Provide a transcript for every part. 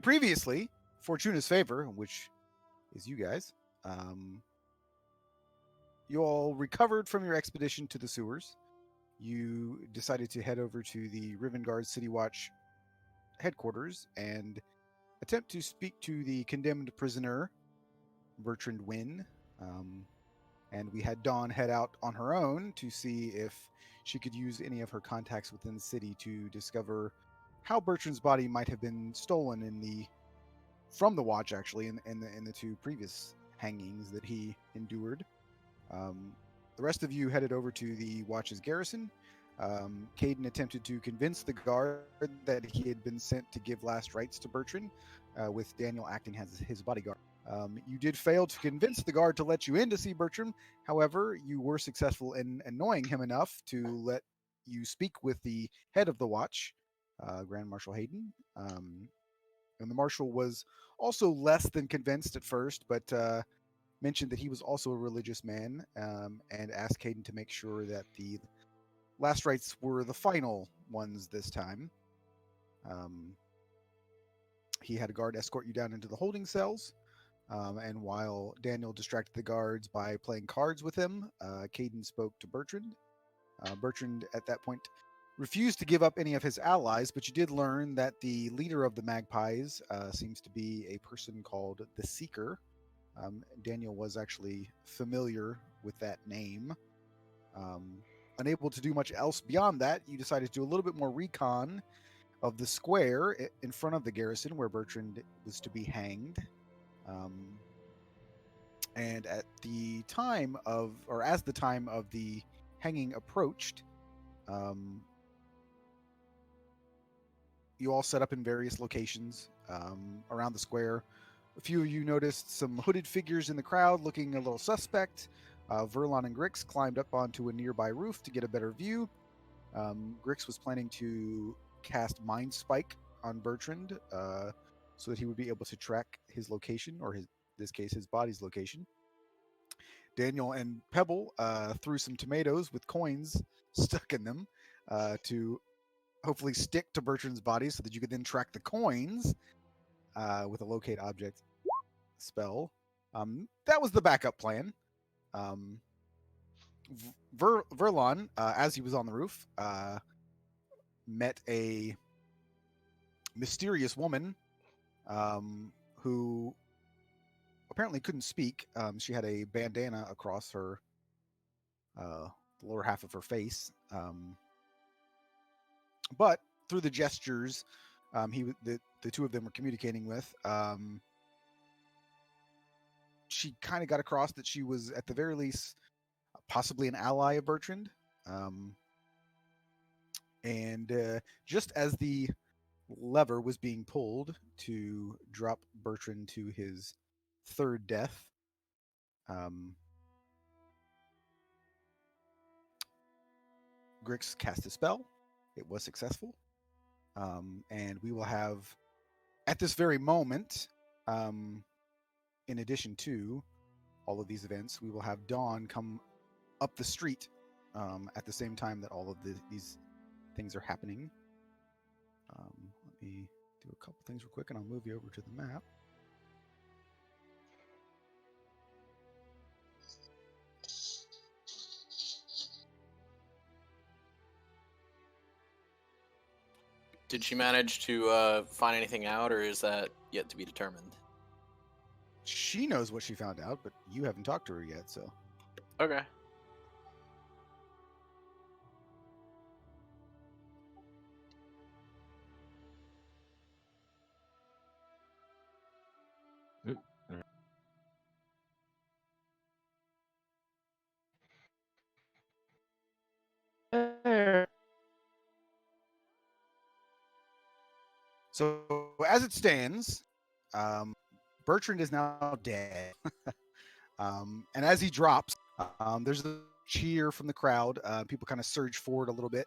Previously, Fortuna's favor, which is you guys, um, you all recovered from your expedition to the sewers. You decided to head over to the Riven Guard City Watch headquarters and attempt to speak to the condemned prisoner, Bertrand Wynne. Um, and we had Dawn head out on her own to see if she could use any of her contacts within the city to discover how Bertrand's body might have been stolen in the from the watch, actually, in the two previous hangings that he endured. Um, the rest of you headed over to the watch's garrison. Caden attempted to convince the guard that he had been sent to give last rites to Bertrand, with Daniel acting as his bodyguard. You did fail to convince the guard to let you in to see Bertram. However, you were successful in annoying him enough to let you speak with the head of the watch, Grand Marshal Hayden. And the marshal was also less than convinced at first, but mentioned that he was also a religious man, and asked Caden to make sure that the last rites were the final ones this time. Um, he had a guard escort you down into the holding cells. And while Daniel distracted the guards by playing cards with him, Caden spoke to Bertrand. Bertrand, at that point, refused to give up any of his allies, but you did learn that the leader of the Magpies seems to be a person called the Seeker. Daniel was actually familiar with that name. Um, Unable to do much else beyond that, you decided to do a little bit more recon of the square in front of the garrison where Bertrand was to be hanged. Um, and at the time of, or as the time of the hanging approached, um, you all set up in various locations around the square. A few of you noticed some hooded figures in the crowd looking a little suspect. Verlon and Grix climbed up onto a nearby roof to get a better view. Grix was planning to cast Mind Spike on Bertrand so that he would be able to track his location, or his, in this case, his body's location. Daniel and Pebble threw some tomatoes with coins stuck in them to hopefully stick to Bertrand's body so that you could then track the coins with a locate object spell. That was the backup plan. Um, Verlon, as he was on the roof, met a mysterious woman who apparently couldn't speak. She had a bandana across her the lower half of her face, but through the gestures the two of them were communicating with, she kind of got across that she was at the very least possibly an ally of Bertrand. Um, and just as the lever was being pulled to drop Bertrand to his third death, um, Grix cast a spell. It was successful. And we will have, at this very moment, in addition to all of these events, we will have Dawn come up the street at the same time that all of these things are happening. Let me do a couple things real quick and I'll move you over to the map. Did she manage to find anything out, or is that yet to be determined? She knows what she found out, but you haven't talked to her yet, so. Okay. So as it stands, Bertrand is now dead. And as he drops, there's a cheer from the crowd. People kind of surge forward a little bit.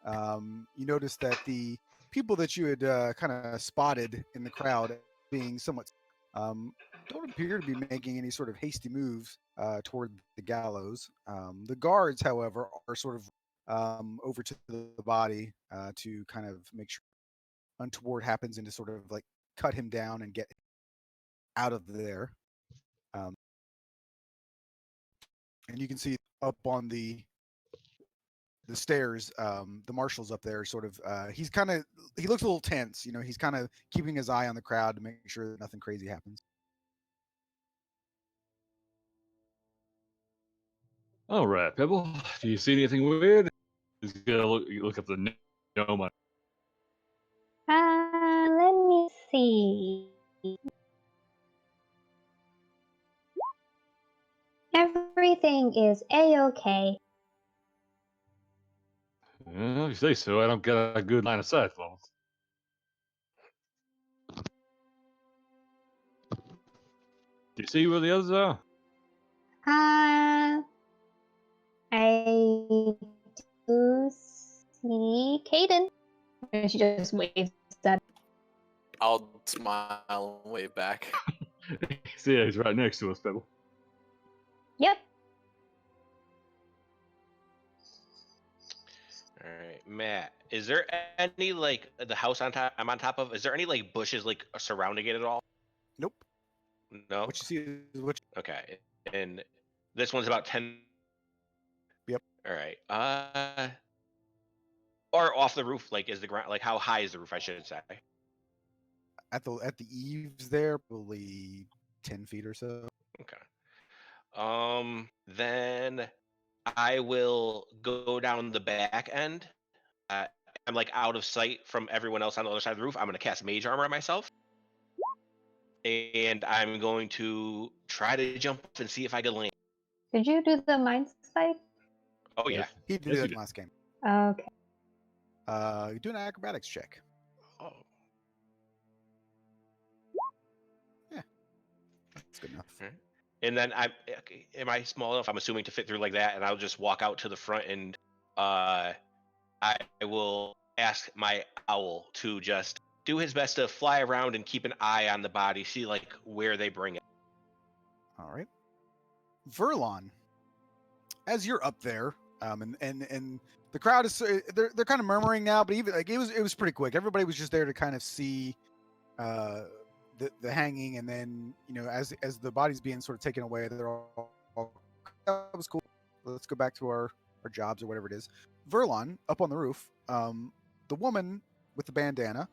You notice that the people that you had kind of spotted in the crowd being somewhat don't appear to be making any sort of hasty moves toward the gallows. The guards, however, are sort of over to the body to kind of make sure untoward happens and to sort of like cut him down and get out of there. Um, and you can see up on the stairs, the marshal's up there. Sort of, he looks a little tense. He's kind of keeping his eye on the crowd to make sure that nothing crazy happens. All right, Pebble. Do you see anything weird? He's gonna look at the gnome. Let me see. Everything is a-okay. If you say so, I don't get a good line of sight, folks. Do you see where the others are? I do see Caden. And she just waves at I'll smile and wave back. See, he's right next to us, Pebble. Yep. All right, Matt. Is there any like the house on top? I'm on top of. Is there any like bushes like surrounding it at all? Nope. No. What you see is what. Okay, and this one's about 10. Yep. All right. Or off the roof. Like, is the ground like how high is the roof? I should say. At the eaves there, probably 10 feet or so. Okay. Then I will go down the back end. I'm like out of sight from everyone else on the other side of the roof. I'm gonna cast Mage Armor on myself, and I'm going to try to jump up and see if I can land. Did you do the mind spike? Oh yeah. He did Yes, it you did. last game. Okay. Do an acrobatics check. Oh. Yeah, that's good enough. Alright. And then am I small enough? I'm assuming to fit through like that, and I'll just walk out to the front, and I will ask my owl to just do his best to fly around and keep an eye on the body, see like where they bring it. All right, Verlon, as you're up there, and the crowd is they're kind of murmuring now, but even like it was pretty quick. Everybody was just there to kind of see the hanging, and then as the body's being sort of taken away, they're all that was cool. Let's go back to our jobs or whatever it is. Verlon up on the roof, the woman with the bandana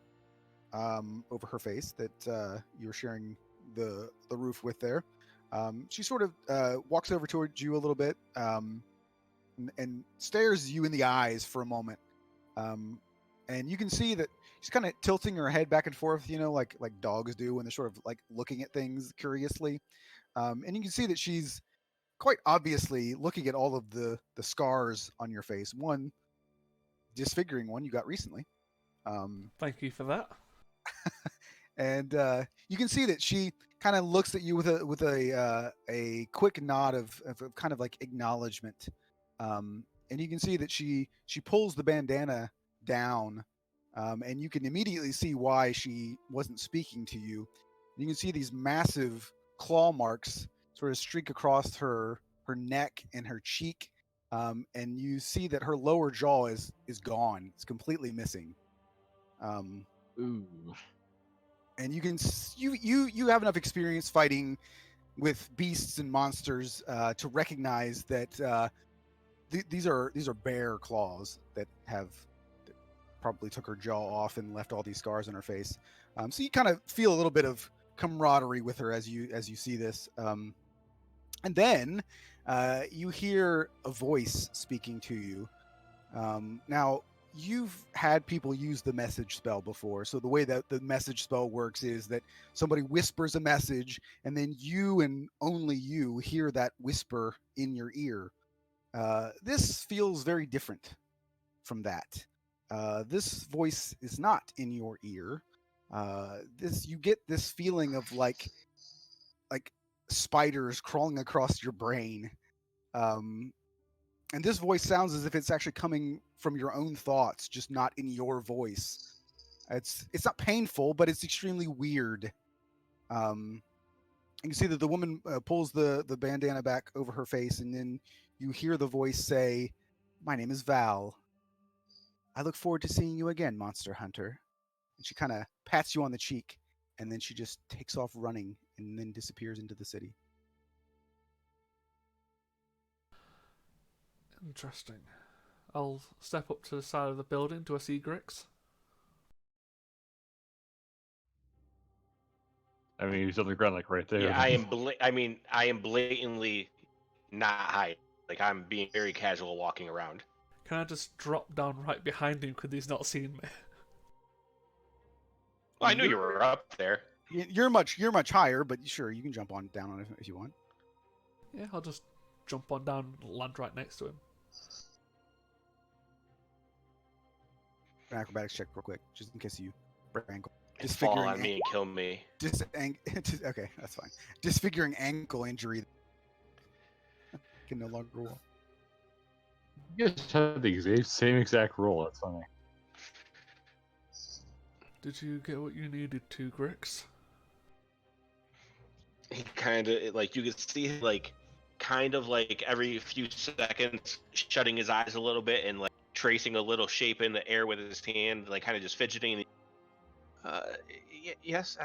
over her face that you're sharing the roof with there. She sort of walks over towards you a little bit and stares you in the eyes for a moment. And you can see that she's kind of tilting her head back and forth, like dogs do when they're sort of like looking at things curiously. And you can see that she's quite obviously looking at all of the scars on your face. One disfiguring one you got recently. Thank you for that. And you can see that she kind of looks at you with a quick nod of kind of like acknowledgement. And you can see that she pulls the bandana down, and you can immediately see why she wasn't speaking to you. You can see these massive claw marks sort of streak across her neck and her cheek, and you see that her lower jaw is gone. It's completely missing. Ooh. And you have enough experience fighting with beasts and monsters to recognize that these are bear claws that probably took her jaw off and left all these scars on her face. So you kind of feel a little bit of camaraderie with her as you see this. And then you hear a voice speaking to you. Now, you've had people use the message spell before. So the way that the message spell works is that somebody whispers a message, and then you and only you hear that whisper in your ear. This feels very different from that. This voice is not in your ear. You get this feeling of like spiders crawling across your brain. And this voice sounds as if it's actually coming from your own thoughts, just not in your voice. It's not painful, but it's extremely weird. You can see that the woman pulls the bandana back over her face, and then you hear the voice say, "My name is Val. I look forward to seeing you again, Monster Hunter." And she kind of pats you on the cheek and then she just takes off running and then disappears into the city. Interesting. I'll step up to the side of the building. Do I see Grix? I mean, he's on the ground, like right there. Yeah, I am blatantly not hiding. Like I'm being very casual walking around. Can I just drop down right behind him because he's not seen me? Well, I knew you were up there. You're much higher, but sure, you can jump on down on it if you want. Yeah, I'll just jump on down and land right next to him. An acrobatics check real quick, just in case you break your ankle. And fall on me and kill me. Okay, that's fine. Disfiguring ankle injury. Can no longer walk. You guys had the same exact roll. That's funny. Did you get what you needed to, Grix? He kind of like you could see like kind of like every few seconds shutting his eyes a little bit and like tracing a little shape in the air with his hand, like kind of just fidgeting. Yes,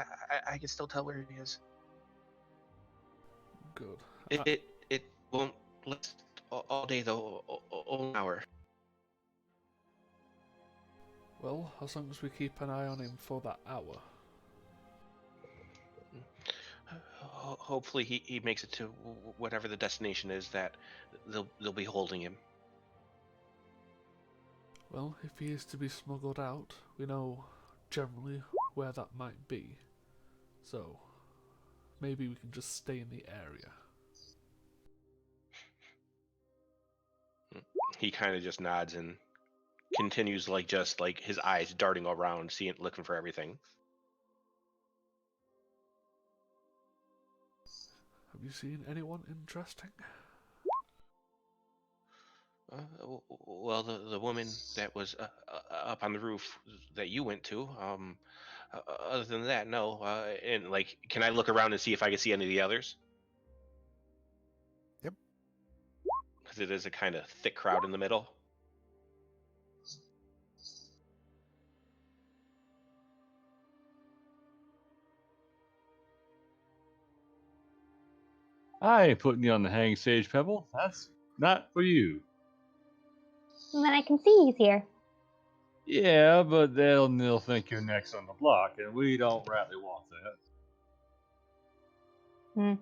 I can still tell where he is. Good. It won't last all day though, all hour. Well, as long as we keep an eye on him for that hour. Hopefully he makes it to whatever the destination is that they'll be holding him. Well, if he is to be smuggled out, we know generally where that might be. So, maybe we can just stay in the area. He kind of just nods and continues like just like his eyes darting around, looking for everything. Have you seen anyone interesting? Well, the woman that was up on the roof that you went to. Other than that, no. And like, can I look around and see if I can see any of the others? Yep. Because it is a kind of thick crowd in the middle. I ain't putting you on the hang stage, Pebble. That's not for you. And then I can see he's here. Yeah, but they'll think you're next on the block, and we don't rightly want that. Hmm.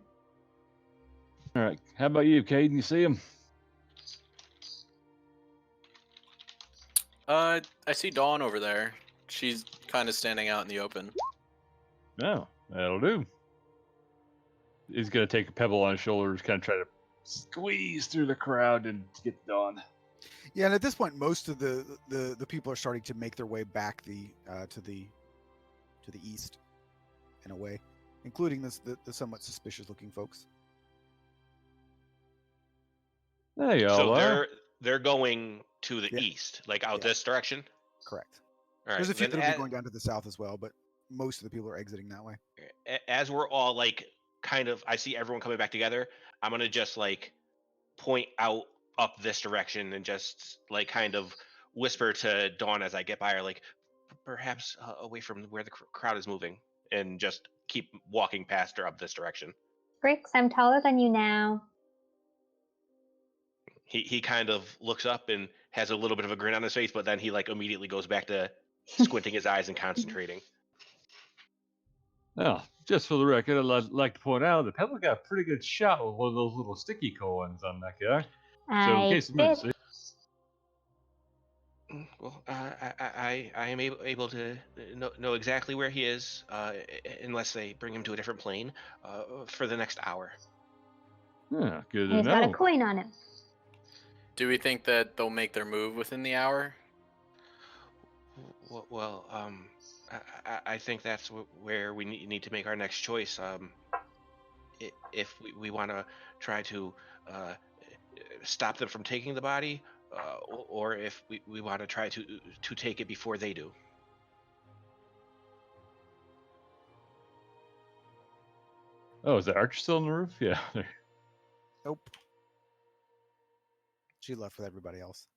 All right, how about you, Caden? You see him? I see Dawn over there. She's kind of standing out in the open. No, that'll do. He's gonna take a Pebble on his shoulders, kind of try to squeeze through the crowd and get Dawn. Yeah, and at this point, most of the people are starting to make their way back to the east, in a way, including the somewhat suspicious-looking folks. There you all So are. they're going to the Yeah. east, like out Yeah. this direction. Correct. All right. There's a few then that will be going down to the south as well, but most of the people are exiting that way. as we're all like kind of, I see everyone coming back together. I'm gonna just like point out up this direction and just like kind of whisper to Dawn as I get by her, like perhaps away from where the crowd is moving, and just keep walking past her up this direction. Grix, I'm taller than you now. He kind of looks up and has a little bit of a grin on his face, but then he like immediately goes back to squinting his eyes and concentrating. Now, just for the record, I'd like to point out that Pebble got a pretty good shot with one of those little sticky coins on that guy. So in I case of did. emergency. Well, I am able to know exactly where he is, unless they bring him to a different plane, for the next hour. Yeah, good to He's got a know. coin on him. Do we think that they'll make their move within the hour? Well, I think that's where we need to make our next choice. If we want to try to stop them from taking the body, or if we want to try to take it before they do. Oh, is that Archer still on the roof? Yeah. Nope. She left with everybody else.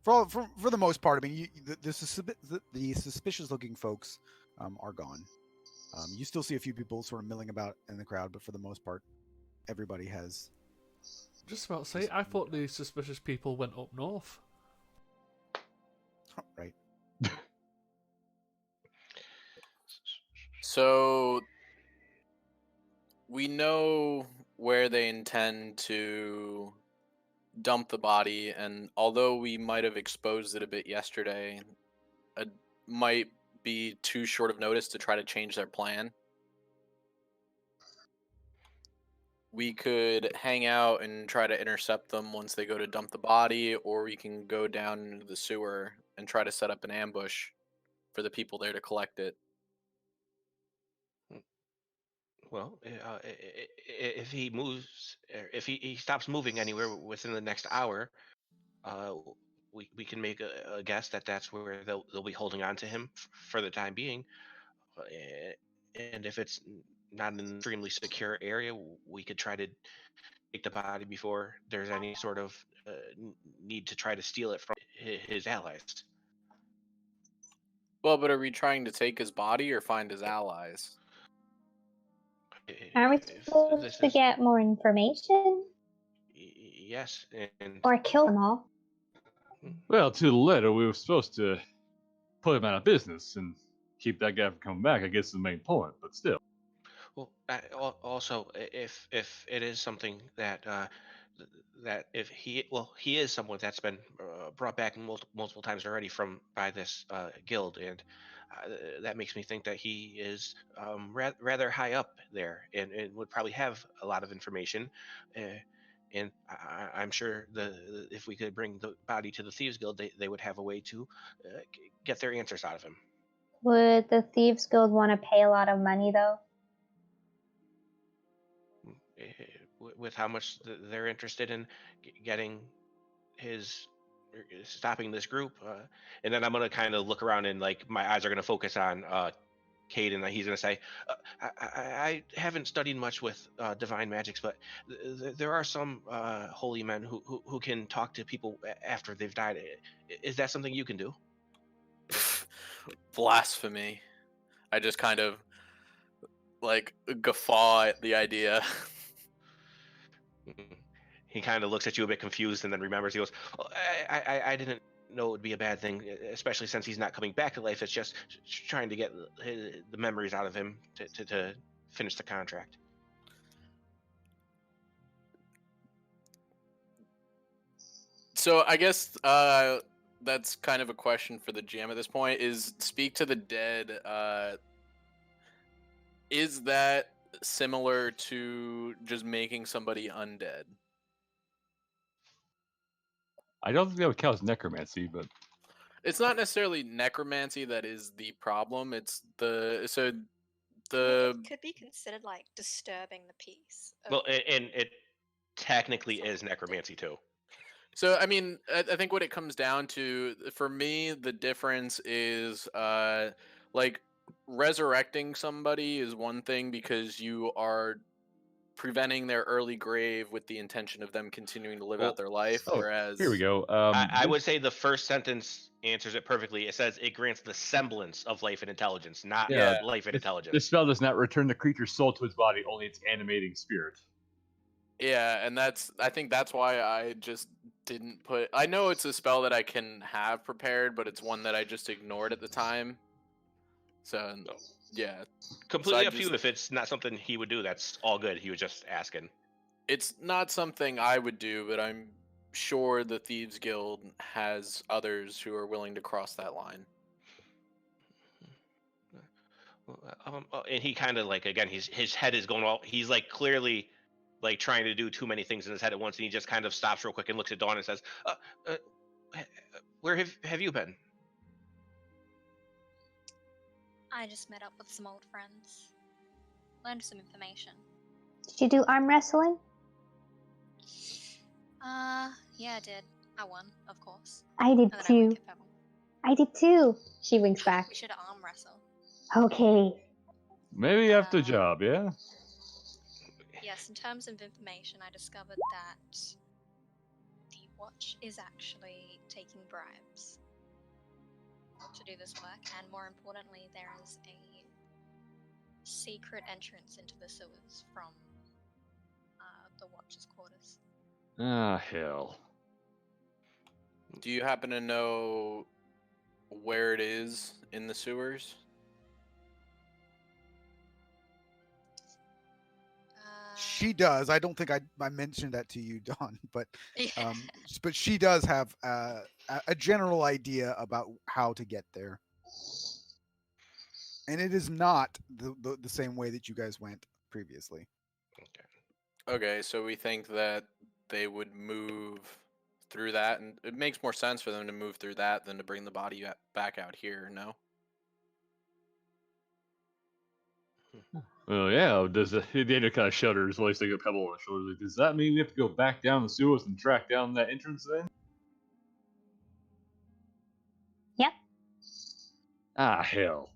For the most part, I mean, the suspicious-looking folks are gone. You still see a few people sort of milling about in the crowd, but for the most part, everybody has. Just about to say, I thought the suspicious people went up north. Right. So we know where they intend to dump the body, and although we might have exposed it a bit yesterday, it might be too short of notice to try to change their plan. We could hang out and try to intercept them once they go to dump the body, or we can go down into the sewer and try to set up an ambush for the people there to collect it. Well, if he moves, if he stops moving anywhere within the next hour, uh, we can make a guess that that's where they'll be holding on to him for the time being. And if it's not an extremely secure area, we could try to take the body before there's any sort of need to try to steal it from his allies. Well, but are we trying to take his body or find his allies? Are we If supposed this to is get more information? yes, and Or kill them all? Well, to the letter, we were supposed to put him out of business and keep that guy from coming back. I guess is the main point, but still. well, also if it is something that that if he is someone that's been brought back multiple times already from by this guild, and that makes me think that he is rather high up there and would probably have a lot of information. Uh, and I'm sure if we could bring the body to the Thieves Guild, they would have a way to get their answers out of him. Would the Thieves Guild want to pay a lot of money, though? With how much they're interested in getting his stopping this group, and then I'm gonna kind of look around and like my eyes are gonna focus on Cade, and he's gonna say, I haven't studied much with divine magics, but there are some holy men who can talk to people after they've died. Is that something you can do? Blasphemy. I just kind of like guffaw at the idea. He kind of looks at you a bit confused and then remembers. He goes, oh, I didn't know it would be a bad thing, especially since he's not coming back to life. It's just trying to get the memories out of him to finish the contract. So I guess that's kind of a question for the GM at this point. Is speak to the dead? Is that similar to just making somebody undead? I don't think that would count as necromancy, but It's not necessarily necromancy that is the problem. It's the It could be considered like disturbing the peace. Well, and it technically is necromancy too. So I mean, I think what it comes down to for me, the difference is like resurrecting somebody is one thing because you are preventing their early grave with the intention of them continuing to live out their life. oh, Whereas here we go. I would say the first sentence answers it perfectly. It says it grants the semblance of life and intelligence, not Yeah. life and The intelligence. spell does not return the creature's soul to its body, only its animating spirit. Yeah, and I think that's why I just didn't put. I know it's a spell that I can have prepared, but it's one that I just ignored at the time. So yeah, Completely So I up to you. just- If it's not something he would do, that's all good. He was just asking. it's not something I would do, but I'm sure the Thieves Guild has others who are willing to cross that line. And he kind of like again, his head is going all. He's like clearly like trying to do too many things in his head at once, and he just kind of stops real quick and looks at Dawn and says, "Where have you been?" I just met up with some old friends. Learned some information. Did you do arm wrestling? Yeah, I did. I won, of course. I did And then I too. went to Pebble. I did too. She winks back. We should arm wrestle. Okay. Maybe after job, yeah? Yes, in terms of information, I discovered that the watch is actually taking bribes to do this work, and more importantly, there is secret entrance into the sewers from the Watcher's quarters. Ah, hell. Do you happen to know where it is in the sewers? She does. I don't think I mentioned that to you, Dawn, but Yeah. but she does have a general idea about how to get there, and it is not the same way that you guys went previously. Okay, so we think that they would move through that, and it makes more sense for them to move through that than to bring the body back out here, no? Well, yeah. Daniel kind of shudders, placing a pebble on his shoulder. Like, does that mean we have to go back down the sewers and track down that entrance then? Yep. Ah, hell.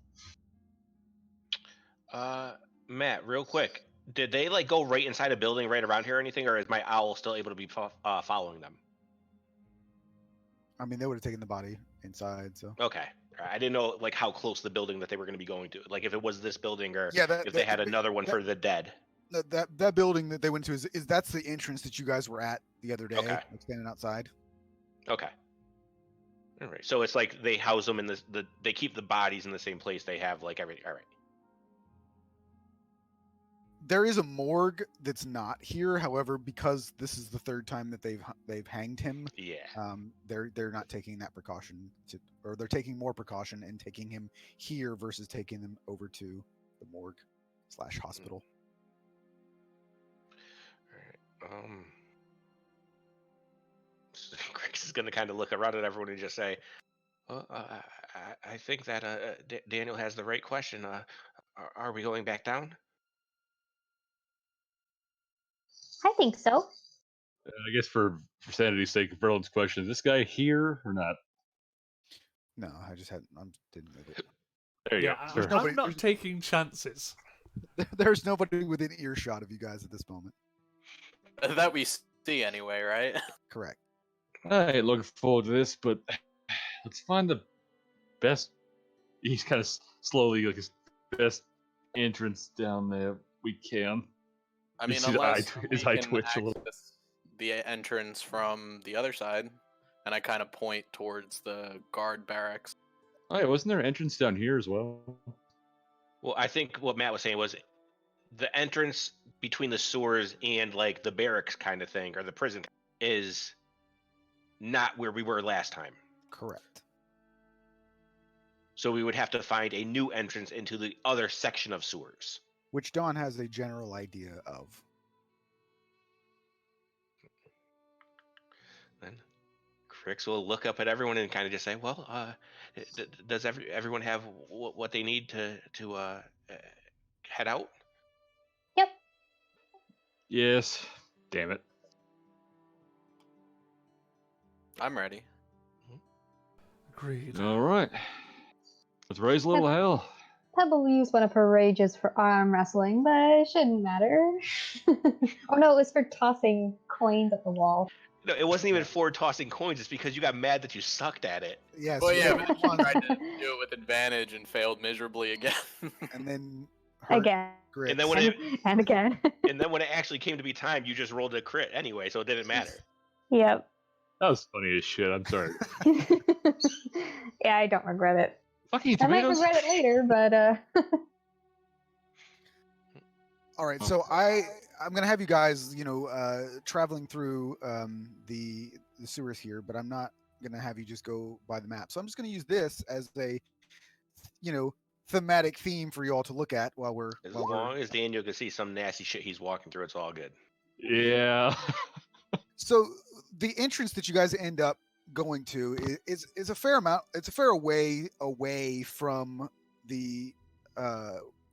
Matt, real quick, did they like go right inside a building right around here or anything, or is my owl still able to be following them? I mean, they would have taken the body inside, so Okay. I didn't know like how close the building that they were going to be going to, like if it was this building or yeah, if they had another one for the dead. that building that they went to is that's the entrance that you guys were at the other day, Okay. like standing outside. Okay. All right. So it's like they house them in they keep the bodies in the same place. They have like everything. All right. There is a morgue that's not here. However, because this is the third time that they've hanged him, Yeah. they're not taking that precaution or they're taking more precaution and taking him here versus taking them over to the morgue / hospital. All right. Grix is going to kind of look around at everyone and just say, well, I think that Daniel has the right question. Are we going back down? I think so. I guess for sanity's sake, Berlin's question: is this guy here or not? No, I didn't move it. There you Yeah, go. There's Sure. nobody- I'm not there's- taking chances. There's nobody within earshot of you guys at this moment. That we see anyway, right? Correct. I ain't looking forward to this, but let's find the best. He's kind of slowly like his best entrance down there we can. I You mean, see the eye unless tw- his we eye can twitch a little. access the entrance from the other side, and I kind of point towards the guard barracks. Oh yeah, wasn't there an entrance down here as well? Well, I think what Matt was saying was the entrance between the sewers and like the barracks kind of thing or the prison is not where we were last time. Correct. So we would have to find a new entrance into the other section of sewers. Which Dawn has a general idea of. Then Crix will look up at everyone and kind of just say, "Well, does everyone have what they need to head out?" Yep. Yes. Damn it. I'm ready. Agreed. All right. Let's raise a little hell. Pebble used one of her rages for arm wrestling, but it shouldn't matter. Oh no, it was for tossing coins at the wall. No, it wasn't even for tossing coins. It's because you got mad that you sucked at it. Yes. Well, yeah, you but won, I tried to do it with advantage and failed miserably again. and then hurt Again. Grix. And then when And again. and then when it actually came to be time, you just rolled a crit anyway, so it didn't matter. Yep. That was funny as shit. I'm sorry. Yeah, I don't regret it. Fucking I might tomatoes. regret it later, but All right, so I'm gonna have you guys, traveling through the sewers here, but I'm not gonna have you just go by the map. So I'm just gonna use this as a, thematic theme for you all to look at while we're. As while long as Daniel can see some nasty shit he's walking through, it's all good. Yeah. So the entrance that you guys end up going to is a fair amount. It's a fair way away from the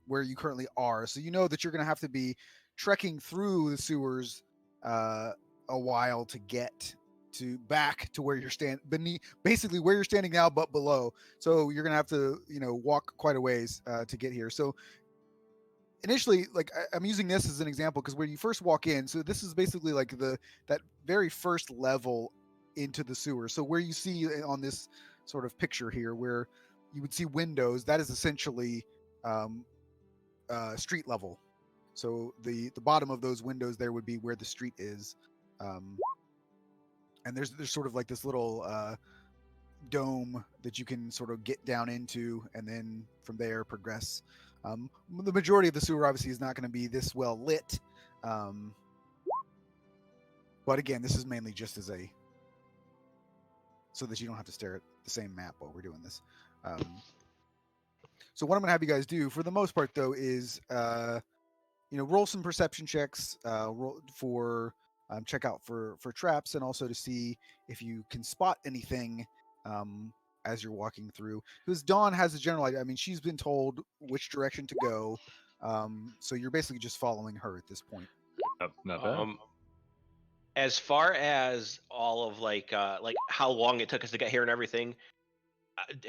where you currently are. So you know that you're going to have to be trekking through the sewers a while to get back to where you're standing beneath, basically where you're standing now, but below. So you're going to have to walk quite a ways to get here. So initially, like I'm using this as an example because when you first walk in, so this is basically like that very first level into the sewer. So where you see on this sort of picture here, where you would see windows, that is essentially street level. So the bottom of those windows there would be where the street is, and there's sort of like this little dome that you can sort of get down into, and then from there progress. The majority of the sewer obviously is not going to be this well lit, but again, this is mainly just as a so that you don't have to stare at the same map while we're doing this. So what I'm going to have you guys do, for the most part, though, is roll some perception checks, roll for check out for traps, and also to see if you can spot anything as you're walking through. Because Dawn has a general idea. I mean, she's been told which direction to go, so you're basically just following her at this point. Not bad. As far as all of like how long it took us to get here and everything,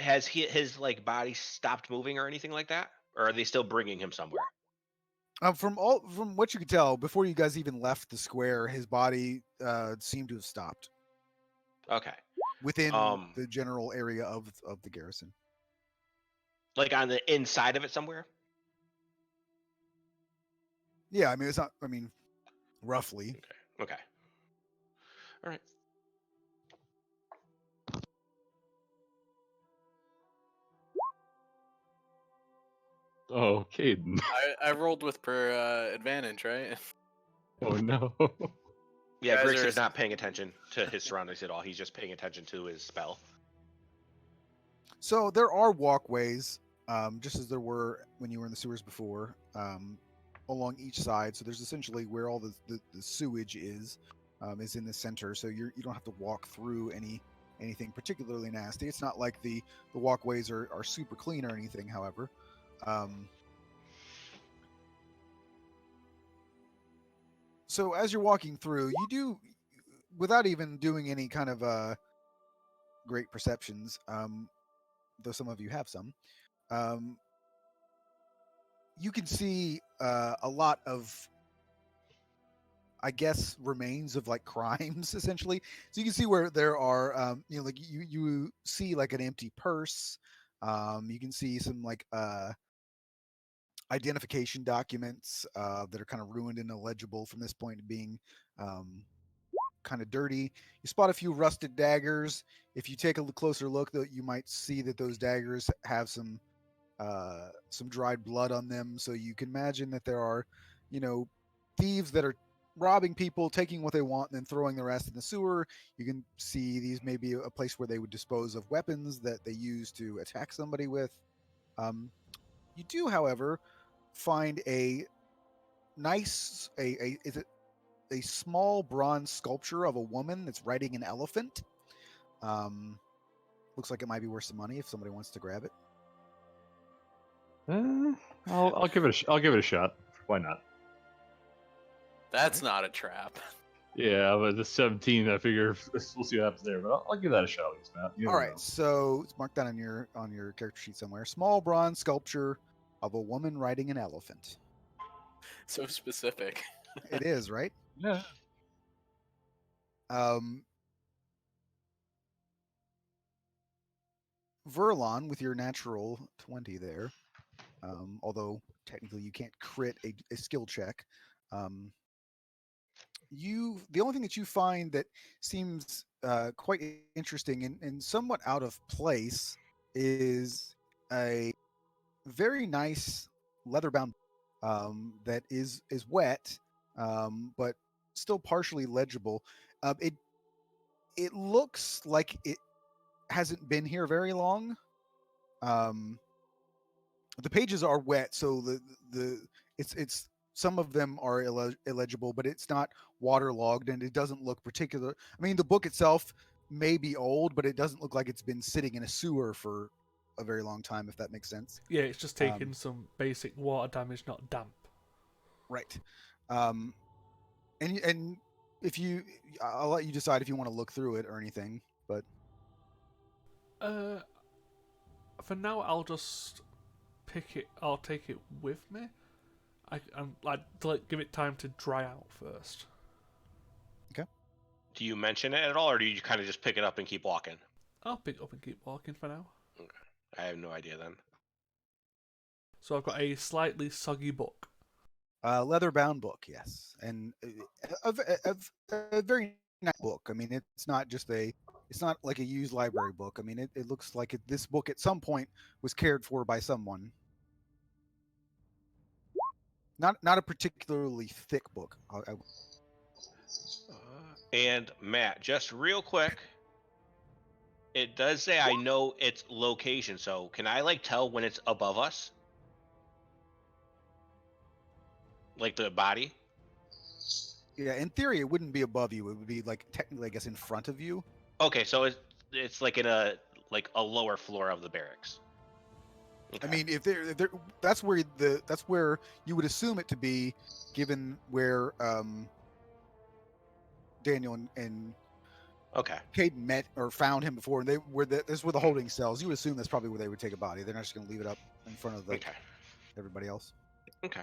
has his like body stopped moving or anything like that, or are they still bringing him somewhere? From what you could tell, before you guys even left the square, his body seemed to have stopped Okay. within the general area of the garrison. Like on the inside of it somewhere? Yeah, I mean, it's not. I mean, roughly. Okay. All right. Oh, Caden. I rolled with per advantage, right? Oh no. Yeah, Guys Grix are- is not paying attention to his surroundings at all. He's just paying attention to his spell. So there are walkways, just as there were when you were in the sewers before, along each side. So there's essentially where all the sewage is in the center. So you don't have to walk through anything particularly nasty. It's not like the walkways are super clean or anything. However, so as you're walking through, you do, without even doing any kind of great perceptions, though some of you have some. You can see a lot of, I guess, remains of like crimes essentially. So you can see where there are, like you see like an empty purse. You can see some like identification documents that are kind of ruined and illegible from this point of being kind of dirty. You spot a few rusted daggers. If you take a closer look, though, you might see that those daggers have some dried blood on them. So you can imagine that there are, thieves that are robbing people, taking what they want, and then throwing the rest in the sewer. You can see these may be a place where they would dispose of weapons that they use to attack somebody with. You do, however, find a nice a small bronze sculpture of a woman that's riding an elephant. Looks like it might be worth some money if somebody wants to grab it. I'll give it a shot. Why not? That's not a trap. Yeah, but the 17, I figure we'll see what happens there. But I'll give that a shot at least, Matt. All right, so it's marked down on your character sheet somewhere. Small bronze sculpture of a woman riding an elephant. So specific. It is, right? Yeah. Verlon, with your natural 20 there, although technically you can't crit a skill check, the only thing that you find that seems quite interesting and somewhat out of place is a very nice leather-bound that is wet, but still partially legible. It looks like it hasn't been here very long. The pages are wet, so it's some of them are illegible, but it's not waterlogged and it doesn't look particular. I mean, the book itself may be old, but it doesn't look like it's been sitting in a sewer for a very long time, if that makes sense. Yeah, it's just taking some basic water damage, not damp. Right. And if I'll let you decide if you want to look through it or anything, but for now, I'll just pick it. I'll take it with me. I'd like give it time to dry out first. Okay. Do you mention it at all, or do you kind of just pick it up and keep walking? I'll pick it up and keep walking for now. Okay. I have no idea then. So I've got a slightly soggy book. Leather-bound book, yes, and a very nice book. I mean, it's not like a used library book. I mean, it looks like this book at some point was cared for by someone. Not a particularly thick book. And Matt, just real quick, it does say I know its location. So can I like tell when it's above us? Like the body? Yeah, in theory, it wouldn't be above you. It would be like technically, I guess, in front of you. Okay, so it's like in a lower floor of the barracks. I mean, if they're that's where you would assume it to be, given where Daniel and Okay. Caden met or found him before, and this were the holding cells. You would assume that's probably where they would take a body. They're not just going to leave it up in front of Okay. everybody else. Okay.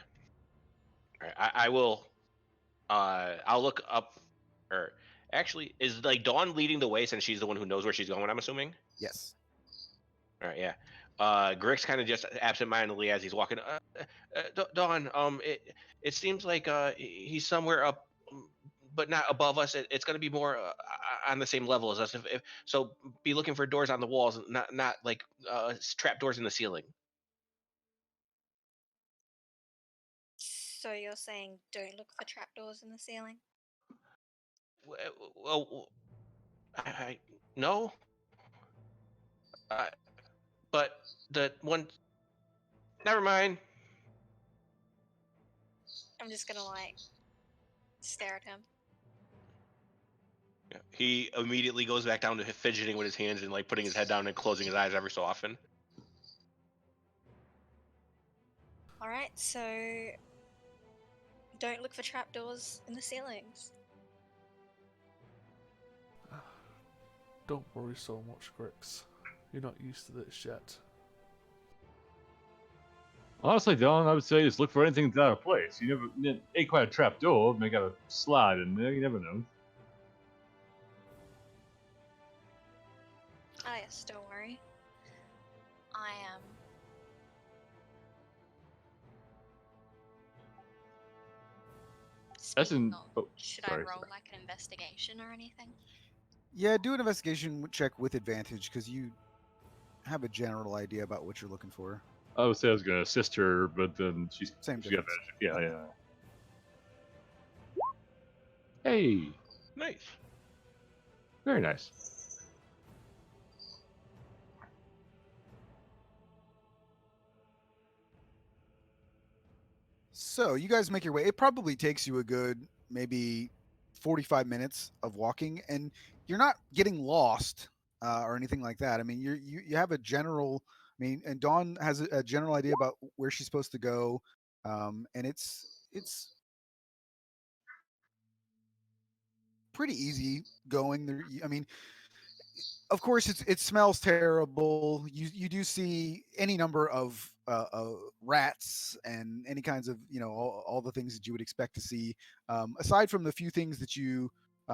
All right. I will. I'll look up. Or actually, is like Dawn leading the way since she's the one who knows where she's going? I'm assuming. Yes. All right. Yeah. Grix kind of just absentmindedly as he's walking. Dawn. It seems like he's somewhere up, but not above us. It's going to be more on the same level as us. If so, be looking for doors on the walls, not like trap doors in the ceiling. So you're saying don't look for trapdoors in the ceiling? Well, I no. But the one. Never mind. I'm just gonna like stare at him. Yeah. He immediately goes back down to fidgeting with his hands and like putting his head down and closing his eyes every so often. Alright, so don't look for trapdoors in the ceilings. Don't worry so much, Grix. You're not used to this yet. Honestly, Don, I would say just look for anything that's out of place. You never ain't quite a trap door. May got a slide in there. You never know. Ah, yes, don't worry. I am. That's Speaking in. of, Oh, should sorry, I roll sorry. like an investigation or anything? Yeah, do an investigation check with advantage because you have a general idea about what you're looking for. I would say I was gonna assist her, but then she Same got difference. magic. Yeah. Hey, Nice. very nice. So you guys make your way. It probably takes you a good maybe 45 minutes of walking, and you're not getting lost or anything like that. I mean, you have a general. I mean, and Dawn has a general idea about where she's supposed to go, and it's pretty easy going there. I mean, of course, it smells terrible. You do see any number of rats and any kinds of all the things that you would expect to see. Aside from the few things that you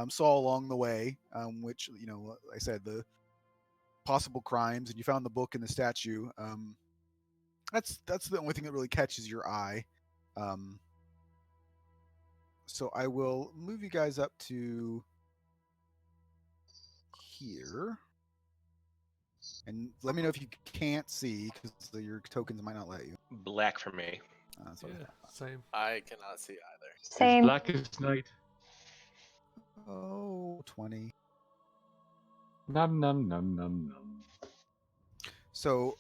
saw along the way, which like I said, the possible crimes, and you found the book and the statue. That's the only thing that really catches your eye. Um, so I will move you guys up to here. And let me know if you can't see because your tokens might not let you. Black for me. So Yeah, same. I cannot see either. It's Same. black as night. 20. Num num num num num. So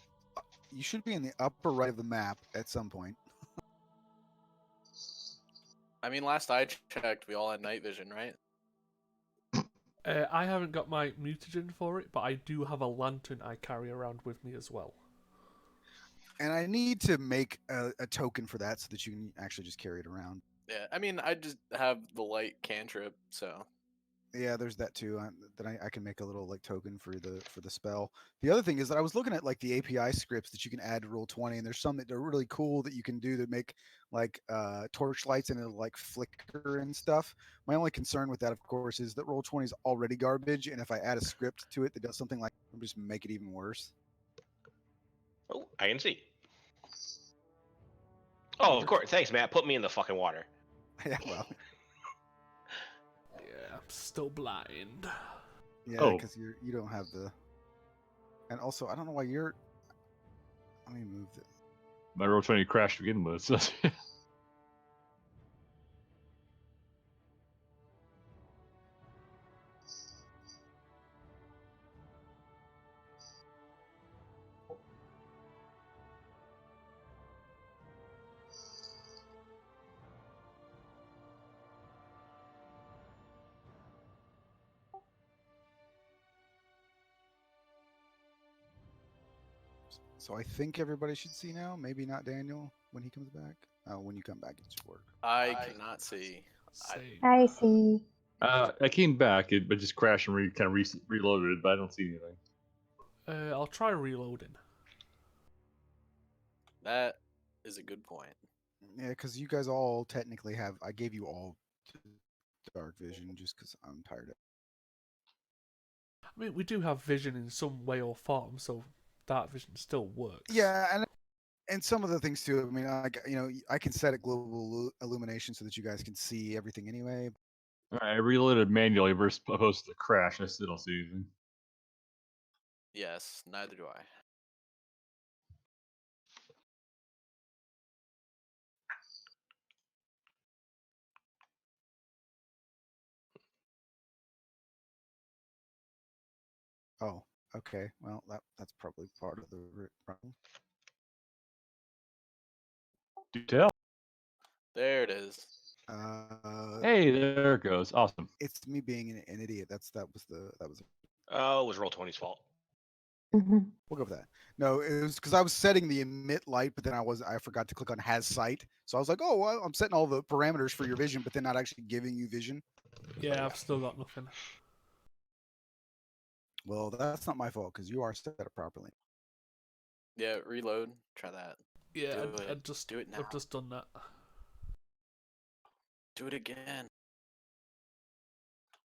you should be in the upper right of the map at some point. I mean, last I checked, we all had night vision, right? I haven't got my mutagen for it, but I do have a lantern I carry around with me as well. And I need to make a token for that so that you can actually just carry it around. Yeah, I mean, I just have the light cantrip, so Yeah, there's that too. That I can make a little like token for the spell. The other thing is that I was looking at like the API scripts that you can add to Roll20, and there's some that are really cool that you can do to make like torch lights and it'll like flicker and stuff. My only concern with that, of course, is that Roll20 is already garbage, and if I add a script to it that does something like, I'm just make it even worse. Oh, I can see. Oh, of course. Thanks, Matt. Put me in the fucking water. Yeah, well, Yeah, I'm still blind. yeah, Oh. because you don't have the. And also, I don't know why you're. Let me move it. My roll 20 crashed to begin with. So. So I think everybody should see now. Maybe not Daniel when he comes back. When you come back, it should work. I cannot see. Same. I see. I came back, but just crashed and reloaded it, but I don't see anything. I'll try reloading. That is a good point. Yeah, because you guys all technically have. I gave you all dark vision just because I'm tired of. I mean, we do have vision in some way or form, so dark vision still works. Yeah, and some of the things too. I mean, I can set it global illumination so that you guys can see everything anyway. I reloaded manually versus opposed to the crash, and I still don't see anything. Yes, neither do I. Oh, okay. Well, that's probably part of the problem. Do tell. There it is. Hey, there it goes. Awesome. It's me being an idiot. That was. Oh, it was Roll20's fault. Mhm. We'll go with that. No, it was because I was setting the emit light, but then I forgot to click on has sight. So I was like, oh, well, I'm setting all the parameters for your vision, but then not actually giving you vision. Yeah, I've still got nothing. Well, that's not my fault because you are set up properly. Yeah, reload. Try that. Yeah, Do I it. just Do it now. I've just done that. Do it again.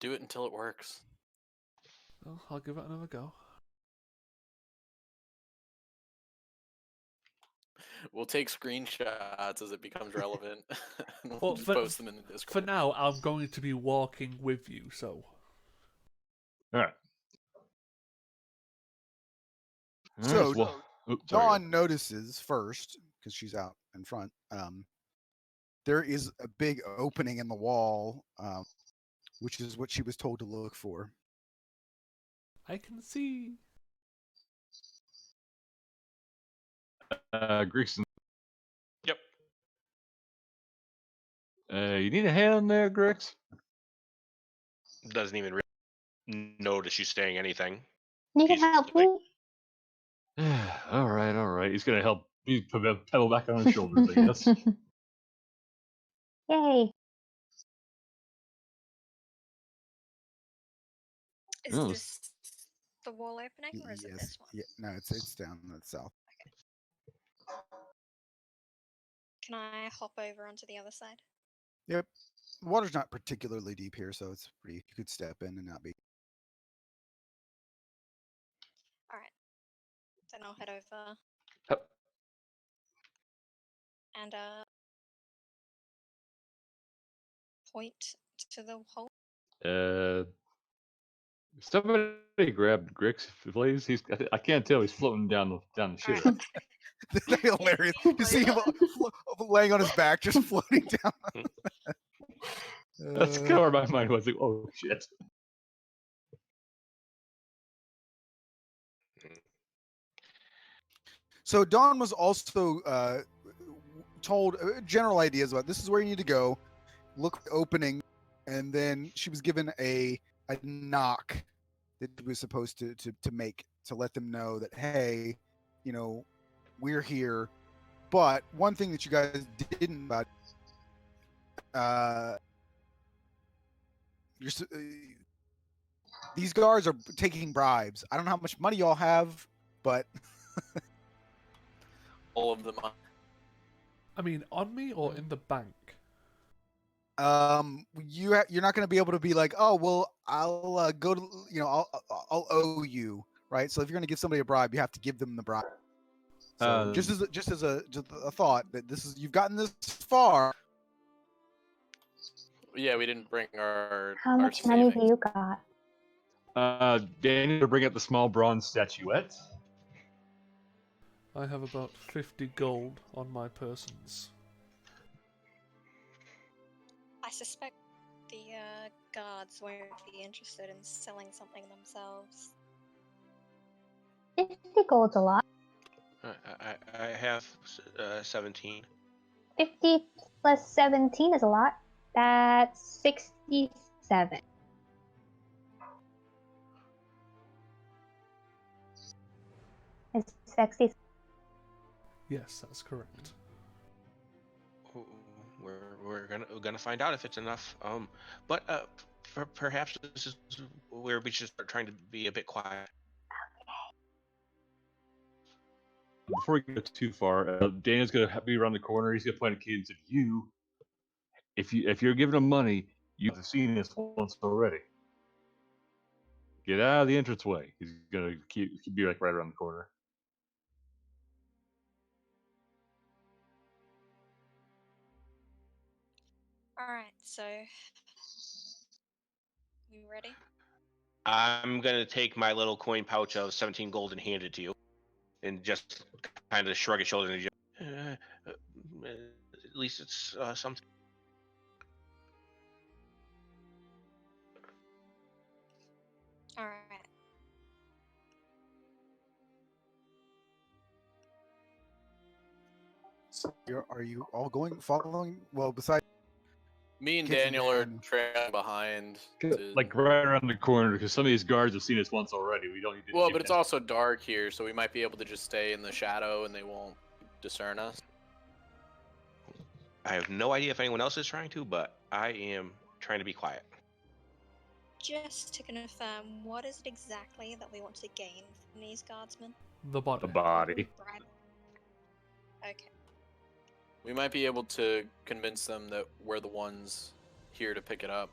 Do it until it works. Well, I'll give it another go. We'll take screenshots as it becomes relevant. And we'll Well, just post them in the For Discord. now, I'm going to be walking with you, so. All right. So, Well, oops, sorry. Dawn notices first because she's out in front. There is a big opening in the wall, which is what she was told to look for. I can see. Grigson. Yep. You need a hand there, Grix? Doesn't even notice you saying anything. You can He's help like- me. All right. He's gonna help. He pedal back on his shoulders, I guess. Yay. Is Oh, this the wall opening, or is it this one? Yeah, no, it's down in the south. Can I hop over onto the other side? Yep. The water's not particularly deep here, so it's pretty. You could step in and not be. All right. Then I'll head over Hup. and point to the hole. Somebody grab Grix, please. I can't tell. He's floating down the ship. Alright. That'd be hilarious to see him laying on his back, just floating down. That's kind of where my mind was. Like, oh shit. So Dawn was also told general ideas about this is where you need to go. Look for the opening, and then she was given a knock that she was supposed to make to let them know that hey, we're here. But one thing that you guys didn't about these guards are taking bribes. I don't know how much money y'all have, but All of them. I mean, on me or in the bank? you're not going to be able to be like, oh well, I'll go to I'll owe you, right? So if you're going to give somebody a bribe, you have to give them the bribe. So just as a thought that this is you've gotten this far. Yeah, we didn't bring our. How our much money do savings. you got? Daniel to bring out the small bronze statuette. I have about 50 gold on my persons. I suspect the guards won't be interested in selling something themselves. 50 gold's a lot. I have 17. 50 plus 17 is a lot. That's 67. It's 60. Yes, that's correct. We're gonna find out if it's enough. But perhaps this is where we should start trying to be a bit quiet. Before we go too far, Daniel's gonna be around the corner. He's gonna point at Kid and say, "You, if you're giving him money, you've seen this once already. Get out of the entranceway." He's gonna be like right around the corner. Alright, so. You ready? I'm gonna take my little coin pouch of 17 gold and hand it to you, and just kind of shrug his shoulders and just, at least it's something. Alright. So are you all following? Well, besides Me and Kitchen Daniel are Man. trailing behind. To... Like right around the corner, because some of these guards have seen us once already. We don't need to. Well, but it's also dark here, so we might be able to just stay in the shadow and they won't discern us. I have no idea if anyone else is trying to, but I am trying to be quiet. Just to confirm, what is it exactly that we want to gain from these guardsmen? The body. the body. Bribe. Okay. We might be able to convince them that we're the ones here to pick it up.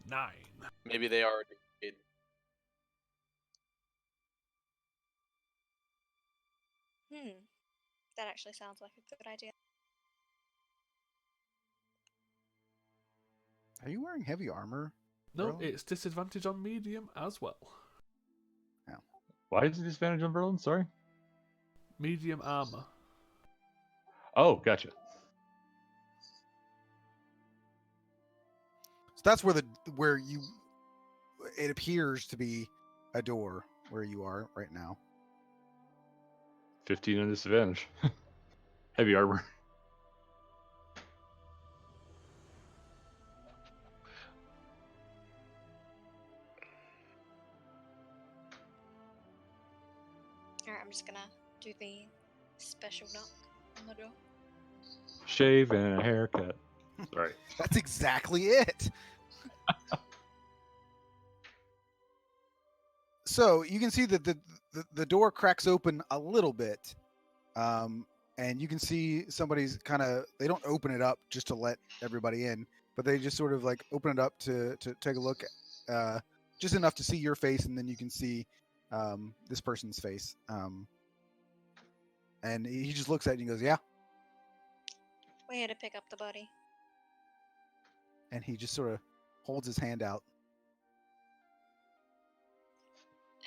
9. Maybe they already did. That actually sounds like a good idea. Are you wearing heavy armor? No, Really? it's disadvantage on medium as well. Why is it disadvantage on Berlin? Sorry. Medium armor. Oh, gotcha. So that's where it appears to be a door where you are right now. 15 on disadvantage. Heavy armor. Alright, I'm just gonna do the special knock on the door. Shave and a haircut. Sorry. That's exactly it. So you can see that the door cracks open a little bit, and you can see somebody's they don't open it up just to let everybody in, but they just sort of like open it up to take a look, just enough to see your face, and then you can see this person's face, and he just looks at you and goes, "Yeah," We're here to pick up the body. and he just sort of holds his hand out.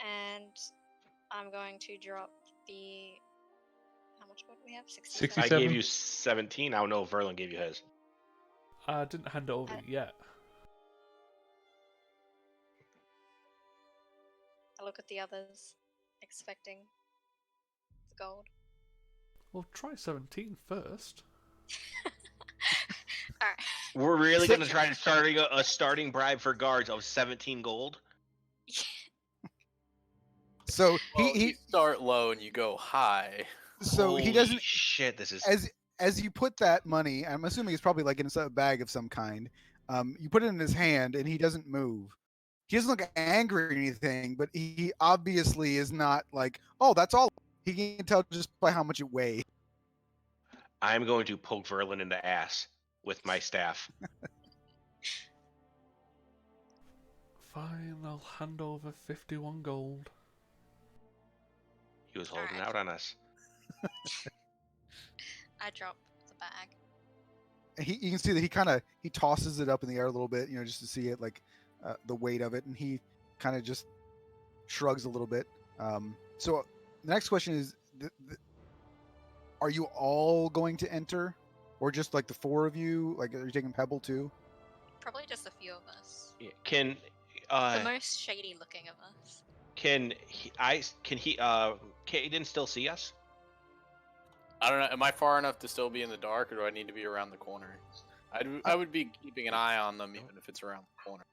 And I'm going to drop the. How much gold do we have? 67. I gave you 17. I don't know if Verlin gave you his. I didn't hand it over yet. I look at the others, expecting the gold. Well, try 17 first. Alright. We're really going to try to start a starting bribe for guards of 17 gold? So Well, he you start low and you go high. so Holy he doesn't. Shit, this is. As you put that money, I'm assuming it's probably like in a bag of some kind. You put it in his hand, and he doesn't move. He doesn't look angry or anything, but he obviously is not like, oh, that's all. He can tell just by how much it weighs. I'm going to poke Verlin in the ass with my staff. Fine, I'll hand over 51 gold. He was holding Alright. out on us. I drop the bag. And you can see that he tosses it up in the air a little bit, just to see it, like the weight of it, and he kind of just shrugs a little bit. So the next question is, are you all going to enter, or just like the four of you? Like, are you taking Pebble too? Probably just a few of us. Yeah, Can The most shady looking of us. can Caden still see us? I don't know. Am I far enough to still be in the dark, or do I need to be around the corner? I would be keeping an eye on them, even if it's around the corner.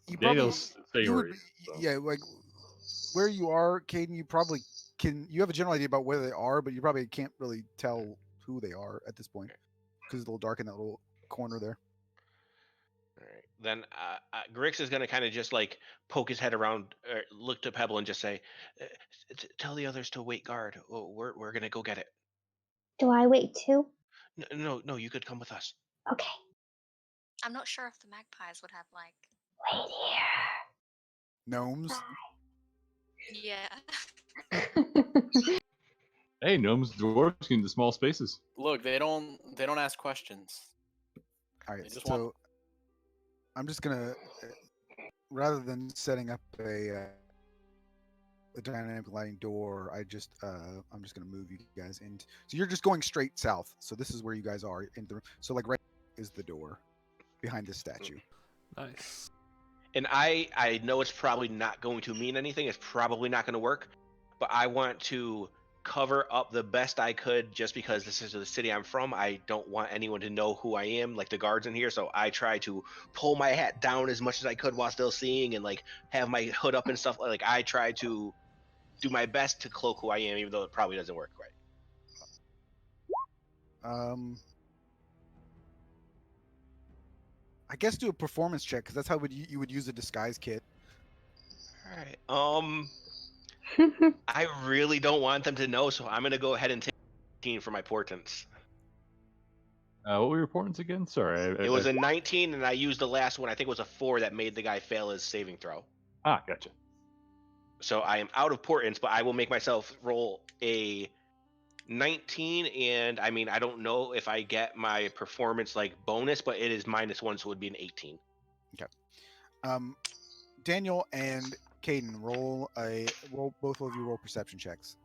You probably, Daniel's staying you where would, he is, so. yeah, like where you are, Caden. You probably can. You have a general idea about where they are, but you probably can't really tell who they are at this point because it's a little dark in that little corner there. All right. Then Grix is gonna kind of just like poke his head around, look to Pebble, and just say, "Tell the others to wait guard. We're gonna go get it." Do I wait too? No, you could come with us. Okay. I'm not sure if the magpies would have like. Wait Gnomes. Yeah. here. Hey, gnomes, dwarves in the small spaces. Look, they don't ask questions. All They right, just so I'm just gonna, rather than setting up a dynamic lighting door, I'm just gonna move you guys in. So you're just going straight south. So this is where you guys are in the room. So like right is the door behind this statue. Nice. And I know it's probably not going to mean anything. It's probably not going to work, but I want to cover up the best I could, just because this is the city I'm from. I don't want anyone to know who I am, like the guards in here. So I try to pull my hat down as much as I could while still seeing, and like have my hood up and stuff. Like I try to do my best to cloak who I am, even though it probably doesn't work quite. I guess do a performance check, because that's how you would use a disguise kit. All right. I really don't want them to know, so I'm gonna go ahead and take 19 for my portents. What were your portents again? Sorry. It was a 19, and I used the last one. I think it was a 4 that made the guy fail his saving throw. Gotcha. So I am out of portents, but I will make myself roll a 19, and I mean, I don't know if I get my performance like bonus, but it is -1, so it would be an 18. Daniel and Caden, roll both of you roll perception checks.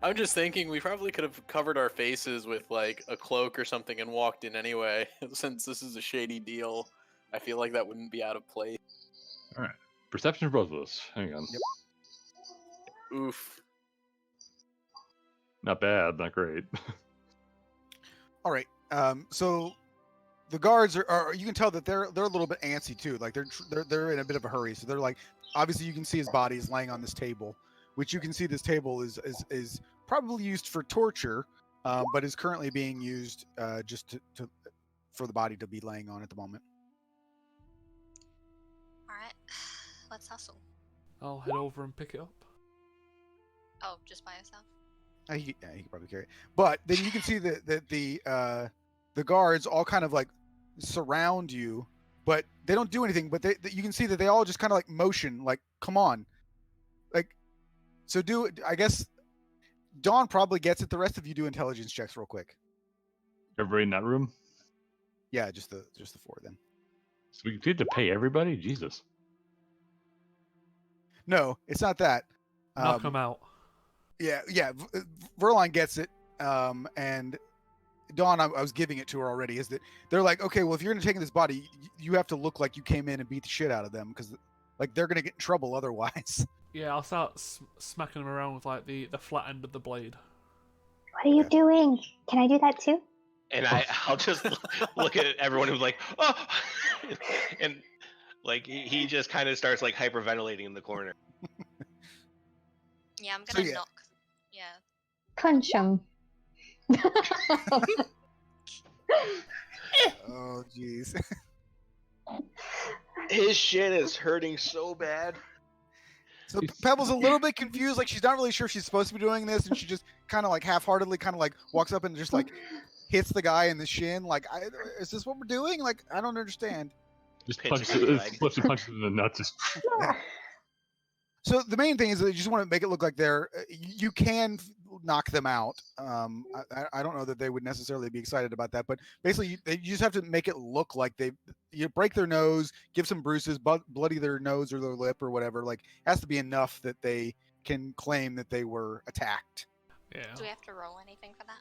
I'm just thinking we probably could have covered our faces with like a cloak or something and walked in anyway. Since this is a shady deal, I feel like that wouldn't be out of place. All right. Perception for both of us. Hang on. Yep. Oof. Not bad. Not great. All right. So the guards are you can tell that they're a little bit antsy too. Like they're in a bit of a hurry. So they're like, obviously you can see his body is laying on this table, which you can see this table is probably used for torture, but is currently being used just to for the body to be laying on at the moment. Alright. Let's hustle. I'll head over and pick it up. Oh, just by yourself? He can probably carry it. But then you can see that the guards all kind of like surround you, but they don't do anything. But you can see that they all just kind of like motion, like, come on. Like, so I guess Dawn probably gets it. The rest of you do intelligence checks real quick. Everybody in that room? Yeah, just the four then. So we need to pay everybody? Jesus. No, it's not that. Knock them out. Yeah. Verline gets it. And Dawn, I was giving it to her already. Is that they're like, okay, well, if you're gonna take this body, you have to look like you came in and beat the shit out of them, because like they're gonna get in trouble otherwise. Yeah, I'll start smacking them around with like the flat end of the blade. What are you doing? Can I do that too? And I'll just look at everyone who's like, oh, and like he just kind of starts like hyperventilating in the corner. Yeah, I'm gonna yeah. knock. Yeah. Punch him. Oh, jeez. His shit is hurting so bad. So Pebble's a little bit confused, like she's not really sure she's supposed to be doing this, and she just kind of like half-heartedly kind of like walks up and just like hits the guy in the shin. Like, is this what we're doing? Like, I don't understand. Just Pinches punches his leg. punches him in the nuts. Yeah. So the main thing is that you just want to make it look like you can knock them out. I don't know that they would necessarily be excited about that, but basically you just have to make it look like you break their nose, give some bruises, bloody their nose or their lip or whatever. Like, it has to be enough that they can claim that they were attacked. Yeah. Do we have to roll anything for that?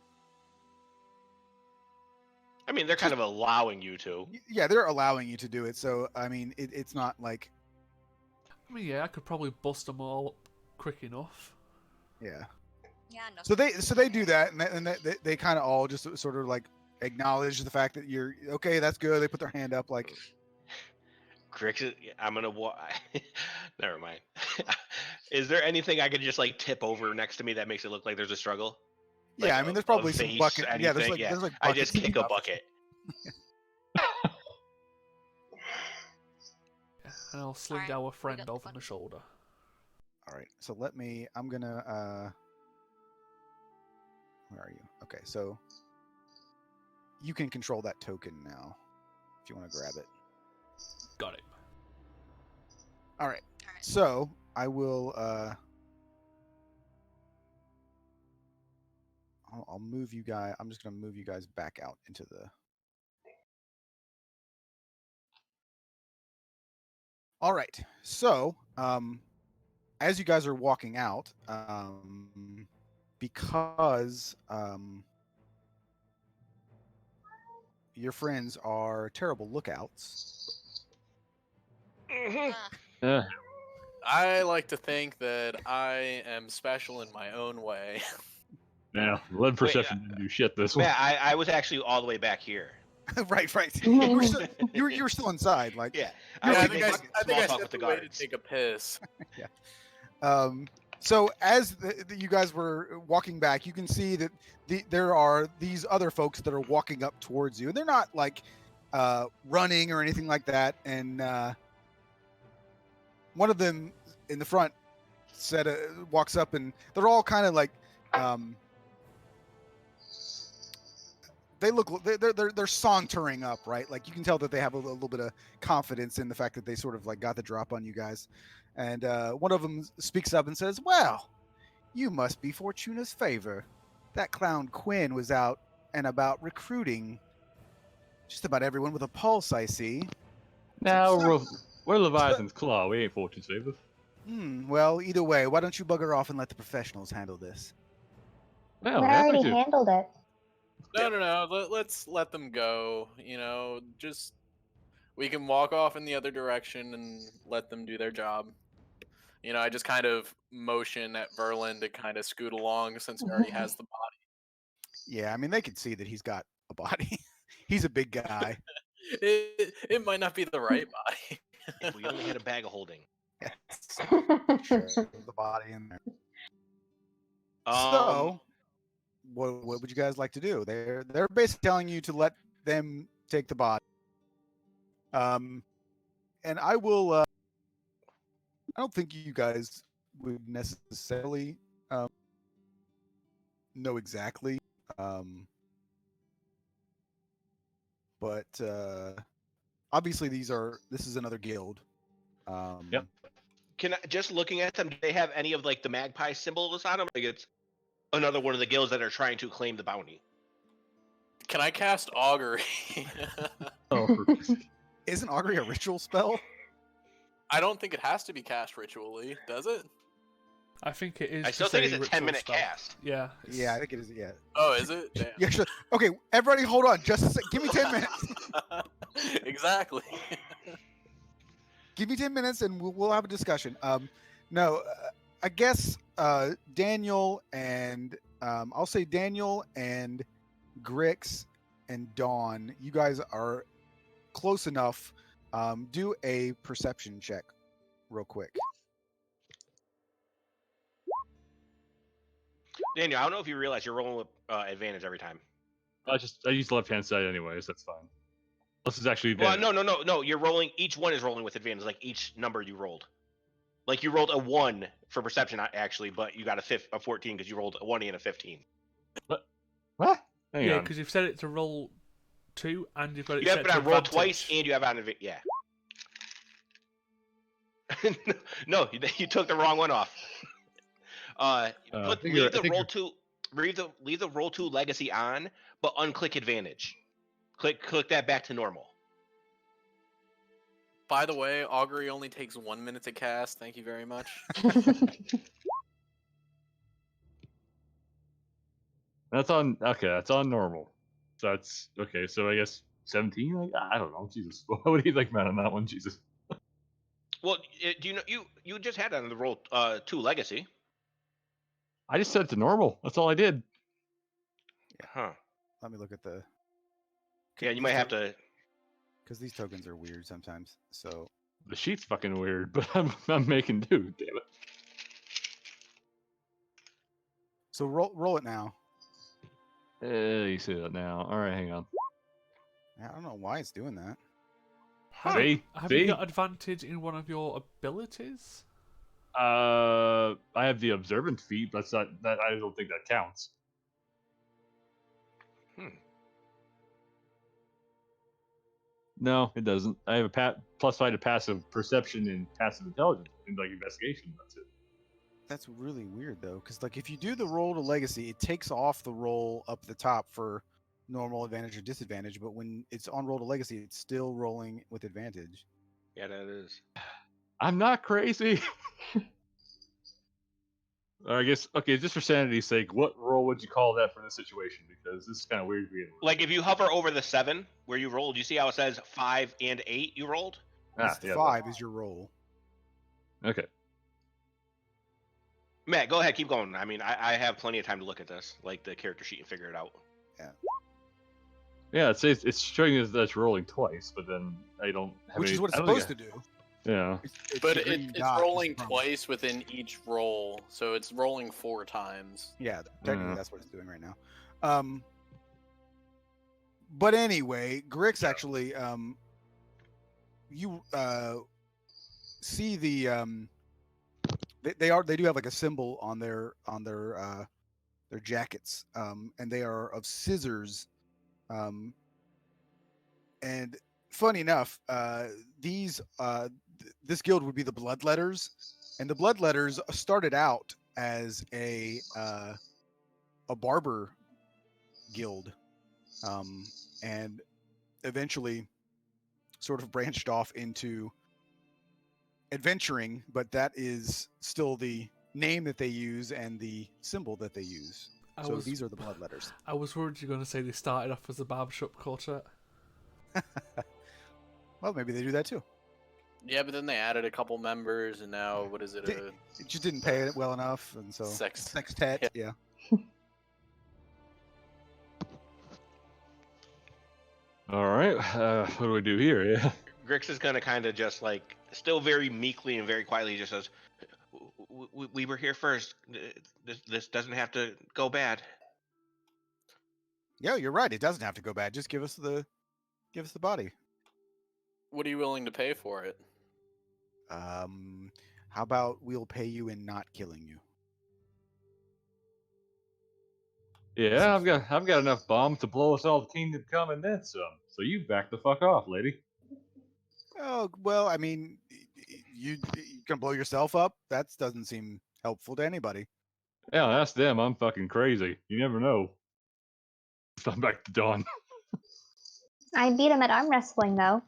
I mean, they're kind of allowing you to. Yeah, they're allowing you to do it. So I mean, it's not like, I mean, yeah, I could probably bust them all up quick enough. yeah. Yeah, no. So they do that, and they kind of all just sort of like acknowledge the fact that you're okay. That's good. They put their hand up, like, Grix, I'm gonna Never mind. Is there anything I could just like tip over next to me that makes it look like there's a struggle? Like yeah. I mean, there's probably a some vase, bucket. Yeah, anything? there's like I buckets just and kick a stuff. bucket. Yeah, and I'll sling Alright, our we friend got the over the bucket. shoulder. All right. So I'm gonna where are you? Okay, so you can control that token now if you want to grab it. Got it. All right. Alright. So I will. I'll move you guys. I'm just gonna move you guys back out into the. All right. So, as you guys are walking out, because your friends are terrible lookouts. Ah, Yeah. I like to think that I am special in my own way. Now, lead perception didn't do shit this one. Matt, I was actually all the way back here. right. You were still inside, like. Yeah, You're I right, was I making think I think small I talk with stepped the away to guards. take a piss. So as you guys were walking back, you can see that there are these other folks that are walking up towards you, and they're not like running or anything like that. And one of them in the front walks up, and they're all kind of like they're sauntering up, right? Like, you can tell that they have a little bit of confidence in the fact that they sort of like got the drop on you guys. And one of them speaks up and says, "Well, you must be Fortuna's favor. That clown Quinn was out and about recruiting just about everyone with a pulse, I see." Now, So- we're Leviathan's Claw. We ain't Fortune's favor. Well, either way, why don't you bugger off and let the professionals handle this? Well, I happy already to. handled it. No. Let's let them go. Just we can walk off in the other direction and let them do their job. I just kind of motion at Verlin to kind of scoot along since he already has the body. Yeah, I mean, they can see that he's got a body. He's a big guy. It might not be the right body. If we only had a bag of holding. Shove the body in there. So, what would you guys like to do? They're basically telling you to let them take the body. And I will. I don't think you guys would necessarily know exactly, but obviously this is another guild. Yep. Can I, just looking at them, do they have any of like the magpie symbols on them? Like, it's another one of the guilds that are trying to claim the bounty. Can I cast augury? Oh, Isn't augury a ritual spell? I don't think it has to be cast ritually, does it? I think it is. I still just think it's a ritual 10-minute spell. cast. Yeah. Yeah, I think it is. Yeah. Oh, is it? Damn. Yeah. Sure. Okay, everybody, hold on. Just a sec. Give me 10 minutes. Exactly. Give me 10 minutes, and we'll have a discussion. No, I guess Daniel and I'll say Daniel and Grix and Dawn. You guys are close enough. Do a perception check, real quick. Daniel, I don't know if you realize you're rolling with advantage every time. I use the left hand side anyways. That's fine. This is actually Well, advantage. no. You're rolling. Each one is rolling with advantage. Like each number you rolled. Like you rolled a 1 for perception, actually, but you got a 14 because you rolled a 1 and a 15. What? Hang Yeah, on. because you've set it to roll 2, and you've got it You have set it to on roll advantage. twice, and you have it on advantage. Yeah. No, you took the wrong one off. Leave the roll two. Leave the roll 2 legacy on, but unclick advantage. Click that back to normal. By the way, augury only takes 1 minute to cast. Thank you very much. That's on. Okay, that's on normal. So that's okay. So I guess 17. I don't know. Jesus, what do you think, man, on that one? Jesus. Well, do you know you just had on the roll 2 legacy? I just set it to normal. That's all I did. Huh. Let me look at the. Yeah, you might have to. Because these tokens are weird sometimes. So The sheet's fucking weird, but I'm making do. Damn it. so roll it now. You say that now. All right, hang on. I don't know why it's doing that. Huh. See, Have you got advantage in one of your abilities? I have the observant feat. That's not that. I don't think that counts. No, it doesn't. I have a +5 to passive perception and passive intelligence and like investigation. That's it. That's really weird though, because like if you do the roll to legacy, it takes off the roll up the top for normal advantage or disadvantage. But when it's on roll to legacy, it's still rolling with advantage. Yeah, that is. I'm not crazy. I guess okay. Just for sanity's sake, what roll would you call that for this situation? Because this is kind of weird. Like if you hover over the 7 where you rolled, you see how it says 5 and 8 you rolled? It's the 5 is your roll. Okay. Matt, go ahead, keep going. I mean, I have plenty of time to look at this, like the character sheet, and figure it out. Yeah, it's showing us that's rolling twice, but then I don't have Which any, is what it's I don't think supposed to do. Yeah. But the green it's dot is rolling from- twice within each roll, so it's rolling 4 times. Yeah, technically Yeah. that's what it's doing right now. But anyway, Grix actually, you see the they do have like a symbol on their jackets, and they are of scissors, and funny enough, this guild would be the Bloodletters, and the Bloodletters started out as a barber guild, and eventually sort of branched off into adventuring, but that is still the name that they use and the symbol that they use. These are the Bloodletters. I was worried you were going to say they started off as a barbershop quartet. Well, maybe they do that too. Yeah, but then they added a couple members, and now what is it? It just didn't pay it well enough, and so sextet. Yeah. All right. What do we do here? Yeah. Grix is gonna kind of just like, still very meekly and very quietly, just says, "We were here first. This doesn't have to go bad." Yeah, you're right. It doesn't have to go bad. Just give us the body. What are you willing to pay for it? How about we'll pay you in not killing you? Yeah, I've got enough bombs to blow us all to kingdom come and then some. So you back the fuck off, lady. Oh well, I mean, you can blow yourself up. That doesn't seem helpful to anybody. Yeah, that's them. I'm fucking crazy. You never know. I'm back to Dawn. I beat him at arm wrestling, though.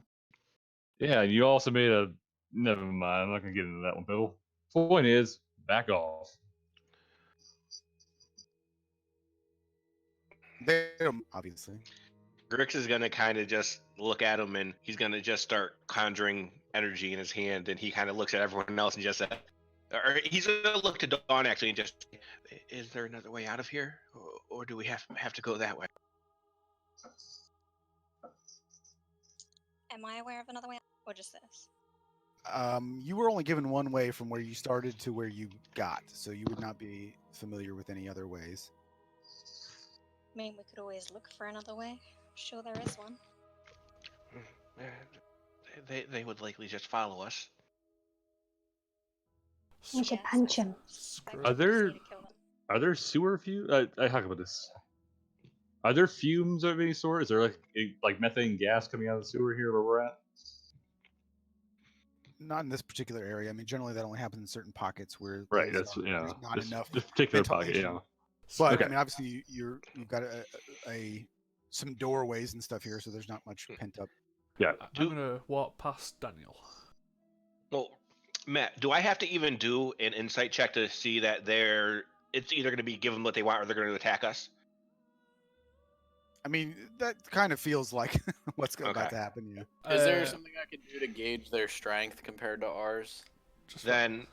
Yeah, and you also made a. Never mind. I'm not gonna get into that one, Bill. Point is, back off. They don't, obviously. Grix is gonna kind of just look at him, and he's gonna just start conjuring energy in his hand, and he kind of looks at everyone else and just said, or he's gonna look to Dawn actually and just, is there another way out of here, or do we have to go that way? Am I aware of another way, or just this? You were only given one way from where you started to where you got, so you would not be familiar with any other ways. I mean, we could always look for another way. Sure, there is one. They would likely just follow us. We should Yes, punch I him. suspect Are we just there- need to kill them. Are there sewer fumes? I talk about this. Are there fumes of any sort? Is there like methane gas coming out of the sewer here where we're at? not in this particular area. I mean, generally that only happens in certain pockets where Right. there's, That's yeah. there's not This, enough this particular pocket. ventilation. Yeah. But Okay. I mean, obviously you've got some doorways and stuff here, so there's not much pent up. Yeah. I'm gonna walk past Daniel. Well, Matt, do I have to even do an insight check to see that it's either going to be give them what they want or they're going to attack us? I mean, that kind of feels like what's about Okay. to happen. Yeah. Is there something I could do to gauge their strength compared to ours? Just Then,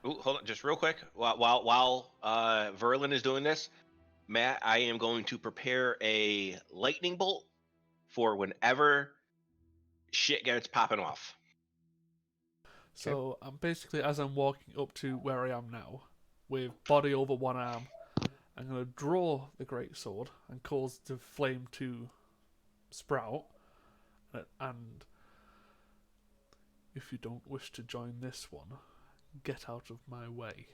ooh, hold on, just real quick. While Verlin is doing this, Matt, I am going to prepare a lightning bolt for whenever shit gets popping off. So I'm basically, as I'm walking up to where I am now, with body over one arm, I'm going to draw the great sword and cause the flame to sprout. And if you don't wish to join this one, get out of my way.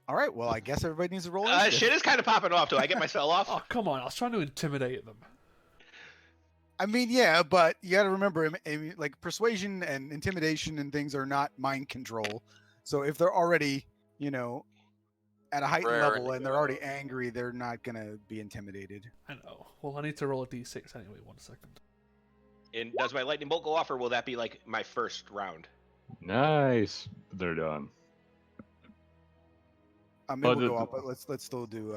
All right. Well, I guess everybody needs to roll initiative. Shit is kind of popping off. Do I get myself off? Oh, come on, I was trying to intimidate them. I mean, yeah, but you got to remember, like persuasion and intimidation and things are not mind control. So if they're already, at a heightened Raring level to and they're go. already angry, they're not gonna be intimidated. I know. Well, I need to roll a d6 anyway, 1 second. And does my lightning bolt go off, or will that be like my first round? Nice. They're done. Maybe Oh, we'll the- go up, but let's still do.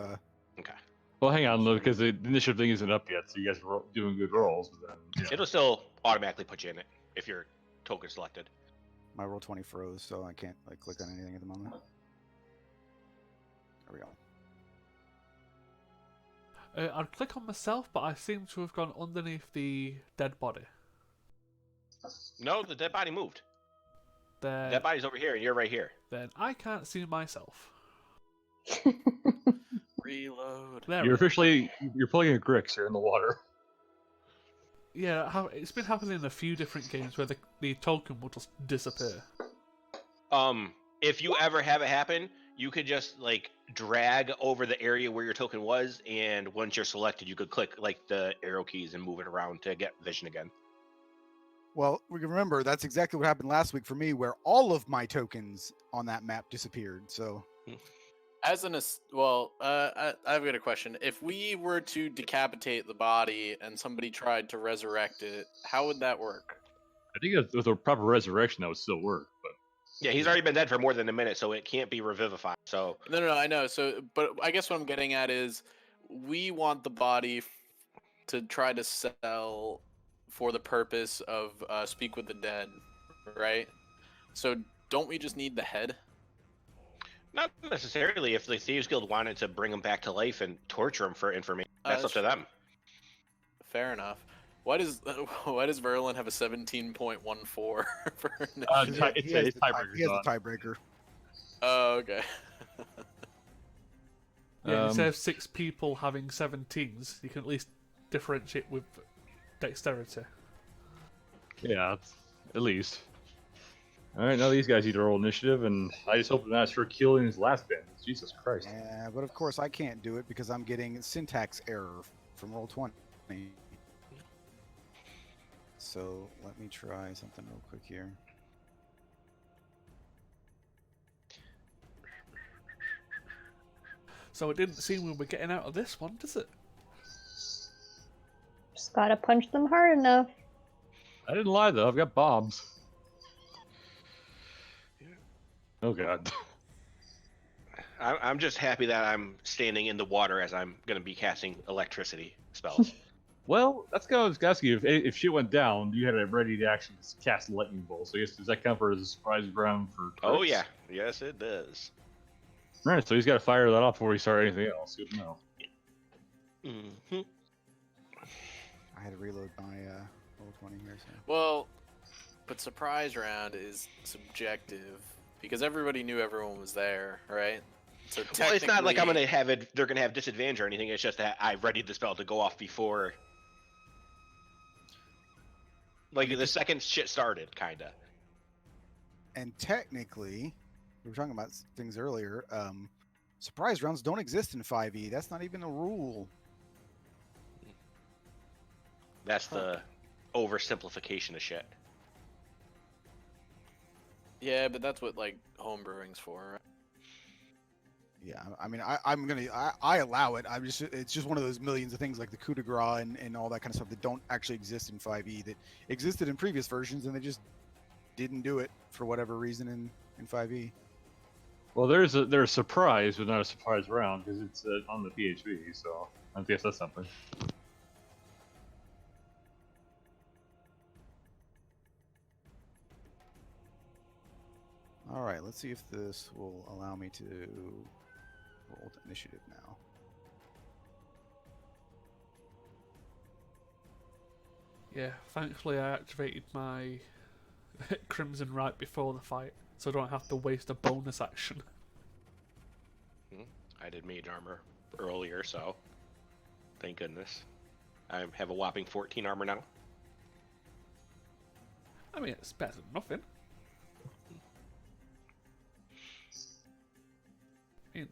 Okay. Well, hang on, though, because the initiative thing isn't up yet, so you guys are doing good rolls. But then, yeah. It'll still automatically put you in it if your token selected. My roll 20 froze, so I can't click on anything at the moment. There we go. I'd click on myself, but I seem to have gone underneath the dead body. No, the dead body moved. Then, Dead body's over here, and you're right here. then I can't see myself. Reload. There You're we go. you're pulling a Grix. You're in the water. Yeah, it's been happening in a few different games where the token will just disappear. If you ever have it happen, you could just drag over the area where your token was, and once you're selected, you could click the arrow keys and move it around to get vision again. Well, we can remember that's exactly what happened last week for me, where all of my tokens on that map disappeared. So, I've got a question. If we were to decapitate the body and somebody tried to resurrect it, how would that work? I think with a proper resurrection, that would still work. But Yeah, he's already been dead for more than a minute, so it can't be revivified. So No, I know. So, but I guess what I'm getting at is, we want the body to try to sell for the purpose of speak with the dead, right? So, don't we just need the head? not necessarily. If the Thieves Guild wanted to bring him back to life and torture him for information, that's up to them. Fair enough. Why does Verlin have a 17.14 for it's he has the tiebreaker. tiebreaker. Oh, okay. Yeah, instead of 6 people having 17s, you can at least differentiate with dexterity. Yeah, at least. All right, now these guys need to roll initiative, and I just hope they're not sure killing his last bandits. Jesus Christ. Yeah, but of course I can't do it because I'm getting syntax error from roll 20. So let me try something real quick here. So it didn't seem we were getting out of this one, does it? Just gotta punch them hard enough. I didn't lie though. I've got bombs. Oh god. I'm just happy that I'm standing in the water as I'm going to be casting electricity spells. Well, that's what I was asking you. If shit went down, you had it ready to actually cast a lightning bolt. So I guess does that count for as a surprise round for? Oh Turks? yeah, yes it does. All right, so he's got to fire that off before he starts anything else. Good to know. Mm-hmm. I had to reload my roll 20 here. So. Well, but surprise round is subjective because everybody knew everyone was there, right? So Well, it's not like I'm technically- gonna have it. They're gonna have disadvantage or anything. It's just that I readied the spell to go off before, the second shit started, kinda. And technically, we were talking about things earlier. Surprise rounds don't exist in 5e. That's not even a rule. That's the oversimplification of shit. Yeah, but that's what like home brewing's for. Yeah, I mean, I allow it. It's just one of those millions of things like the coup de grace and all that kind of stuff that don't actually exist in 5e that existed in previous versions, and they just didn't do it for whatever reason in 5e. Well, there's a surprise, but not a surprise round because it's on the PHP. So I guess that's something. All right, let's see if this will allow me to roll to initiative now. Yeah, thankfully I activated my Crimson right before the fight, so I don't have to waste a bonus action. I did mage armor earlier, so thank goodness. I have a whopping 14 armor now. I mean, it's better than nothing. I mean,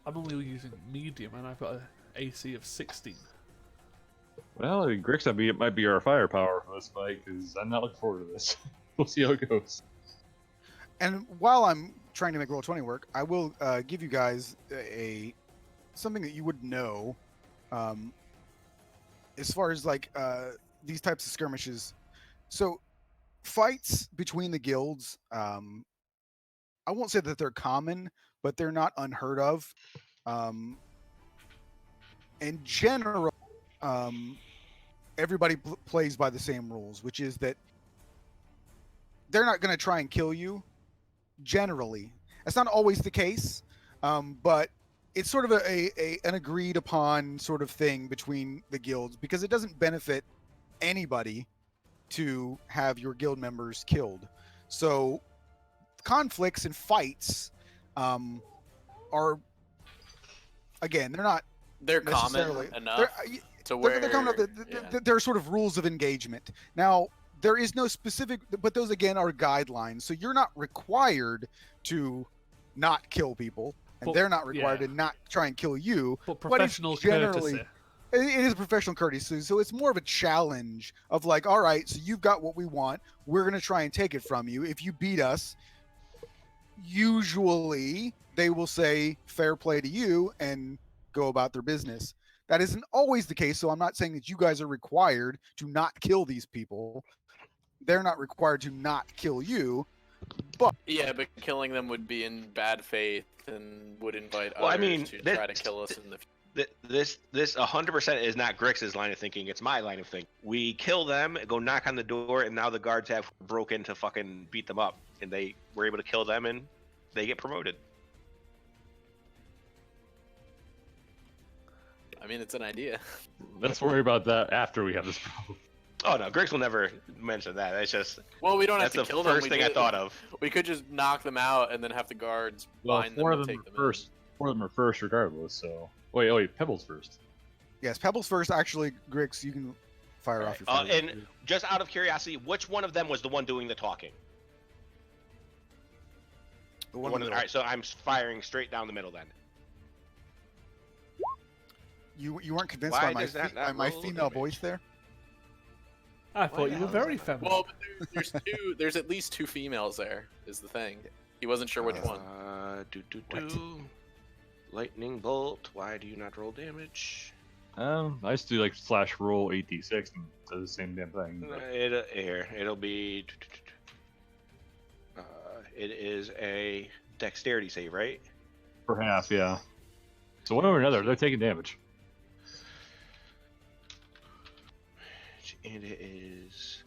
I'm only using medium, and I've got an AC of 16. Well, Grix might be our firepower for this fight because I'm not looking forward to this. We'll see how it goes. And while I'm trying to make Roll20 work, I will give you guys something that you would know as far as like these types of skirmishes. So fights between the guilds, I won't say that they're common, but they're not unheard of. In general, everybody plays by the same rules, which is that they're not going to try and kill you. Generally, that's not always the case, but it's sort of an agreed upon sort of thing between the guilds because it doesn't benefit anybody to have your guild members killed. So conflicts and fights are, again, They're necessarily common enough to where they're coming up. There are sort of rules of engagement. Now, there is no specific, but those again are guidelines. So you're not required to not kill people, and they're not required to not try and kill you. But professional courtesy. It is a professional courtesy. So it's more of a challenge of like, all right, so you've got what we want. We're going to try and take it from you. If you beat us, usually they will say fair play to you and go about their business. That isn't always the case. So I'm not saying that you guys are required to not kill these people. They're not required to not kill you, but yeah, but killing them would be in bad faith and would invite others to try to kill us in the future. This 100% is not Grix's line of thinking. It's my line of thinking. We kill them, go knock on the door, and now the guards have broken to fucking beat them up, and they were able to kill them, and they get promoted. I mean, it's an idea. Let's worry about that after we have this problem. Oh no, Grix will never mention that. It's just we don't have to kill them. That's the first thing I thought of. We could just knock them out and then have the guards bind them and take them first. Four of them are first, regardless. So wait, Pebbles first. Yes, Pebbles first. Actually, Grix, you can fire off your. And just out of curiosity, which one of them was the one doing the talking? The one. All right, so I'm firing straight down the middle then. You weren't convinced by my female voice there? I thought you were very feminine. Well, but there's at least two females there, is the thing. He wasn't sure which one. Lightning bolt. Why do you not roll damage? I just do like slash roll 8d6 and do the same damn thing. It'll be. It is a dexterity save, right? For half, yeah. So one way or another, they're taking damage. And it is.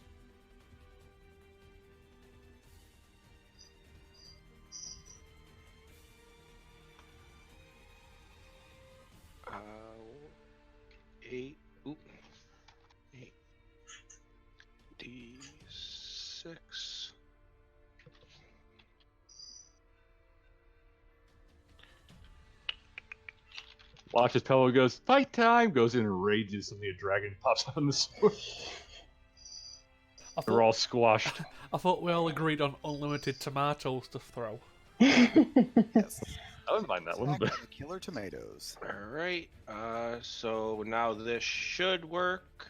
Eight. Oop. 8d6. Watch as Pello goes, fight time! Goes in and rages, and the dragon pops up on the sword. They're all squashed. I thought we all agreed on unlimited tomatoes to throw. Yes. I wouldn't mind that one, but Killer tomatoes. All right. So now this should work.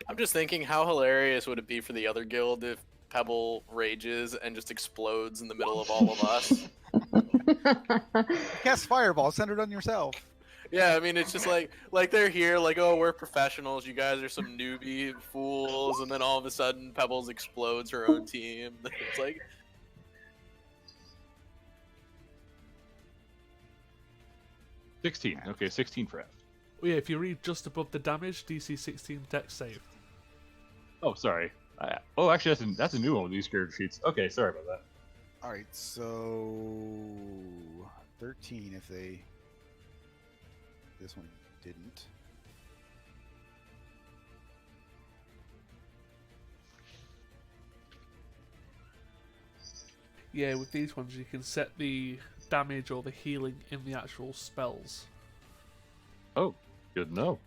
I'm just thinking, how hilarious would it be for the other guild if Pebble rages and just explodes in the middle of all of us? Cast fireball centered on yourself. Yeah, I mean, it's just like they're here, like, oh, we're professionals. You guys are some newbie fools, and then all of a sudden, Pebbles explodes her own team. It's like, 16. Okay, 16 for F. Oh, yeah, if you read just above the damage, DC 16 dex save. Oh, sorry. Oh, actually, that's a new one with these character sheets. Okay, sorry about that. All right, so 13 if they. This one didn't. Yeah, with these ones you can set the damage or the healing in the actual spells. Oh, good to know.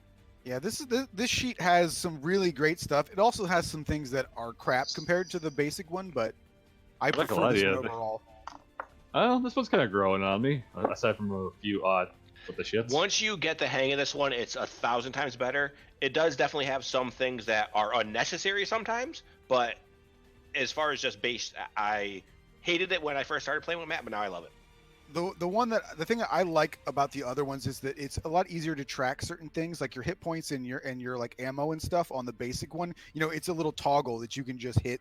Yeah, this sheet has some really great stuff. It also has some things that are crap compared to the basic one, but I like a prefer lot this of one the- overall. Oh, this one's kind of growing on me, aside from a few odd with the shits. Once you get the hang of this one, it's 1,000 times better. It does definitely have some things that are unnecessary sometimes, but as far as just base, I hated it when I first started playing with Matt, but now I love it. The thing that I like about the other ones is that it's a lot easier to track certain things like your hit points and your like ammo and stuff on the basic one. You know, it's a little toggle that you can just hit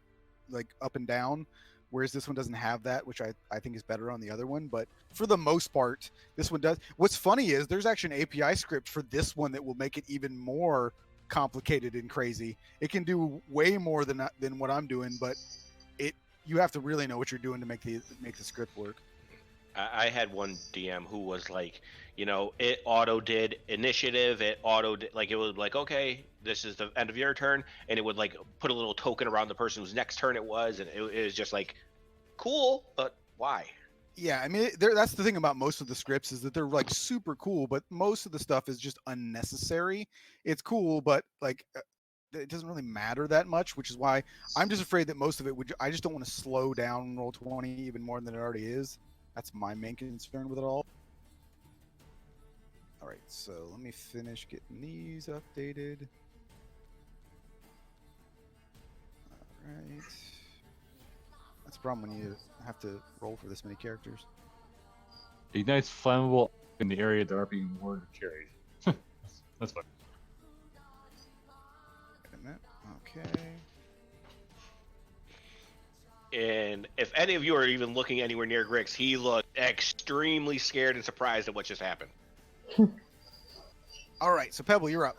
like up and down, whereas this one doesn't have that, which I think is better on the other one. But for the most part, this one does. What's funny is there's actually an API script for this one that will make it even more complicated and crazy. It can do way more than what I'm doing, but you have to really know what you're doing to make the script work. I had one DM who was like, you know, it auto did initiative, it auto did, like, it was like, okay, this is the end of your turn, and it would like put a little token around the person whose next turn it was, and it was just like, cool, but why? Yeah, I mean, that's the thing about most of the scripts is that they're like super cool, but most of the stuff is just unnecessary. It's cool, but like it doesn't really matter that much, which is why I'm just afraid that most of it would. I just don't want to slow down Roll20 even more than it already is. That's my main concern with it all. All right, so let me finish getting these updated. All right. That's a problem when you have to roll for this many characters. Ignites flammable in the area that aren't being worn or carried. That's fine. Wait a minute. Okay. And if any of you are even looking anywhere near Grix, he looked extremely scared and surprised at what just happened. All right, so Pebble, you're up.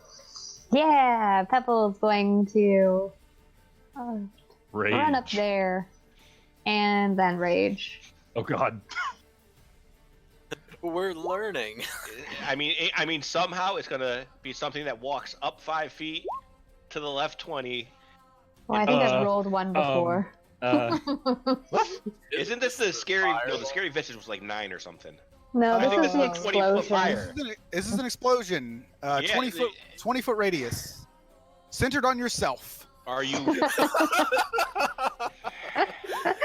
Yeah, Pebble's going to Rage. run up there and then rage. Oh god. we're learning. I mean, somehow it's gonna be something that walks up 5 feet to the left 20. Well, I think I've Uh, rolled one before. Isn't this the scary? No, the scary visage was like 9 or something. No, I think this is this an is a 20-foot explosion. fire. This is an explosion. Yeah, 20 foot radius, centered on yourself. Are you?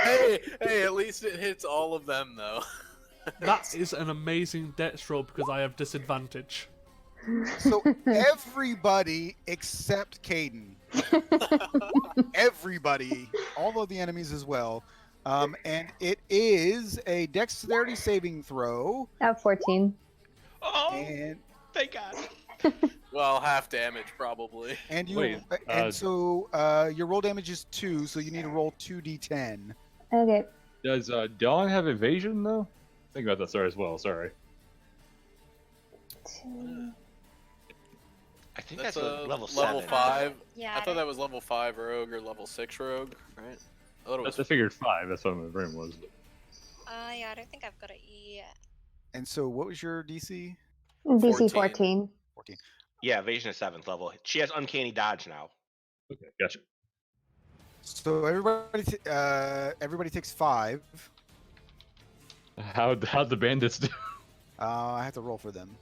hey, at least it hits all of them though. That is an amazing dex roll because I have disadvantage. So everybody except Caden, everybody, all of the enemies as well, and it is a dexterity saving throw, I have 14. Oh, and thank God. Well, half damage probably. you Wait, so your roll damage is 2, so you need to roll 2d10. Okay. Does Dawn have evasion though? Think about that. Sorry as well. Sorry. I think That's that's a a level level 7. 5. Yeah, I thought that was level 5 rogue or level 6 rogue, right? I thought it was I figured 5. That's what my brain was. yeah, I don't think I've got it yet. And so, what was your DC? DC 14. 14. 14. Yeah, evasion is 7th level. She has uncanny dodge now. Okay, gotcha. So everybody takes 5. How'd the bandits do? I have to roll for them.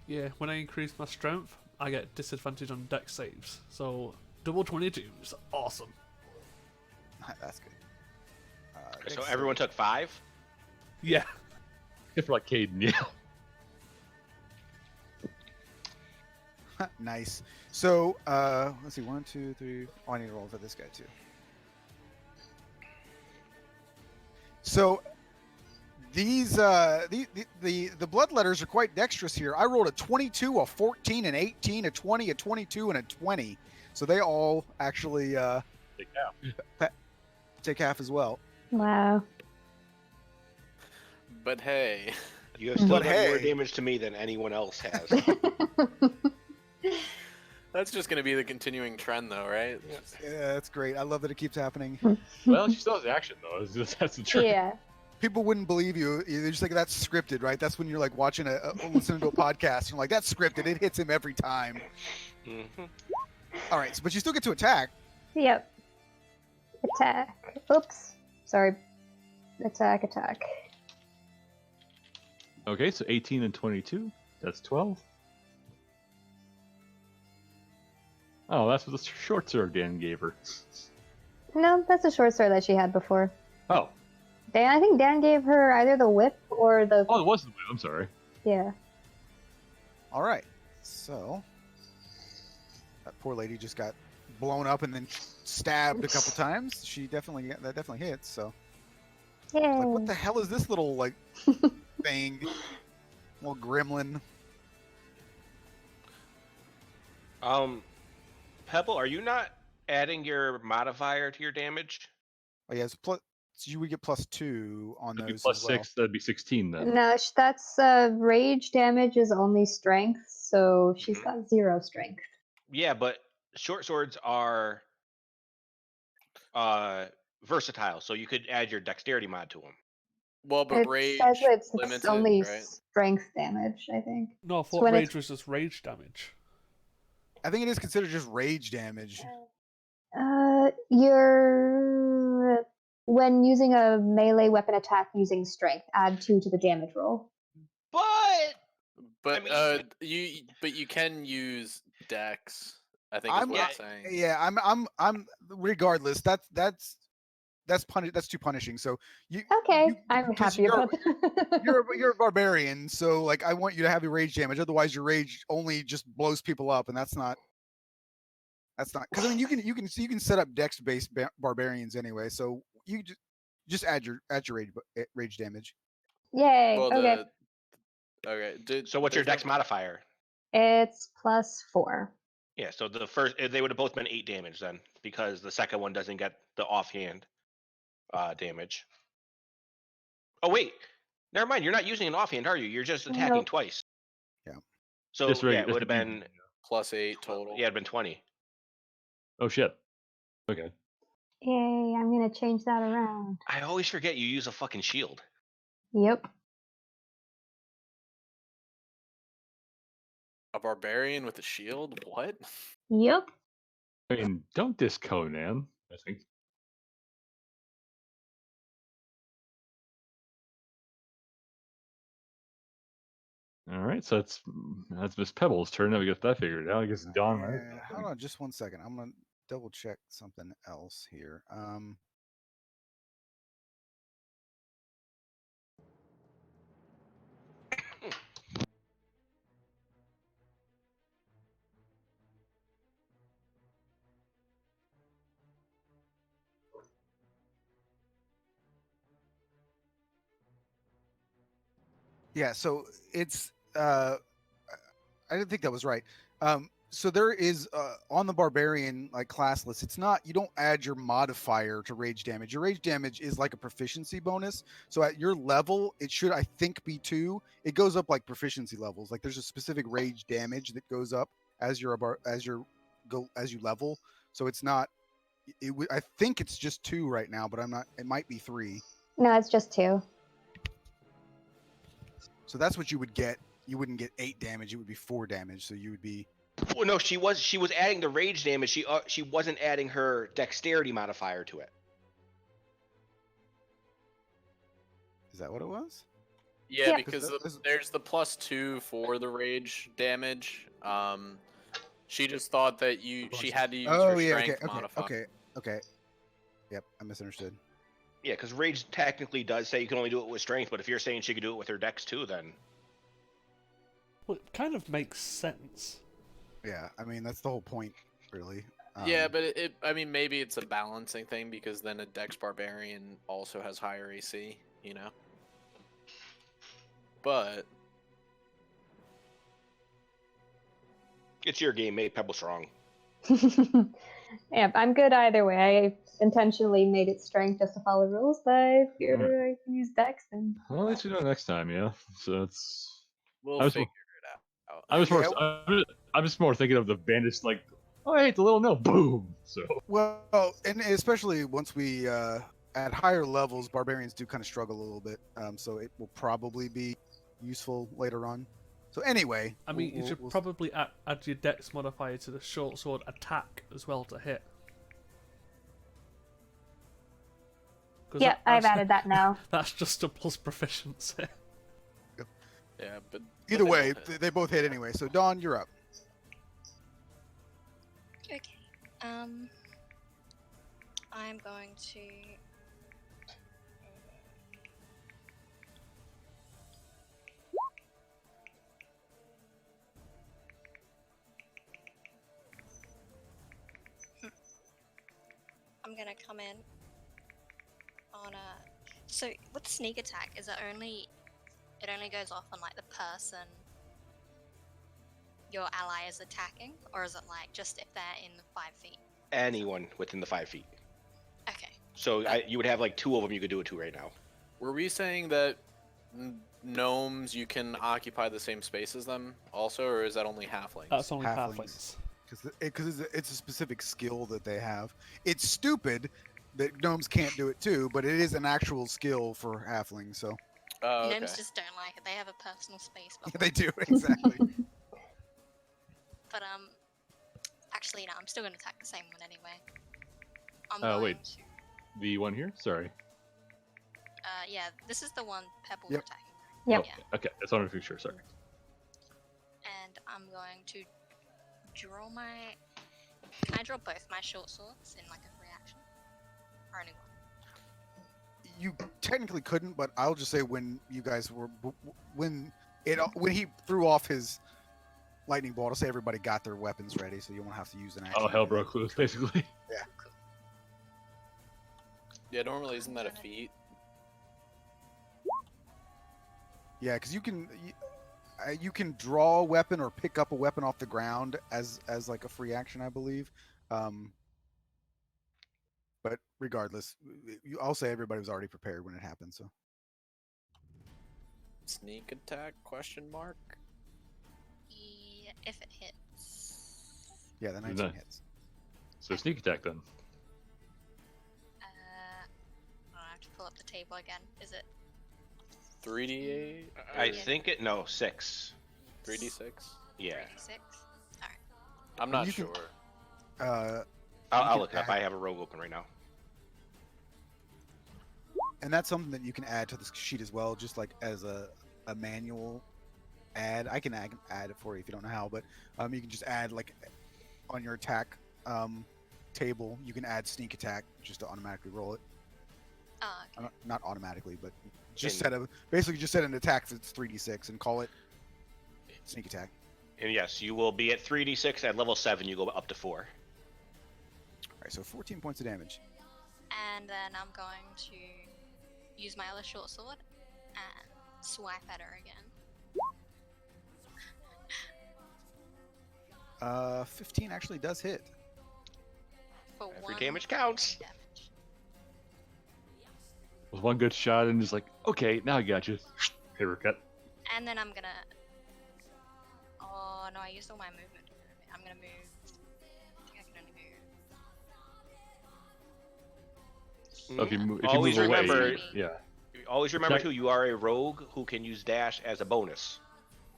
Yeah, when I increase my strength, I get disadvantage on dex saves. So double 22 is awesome. That's good. So everyone took 5. Yeah. If like Caden, yeah. Nice. So, let's see. 1, 2, 3. Oh, I need to roll for this guy too. So, these the bloodletters are quite dexterous here. I rolled a 22, a 14, an 18, a 20, a 22, and a 20. So they all actually Take half. take half as well. Wow. But hey, You have still But done more hey. damage to me than anyone else has. that's just gonna be the continuing trend, though, right? Yeah, that's great. I love that it keeps happening. Well, she still has action though. That's the truth. Yeah. People wouldn't believe you. They're just like, that's scripted, right? That's when you're like watching listening to a podcast. And you're like, that's scripted. It hits him every time. Mhm. All right, but you still get to attack. Yep. Attack. Oops. Sorry. Attack. Okay, so 18 and 22. That's 12. Oh, that's what the short sword Dan gave her. No, that's a short sword that she had before. Oh. I think Dan gave her either the whip or the... Oh, it wasn't. I'm sorry. Yeah. All right, so that poor lady just got blown up and then stabbed a couple times. That definitely hits. So, Yay. like, what the hell is this little like thing? Little gremlin. Pebble, are you not adding your modifier to your damage? Oh yeah, it's plus. So you would get +2 on That'd be those plus as well. 6. That'd be 16 then. No, that's rage damage is only strength, so she's Mhm. got 0 strength. Yeah, but short swords are versatile, so you could add your dexterity mod to them. Well, but It rage says it's limits only it, right? strength damage, I think. No, I So thought when rage was just rage damage. I think it is considered just rage damage. You're when using a melee weapon attack using strength, add 2 to the damage roll. But But mean- you can use dex. I think I'm is what it's saying. Yeah, I'm regardless. That's too punishing. So Okay, I'm 'cause happy about that. you're a barbarian, so like I want you to have your rage damage. Otherwise, your rage only just blows people up, and that's not because I mean you can set up dex based barbarians anyway. So you just add your rage damage. Yay! Well, Okay, okay. so what's your there's dex modifier? it's +4. Yeah, so the first they would have both been 8 damage then, because the second one doesn't get the offhand damage. Oh wait, never mind. You're not using an offhand, are you? You're just attacking Nope. twice. Yeah. So Just yeah, it would have been +8 total. yeah, it'd been 20. Oh, shit. Okay. Yay! I'm gonna change that around. I always forget you use a fucking shield. Yep. A barbarian with a shield? What? Yep. I mean, don't diss Conan, I think. All right, so that's Miss Pebble's turn. Now we got that figured out. I guess Dawn. Right? Yeah, hold on just one second. I'm gonna double check something else here. Yeah, so it's I didn't think that was right. So there is on the barbarian like class list, it's not, you don't add your modifier to rage damage. Your rage damage is like a proficiency bonus. So at your level, it should, I think, be 2. It goes up like proficiency levels. Like there's a specific rage damage that goes up as you level. So it's not. I think it's just 2 right now, but I'm not. It might be 3. No, it's just 2. So that's what you would get. You wouldn't get 8 damage. It would be 4 damage. So you would be. Well, no, she was adding the rage damage. She wasn't adding her dexterity modifier to it. Is that what it was? Yeah, Yeah. because This- there's the +2 for the rage damage. She just thought that she had to use Oh her yeah. strength modifier. Okay. Yep, I misunderstood. Yeah, because rage technically does say you can only do it with strength, but if you're saying she could do it with her dex too, then Well, it kind of makes sense. Yeah, I mean that's the whole point, really. Yeah, but I mean, maybe it's a balancing thing because then a Dex Barbarian also has higher AC, you know? But It's your game, mate. Pebble strong. Yeah, I'm good either way. I intentionally made it strength just to follow rules, but if I can use Dex, then Well, at least we know next time, yeah. So it's. we'll I was, figure it out. I was more. Yeah. I'm just more thinking of the bandits, like, oh, I hate the little no, boom. So. Well, and especially once we at higher levels, barbarians do kind of struggle a little bit. So it will probably be useful later on. So anyway, I mean, you should probably add your Dex modifier to the short sword attack as well to hit. yeah, I've added that now. That's just a plus proficiency. Yeah, but either they way, both hit. they both hit anyway. So Dawn, you're up. Okay. I'm going to. I'm gonna come in on a. So with sneak attack, is it only goes off on like the person your ally is attacking, or is it like just if they're in 5 feet? Anyone within the 5 feet. Okay. So you would have like 2 of them you could do it to right now. Were we saying that gnomes you can occupy the same space as them also, or is that only halflings? That's only Halflings. halflings. Because it's a specific skill that they have. It's stupid that gnomes can't do it too, but it is an actual skill for halflings. So Oh, okay. Gnomes just don't like it. They have a personal space bubble. they do exactly. But actually no, I'm still gonna attack the same one anyway. I'm Oh, going wait. to. The one here? Sorry. Yeah, this is the one Pebble's Yep. attacking. Yep. Yeah. Okay, that's on a sure. Sorry. And I'm going to draw my. Can I draw both my short swords in like a reaction? Or only one? You technically couldn't, but I'll just say when you guys were when he threw off his lightning bolt, I'll say everybody got their weapons ready, so you won't have to use an action. Oh, hell broke loose, basically. Cool. Yeah, normally isn't that a feat? Yeah, because you can draw a weapon or pick up a weapon off the ground as like a free action, I believe. But regardless, I'll say everybody was already prepared when it happened. So Sneak attack? Question mark. Yeah, if it hits. yeah, the 19 Nice. hits. So sneak attack then. I have to pull up the table again. Is it 3d8. I Yeah. think it. No, 6. 3d6. Yeah. 3d6? Alright. I'm not You can- sure. I'll can look it up. add- I have a rogue open right now. And that's something that you can add to the sheet as well, just like as a manual add. I can add it for you if you don't know how, but you can just add like on your attack table, you can add sneak attack just to automatically roll it. Oh, okay. Not automatically, but just And- basically just set an attack that's 3d6 and call it sneak attack. And yes, you will be at 3d6. At level 7, you go up to 4. All right, so 14 points of damage. And then I'm going to use my other short sword and swipe at her again. 15 actually does hit. For Every 1 damage counts. damage. Was one good shot and just like, okay, now I got you. Paper cut. And then I'm gonna. Oh no, I used all my movement. I'm gonna move. I think I can only move. So if you move Always away, remember- yeah, Always remember Attack- too, you are a rogue who can use dash as a bonus.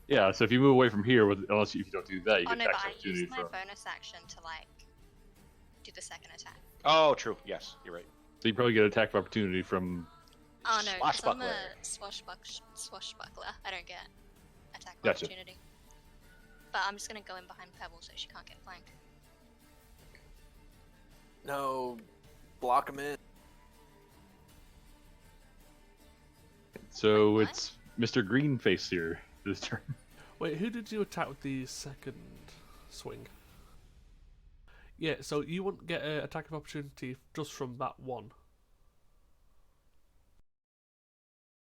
yeah. So if you move away from here, if you don't do that, you Oh get no, tax but I opportunity used my from. bonus action to like do the second attack. Oh, true. Yes, you're right. So you probably get attack of opportunity from. Oh no, because I'm Swashbuckler. a swashbuckler. I don't get attack of Gotcha. opportunity. But I'm just gonna go in behind Pebble so she can't get flanked. No, block him in. So Wait, what? it's Mr. Greenface here this turn. Wait, who did you attack with the second swing. Yeah, so you wouldn't get an attack of opportunity just from that one.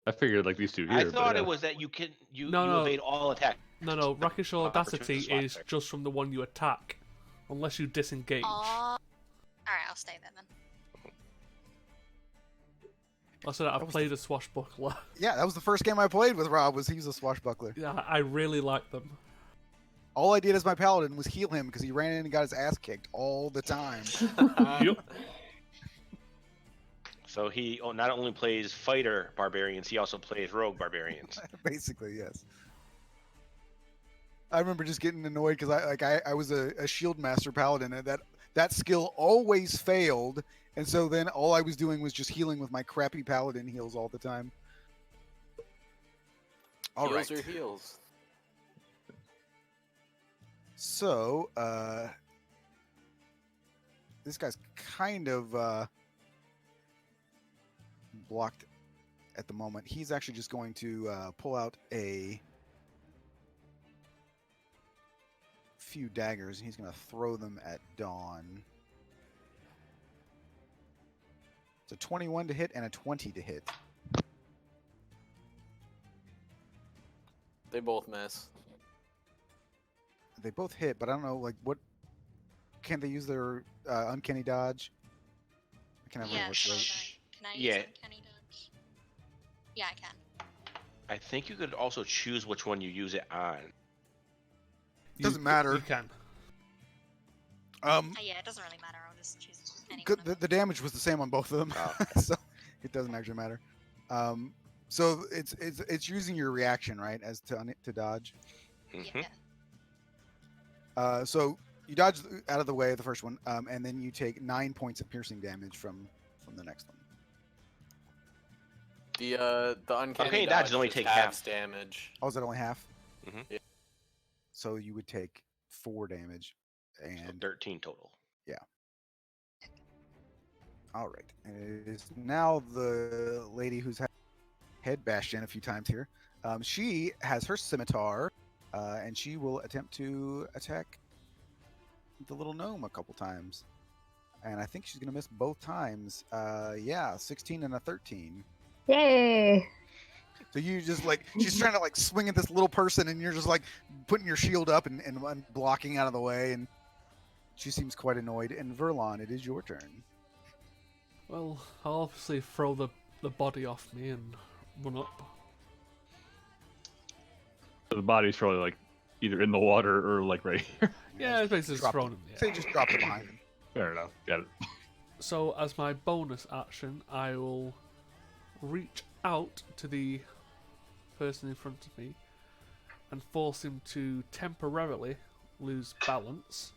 I figured like these two here. I thought but, it was that you No. evade all attacks. No, Rakish Audacity Opportunity is swap just from the one you attack, unless you disengage. Alright, I'll stay there then. I said I've played a swashbuckler. Yeah, that was the first game I played with Rob. Was he was a swashbuckler. Yeah, I really like them. All I did as my paladin was heal him because he ran in and got his ass kicked all the time. Yep. So he not only plays fighter barbarians, he also plays rogue barbarians. Basically, yes. I remember just getting annoyed because I was a shield master paladin, and that skill always failed, and so then all I was doing was just healing with my crappy paladin heals all the time. All right. Heals or heals. So, this guy's kind of blocked at the moment. He's actually just going to pull out a few daggers, and he's going to throw them at Dawn. It's a 21 to hit and a 20 to hit. They both miss. They both hit, but I don't know, like, what... Can't they use their uncanny dodge? I can't remember Yeah, what's sure. right. Can I use Yeah. uncanny dodge? Yeah, I can. I think you could also choose which one you use it on. Doesn't matter. You can. Yeah, it doesn't really matter. I'll just choose any Good, one of the damage was the same on both of them, Oh. so it doesn't actually matter. So it's using your reaction, right, as to dodge. them. Mhm. Yeah. So you dodge out of the way, the first one, and then you take 9 points of piercing damage from the next one. The uncanny Uncanny dodge dodges only just take halves half. damage. Oh, is that only half? Mhm. Yeah. So you would take 4 damage, So and 13 total. all right. And it is now the lady who's had head bashed in a few times here. She has her scimitar, and she will attempt to attack the little gnome a couple times. And I think she's going to miss both times. Yeah, 16 and a 13. Yay! So you just like, she's trying to like swing at this little person, and you're just like putting your shield up and blocking out of the way. And she seems quite annoyed. And Verlon, it is your turn. Well, I'll obviously throw the body off me and run up. So the body's probably like either in the water or like right here. Yeah, it's basically just Drop thrown it. him. Yeah. Say just drop it behind him. Fair enough. Got it. So as my bonus action, I will reach out to the person in front of me and force him to temporarily lose balance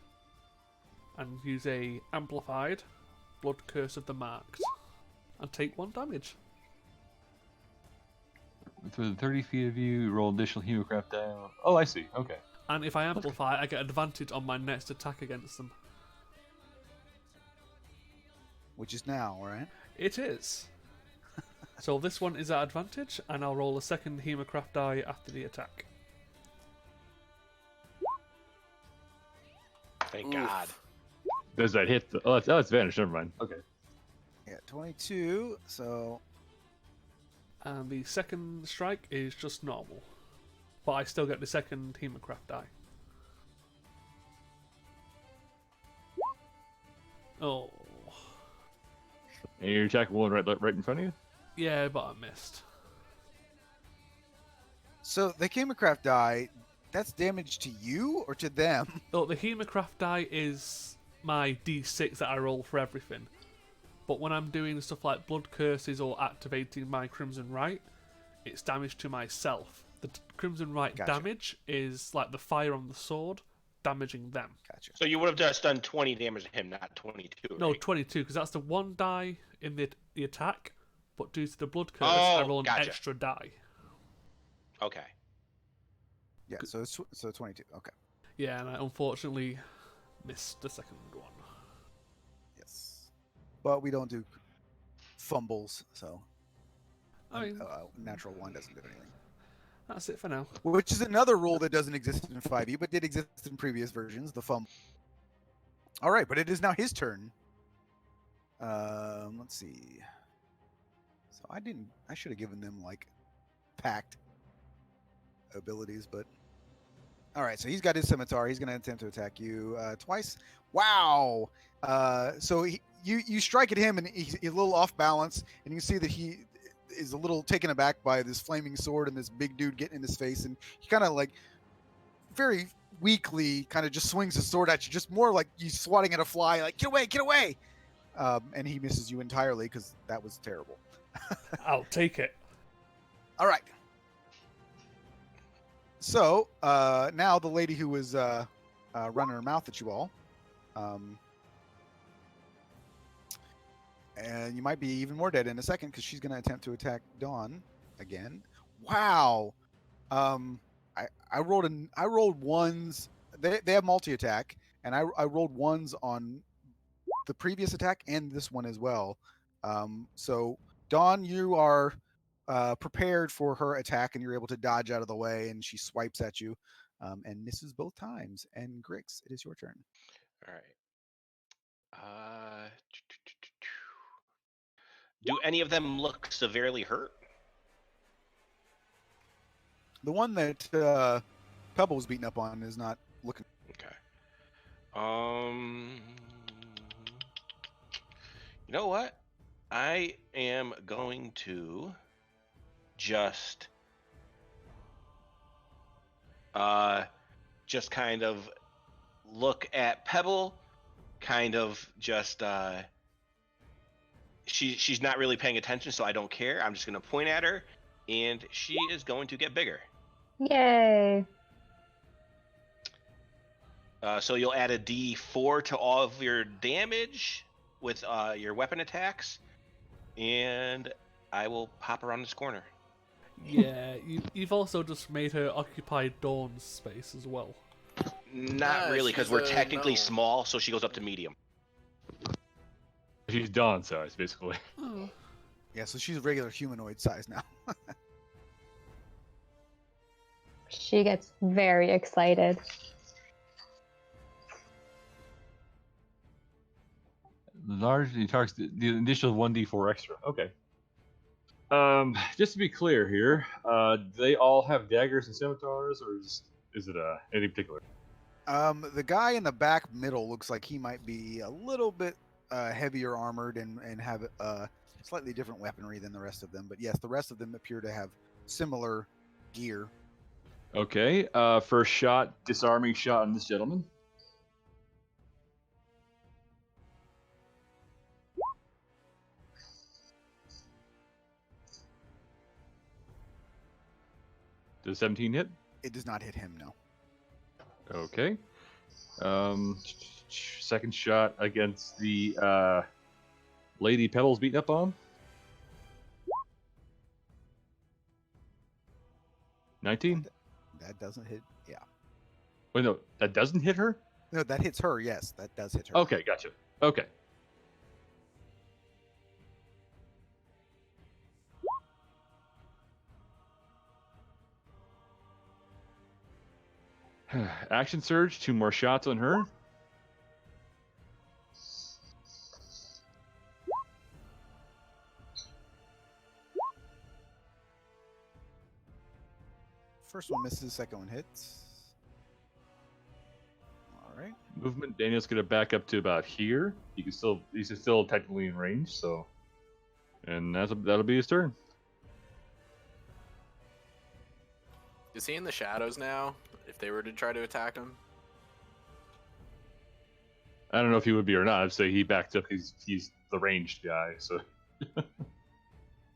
and use a amplified blood curse of the marked and take 1 damage. Within 30 feet of you, roll additional hemocraft down. Oh, I see. Okay. And if I amplify, I get advantage on my next attack against them. Which is now, right? It is. So this one is at advantage, and I'll roll a second hemocraft die after the attack. Thank Oof. God. Does that hit? Oh, it's vanished. Never mind. Okay. Yeah, 22. So And the second strike is just normal. But I still get the second hemocraft die. Oh. And you're attacking one right in front of you. Yeah, but I missed. So the Hemocraft die, that's damage to you or to them? Oh, the hemocraft die is my d6 that I roll for everything. But when I'm doing stuff like blood curses or activating my Crimson Right, it's damage to myself. The Crimson Right Gotcha. damage is like the fire on the sword, damaging them. Gotcha. So you would have just done 20 damage to him, not 22. No, right? 22, because that's the one die in the attack, but due to the blood curse, I Oh, roll an gotcha. extra die. Okay. Yeah, so it's 22. Okay. Yeah, and I unfortunately missed the second one. Yes. But we don't do fumbles, so I mean, natural one doesn't do anything. That's it for now. which is another rule that doesn't exist in 5e, but did exist in previous versions, the fumble. All right, but it is now his turn. Let's see. So I should have given them, like, packed abilities, but... All right, so he's got his scimitar. He's going to attempt to attack you twice. Wow! So you strike at him, and he's a little off balance, and you can see that he is a little taken aback by this flaming sword and this big dude getting in his face, and he kind of, like, very weakly kind of just swings his sword at you, just more like he's swatting at a fly, like, get away, get away! And he misses you entirely because that was terrible. I'll take it. All right. So now the lady who was running her mouth at you all, and you might be even more dead in a second because she's going to attempt to attack Dawn again. Wow. I rolled ones. They have multi attack, and I rolled ones on the previous attack and this one as well. So Dawn, you are prepared for her attack, and you're able to dodge out of the way, and she swipes at you and misses both times. And Grix, it is your turn. All right. Do any of them look severely hurt? The one that Pebble was beaten up on is not looking. Okay. You know what? I am going to just kind of look at Pebble, kind of just she's not really paying attention, so I don't care. I'm just going to point at her, and she is going to get bigger. Yay. So you'll add a D4 to all of your damage with your weapon attacks, and I will pop around this corner. Yeah, you've also just made her occupy Dawn's space as well. Not Yeah, really, because she's we're a technically gnome. small, so she goes up to medium. She's Dawn size, basically. Oh. Yeah, so she's regular humanoid size now. She gets very excited. Large, he targets the initial 1d4 extra. Okay. Just to be clear here, they all have daggers and scimitars, or is it any particular? The guy in the back middle looks like he might be a little bit heavier armored and have slightly different weaponry than the rest of them. But yes, the rest of them appear to have similar gear. Okay. First shot, disarming shot on this gentleman. Does 17 hit? It does not hit him, no. Okay. Second shot against the lady Pebbles beating up on. 19? That doesn't hit. Yeah. Wait, no, that doesn't hit her? No, that hits her. Yes, that does hit her. Okay, gotcha. Okay. Action surge, 2 more shots on her. First one misses, second one hits. All right. Movement. Daniel's gonna back up to about here. He's still technically in range, so, and that'll be his turn. Is he in the shadows now? If they were to try to attack him, I don't know if he would be or not. I'd say he backed up. He's the ranged guy, so.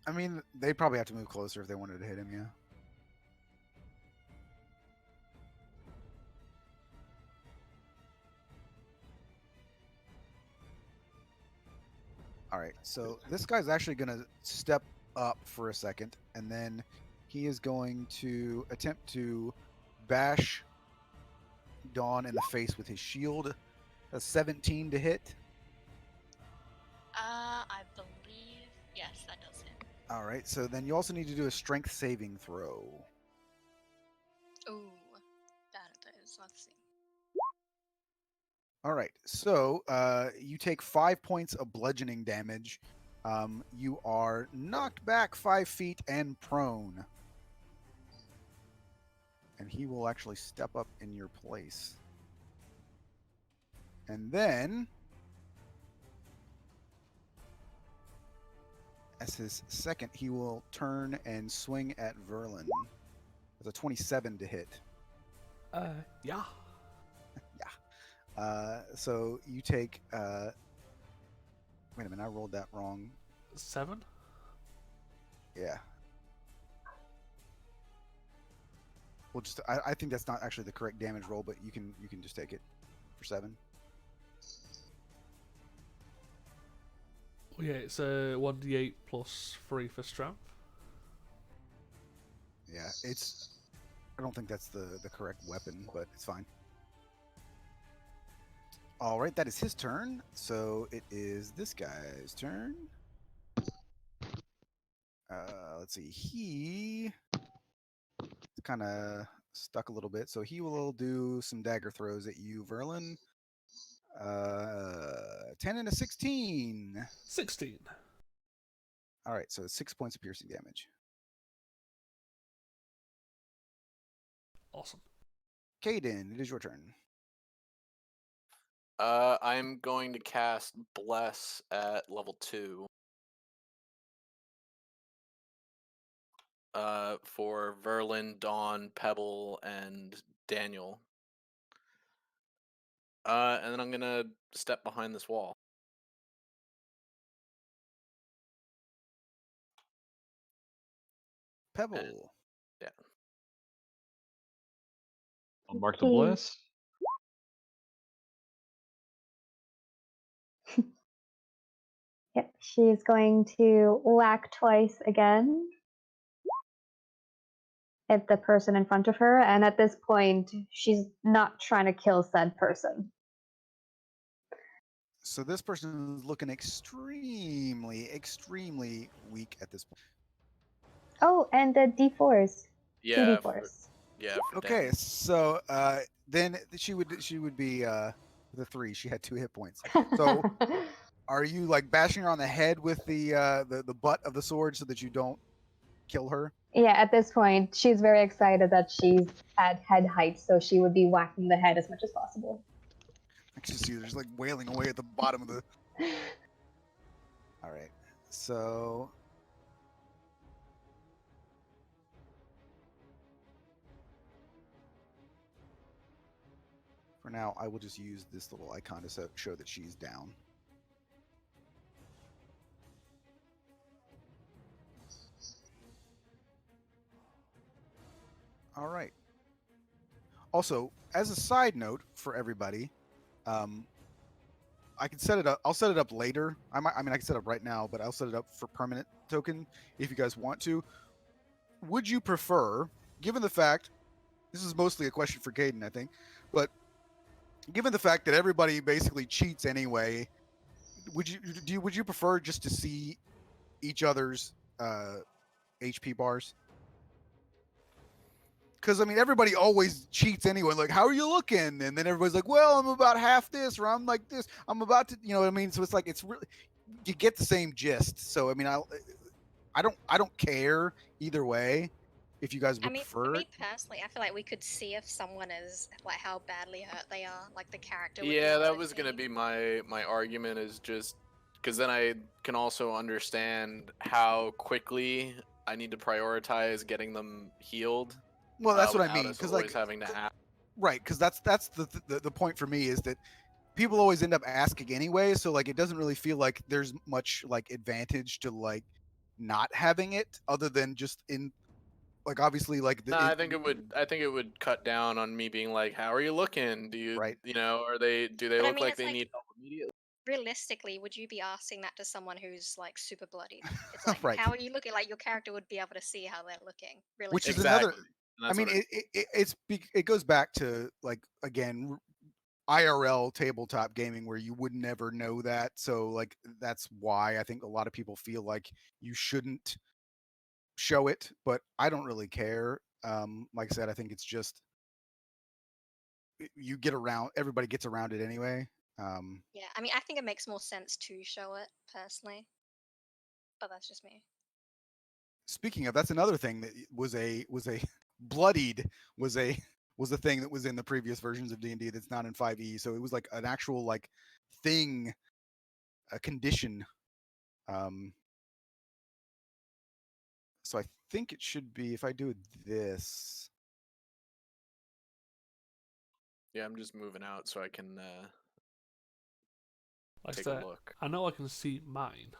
I mean, they'd probably have to move closer if they wanted to hit him, yeah. All right, so this guy's actually going to step up for a second, and then he is going to attempt to bash Dawn in the face with his shield. A 17 to hit. I believe yes, that does hit. All right, so then you also need to do a strength saving throw. Ooh, that is. Let's see. All right. So you take 5 points of bludgeoning damage. You are knocked back 5 feet and prone. And he will actually step up in your place. And then, as his second, he will turn and swing at Verlin. With a 27 to hit. Yeah. So you take. Wait a minute, I rolled that wrong. 7? Yeah. We'll just. I think that's not actually the correct damage roll, but you can just take it for 7. Yeah, it's a 1d8 plus 3 for strength. Yeah, it's. I don't think that's the correct weapon, but it's fine. All right, that is his turn. So it is this guy's turn. Let's see. He kind of stuck a little bit, so he will do some dagger throws at you, Verlin. 10 and a 16. 16. All right, so 6 points of piercing damage. Awesome. Caden, it is your turn. I'm going to cast Bless at level 2. For Verlin, Dawn, Pebble, and Daniel. And then I'm gonna step behind this wall. Pebble. Yeah. I'll mark the bless. Yep, she's going to whack twice again at the person in front of her, and at this point, she's not trying to kill said person. So this person is looking extremely, extremely weak at this point. Oh, and the D4s. Yeah. 2d4s. For Okay, damage. so then she would be the 3. She had 2 hit points. So are you like bashing her on the head with the butt of the sword so that you don't kill her? Yeah, at this point, she's very excited that she's at head height, so she would be whacking the head as much as possible. I can just see her just like wailing away at the bottom of the. All right, so for now, I will just use this little icon to show that she's down. All right. Also, as a side note for everybody, I can set it up. I'll set it up later. I can set it up right now, but I'll set it up for permanent token if you guys want to. Would you prefer, given the fact, this is mostly a question for Caden, I think, but given the fact that everybody basically cheats anyway, would you prefer just to see each other's HP bars? Because I mean, everybody always cheats anyway. Like, how are you looking? And then everybody's like, well, I'm about half this, or I'm like this. I'm about to, you know what I mean? So it's like it's really you get the same gist. So I mean, I don't care either way. If you guys would I mean, prefer for me it. personally, I feel like we could see if someone is like how badly hurt they are. Like the character would be Yeah, able that to was gonna see. be my argument, is just because then I can also understand how quickly I need to prioritize getting them healed. Well, that's what I without mean. us Because always like, having to have. right? Because that's the point for me is that people always end up asking anyway. So like, it doesn't really feel like there's much like advantage to like not having it, other than just in like obviously like No, I think it would. I think it would cut down on me being like, "How are you looking? Do you, right. are they? Do they But I look mean, like it's they like need help immediately?" realistically, would you be asking that to someone who's like super bloodied? It's like, Right. how are you looking? Like your character would be able to see how they're looking. Which is Realistically. another. Exactly. And I that's mean, what it goes back to like again IRL tabletop gaming where you would never know that. So like that's why I think a lot of people feel like you shouldn't show it, but I don't really care. Like I said, I think it's just you get around. Everybody gets around it anyway. Yeah, I mean, I think it makes more sense to show it personally, but that's just me. Speaking of, that's another thing that was a bloodied was a thing that was in the previous versions of D&D that's not in 5e. So it was like an actual like thing, a condition. So I think it should be if I do this. Yeah, I'm just moving out so I can Like I take said, a look. I know I can see mine.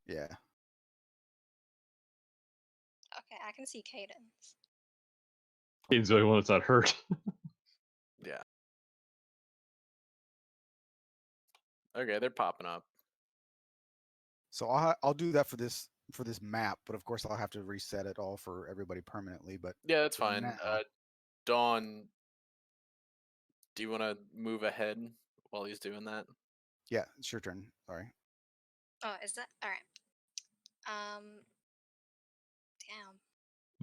Yeah. Okay, I can see Cadence. He's the only one that's not hurt. Yeah. Okay, they're popping up. So I'll do that for this map, but of course I'll have to reset it all for everybody permanently. But Yeah, that's for fine. now- Dawn, do you want to move ahead while he's doing that? yeah, it's your turn. Sorry. Oh, is that all right? Damn.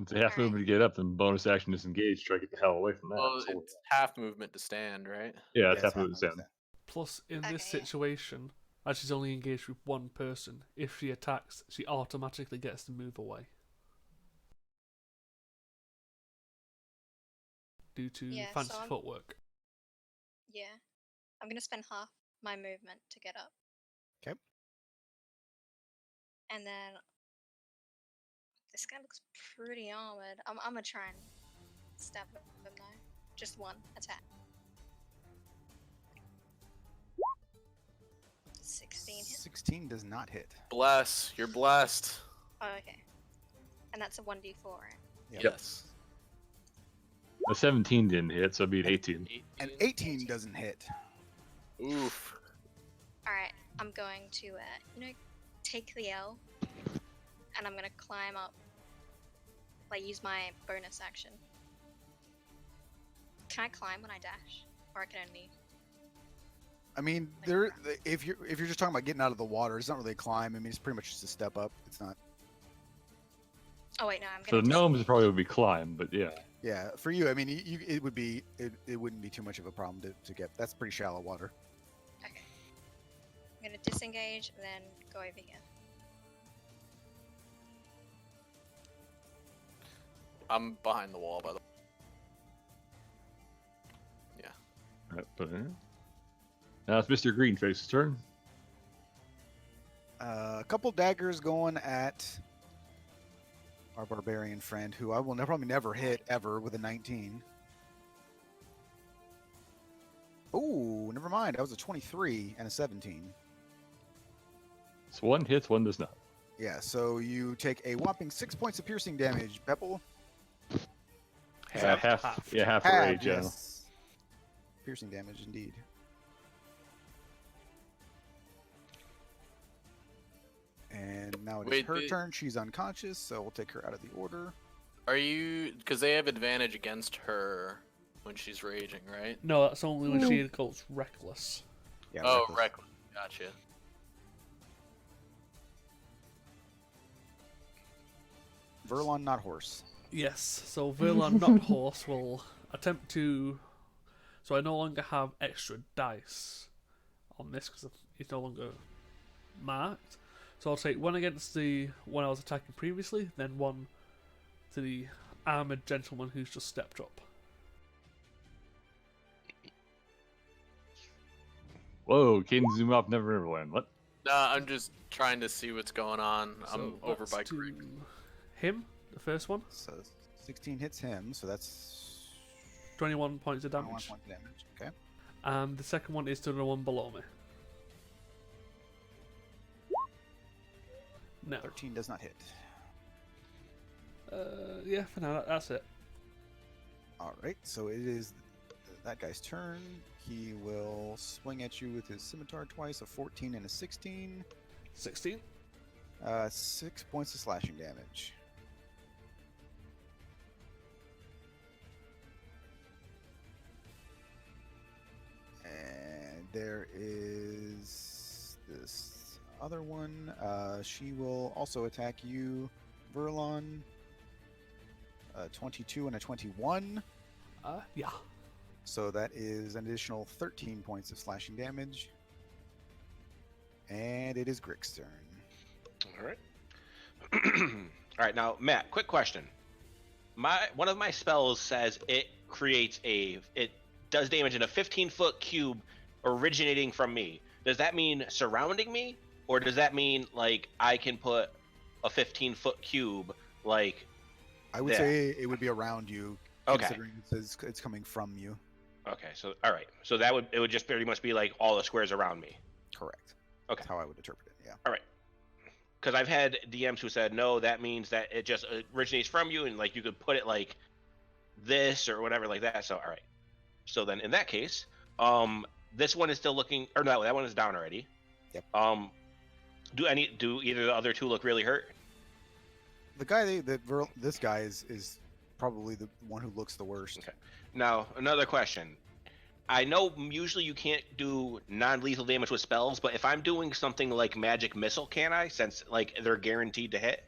It's a half Alright. movement to get up, and bonus action disengage. Try to get the hell away from that. Well, So- it's half movement to stand, right? yeah, Yeah, it's half it's movement to stand. Plus, in Okay, this yeah. situation, as she's only engaged with one person, if she attacks, she automatically gets to move away. Due to Yeah, fancy so I'm- footwork. Yeah, I'm gonna spend half my movement to get up. 'Kay. And then this guy looks pretty armored. I'm gonna try and stab him though. Just one attack. 16 hit. 16 does not hit. Bless. You're blessed. Oh, okay. And that's a 1d4, right? Yep. Yes. A 17 didn't hit, so it'd be an 18. And 18 doesn't hit. Oof. Alright, I'm going to, take the L. And I'm gonna climb up. Like, use my bonus action. Can I climb when I dash? Or I can only... I mean, if you're just talking about getting out of the water, it's not really a climb. I mean, it's pretty much just a step up. It's not. Oh wait, no, I'm For gonna the gnomes, it disengage. probably would be climb, but yeah. Yeah, for you, I mean, it would be it wouldn't be too much of a problem to get. That's pretty shallow water. Okay. I'm gonna disengage and then go over here. I'm behind the wall, by the way. Yeah. Alright, put it in. Now it's Mr. Greenface's turn. A couple daggers going at our barbarian friend, who I will probably never hit ever with a 19. Oh, never mind. That was a 23 and a 17. So one hits, one does not. Yeah, so you take a whopping 6 points of piercing damage, Pepple. Yeah, half Half, rage, yeah. yes. Piercing damage, indeed. And now it is Wait, her did- turn. She's unconscious, so we'll take her out of the order. Are you... Because they have advantage against her when she's raging, right? No, that's only when she goes reckless. Yeah, Oh, reckless. reckless. Gotcha. Verlon, not horse. Yes, so Verlan, not horse, will attempt to. So I no longer have extra dice on this because it's no longer marked. So I'll take one against the one I was attacking previously, then one to the armored gentleman who's just stepped up. Whoa, Caden zoom off Neverland. What? Nah, I'm just trying to see what's going on. I'm So over that's by to Greg. him, the first one, So 16 hits him, so that's 21 points of 21 damage. points of damage. Okay. And the second one is to the one below me. No. 13 does not hit. Yeah, for now, that's it. All right, so it is that guy's turn. He will swing at you with his scimitar twice, a 14 and a 16. 16. 6 points of slashing damage. And there is this other one. She will also attack you, Verlon. a 22 and a 21. Yeah. So that is an additional 13 points of slashing damage. And it is Grick's turn. All right. All right, now Matt, quick question. One of my spells says it does damage in a 15-foot cube originating from me. Does that mean surrounding me, or does that mean like I can put a 15-foot cube like? I would say it would be around you, Okay. considering it's coming from you. Okay, so all right, so it would just pretty much be like all the squares around me. Correct. Okay. That's how I would interpret it. Yeah. All right. Because I've had DMs who said no, that means that it just originates from you, and like you could put it like this or whatever like that. So all right. So then in that case, this one is still looking, or no, that one is down already. Yep. Do either of the other two look really hurt? The guy this guy is probably the one who looks the worst. Okay. Now another question. I know usually you can't do non-lethal damage with spells, but if I'm doing something like magic missile, can I? Since like they're guaranteed to hit,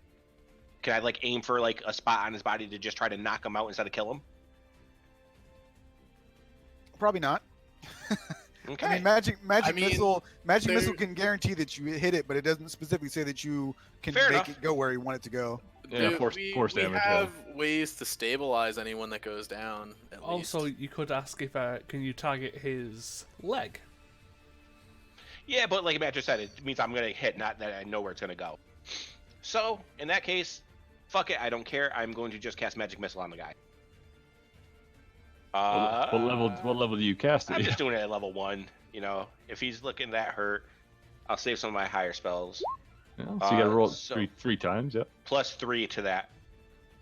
can I like aim for like a spot on his body to just try to knock him out instead of kill him? Probably not. Okay. I mean, magic mean, missile can guarantee that you hit it, but it doesn't specifically say that you can Fair make enough. it go where you want it to go. Yeah, Dude, force we damage. have ways to stabilize anyone that goes down. At Also, least. you could ask if can you target his leg? Yeah, but like Matt just said, it means I'm gonna hit, not that I know where it's gonna go. So in that case, fuck it, I don't care. I'm going to just cast magic missile on the guy. What level do you cast it? I'm just doing it at level 1. You know, if he's looking that hurt, I'll save some of my higher spells. Yeah, so you gotta roll it so- three times. Yep. Plus 3 to that.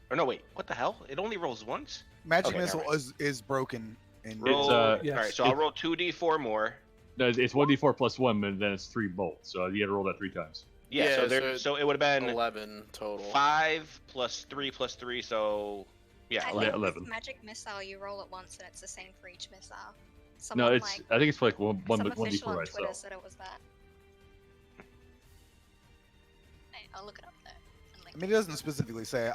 Or no, wait, what the hell? It only rolls once? Magic Okay, missile never is broken. In Roll. Yes. Alright, so I'll roll 2d4 more. No, it's 1d4 plus 1, and then it's 3 bolts. So you gotta roll that 3 times. Yeah, so it would have been 11 total. 5 plus 3 plus 3, so yeah, I 11. think 11. with magic missile, you roll it once and it's the same for each missile. No, Someone, it's like, I think it's like one some official d4 on by Twitter itself. said it was that. Hey, I'll look it up there. And link I mean, it doesn't specifically say.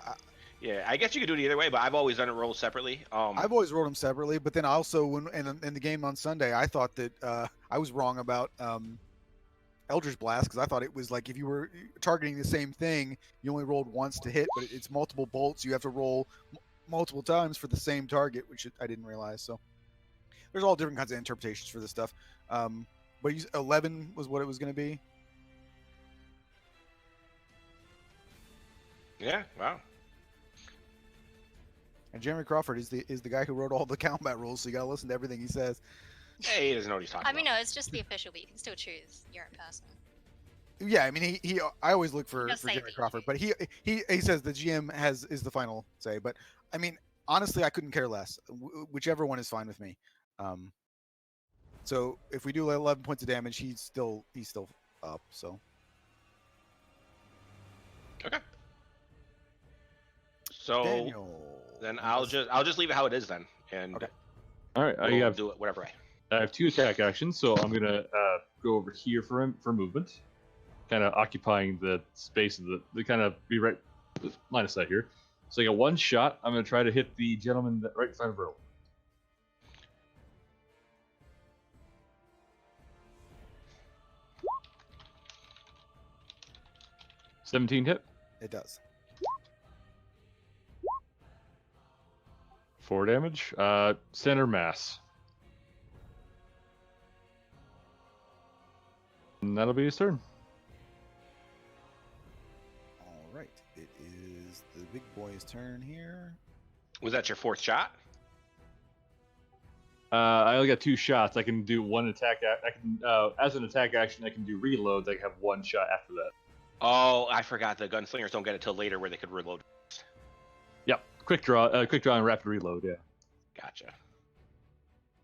Yeah, I guess you could do it either way, but I've always done it roll separately. I've always rolled them separately, but then also in the game on Sunday, I thought that I was wrong about Eldritch Blast because I thought it was like if you were targeting the same thing, you only rolled once to hit, but it's multiple bolts. You have to roll multiple times for the same target, which I didn't realize. So there's all different kinds of interpretations for this stuff. But 11 was what it was going to be. Yeah, wow. And Jeremy Crawford is the guy who wrote all the combat rules, so you got to listen to everything he says. Hey, he doesn't know what he's talking I mean, about. no, it's just the official, but you can still choose your own person. Yeah, I mean, I always look for Just say Jeremy the- Crawford, but he says the GM is the final say. But I mean, honestly, I couldn't care less. Whichever one is fine with me. So if we do 11 points of damage, he's still up. So Okay. So Daniel, then I'll just leave it how it is then, and Okay. All right, I we'll have do it whatever way. 2 attack actions, so I'm gonna go over here for movement, kind of occupying the space of the kind of be right line of sight here. So I got 1 shot. I'm gonna try to hit the gentleman right in front of Earl. $17 hit, it does. 4 damage. Center mass. And that'll be his turn. All right, it is the big boy's turn here. Was that your 4th shot? I only got 2 shots. I can do 1 attack. I can, as an attack action, I can do reloads. I can have 1 shot after that. Oh, I forgot the gunslingers don't get it till later where they could reload. Yep, quick draw and rapid reload. Yeah, Gotcha.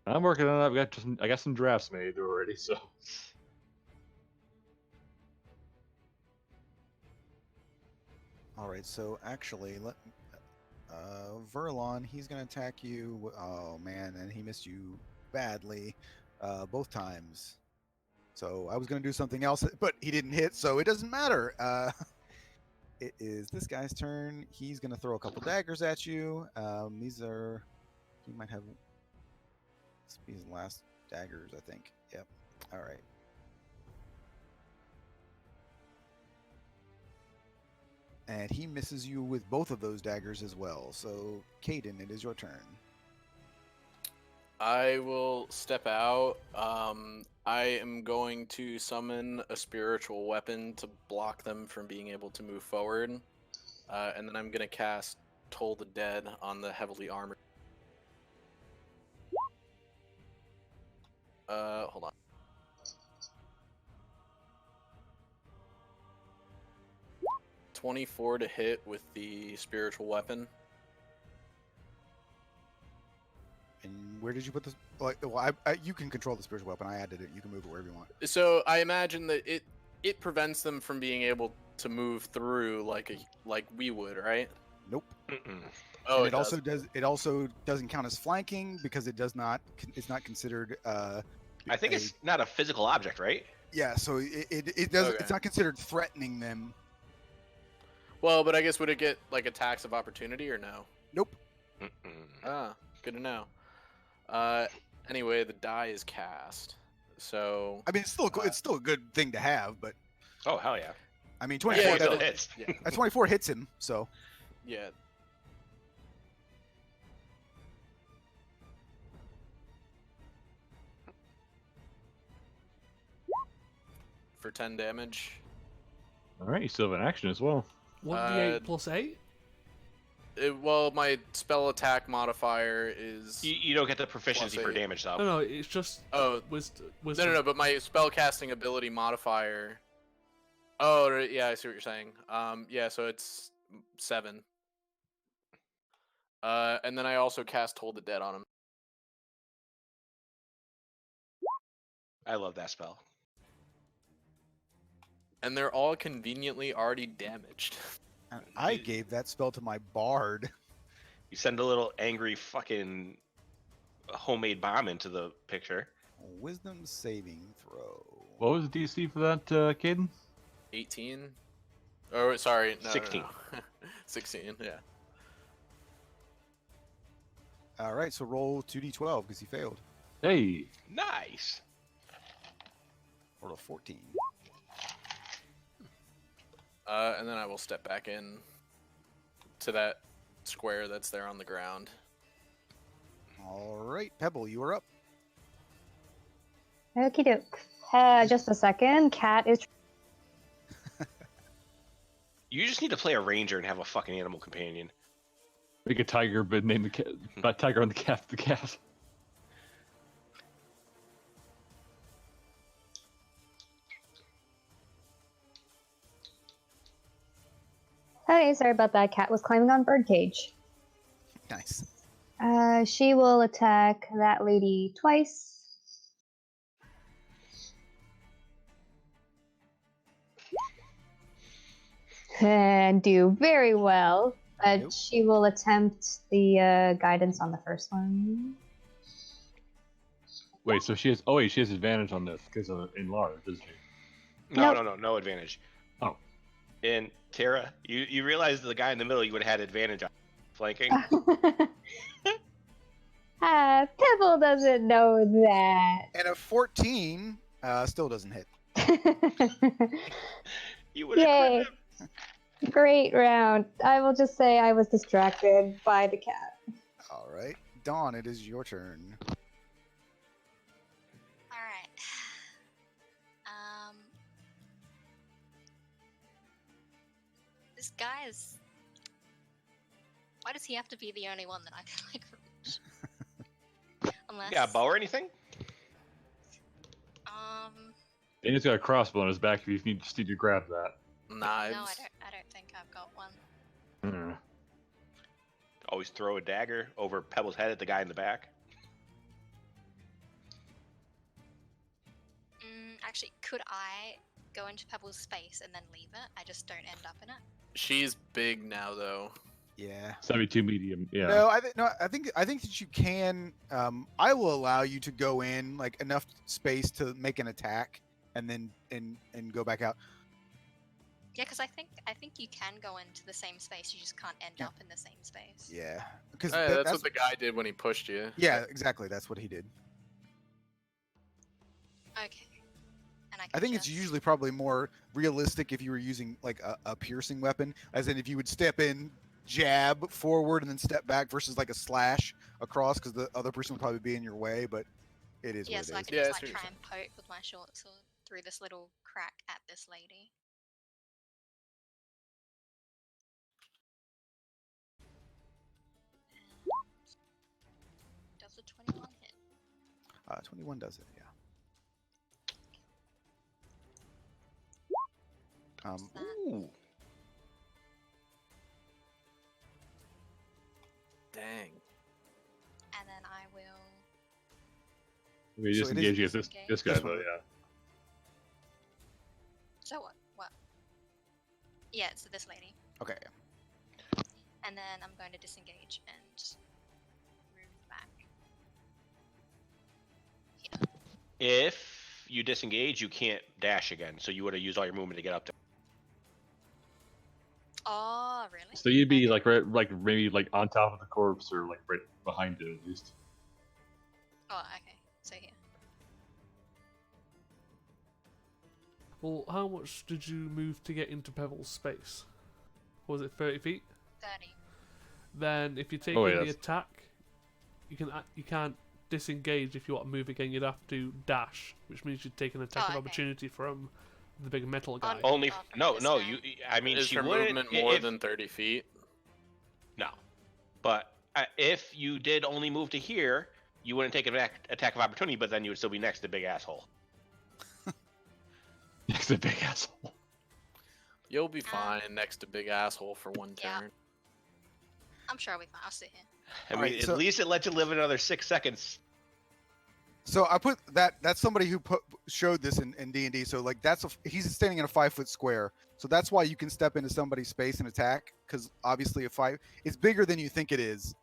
I'm working on it. I got some drafts made already. So All right, so actually, Verlon, he's gonna attack you. Oh man, and he missed you badly, both times. So I was gonna do something else, but he didn't hit, so it doesn't matter. it is this guy's turn. He's going to throw a couple daggers at you. These are. He might have. This will be his last daggers, I think. Yep. All right. And he misses you with both of those daggers as well. So, Caden, it is your turn. I will step out. I am going to summon a spiritual weapon to block them from being able to move forward. And then I'm going to cast Toll the Dead on the heavily armored. Hold on. $24 to hit with the spiritual weapon. And where did you put this? Like, well, you can control the spiritual weapon. I added it. You can move it wherever you want. So I imagine that it prevents them from being able to move through like we would, right? Nope. Mm-mm. Oh, And it also doesn't count as flanking because it does not. It's not considered. I think it's not a physical object, right? Yeah. So it does. Okay. It's not considered threatening them. Well, but I guess would it get like attacks of opportunity or no? Nope. Mm-mm. Ah, good to know. Anyway, the die is cast. So I mean, it's still a good thing to have, but Oh hell yeah! I mean, Yeah, 24. it still that- hits. yeah, 24 hits him. So yeah. For 10 damage. All right, you still have an action as well. 1d8 plus 8? Well, my spell attack modifier is. You don't get the proficiency for eight. damage though. No, it's just Oh, wisdom. no, but my spell casting ability modifier. Oh, right, yeah, I see what you're saying. Yeah, so it's 7. And then I also cast Hold the Dead on him. I love that spell. And they're all conveniently already damaged. and I gave that spell to my bard. You send a little angry fucking homemade bomb into the picture. Wisdom saving throw. What was the DC for that, Caden? 18? Oh, sorry, no, 16. No. 16, yeah. All right, so roll 2d12 because he failed. Hey, Nice. Roll a 14. And then I will step back in to that square that's there on the ground. All right, Pebble, you are up. Okie doke. Just a second. Cat is. You just need to play a ranger and have a fucking animal companion. make a tiger, but name the cat, not tiger on the cat, the cat. Hey, sorry about that. Cat was climbing on birdcage. Nice. She will attack that lady twice. And do very well. But Nope. she will attempt the guidance on the first one. Wait, so she has? Oh wait, she has advantage on this because of enlarged, doesn't she? No advantage. Oh. And Tara, you realize the guy in the middle you would have had advantage on flanking. Pebble doesn't know that. And a 14 still doesn't hit. You would have Yay. Great round. I will just say I was distracted by the cat. All right, Dawn, it is your turn. Alright. This guy is. Why does he have to be the only one that I can like reach? Unless. Yeah, a bow or anything? Daniel's got a crossbow on his back if you need to grab that. Knives. No, I don't think I've got one. Hmm. Always throw a dagger over Pebble's head at the guy in the back. Actually, could I go into Pebble's space and then leave it? I just don't end up in it. She's big now, though. Yeah. 72 medium. Yeah. No, I think that you can. I will allow you to go in like enough space to make an attack, and then and go back out. Yeah, because I think you can go into the same space. You just can't end Yeah. up in the same space. Yeah, because That's what the guy did when he pushed you. Yeah, exactly. That's what he did. Okay. And I can I think just... it's usually probably more realistic if you were using like a piercing weapon, as in if you would step in, jab forward, and then step back versus like a slash across, because the other person would probably be in your way. But it is Yeah, what so it I is. could Yeah, I just see like what try you're and poke with my short sword through this little crack at this lady. Does a 21 hit? 21 does it. Yeah. What's that? Ooh. Dang. And then I will... We So just it is- engage you with this guy, this though, one. yeah. So what? What? Yeah, it's this lady. Okay. And then I'm going to disengage and move back. Here. If you disengage, you can't dash again. So you would have used all your movement to get up there. Oh, really? So you'd be Okay. like right, like maybe like on top of the corpse or like right behind it at least. Oh, okay. So here. Well, how much did you move to get into Pebble's space? Was it 30 feet? 30. Then, if you take Oh, in the yes. attack, you can't disengage if you want to move again. You'd have to dash, which means you'd take an attack Oh, of okay. opportunity from the big metal guy. Only from no, this no. guy. You. I mean, Is she her wouldn't. movement more if, than 30 feet? No, but if you did only move to here, you wouldn't take an attack of opportunity. But then you would still be next to big asshole. Next to big asshole. You'll be fine next to big asshole for one Yeah. turn. I'm sure I'll be fine. I'll sit here. I mean, Alright, so- at least it let you live another 6 seconds. So I put that's somebody who showed this in D&D. So like he's standing in a 5-foot square. So that's why you can step into somebody's space and attack, because obviously it's bigger than you think it is.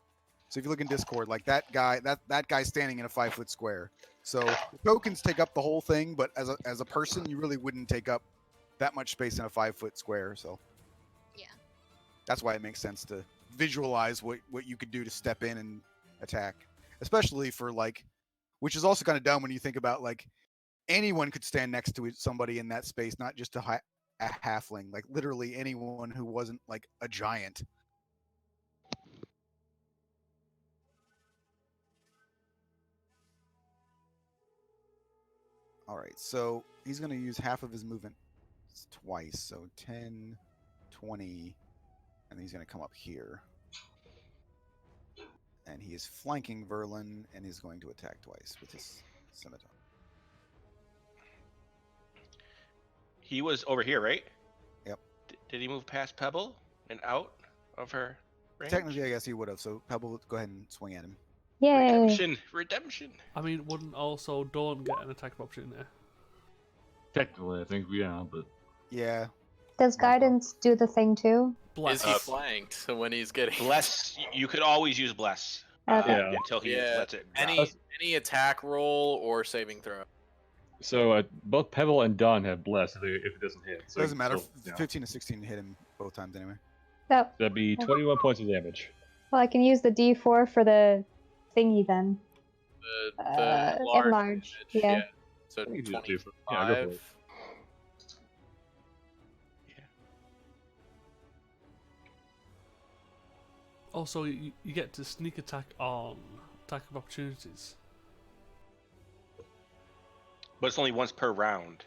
So if you look in Discord, like that guy's standing in a 5-foot square. So tokens take up the whole thing, but as a person, you really wouldn't take up that much space in a 5-foot square. So Yeah. that's why it makes sense to visualize what you could do to step in and attack, especially for like, which is also kind of dumb when you think about like anyone could stand next to somebody in that space, not just a halfling, like literally anyone who wasn't like a giant. All right, so he's going to use half of his movement twice, so 10, 20, and he's going to come up here. And he is flanking Verlin, and he's going to attack twice with his scimitar. He was over here, right? Yep. Did he move past Pebble and out of her range? Technically, I guess he would have, so Pebble, go ahead and swing at him. Yay! Redemption, redemption. I mean, wouldn't also Dawn get an attack of opportunity? Technically, I think, yeah, but Yeah. Does guidance do the thing too? Bless. Is he flanked when he's getting Bless. You could always use bless Okay. Yeah. until he Yeah, lets it. Drop. any attack roll or saving throw? so both Pebble and Dawn have bless if it doesn't hit. So Doesn't matter. so, yeah. 15 to 16 hit him both times anyway. So, That'd be 21 points of damage. well, I can use the D4 for the thingy then. The large enlarge. damage, Yeah. So I think you just do 25. yeah, go for it. Also, you get to sneak attack on attack of opportunities. But it's only once per round.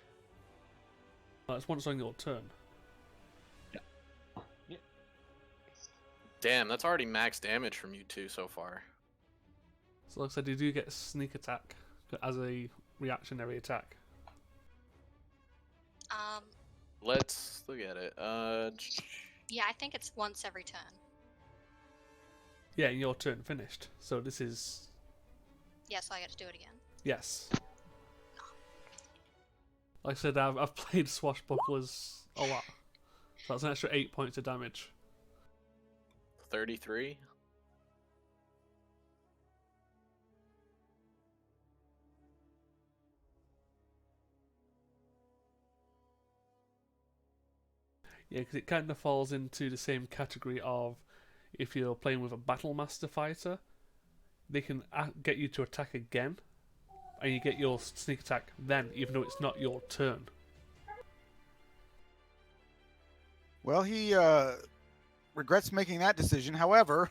That's once on your turn. Damn, that's already max damage from you two so far. So, like I said, you do get sneak attack as a reactionary attack. Let's look at it. Yeah, I think it's once every turn. Yeah, your turn finished. So this is Yeah, so I get to do it again. yes. Like I said, I've played Swashbucklers a lot. So that's an extra 8 points of damage. 33. Yeah, because it kind of falls into the same category of if you're playing with a Battle Master fighter, they can get you to attack again, and you get your sneak attack then, even though it's not your turn. Well, he regrets making that decision. However,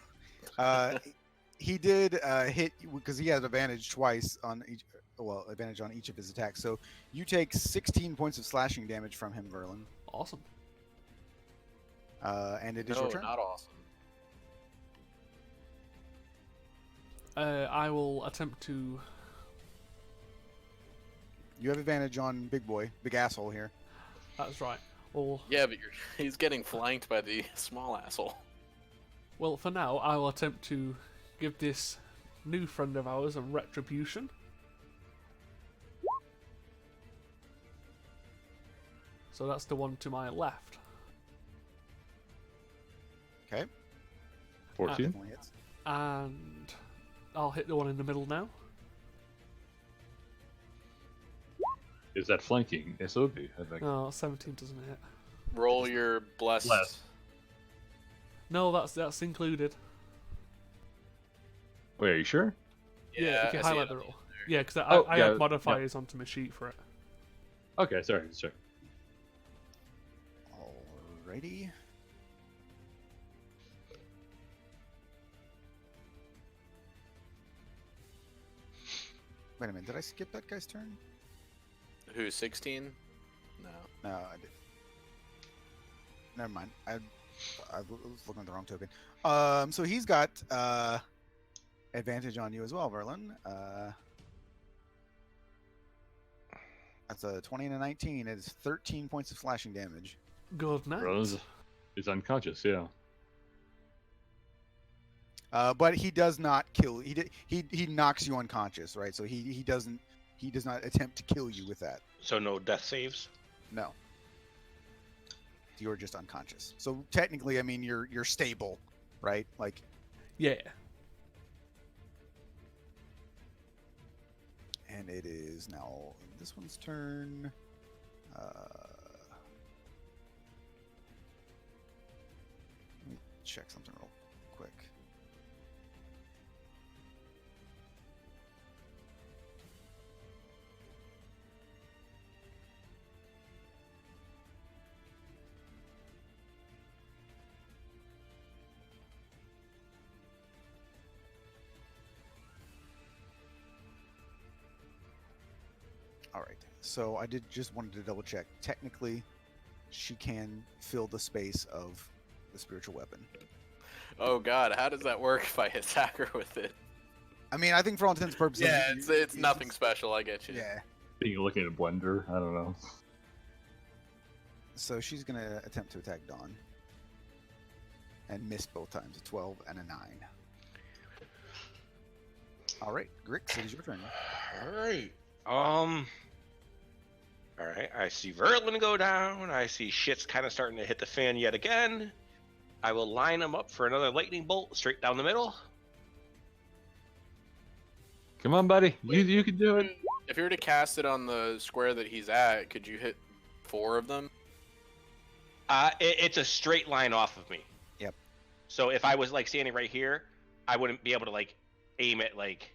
he did hit because he has advantage twice on each. Well, advantage on each of his attacks. So you take 16 points of slashing damage from him, Verlin. Awesome. And it is your turn. not awesome. I will attempt to. You have advantage on Big Boy, Big Asshole here. That's right. Well, Yeah, but he's getting flanked by the small asshole. well, for now, I will attempt to give this new friend of ours a retribution. So that's the one to my left. Okay. 14. Definitely hits. And I'll hit the one in the middle now. Is that flanking? SOB, I think. No, 17 doesn't hit. Roll your blessed. Bless. No, that's included. Wait, are you sure? Yeah, if you I see highlight it the on roll. there. Yeah, because Oh, I yeah, have modifiers onto my sheet for it. Okay, sorry. Sure. Alrighty. Wait a minute, did I skip that guy's turn? Who, 16? No. No, I did. Never mind. I was looking at the wrong token. So he's got advantage on you as well, Verlin. That's a 20 and a 19. It's 13 points of slashing damage. Good night. Rose is unconscious, yeah. But he does not kill. He knocks you unconscious, right? So he does not attempt to kill you with that. So no death saves. No. You're just unconscious. So technically, I mean, you're stable, right? Like, Yeah. and it is now this one's turn. Let me check something real quick. All right. So I just wanted to double check. Technically, she can fill the space of the spiritual weapon. Oh god, how does that work if I attack her with it? I mean, I think for all intents and purposes, Yeah, it's nothing special, I get you. Yeah. Being looking at a blender, I don't know. So she's gonna attempt to attack Dawn, and miss both times. A 12 and a 9. All right, Grix, it is your turn. All right. All right. I see Verlin go down. I see shit's kind of starting to hit the fan yet again. I will line him up for another lightning bolt straight down the middle. Come on, buddy. You can do it. If you were to cast it on the square that he's at, could you hit 4 of them? It's a straight line off of me. Yep. So if I was like standing right here, I wouldn't be able to like aim it like.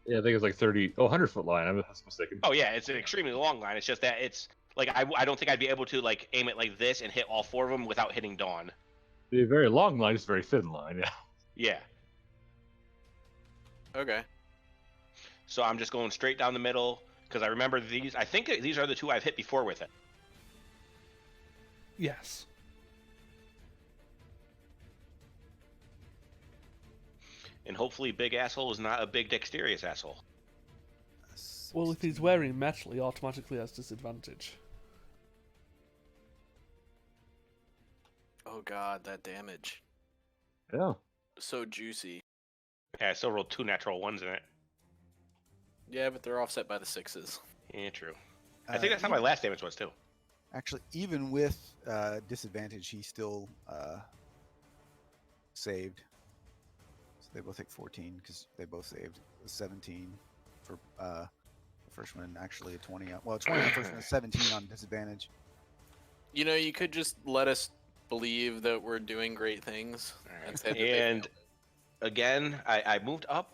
Yeah, I think it's like 30. Oh, 100-foot line. I'm mistaken. Oh yeah, it's an extremely long line. It's just that it's like I don't think I'd be able to like aim it like this and hit all 4 of them without hitting Dawn. The very long line is a very thin line, yeah. Yeah. Okay. So I'm just going straight down the middle because I remember these. I think these are the 2 I've hit before with it. Yes. And hopefully, big asshole is not a big dexterous asshole. Well, if he's wearing metal, he automatically has disadvantage. Oh god, that damage. Yeah. So juicy. Yeah, I still rolled 2 natural ones in it. Yeah, but they're offset by the 6s. Yeah, true. I think that's how my last damage was too. Actually, even with disadvantage, he still saved. So they both take 14 because they both saved. 17 for the first one, actually a 20. Well, 20 on the first one, 17 on disadvantage. You know, you could just let us believe that we're doing great things. And say that they And failed. again, I moved up.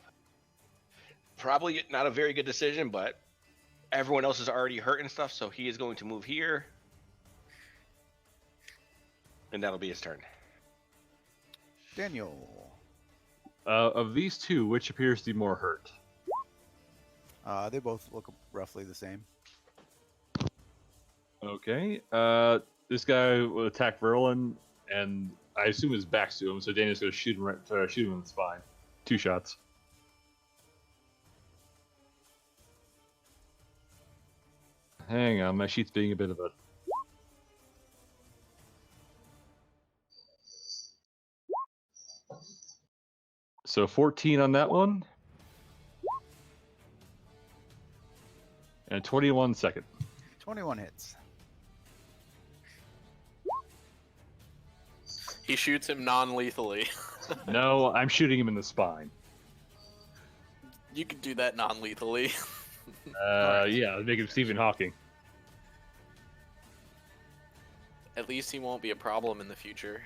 Probably not a very good decision, but everyone else is already hurt and stuff, so he is going to move here. And that'll be his turn. Daniel. Of these two, which appears to be more hurt? They both look roughly the same. Okay. This guy will attack Verlin, and I assume his back's to him, so Daniel's going to shoot him in the spine. 2 shots. Hang on, my sheet's being a bit of a... So 14 on that one. And 21 second. 21 hits. He shoots him non-lethally. No, I'm shooting him in the spine. You could do that non-lethally. Yeah, make him Stephen Hawking. At least he won't be a problem in the future,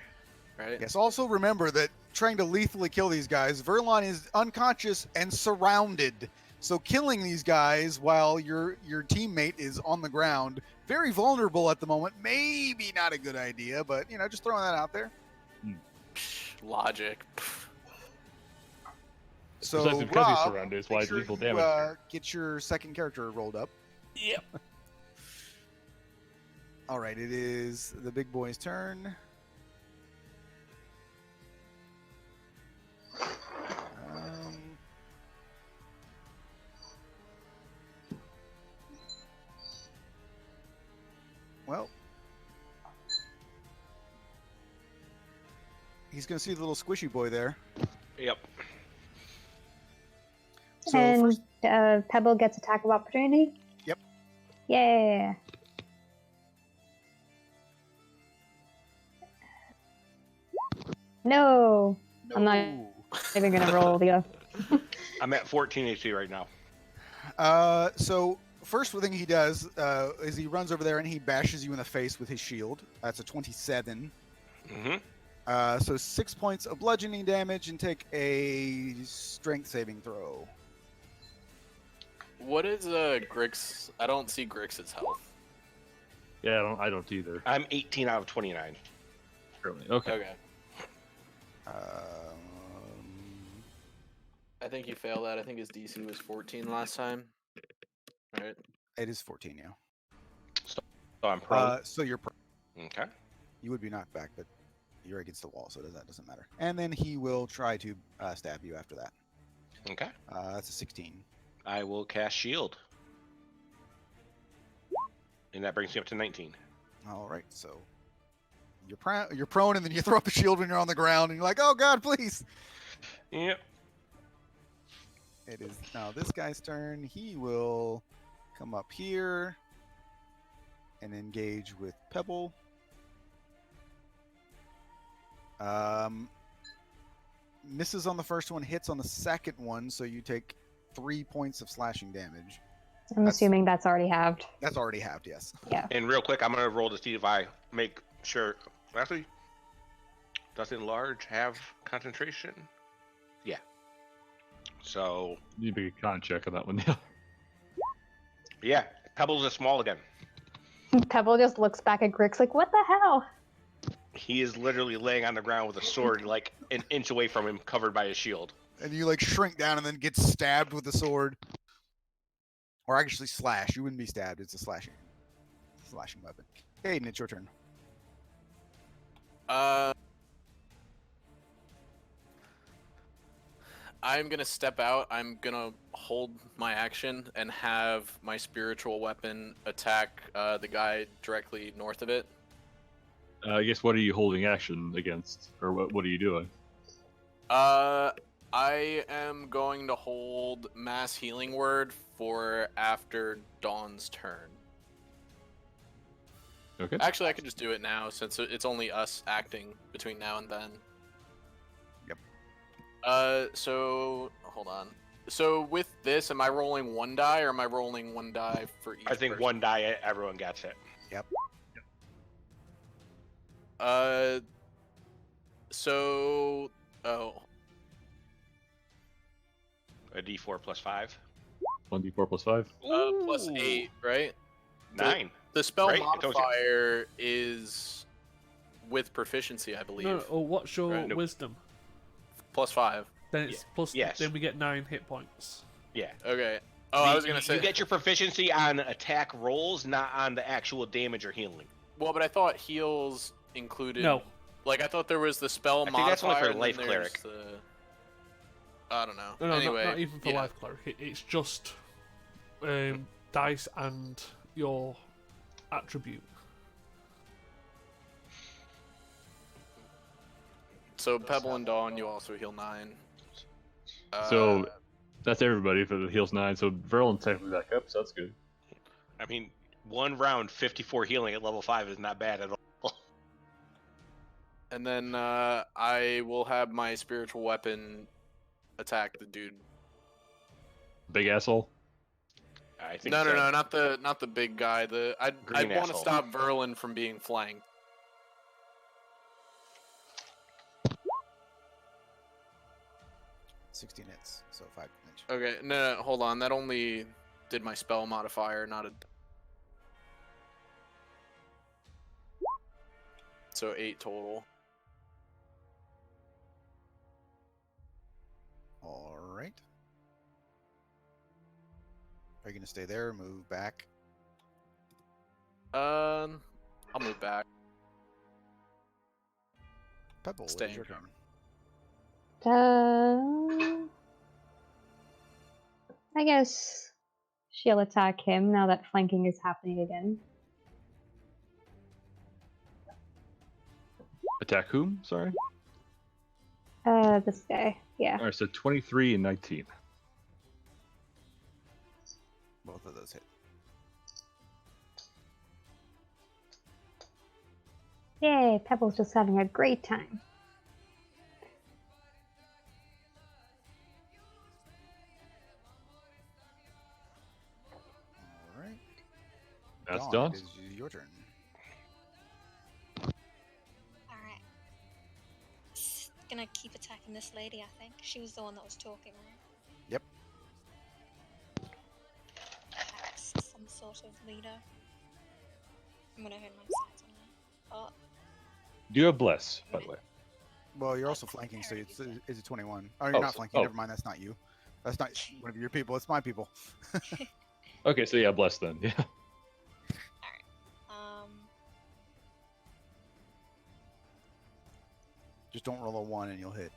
right? Yes, also remember that trying to lethally kill these guys, Verlon is unconscious and surrounded. So killing these guys while your teammate is on the ground, very vulnerable at the moment, maybe not a good idea, but, you know, just throwing that out there. Logic. So, Precisely because he's Rob, surrounded is make why it's sure lethal you, damage. get your second character rolled up. Yep. All right, it is the big boy's turn. Well, he's going to see the little squishy boy there. Yep. So and first, Pebble gets attack of opportunity? Yep. Yeah. No. I'm not even going to roll the... I'm at 14 HP right now. So first thing he does is he runs over there and he bashes you in the face with his shield. That's a 27. Mm-hmm. So 6 points of bludgeoning damage and take a strength saving throw. What is Grix? I don't see Grix's health. Yeah, I don't either. I'm 18 out of 29. Really? Okay. Okay. Um, I think you failed that. I think his DC was 14 last time. Right? it is 14, yeah. So I'm prone. So you're Okay. you would be knocked back, but you're against the wall, so that doesn't matter. And then he will try to stab you after that. Okay. That's a 16. I will cast Shield. And that brings me up to 19. All right, so you're prone, and then you throw up the shield when you're on the ground, and you're like, "Oh God, please!" Yep. It is now this guy's turn. He will come up here and engage with Pebble. Misses on the first one, hits on the second one, so you take 3 points of slashing damage. I'm That's- assuming that's already halved. That's already halved, yes. Yeah. And real quick, I'm going to roll to see if I make sure. Actually, does enlarge have concentration? Yeah. So, You need to make a con check on that one. Yeah. yeah. Pebbles is small again. Pebble just looks back at Grix like, what the hell? He is literally laying on the ground with a sword like an inch away from him, covered by his shield. And you like shrink down and then get stabbed with the sword. Or actually slash. You wouldn't be stabbed. It's a slashing weapon. Aiden, it's your turn. I'm gonna step out. I'm gonna hold my action and have my spiritual weapon attack the guy directly north of it. I guess what are you holding action against, or what are you doing? I am going to hold mass healing word for after Dawn's turn. Okay. Actually, I could just do it now since it's only us acting between now and then. Yep. So hold on. So with this, am I rolling one die or am I rolling one die for each? I think person? one die, everyone gets it. Yep. So, oh, A D4 plus 5. 1d4 plus 5. plus Ooh, 8, right? 9. The spell Right, I told you. modifier is with proficiency, I believe. No, or what's your Right, no. wisdom? Plus 5. Then it's plus. Yes. Then we get 9 hit points. Yeah. Okay. Oh, I was gonna say. You get your proficiency on attack rolls, not on the actual damage or healing. Well, but I thought heals included. No. Like I thought there was the spell I think modifier. that's only for and then life there's cleric. I don't know. No, Anyway, not even for life cleric. It's just dice and your attribute. So Pebble and Dawn, you also heal 9. So that's everybody for the heals 9. So Verlin's technically back up, so that's good. I mean, 1 round, 54 healing at level 5 is not bad at all. And then I will have my spiritual weapon attack the dude. Big asshole. I think No, so. not the big guy. I'd Green want to asshole. stop Verlin from being flanked. $16 hits, so 5 damage. Okay, no, hold on. That only did my spell modifier, not a. So 8 total. All right. Are you going to stay there or move back? I'll move back. Pebble, it is Staying. your turn. I guess she'll attack him now that flanking is happening again. Attack whom? Sorry. This guy. Yeah. All right, so 23 and 19. Both of those hit. Yay, Pebble's just having a great time. All right. That's Dawn, done. it is your turn. Alright. Gonna keep attacking this lady, I think. She was the one that was talking, right? Yep. Attacks some sort of leader. I'm gonna hit my sights on her. Oh, Do you have bless, by the way? Well, you're also flanking, so it's a 21. Oh, you're Oh, not so- flanking. oh. Never mind, that's not you. That's not one of your people. It's my people. Okay, so yeah, bless then. Yeah. Just don't roll a 1 and you'll hit.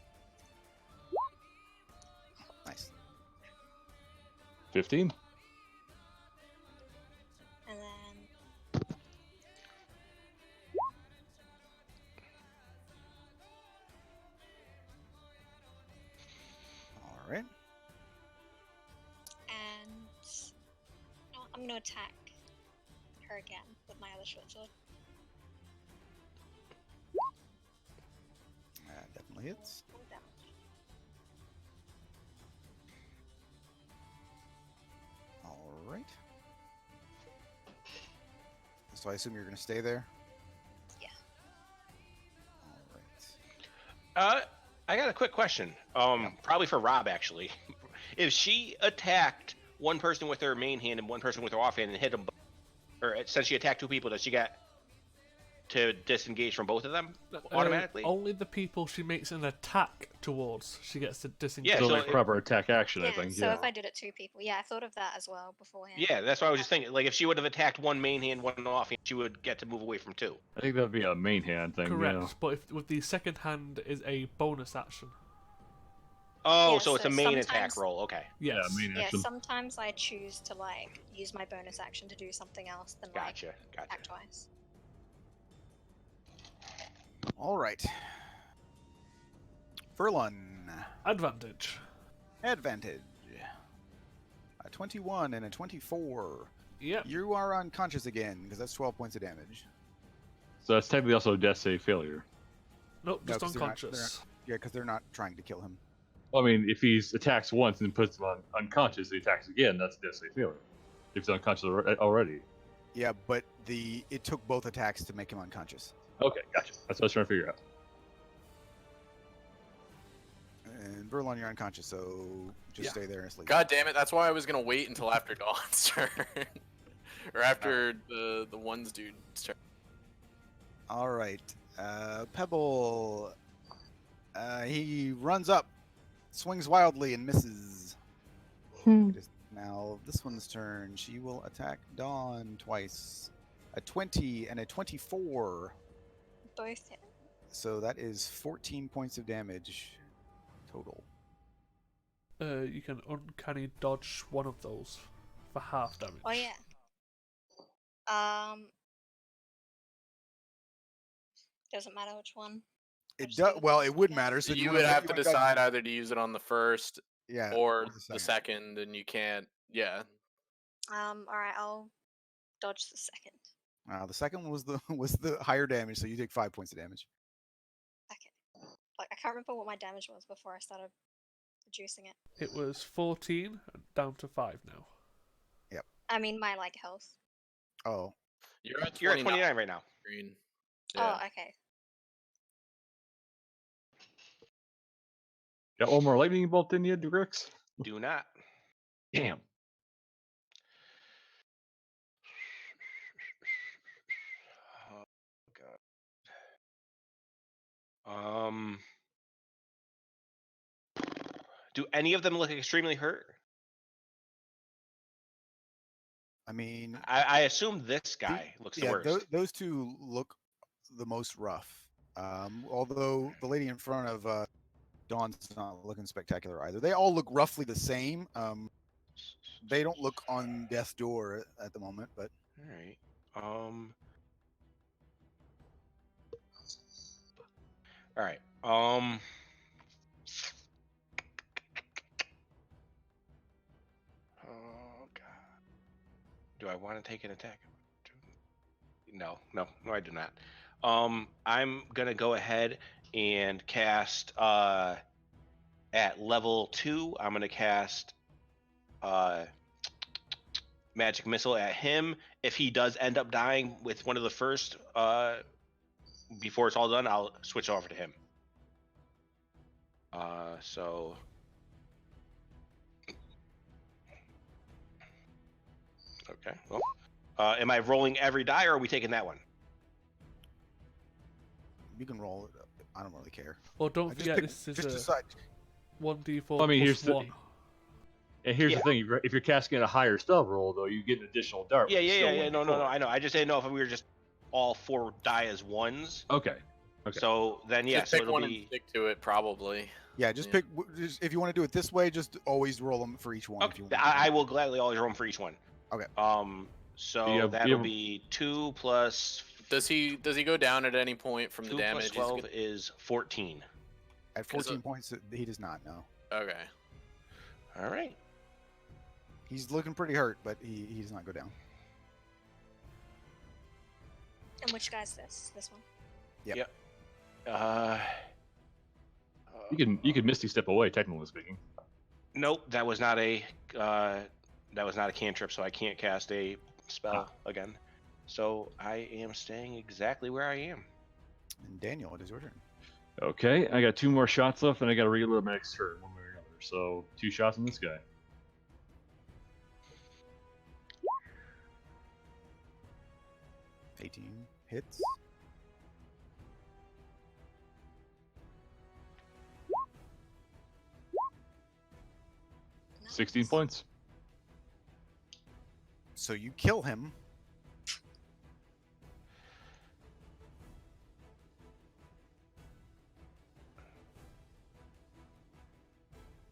Nice. 15. and then All right. and no, I'm gonna attack her again with my other short sword. That definitely hits. Full damage. All right. So I assume you're going to stay there? Yeah. All right. I got a quick question. Probably for Rob, actually. If she attacked one person with her main hand and one person with her offhand and hit them, or since she attacked 2 people, does she get to disengage from both of them automatically? Only the people she makes an attack towards, she gets to disengage. Yeah, So so like it- proper attack action, I Yeah, think. so Yeah. if I did it 2 people, yeah, I thought of that as well beforehand. Yeah, that's what I was just thinking. Like, if she would have attacked one main hand, one offhand, she would get to move away from 2. I think that'd be a main hand thing. Correct, Yeah. but if, with the second hand is a bonus action. Oh, Yeah, so it's so a main attack sometimes- roll. Okay, Yes. Yeah, main Yeah, action. sometimes I choose to like use my bonus action to do something else than like gotcha. act twice. All right. Furlon. Advantage. Advantage. A 21 and a 24. Yep. You are unconscious again, because that's 12 points of damage. So that's technically also a death save failure. Nope, No, just 'cause they're not- unconscious. Yeah, because they're not trying to kill him. Well, I mean, if he attacks once and puts him on unconscious, he attacks again, that's a death save failure. If he's unconscious already. Yeah, but it took both attacks to make him unconscious. Okay, gotcha. That's what I was trying to figure out. And Verlon, you're unconscious, so just Yeah. stay there and sleep. God damn it! That's why I was gonna wait until after Dawn's turn, or after the ones dude's turn. All right. Pebble. He runs up, swings wildly, and misses. Hmm. It is now this one's turn. She will attack Dawn twice. A 20 and a 24. Both hit. So that is 14 points of damage total. You can uncanny dodge one of those for half damage. Oh yeah. Doesn't matter which one. It Just do does. the Well, first it one would again. matter. So do You wanna would have to you wanna decide either to use it on the first Yeah, or or the second, and you can't. Yeah. Alright, I'll dodge the second. The second one was the higher damage, so you take 5 points of damage. Okay. Like I can't remember what my damage was before I started reducing it. It was 14 down to 5 now. I mean my like health. Oh, You're at 29 right now. Green. Yeah. Oh, okay. Got one more lightning bolt in you, Grix? Do not. Damn. Oh god. Do any of them look extremely hurt? I mean, I assume this guy looks the yeah, worst. those two look the most rough. Although the lady in front of Dawn's not looking spectacular either. They all look roughly the same. They don't look on death's door at the moment, but All right. All right. Oh god. Do I want to take an attack? No, I do not. I'm gonna go ahead and cast at level 2. I'm gonna cast magic missile at him. If he does end up dying with one of the first before it's all done, I'll switch over to him. So okay. Well, am I rolling every die, or are we taking that one? you can roll it. I don't really care. Well, don't Just forget pick- this is just a decide. 1d4 I mean, plus here's the 1. and here's Yeah. the thing: if you're casting at a higher spell roll, though, you get an additional dart. Yeah, which is still yeah. No, 1d4. I know. I just didn't know if we were just all 4 die as ones. Okay. Okay. So then, yeah, Just so pick it'll one and be stick to it, probably. Yeah, just Yeah. pick. If you want to do it this way, just always roll them for each one. If okay. you want. I will gladly always roll 'em for each one. Okay. So Yeah, that'll yeah. be 2 plus Does he go down at any point from the 2 plus damage? He's 12 gonna- is 14. At 14 points, he does not know. Okay. All right. He's looking pretty hurt, but he does not go down. And which guy's this? This one? Yep. You can misty step away, technically speaking. Nope, that was not a cantrip, so I can't cast a spell again. So I am staying exactly where I am. And Daniel, it is your turn. Okay, I got 2 more shots left, and I got to reload my next turn, one way or another. So 2 shots on this guy. Nice. 18 hits. Nice. 16 points. So you kill him.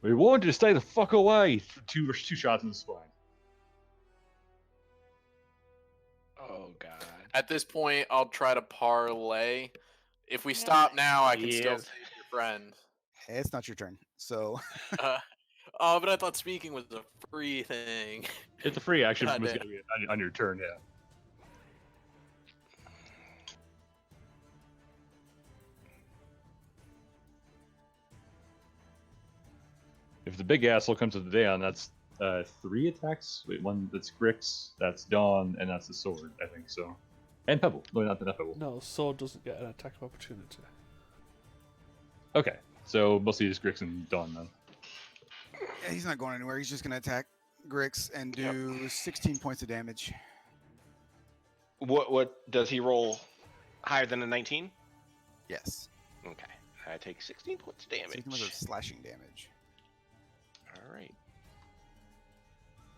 We wanted to stay the fuck away. 2 shots in the spine. Oh god. At this point, I'll try to parlay. If we Yeah. stop now, I can still Yes. save your friend. It's not your turn. So Oh, but I thought speaking was a free thing. It's a free action God from this damn. guy on your turn, yeah. If the big asshole comes to the Dawn, that's 3 attacks. Wait, one that's Grix, that's Dawn, and that's the sword, I think so. And Pebble. No, not Pebble. No, sword doesn't get an attack of opportunity. Okay, so mostly just Grix and Dawn then. Yeah, he's not going anywhere. He's just going to attack Grix and do 16 points of damage. What does he roll higher than a 19? Yes. Okay. I take 16 points of damage. 16 points of slashing damage. All right.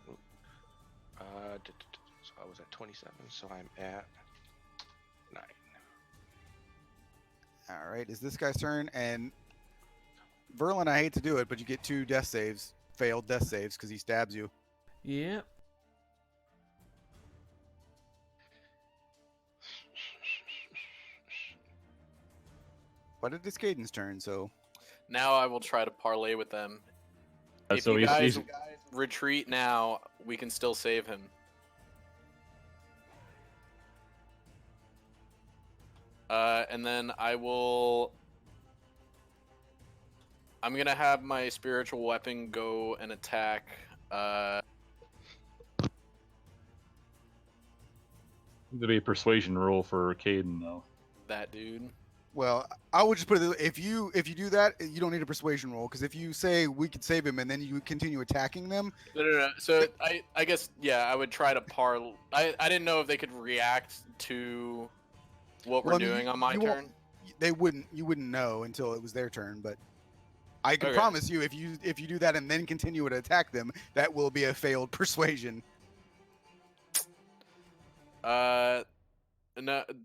So I was at 27, so I'm at 9. All right, is this guy's turn? And Verlin, I hate to do it, but you get 2 death saves, failed death saves, because he stabs you. Yeah. But it is Caden's turn, so Now I will try to parlay with them. If So you guys he's retreat now, we can still save him. And then I'm gonna have my spiritual weapon go and attack. There'd be a persuasion roll for Caden though. That dude. well, I would just put it. If you do that, you don't need a persuasion roll, because if you say we could save him and then you continue attacking them, No. So I guess I would try to I didn't know if they could react to what we're Well, I mean, doing on my you won't- turn. you wouldn't know until it was their turn. But I can Okay. promise you, if you do that and then continue to attack them, that will be a failed persuasion. No.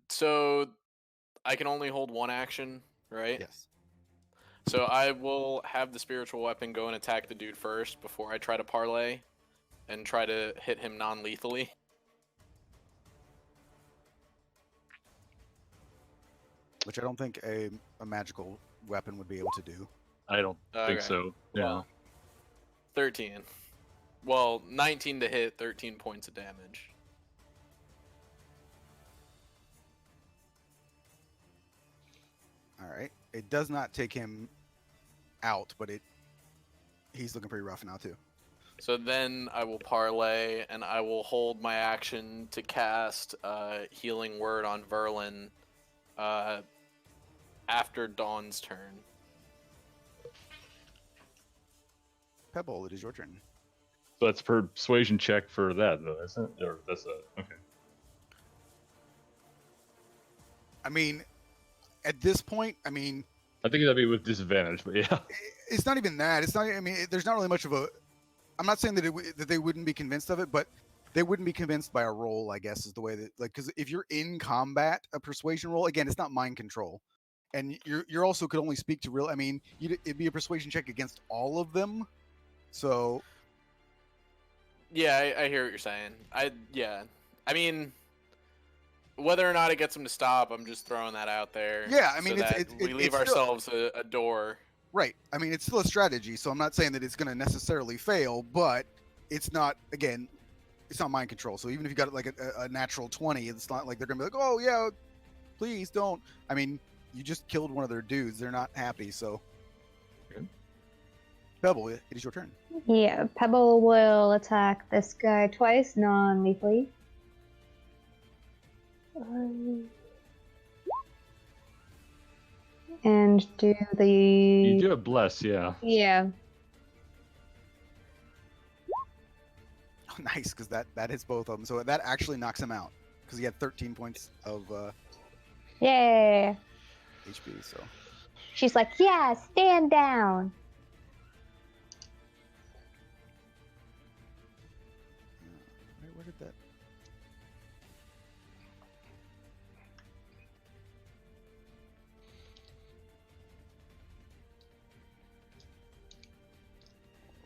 So I can only hold one action, right? Yes. So I will have the spiritual weapon go and attack the dude first before I try to parlay and try to hit him non-lethally. Which I don't think a magical weapon would be able to do. I don't think Okay. so. Yeah. Well, 13. Well, 19 to hit, 13 points of damage. All right. It does not take him out, but he's looking pretty rough now too. So then I will parlay, and I will hold my action to cast Healing Word on Verlin after Dawn's turn. Pebble, it is your turn. So that's persuasion check for that though, isn't it? Or that's okay. I mean, at this point, I mean, I think that'd be with disadvantage, but yeah. it's not even that. It's not. I mean, there's not really much of a. I'm not saying that that they wouldn't be convinced of it, but they wouldn't be convinced by a roll. I guess is the way that, like, because if you're in combat, a persuasion roll again, it's not mind control, and you're also could only speak to real. I mean, it'd be a persuasion check against all of them. So Yeah, I hear what you're saying. I mean, whether or not it gets them to stop, I'm just throwing that out there. Yeah, I mean, so it's- that it- we leave it's still- ourselves a door. right. I mean, it's still a strategy. So I'm not saying that it's going to necessarily fail, but it's not. Again, it's not mind control. So even if you got like a natural 20, it's not like they're going to be like, oh yeah, please don't. I mean, you just killed one of their dudes. They're not happy. So. Okay. Pebble, it is your turn. Yeah, Pebble will attack this guy twice, non-lethally. And do the... You do have bless, yeah. Yeah. Nice, because that hits both of them. So that actually knocks him out because he had 13 points of Yeah. HP. So She's like, yeah, stand down. where did that?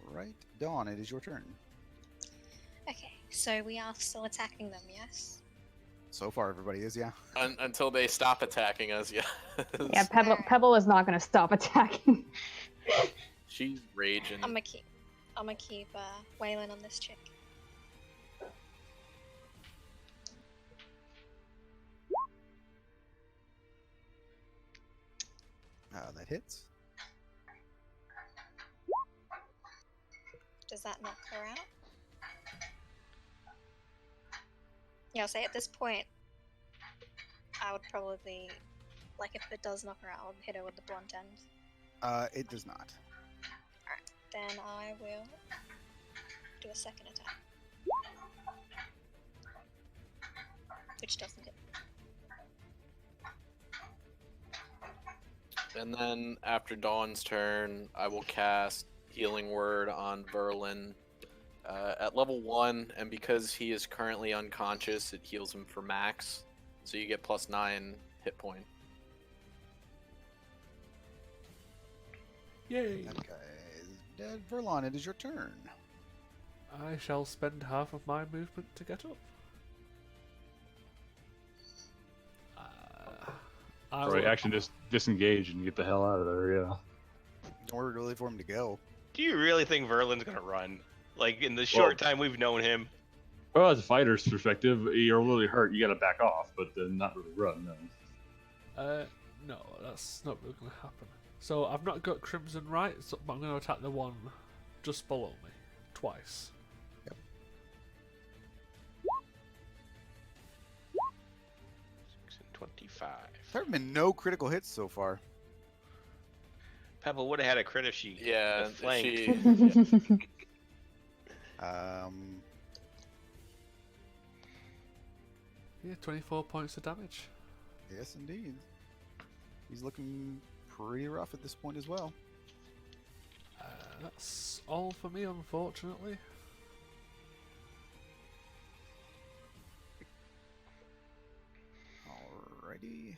Right, Dawn, it is your turn. Okay, so we are still attacking them, yes? So far, everybody is, yeah. Until they stop attacking us, yeah. Yeah, Pebble is not going to stop attacking. She's raging. I'm gonna keep wailing on this chick. That hits. Does that knock her out? Yeah, I'll say at this point, I would probably, like, if it does knock her out, I'll hit her with the blunt end. It does not. Alright, then I will do a second attack. Which doesn't hit. And then after Dawn's turn, I will cast Healing Word on Verlin at level 1, and because he is currently unconscious, it heals him for max. So you get plus 9 hit point. Yay! That guy is dead. Verlon, it is your turn. I shall spend half of my movement to get up. I Right, will- action, just disengage and get the hell out of there. Yeah. Nor really for him to go. Do you really think Verlin's gonna run? Like in the short time we've known him. Well, as a fighter's perspective, you're really hurt. You got to back off, but then not really run. No. No, that's not really going to happen. So I've not got Crimson right, so, but I'm going to attack the one just below me twice. 6 and 25. There have been no critical hits so far. Pebble would have had a crit if she Yeah, flanked. she. Yeah, 24 points of damage. Yes, indeed. He's looking pretty rough at this point as well. That's all for me, unfortunately. Alrighty.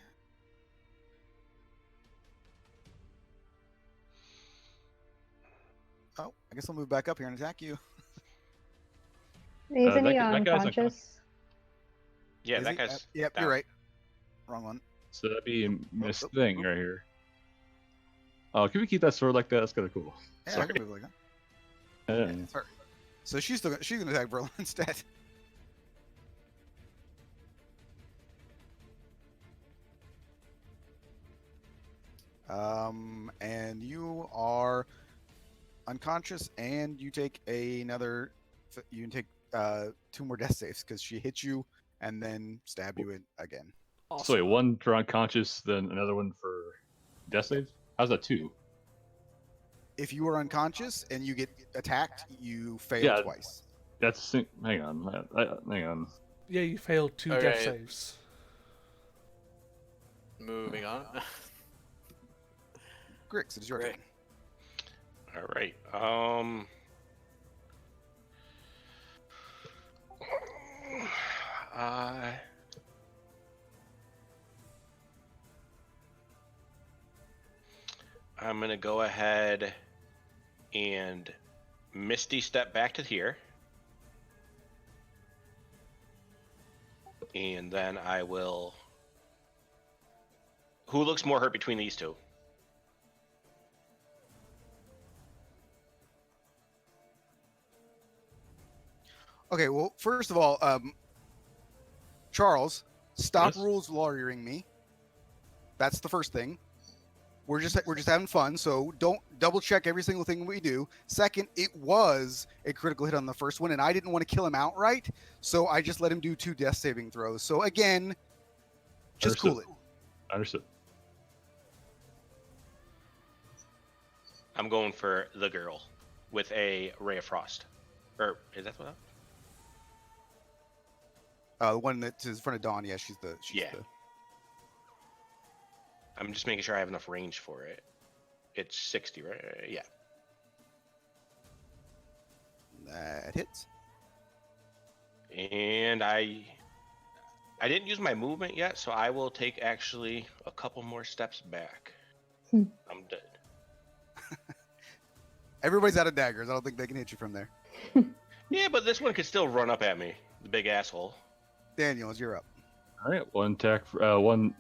Oh, I guess I'll move back up here and attack you. Isn't he that guy's unconscious? Yeah, Is that he? guy's. Yep, down. you're right. Wrong one. So that'd be a miss oh, thing oh. right here. Oh, can we keep that sword like that? That's kind of cool. Yeah, Sorry. I can move like that. Yeah. Yeah, sorry. So she's gonna attack Verlin instead. And you are unconscious, and you take another. You can take 2 more death saves because she hit you and then stabbed you again. So wait, Awesome. one for unconscious, then another one for death saves? How's that 2? If you are unconscious and you get attacked, you fail Yeah. twice. That's hang on, hang on. Yeah, you failed 2 death Okay. saves. Moving on. Grix, it is your Great. All right. I'm gonna go ahead and Misty step back to here, and then I will. Who looks more hurt between these two? Okay, well, first of all, Charles, stop Yes? rules lawyering me. That's the first thing. We're just having fun, so don't double check every single thing we do. Second, it was a critical hit on the first one, and I didn't want to kill him outright, so I just let him do 2 death saving throws. So again, just cool it. Understood. I'm going for the girl with a ray of frost. Or is that what? The one that's in front of Dawn, yeah, she's Yeah. I'm just making sure I have enough range for it. It's 60, right? Yeah. That hits. And I didn't use my movement yet, so I will take actually a couple more steps back. Hmm. I'm dead. Everybody's out of daggers. I don't think they can hit you from there. Yeah, but this one could still run up at me, the big asshole. Daniels, you're up. All right, one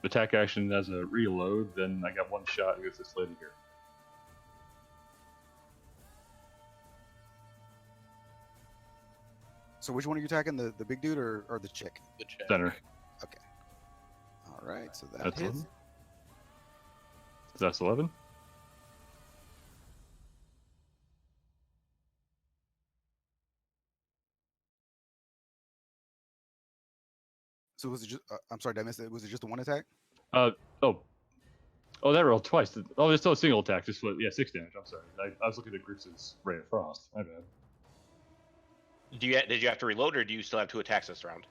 attack action as a reload. Then I got 1 shot against this lady here. So which one are you attacking? The big dude or the chick? The check. Center. All right, so that That's hits. 11. That's 11. So was it just? I'm sorry, did I miss it? Was it just a one attack? Oh, oh, that rolled twice. Oh, it's still a single attack. Just 6 damage. I'm sorry. I was looking at Grix's Ray of Frost. My bad. Did you have to reload, or do you still have 2 attacks this round?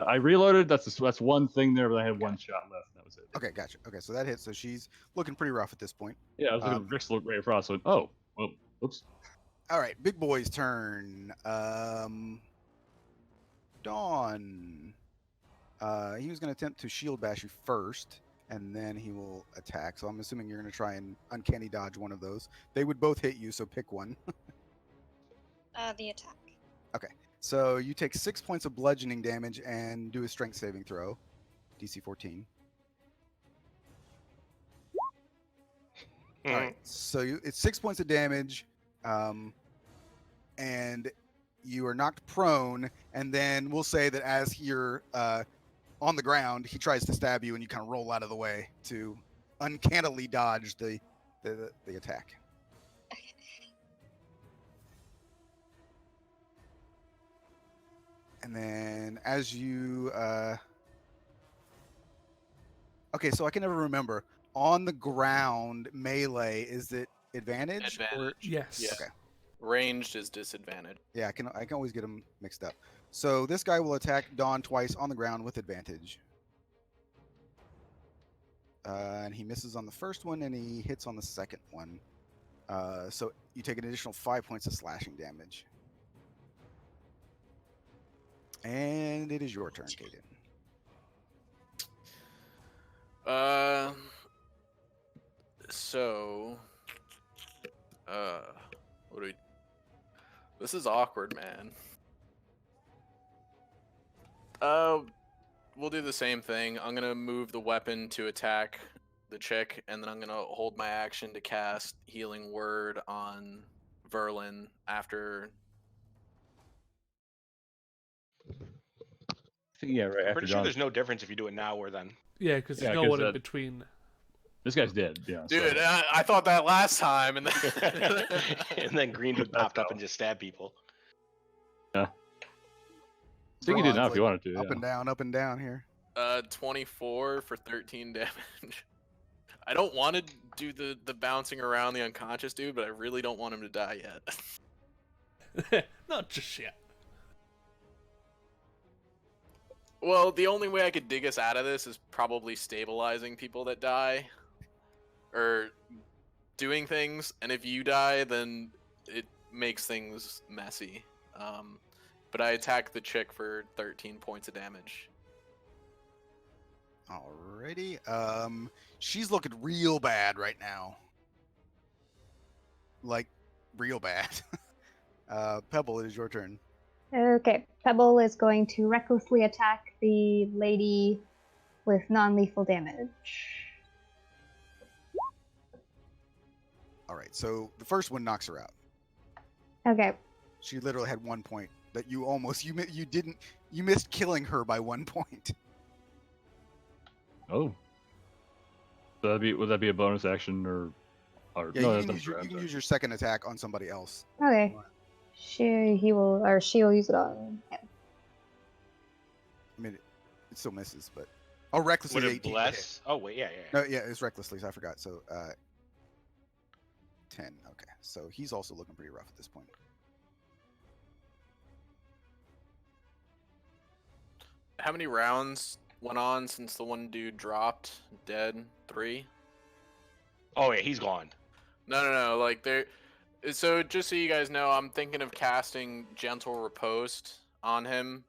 I reloaded. That's one thing there, but I had one shot left. And that was it. Okay, gotcha. Okay, so that hits. So she's looking pretty rough at this point. Yeah, I was looking at Grix's Ray of Frost. So, oh, well, oops. All right, big boy's turn. Dawn. He was going to attempt to shield bash you first, and then he will attack. So I'm assuming you're going to try and uncanny dodge one of those. They would both hit you, so pick one. The attack. So you take 6 points of bludgeoning damage and do a strength saving throw, DC 14. All right, so it's 6 points of damage, and you are knocked prone. And then we'll say that as you're on the ground, he tries to stab you, and you kind of roll out of the way to uncannily dodge the attack. And then as you okay, so I can never remember. On the ground melee, is it advantage? Advantage. Yes. Yeah. Okay. Ranged is disadvantage. Yeah, I can always get them mixed up. So this guy will attack Dawn twice on the ground with advantage. And he misses on the first one, and he hits on the second one. So you take an additional 5 points of slashing damage. And it is your turn, Kaden. So, what do we? This is awkward, man. We'll do the same thing. I'm gonna move the weapon to attack the chick, and then I'm gonna hold my action to cast Healing Word on Verlin after. I think, yeah, right after Pretty sure Dawn. there's no difference if you do it now or then. Yeah, because Yeah, there's no 'cause, one in between. This guy's dead. Yeah, Dude, so. I thought that last time, and then And then Green Dude That's popped up valid. and just stabbed people. I think you did Bronze, now if you wanted to. Yeah. Up and down here. 24 for 13 damage. I don't want to do the bouncing around the unconscious dude, but I really don't want him to die yet. Not just yet. Well, the only way I could dig us out of this is probably stabilizing people that die. Or doing things, and if you die, then it makes things messy. But I attack the chick for 13 points of damage. Alrighty. She's looking real bad right now. Like, real bad. Pebble, it is your turn. Okay, Pebble is going to recklessly attack the lady with non-lethal damage. All right, so the first one knocks her out. Okay, She literally had 1 point that you almost you missed killing her by 1 point. Oh. So would that be a bonus action or Yeah, no? you can, That's use your, not you can use your second attack on somebody else. okay. She will use it on him. I mean, it still misses, but recklessly Would it 18 to hit. bless? Oh wait, yeah. No, yeah, it's recklessly. So I forgot. So 10. Okay, so he's also looking pretty rough at this point. How many rounds went on since the one dude dropped dead? 3? Oh yeah, he's gone. No. Like there. So just so you guys know, I'm thinking of casting Gentle Riposte on him,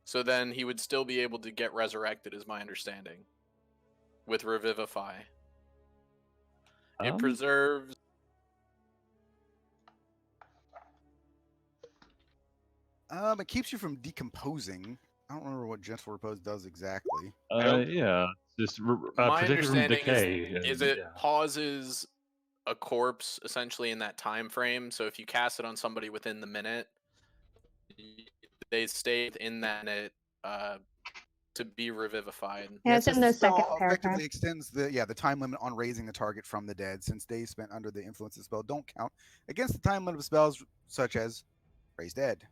so then he would still be able to get resurrected, is my understanding. With Revivify, it preserves. It keeps you from decomposing. I don't remember what Gentle Repose does exactly. Yeah, just My protect it from understanding decay. is it pauses a corpse essentially in that time frame. So if you cast it on somebody within the minute, they stay in that minute to be revivified. Yeah, it it's in says the spell second paragraph. effectively extends the time limit on raising the target from the dead, since days spent under the influence of the spell don't count against the time limit of spells such as raise dead.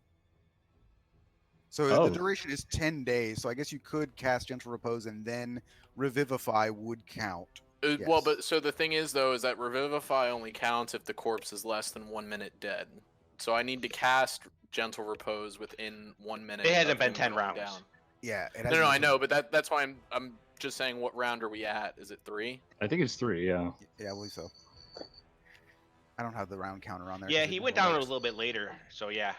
So Oh. the duration is 10 days. So I guess you could cast Gentle Repose and then Revivify would count. Well, Yes. but so the thing is though is that Revivify only counts if the corpse is less than 1 minute dead. So I need to cast Gentle Repose within 1 minute. It hasn't of been him 10 going rounds. Down. Yeah. It No, I know, but that's why I'm just saying what round are we at? Is it 3? I think it's 3. Yeah. Yeah, I believe so. I don't have the round counter on there. Yeah, 'cause he it went never down a works. little bit later, so yeah.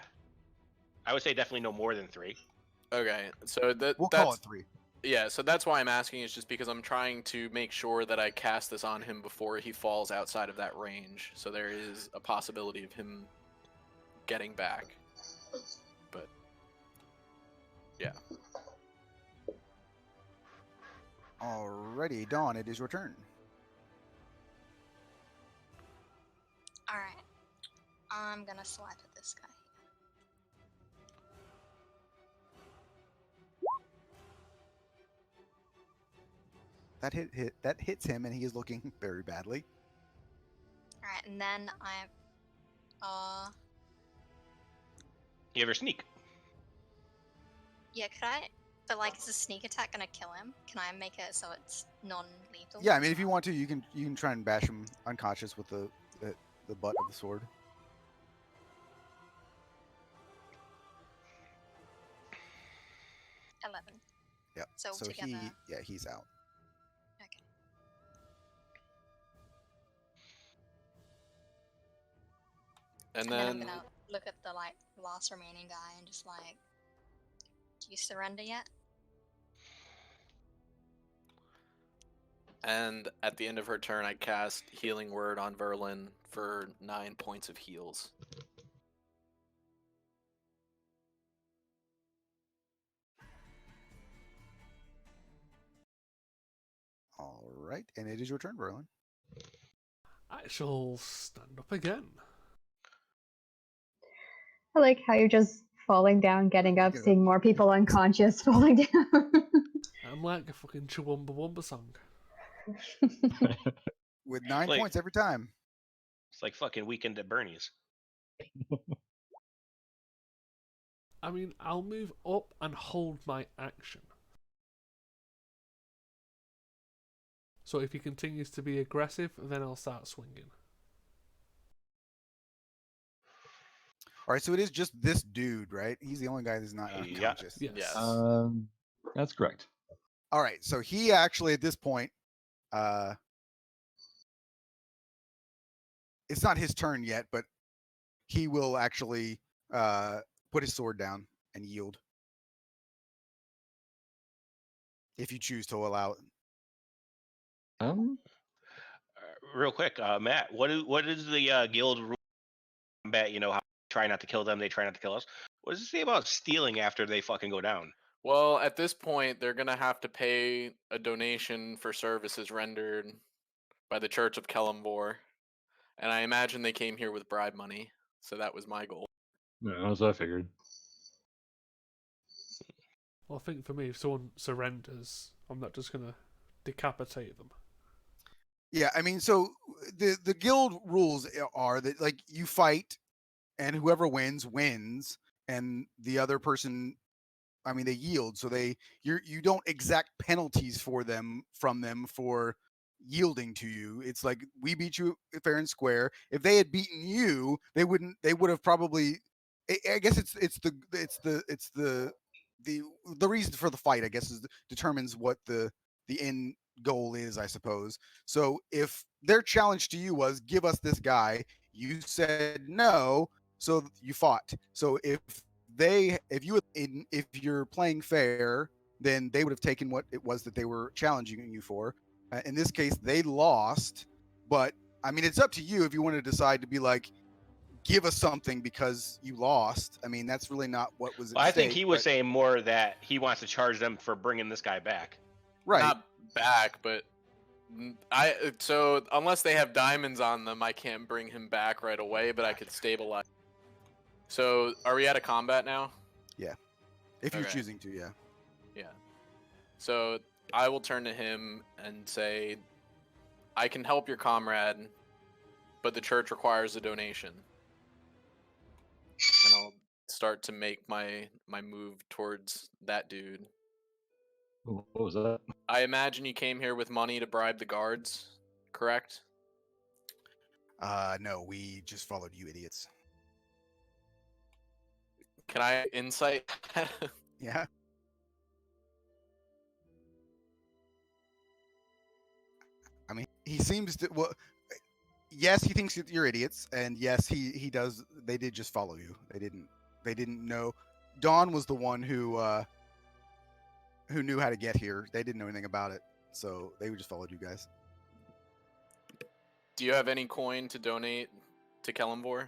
I would say definitely no more than 3. Okay, so We'll that's call it 3. yeah. So that's why I'm asking. Is just because I'm trying to make sure that I cast this on him before he falls outside of that range. So there is a possibility of him getting back. But yeah. Alrighty, Dawn, it is your turn. Alright. I'm gonna swipe at this guy. That hits him, and he is looking very badly. Alright, and then You have your sneak. yeah, could I? But like, is a sneak attack gonna kill him? Can I make it so it's non-lethal? Yeah, I mean, if you want to, you can try and bash him unconscious with the butt of the sword. $11. Yep. So together. he's out. Okay. And And then I'm then gonna look at the like last remaining guy and just like, do you surrender yet? and at the end of her turn, I cast Healing Word on Verlin for 9 points of heals. All right, and it is your turn, Verlin. I shall stand up again. I like how you're just falling down, getting up, seeing more people unconscious, falling down. I'm like a fucking Chuwumba Wumba song. With 9 Like- points every time. It's like fucking Weekend at Bernie's. I mean, I'll move up and hold my action. So if he continues to be aggressive, then I'll start swinging. All right, so it is just this dude, right? He's the only guy that's not Yeah. unconscious. Yes. Yes. That's correct. All right, so he actually at this point, it's not his turn yet, but he will actually put his sword down and yield. If you choose to allow it. Real quick, Matt, what is the guild rule combat? You know how try not to kill them, they try not to kill us. What does it say about stealing after they fucking go down? Well, at this point, they're gonna have to pay a donation for services rendered by the Church of Kellamvor, and I imagine they came here with bribe money, so that was my goal. No, as I figured. Well, I think for me, if someone surrenders, I'm not just gonna decapitate them. Yeah, I mean, so the guild rules are that like you fight, and whoever wins, and the other person, I mean, they yield. So you don't exact penalties from them for yielding to you. It's like we beat you fair and square. If they had beaten you, they would have probably. I guess it's the reason for the fight. I guess determines what the end goal is, I suppose. So if their challenge to you was give us this guy, you said no, so you fought. So if you're playing fair, then they would have taken what it was that they were challenging you for. In this case, they lost, but I mean, it's up to you if you want to decide to be like, give us something because you lost. I mean, that's really not what was at Well, I think stake, he was but- saying more that he wants to charge them for bringing this guy back. right. Not back, but so unless they have diamonds on them, I can't bring him back right away, but I could stabilize. So are we out of combat now? If you're Okay. choosing to, yeah. Yeah. So I will turn to him and say, I can help your comrade, but the church requires a donation. And I'll start to make my move towards that dude. What was that? I imagine you came here with money to bribe the guards, correct? No, we just followed you idiots. Can I insight? Yeah. I mean, he seems to. Well, yes, he thinks that you're idiots, and yes, he does. They did just follow you. They didn't know. Dawn was the one who knew how to get here. They didn't know anything about it, so they just followed you guys. Do you have any coin to donate to Kellenvor?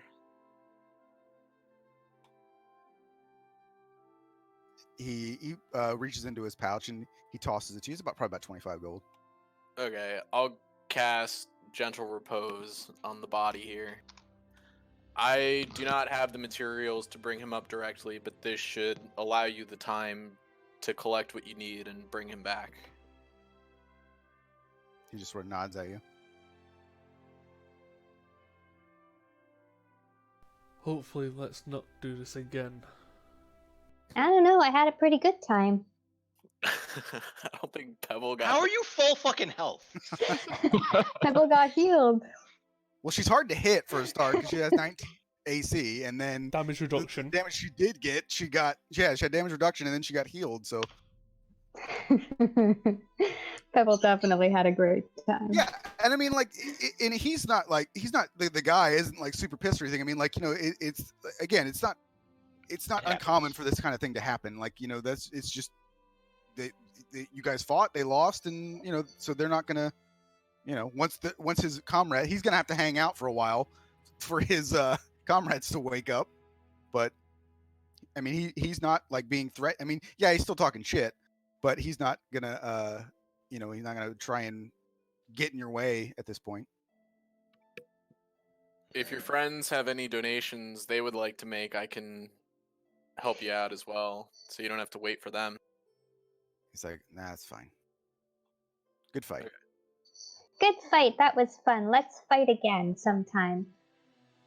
He reaches into his pouch and he tosses it to you. It's probably about 25 gold. Okay, I'll cast Gentle Repose on the body here. I do not have the materials to bring him up directly, but this should allow you the time to collect what you need and bring him back. He just sort of nods at you. Hopefully, let's not do this again. I don't know. I had a pretty good time. I don't think Pebble got. How are you full fucking health? Pebble got healed. Well, she's hard to hit for a start because she has 19 AC, and then Damage reduction. the damage she did get, she had damage reduction, and then she got healed. So Pebble definitely had a great time. yeah, and I mean, like, and he's not the guy isn't like super pissed or anything. I mean, like, it's again, it's not uncommon for this kind of thing to happen. Like, it's just you guys fought, they lost, and so they're not gonna, once his comrade, he's gonna have to hang out for a while for his comrades to wake up. But I mean, he's not like being threat. I mean, yeah, he's still talking shit, but he's not gonna he's not gonna try and get in your way at this point. If your friends have any donations they would like to make, I can help you out as well, so you don't have to wait for them. He's like, nah, it's fine. Good fight. Okay. Good fight. That was fun. Let's fight again sometime.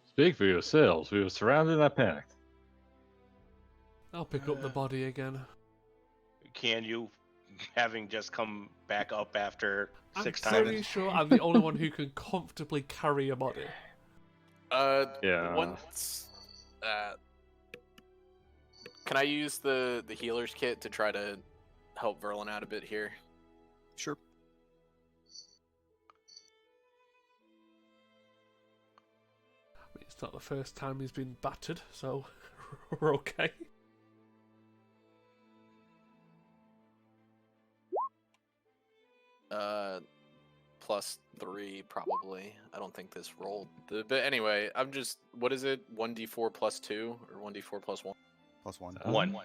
Speak for yourselves. We were surrounded and I panicked. I'll pick up the body again. Can you, having just come back up after I'm 6 pretty times? sure I'm the only one who can comfortably carry a body. Yeah. Once. Can I use the healer's kit to try to help Verlin out a bit here? Sure. I mean, it's not the first time he's been battered, so we're okay. +3 probably. I don't think this rolled. But anyway, I'm just. What is it? 1d4 +2 or 1d4 +1? +1. One.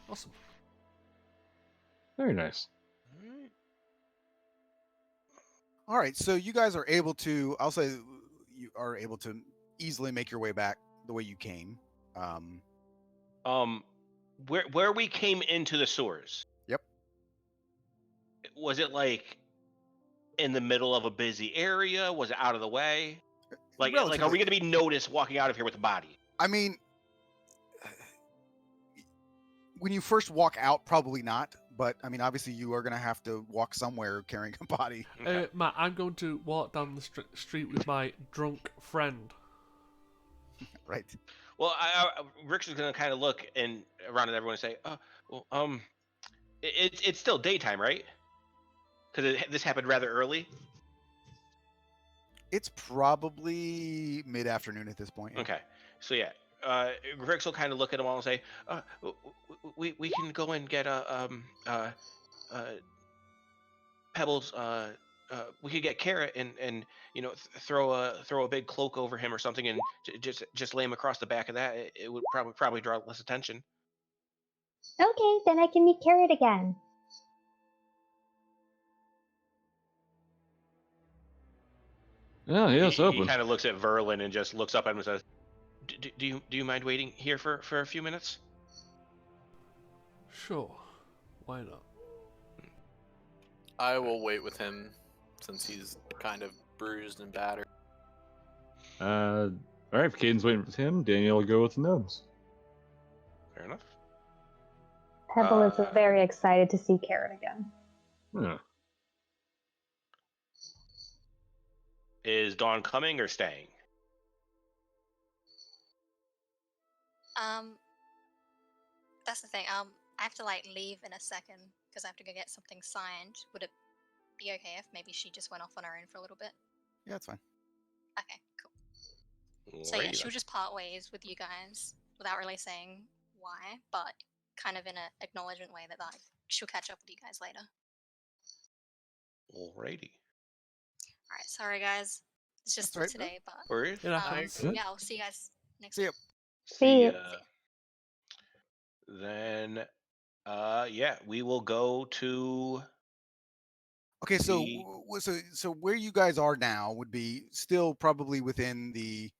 Awesome. Very nice. All right, so you guys are able to. I'll say you are able to easily make your way back the way you came. Where we came into the sewers. Yep. Was it like in the middle of a busy area? Was it out of the way? Like are we Relatively. going to be noticed walking out of here with a body? I mean, when you first walk out, probably not. But I mean, obviously, you are going to have to walk somewhere carrying a body. Okay. Matt, I'm going to walk down the street with my drunk friend. Right. Well, Rick's going to kind of look and around at everyone and say, it's still daytime, right? Because this happened rather early. It's probably mid-afternoon at this point. Yeah. Okay, so yeah, Grix will kind of look at them all and say, we can go and get Pebbles. We could get Carrot and throw a big cloak over him or something and just lay him across the back of that. It would probably draw less attention. Okay, then I can meet Carrot again. Yeah, yeah, it's He open. kind of looks at Verlin and just looks up at him and says, do you mind waiting here for a few minutes? Sure. Why not? I will wait with him since he's kind of bruised and battered. All right, if Caden's waiting for him, Daniel will go with the gnomes. Fair enough. Pebble is Uh, very excited to see Carrot again. Yeah. Is Dawn coming or staying? That's the thing. I have to like leave in a second because I have to go get something signed. Would it be okay if maybe she just went off on her own for a little bit? Yeah, that's fine. Okay, cool. So yeah, Alrighty she'll then. just part ways with you guys without really saying why, but kind of in an acknowledgement way that like she'll catch up with you guys later. Alrighty. All right, sorry guys. It's just That's all right. today, but Worries? It happens. yeah, I'll see you guys next See week. ya. See ya. ya. Then, yeah, we will go to. Okay, so The- so where you guys are now would be still probably within the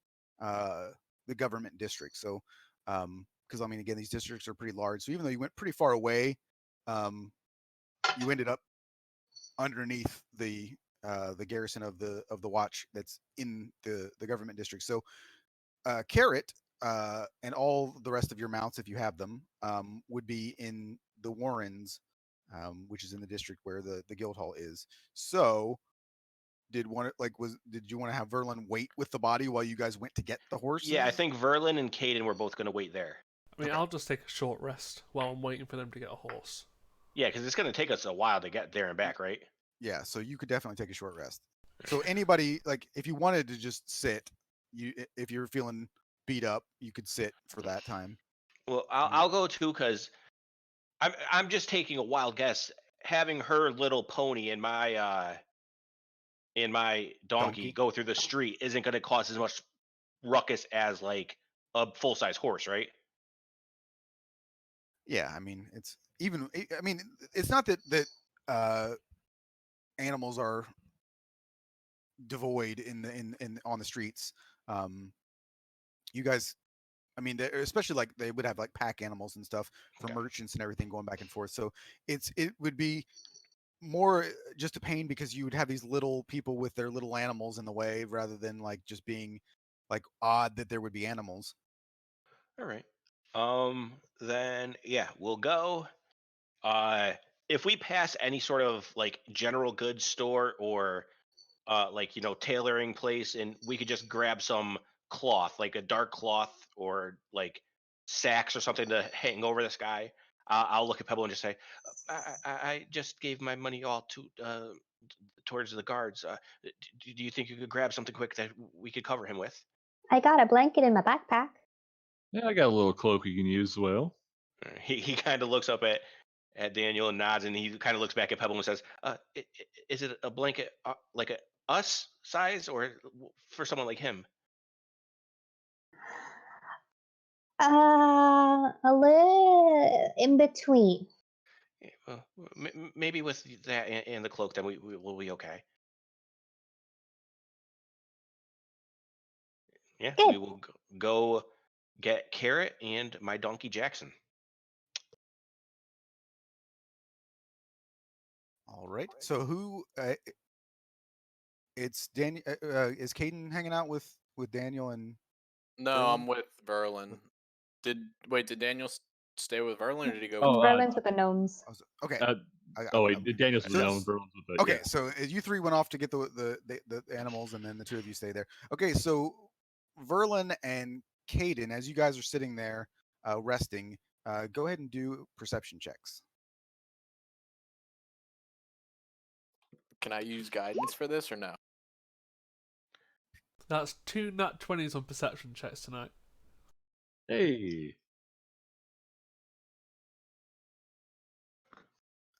government district. So, because I mean, again, these districts are pretty large. So even though you went pretty far away, you ended up underneath the garrison of the watch that's in the government district. So, Carrot and all the rest of your mounts, if you have them, would be in the Warrens, which is in the district where the guild hall is. So, did you want to have Verlin wait with the body while you guys went to get the horses? Yeah, I think Verlin and Caden were both going to wait there. I mean, Okay. I'll just take a short rest while I'm waiting for them to get a horse. Yeah, because it's going to take us a while to get there and back, right? Yeah, so you could definitely take a short rest. So anybody, like, if you wanted to just sit, if you're feeling beat up, you could sit for that time. Well, I'll go too because I'm just taking a wild guess. Having her little pony in my donkey go through the street isn't going to cause as much ruckus as like a full size horse, right? Yeah, I mean, it's even. I mean, it's not that animals are devoid in on the streets. You guys, I mean, especially like they would have like pack animals and stuff for Okay. merchants and everything going back and forth. So it would be more just a pain because you would have these little people with their little animals in the way rather than like just being like odd that there would be animals. All right. Then yeah, we'll go. Uh, if we pass any sort of like general goods store or like tailoring place, and we could just grab some cloth, like a dark cloth or like sacks or something to hang over this guy. I'll look at Pebble and just say, I just gave my money all to towards the guards. Do you think you could grab something quick that we could cover him with? I got a blanket in my backpack. Yeah, I got a little cloak you can use as well. He kind of looks up at Daniel and nods, and he kind of looks back at Pebble and says, "Is it a blanket like a us size or for someone like him?" A little in between. Yeah, well, maybe with that and the cloak, then we will be okay. Yeah, Good. we will go get Carrot and my donkey Jackson. All right. So who? It's Daniel. Is Caden hanging out with Daniel and? No, Verlin? I'm with Verlin. Did Daniel stay with Verlin or did he go? Oh, with Verlin's with the gnomes. Okay. Daniel's So- with Alan Burns with the Okay, so you three went off to get the animals, and then the two of you stay there. Okay, so Verlin and Caden, as you guys are sitting there resting, go ahead and do perception checks. Can I use guidance for this or no? That's 2 nat 20s on perception checks tonight. Hey.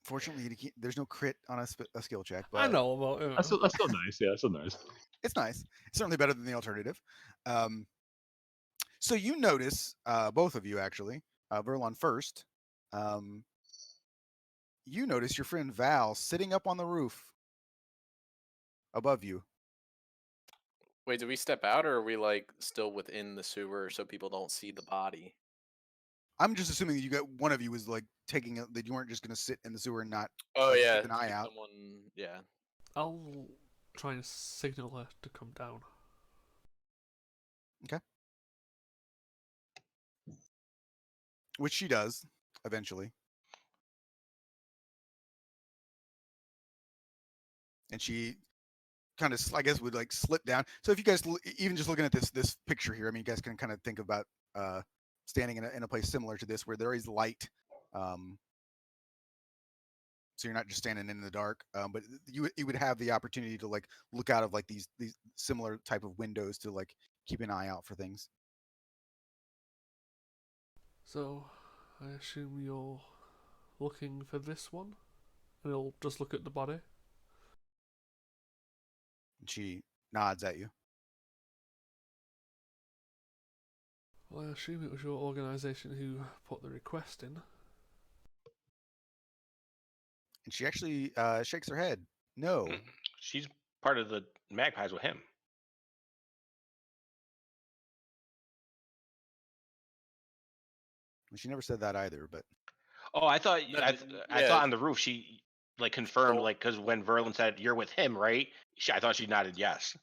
Fortunately, there's no crit on a skill check, but I know about it. That's still nice. Yeah, that's still nice. it's nice. It's certainly better than the alternative. So you notice, both of you actually, Verlon first. You notice your friend Val sitting up on the roof above you. Wait, did we step out or are we like still within the sewer so people don't see the body? I'm just assuming that you got one of you was like taking that you weren't just going to sit in the sewer and not Oh like, yeah, keep an eye like out. someone. Yeah. I'll try and signal her to come down. Which she does eventually. And she kind of, I guess, would like slip down. So if you guys, even just looking at this picture here, I mean, you guys can kind of think about standing in a place similar to this where there is light. So you're not just standing in the dark, but you would have the opportunity to like look out of like these similar type of windows to like keep an eye out for things. So, I assume you're looking for this one? And he'll just look at the body. And she nods at you. Well, I assume it was your organisation who put the request in. And she actually shakes her head. No. Mm. She's part of the magpies with him. She never said that either, but Oh, I thought No, I yeah. thought on the roof she like confirmed Oh. like because when Verlin said you're with him, right? I thought she nodded yes.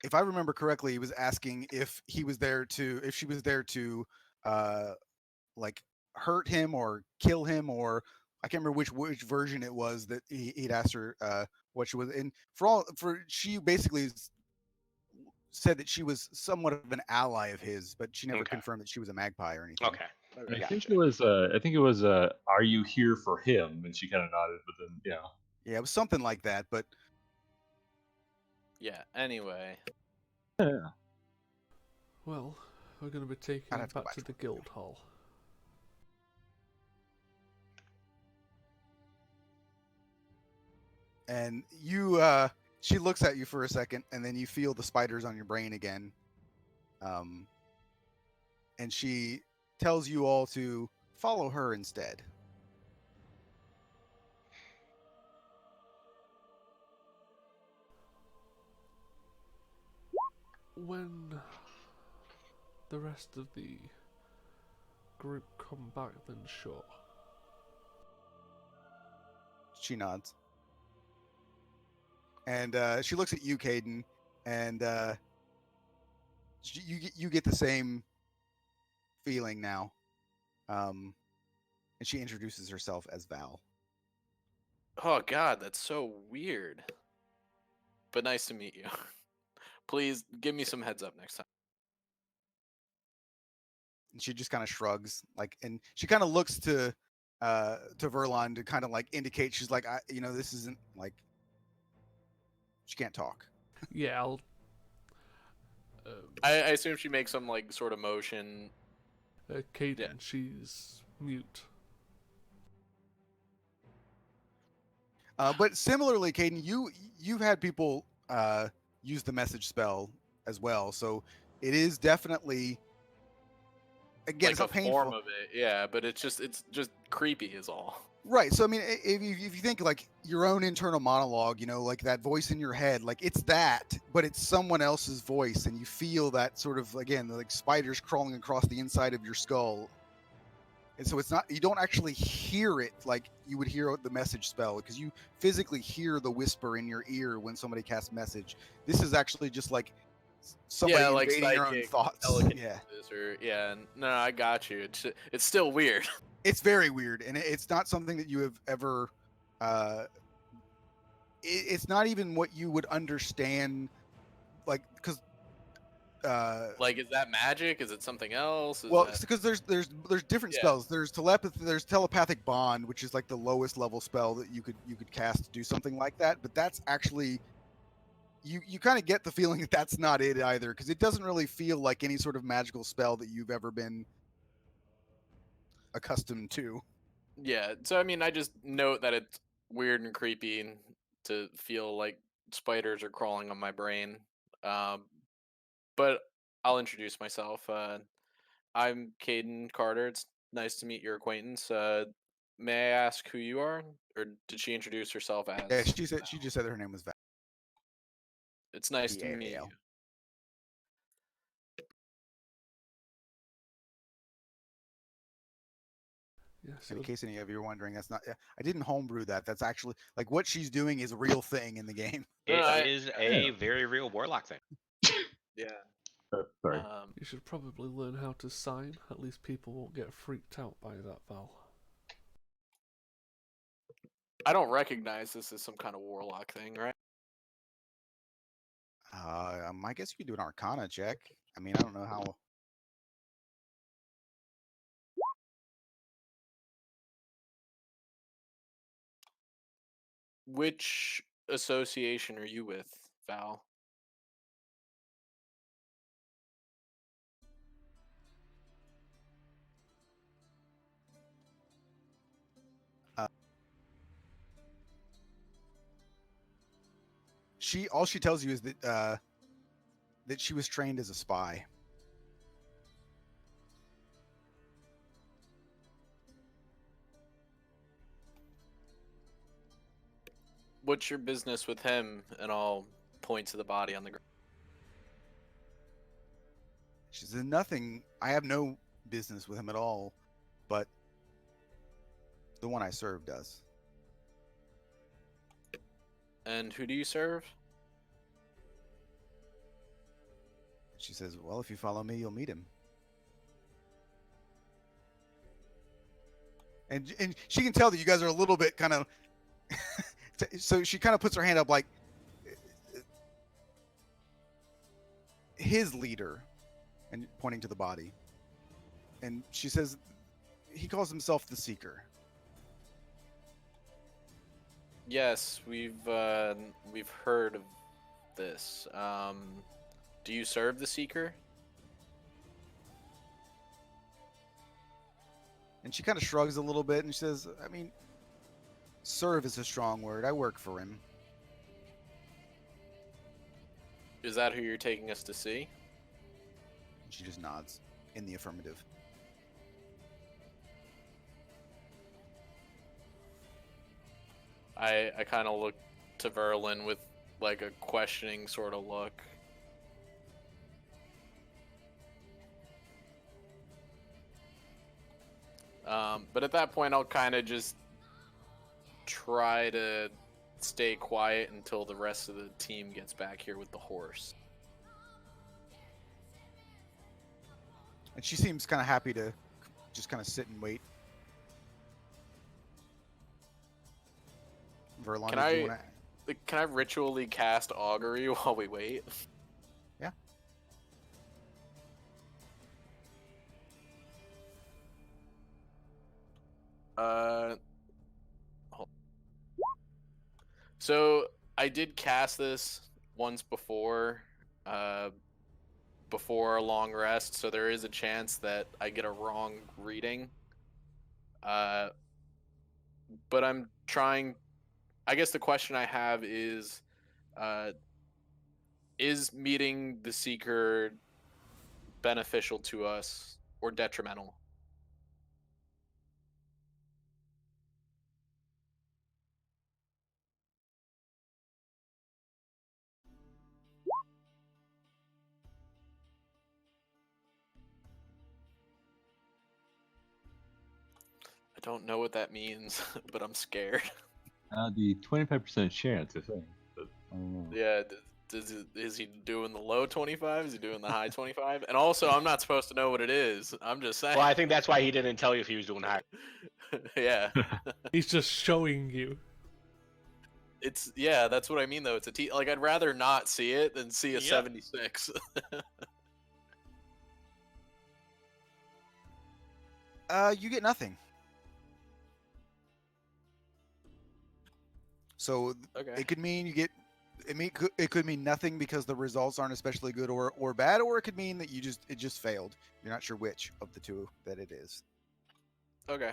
if I remember correctly, he was asking if he was there to, if she was there to, like hurt him or kill him, or I can't remember which version it was that he'd asked her what she was. And she basically said that she was somewhat of an ally of his, but she never Okay. confirmed that she was a magpie or anything. Okay. I Gotcha. think it was. I think it was. Are you here for him? And she kind of nodded, but then yeah. Yeah, it was something like that. But Yeah. Anyway. Yeah. Well, we're going to be taking I'd him have to go back back to to the it. guild hall. and she looks at you for a second, and then you feel the spiders on your brain again. And she tells you all to follow her instead. When the rest of the group come back, then sure. She nods. And she looks at you, Caden, and you get the same feeling now. And she introduces herself as Val. Oh God, that's so weird. But nice to meet you. Please give me some heads up next time. And she just kind of shrugs, like, and she kind of looks to Verlon to kind of like indicate she's like, this isn't like, she can't talk. Yeah, I'll. I assume she makes some like sort of motion. Caden, Yeah. she's mute. But similarly, Caden, you've had people use the message spell as well, so it is definitely, again, Like it's a a painful form of it, yeah, but it's just creepy is all. right. So I mean, if you think like your own internal monologue, like that voice in your head, like it's that, but it's someone else's voice, and you feel that sort of, again, like spiders crawling across the inside of your skull. And so it's not, you don't actually hear it like you would hear the message spell, because you physically hear the whisper in your ear when somebody casts message. This is actually just like somebody Yeah, like invading your own psychic thoughts. Yeah, telekinesis or no, I got you. It's still weird. it's very weird, and it's not something that you have ever. It's not even what you would understand, like, because. Like, is that magic? Is it something else? Well, because there's different Yeah. spells. There's telepathy. There's telepathic bond, which is like the lowest level spell that you could cast to do something like that. But that's actually, you kind of get the feeling that that's not it either, because it doesn't really feel like any sort of magical spell that you've ever been accustomed to. Yeah, so I mean, I just note that it's weird and creepy and to feel like spiders are crawling on my brain. But I'll introduce myself. I'm Caden Carter. It's nice to meet your acquaintance. May I ask who you are, or did she introduce herself as? Yeah, she just said her name was Val. It's nice to meet VAL. you. Yes. In case any of you are wondering, that's not. I didn't homebrew that. That's actually like what she's doing is a real thing in the game. No, It is a very real warlock thing. Yeah. Sorry. You should probably learn how to sign. At least people won't get freaked out by that, Val. I don't recognize this as some kind of warlock thing, right? I guess you could do an Arcana check. I mean, I don't know how. Which association are you with, Val? All she tells you is that she was trained as a spy. What's your business with him? And I'll point to the body on the ground. She says nothing. I have no business with him at all, but the one I serve does. And who do you serve? She says, "Well, if you follow me, you'll meet him." And she can tell that you guys are a little bit kind of. So she kind of puts her hand up, like his leader, and pointing to the body. And she says, he calls himself the Seeker. Yes, we've heard of this. Do you serve the Seeker? And she kind of shrugs a little bit and she says, I mean, serve is a strong word. I work for him. Is that who you're taking us to see? And she just nods in the affirmative. I kind of look to Verlin with like a questioning sort of look. But at that point, I'll kind of just try to stay quiet until the rest of the team gets back here with the horse. And she seems kind of happy to just kind of sit and wait. Verlon, Can I ritually cast augury while we wait? Yeah. So I did cast this once before, before a long rest, so there is a chance that I get a wrong reading. But I'm trying. I guess the question I have is meeting the Seeker beneficial to us or detrimental? I don't know what that means, but I'm scared. The 25% chance, I think. But I don't know. Yeah, is he doing the low 25? Is he doing the high 25? And also, I'm not supposed to know what it is. I'm just saying. Well, I think that's why he didn't tell you if he was doing high. Yeah. He's just showing you. Yeah, that's what I mean though. It's a like I'd rather not see it than see a 76. You get nothing. So Okay. it could mean you get. It could mean nothing because the results aren't especially good or bad, or it could mean that it just failed. You're not sure which of the two that it is. Okay.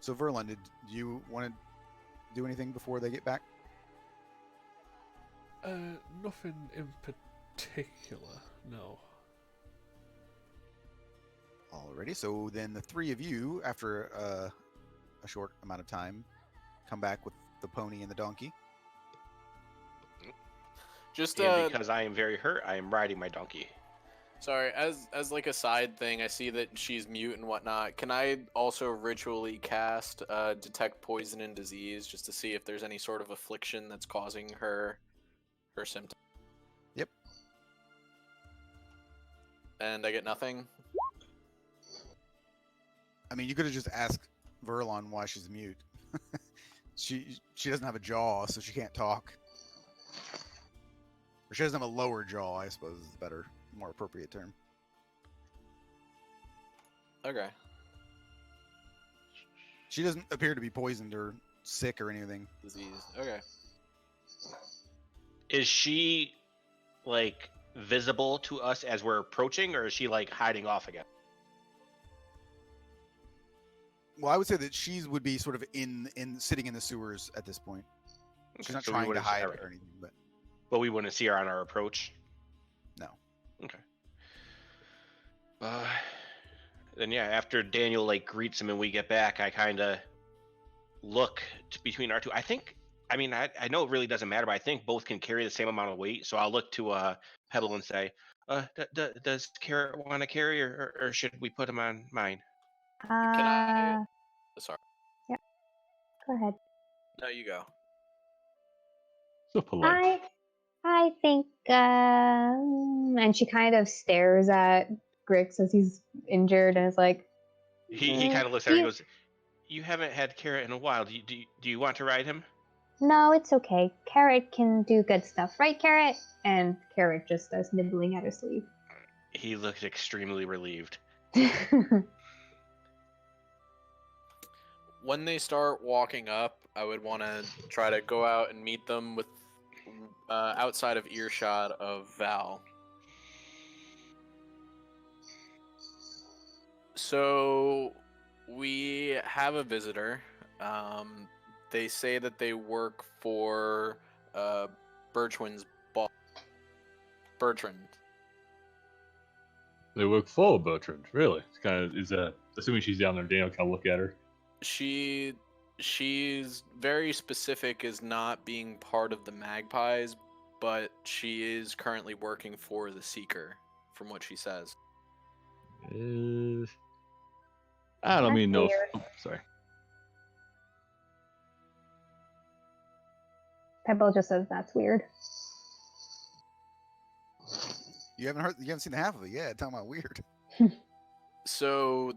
So Verlin, do you want to do anything before they get back? Nothing in particular, no. Alrighty, so then the three of you, after a short amount of time, come back with the pony and the donkey. Just And because I am very hurt, I am riding my donkey. Sorry, as like a side thing, I see that she's mute and whatnot. Can I also ritually cast detect poison and disease just to see if there's any sort of affliction that's causing her symptoms? Yep. And I get nothing. I mean, you could have just asked Verlon why she's mute. she doesn't have a jaw, so she can't talk. Or she doesn't have a lower jaw, I suppose is the better, more appropriate term. Okay. She doesn't appear to be poisoned or sick or anything. Disease. Okay. Is she like visible to us as we're approaching, or is she like hiding off again? Well, I would say that she would be sort of in sitting in the sewers at this point. She's Okay, not so we trying to wouldn't- hide alright. or anything, but But we wouldn't see her on our approach. no. Okay. Then yeah, after Daniel like greets him and we get back, I kind of look between our two. I mean, I know it really doesn't matter, but I think both can carry the same amount of weight. So I'll look to Pebble and say, does Carrot want to carry, or should we put him on mine? Can I? Sorry. Go ahead. No, you go. So polite. I think, and she kind of stares at Grix as he's injured and is like, He kind of looks at her and goes, "You haven't had Carrot in a while. Do you want to ride him?" no, it's okay. Carrot can do good stuff, right, Carrot? And Carrot just starts nibbling at her sleeve. He looked extremely relieved. When they start walking up, I would want to try to go out and meet them with outside of earshot of Val. So we have a visitor. They say that they work for Bertrand's boss. Bertrand. They look full of Bertrand. Really? It's kind of assuming she's down there. Daniel kind of look at her. She's very specific as not being part of the Magpies, but she is currently working for the Seeker, from what she says. I don't That's mean no. weird. Oh, sorry. Pebble just says that's weird. You haven't seen the half of it yet. Talking about weird. So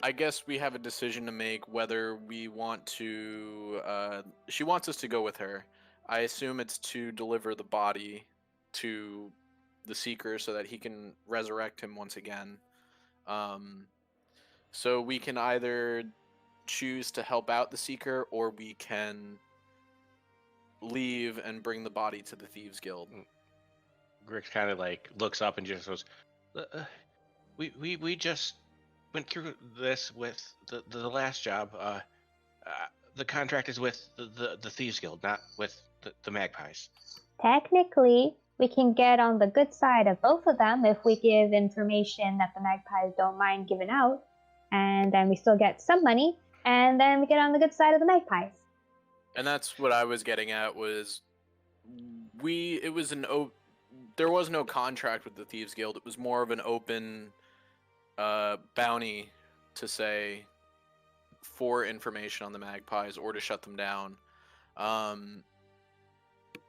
I guess we have a decision to make whether we want to she wants us to go with her. I assume it's to deliver the body to the Seeker so that he can resurrect him once again. So we can either choose to help out the Seeker, or we can leave and bring the body to the Thieves Guild. Grix kind of like looks up and just goes, we just went through this with the last job. The contract is with the Thieves Guild, not with the Magpies. Technically, we can get on the good side of both of them if we give information that the Magpies don't mind giving out, and then we still get some money, and then we get on the good side of the Magpies. And that's what I was getting at was there was no contract with the Thieves Guild. It was more of an open bounty to say for information on the Magpies or to shut them down.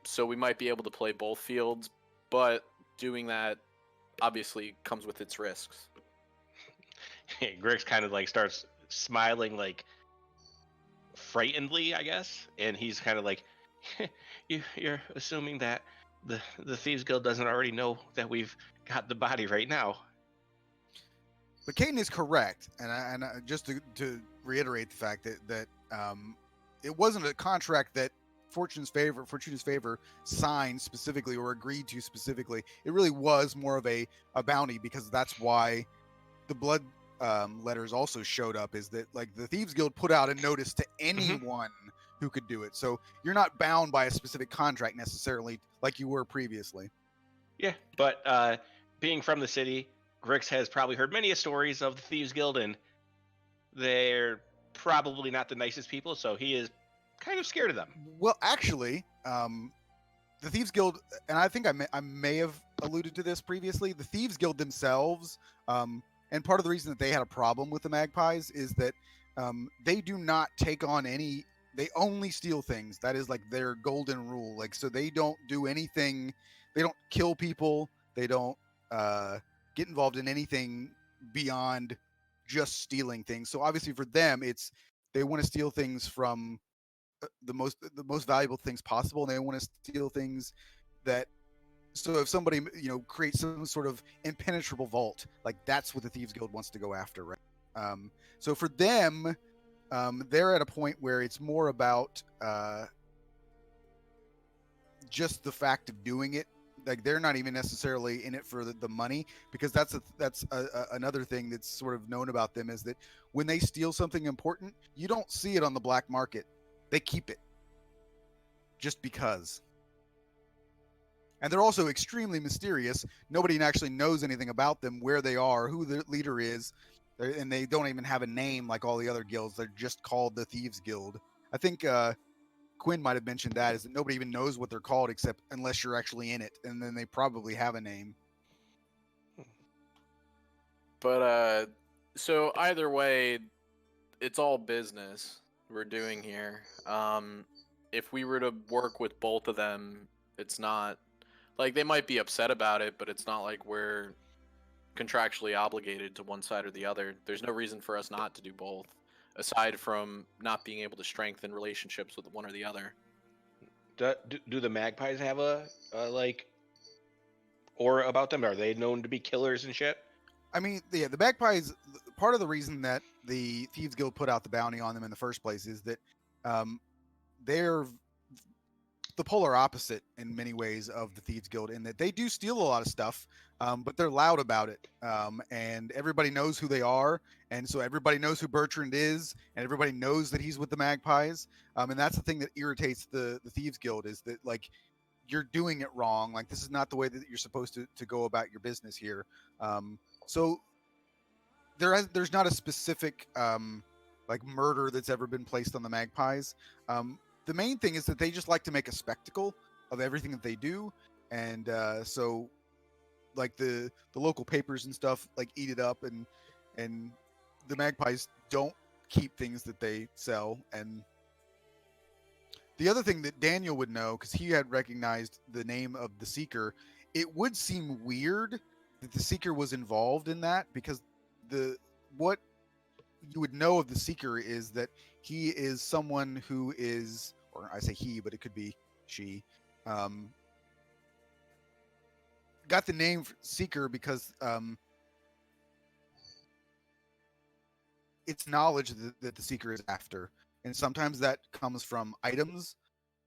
So we might be able to play both fields, but doing that obviously comes with its risks. Grix kind of like starts smiling like frightenedly, I guess, and he's kind of like, you're assuming that the Thieves Guild doesn't already know that we've got the body right now. But Caden is correct, and just to reiterate the fact that it wasn't a contract that Fortuna's favor signed specifically or agreed to specifically. It really was more of a bounty, because that's why the blood letters also showed up. Is that like the Thieves Guild put out a notice to anyone who could do it. So you're not bound by a specific contract necessarily like you were previously. Yeah, but being from the city, Grix has probably heard many stories of the Thieves Guild, and they're probably not the nicest people, so he is kind of scared of them. Well, actually, the Thieves Guild, and I think I may have alluded to this previously. The Thieves Guild themselves, and part of the reason that they had a problem with the Magpies is that they do not take on any. They only steal things. That is like their golden rule. Like, so they don't do anything. They don't kill people. They don't get involved in anything beyond just stealing things. So obviously for them, it's they want to steal things from the most valuable things possible, and they want to steal things that. So if somebody creates some sort of impenetrable vault, like that's what the Thieves Guild wants to go after, right? So for them, they're at a point where it's more about just the fact of doing it. Like they're not even necessarily in it for the money, because that's another thing that's sort of known about them is that when they steal something important, you don't see it on the black market. They keep it just because. And they're also extremely mysterious. Nobody actually knows anything about them, where they are, who the leader is, and they don't even have a name like all the other guilds. They're just called the Thieves Guild. I think Quinn might have mentioned that, is that nobody even knows what they're called except unless you're actually in it, and then they probably have a name. But so either way, it's all business we're doing here. If we were to work with both of them, it's not like they might be upset about it, but it's not like we're contractually obligated to one side or the other. There's no reason for us not to do both, aside from not being able to strengthen relationships with one or the other. Do the Magpies have a like aura about them? Are they known to be killers and shit? I mean, yeah, the Magpies. Part of the reason that the Thieves Guild put out the bounty on them in the first place is that they're the polar opposite in many ways of the Thieves Guild, in that they do steal a lot of stuff, but they're loud about it, and everybody knows who they are, and so everybody knows who Bertrand is, and everybody knows that he's with the Magpies, and that's the thing that irritates the Thieves Guild, is that like you're doing it wrong. Like this is not the way that you're supposed to go about your business here. So there's not a specific like murder that's ever been placed on the Magpies. The main thing is that they just like to make a spectacle of everything that they do, and so like the local papers and stuff like eat it up, and the Magpies don't keep things that they sell. And the other thing that Daniel would know, because he had recognized the name of the Seeker, it would seem weird that the Seeker was involved in that, because what you would know of the Seeker is that he is someone who is, or I say he, but it could be she, got the name Seeker because it's knowledge that the Seeker is after. And sometimes that comes from items.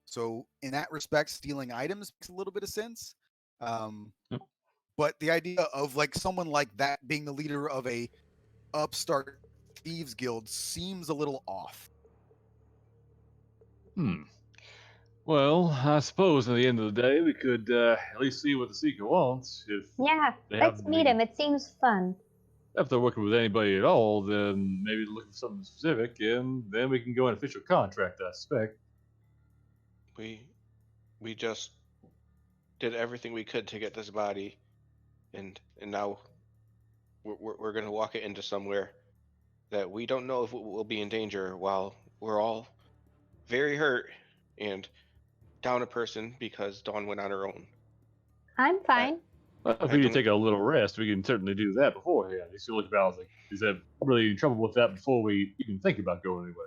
So in that respect, stealing items makes a little bit of sense. But the idea of like someone like that being the leader of a upstart Thieves Guild seems a little off. Well, I suppose at the end of the day, we could at least see what the Seeker wants. If Yeah, they let's happen to meet be, him. It seems fun. if they're working with anybody at all, then maybe looking for something specific, and then we can go an official contract, I suspect. We just did everything we could to get this body, and now we're gonna walk it into somewhere that we don't know if it will be in danger, while we're all very hurt and down a person because Dawn went on her own. I'm fine. Well, if I we need to don't- take a little rest, we can certainly do that beforehand. You see, look about like, is that really in trouble with that before we even think about going anywhere?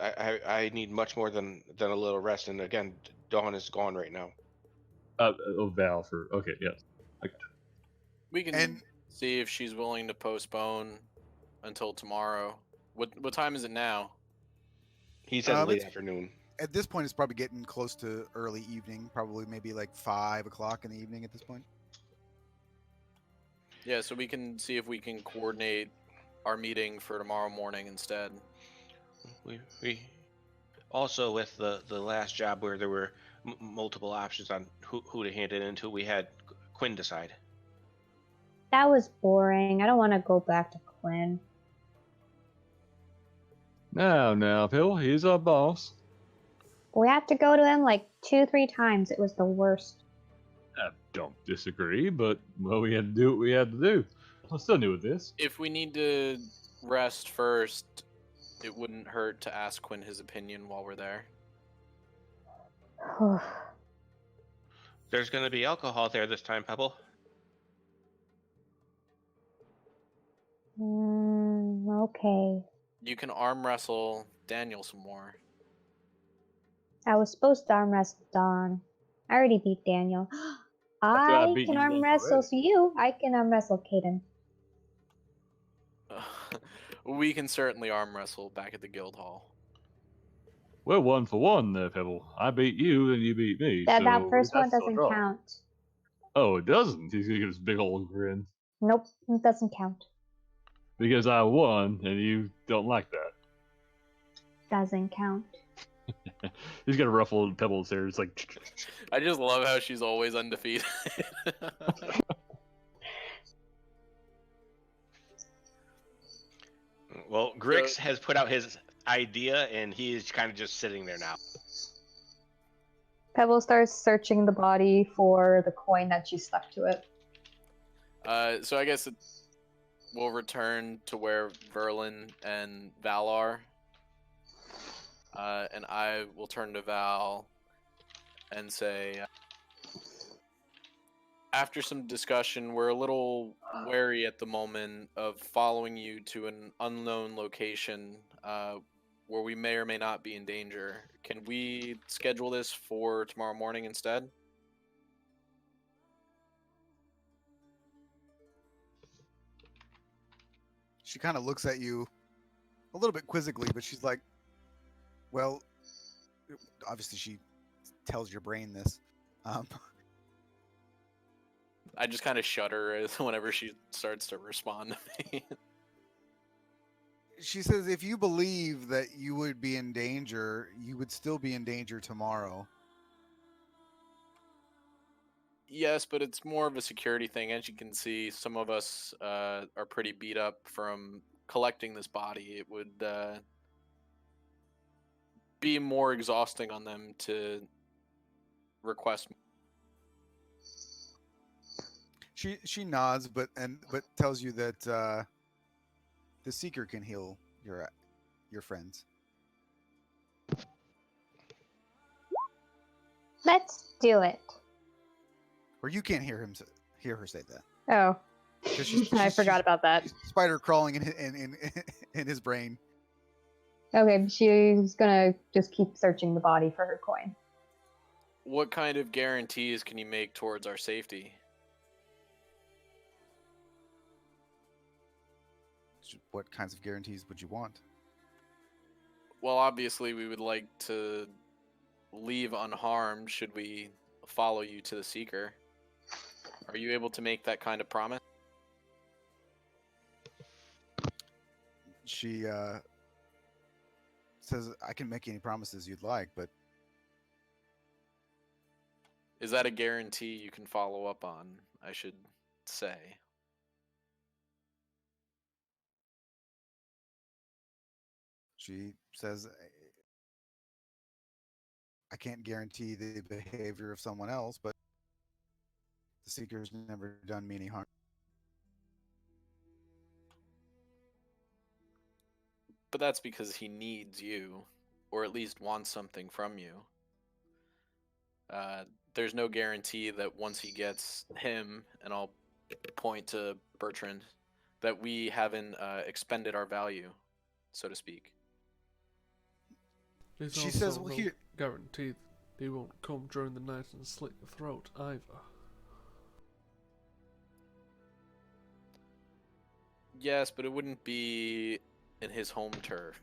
I need much more than a little rest, and again, Dawn is gone right now. Val for okay, yes. We can And see if she's willing to postpone until tomorrow. What time is it now? He said late it's- afternoon. At this point, it's probably getting close to early evening, probably maybe like 5 o'clock in the evening at this point. Yeah, so we can see if we can coordinate our meeting for tomorrow morning instead. We also, with the last job where there were multiple options on who to hand it into, we had Quinn decide. That was boring. I don't want to go back to Quinn. Now, Phil, he's our boss. We had to go to him like 2-3 times. It was the worst. don't disagree, but well, we had to do what we had to do. I'm still new with this. If we need to rest first, it wouldn't hurt to ask Quinn his opinion while we're there. There's going to be alcohol there this time, Pebble. Okay. You can arm wrestle Daniel some more. I was supposed to arm wrestle Dawn. I already beat Daniel. I I beat can you arm once wrestle already. you. I can arm wrestle Kaden. We can certainly arm wrestle back at the guild hall. We're 1 for 1 there, Pebble. I beat you, and you beat me. That so first one that's still a doesn't draw. count. Oh, it doesn't. He's gonna get his big old grin Nope, it doesn't count. because I won, and you don't like that. Doesn't count. He's gonna ruffle Pebble's hair. It's like, I just love how she's always undefeated. Well, Grix has put out his idea, and he is kind of just sitting there now. Pebble starts searching the body for the coin that she stuck to it. So I guess we'll return to where Verlin and Val are. And I will turn to Val and say, after some discussion, we're a little wary at the moment of following you to an unknown location where we may or may not be in danger. Can we schedule this for tomorrow morning instead? She kind of looks at you a little bit quizzically, but she's like, well, obviously she tells your brain this. I just kind of shudder whenever she starts to respond to me. She says, if you believe that you would be in danger, you would still be in danger tomorrow. Yes, but it's more of a security thing. As you can see, some of us are pretty beat up from collecting this body. It would be more exhausting on them to request. She nods, but tells you that the Seeker can heal your friends. Let's do it. Or you can't hear her say that. Oh, 'Cause I forgot about that. Spider crawling in his brain. Okay, she's gonna just keep searching the body for her coin. What kind of guarantees can you make towards our safety? What kinds of guarantees would you want? Well, obviously, we would like to leave unharmed should we follow you to the Seeker. Are you able to make that kind of promise? She says, I can make any promises you'd like, but Is that a guarantee you can follow up on, I should say? she says, I can't guarantee the behavior of someone else, but the Seeker's never done me any harm. But that's because he needs you, or at least wants something from you. There's no guarantee that once he gets him, and I'll point to Bertrand, that we haven't expended our value, so to speak. There's She also says, well, no here- guarantee they won't come during the night and slit your throat either. Yes, but it wouldn't be in his home turf.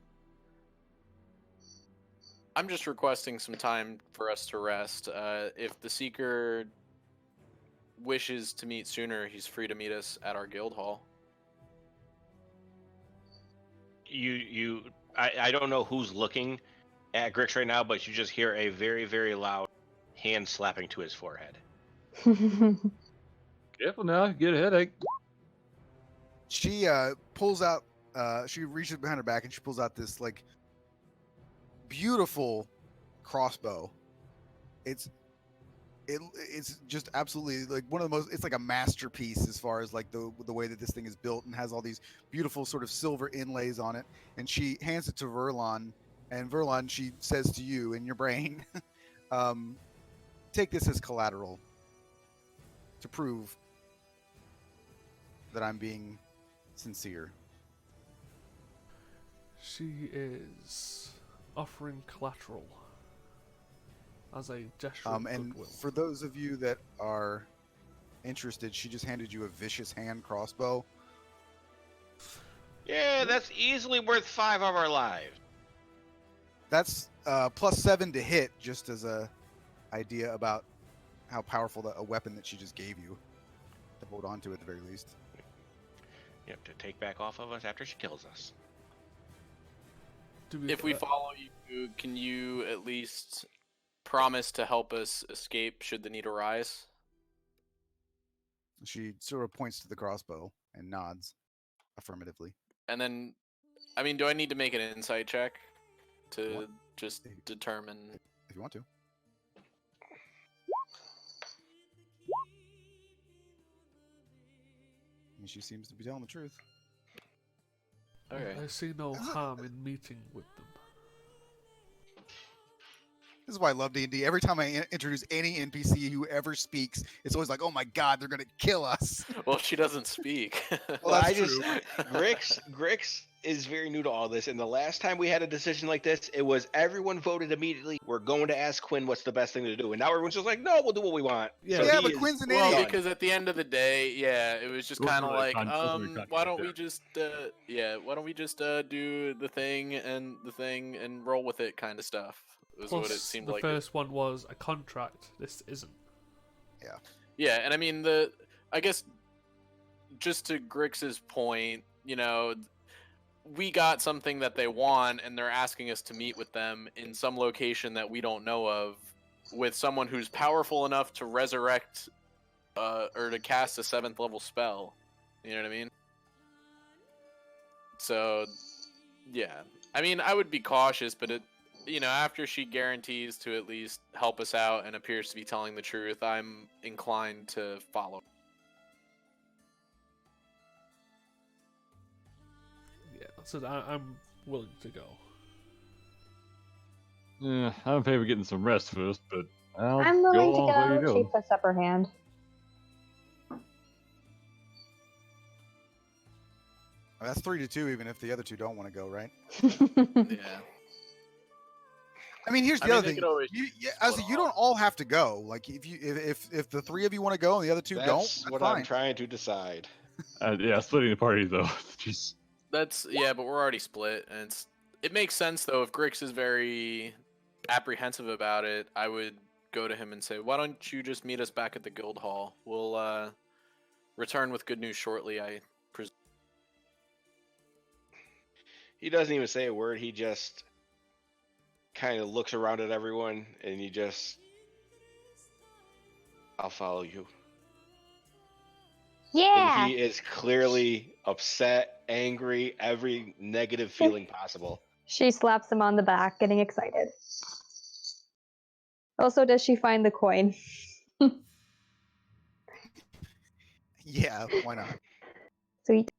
I'm just requesting some time for us to rest. If the Seeker wishes to meet sooner, he's free to meet us at our guild hall. I don't know who's looking at Grix right now, but you just hear a very, very loud hand slapping to his forehead. careful now, you get a headache. She pulls out, she reaches behind her back and she pulls out this like beautiful crossbow. It's it's just absolutely like one of the most. It's like a masterpiece as far as like the way that this thing is built and has all these beautiful sort of silver inlays on it. And she hands it to Verlon, and Verlon, she says to you in your brain, "Take this as collateral to prove that I'm being sincere." She is offering collateral as a gesture of And goodwill. for those of you that are interested, she just handed you a vicious hand crossbow. Yeah, that's easily worth 5 of our lives. That's +7 to hit, just as a idea about how powerful a weapon that she just gave you to hold on to at the very least. Yep, to take back off of us after she kills us. If we follow you, can you at least promise to help us escape should the need arise? She sort of points to the crossbow and nods affirmatively. And then, I mean, do I need to make an insight check to What? just determine? If you want to. And she seems to be telling the truth. Okay. I see no harm in meeting with them. This is why I love D&D. Every time I introduce any NPC who ever speaks, it's always like, oh my god, they're going to kill us. Well, she doesn't speak. Well, that's I true. Grix is very new to all this, and the last time we had a decision like this, it was everyone voted immediately. We're going to ask Quinn what's the best thing to do, and now everyone's just like, no, we'll do what we want. Yeah. So Yeah, he but is Quinn's an Well, idiot. because at the end of the day, yeah, it was just It wasn't kind of really like, why don't we there. just, why don't we just do the thing and roll with it, kind of stuff. Was Plus, what it seemed the like. first one was a contract. This isn't. Yeah, and I mean I guess just to Grix's point, you know, we got something that they want, and they're asking us to meet with them in some location that we don't know of, with someone who's powerful enough to resurrect, or to cast a 7th level spell. You know what I mean? So, yeah. I mean, I would be cautious, but after she guarantees to at least help us out and appears to be telling the truth, I'm inclined to follow. Yeah, so I'm willing to go. Yeah, I'm in favor of getting some rest first, but I'll I'm go willing to along with what you're go. She doing. puts up her hand. Well, that's 3-2, even if the other two don't want to go, right? Yeah. I mean, here's I the mean, other they thing. could always You split don't off. all have to go. Like, if the 3 of you want to go and the other 2 don't, That's that's what fine. I'm trying to decide. Yeah, splitting the party though. Jeez. But we're already split, and it makes sense though. If Grix is very apprehensive about it, I would go to him and say, "Why don't you just meet us back at the guild hall? We'll return with good news shortly." I presume. He doesn't even say a word. He just kind of looks around at everyone, and I'll follow you. Yeah. And he is clearly upset, angry, every negative feeling possible. She slaps him on the back, getting excited. Also, does she find the coin? Yeah, why not? Sweet.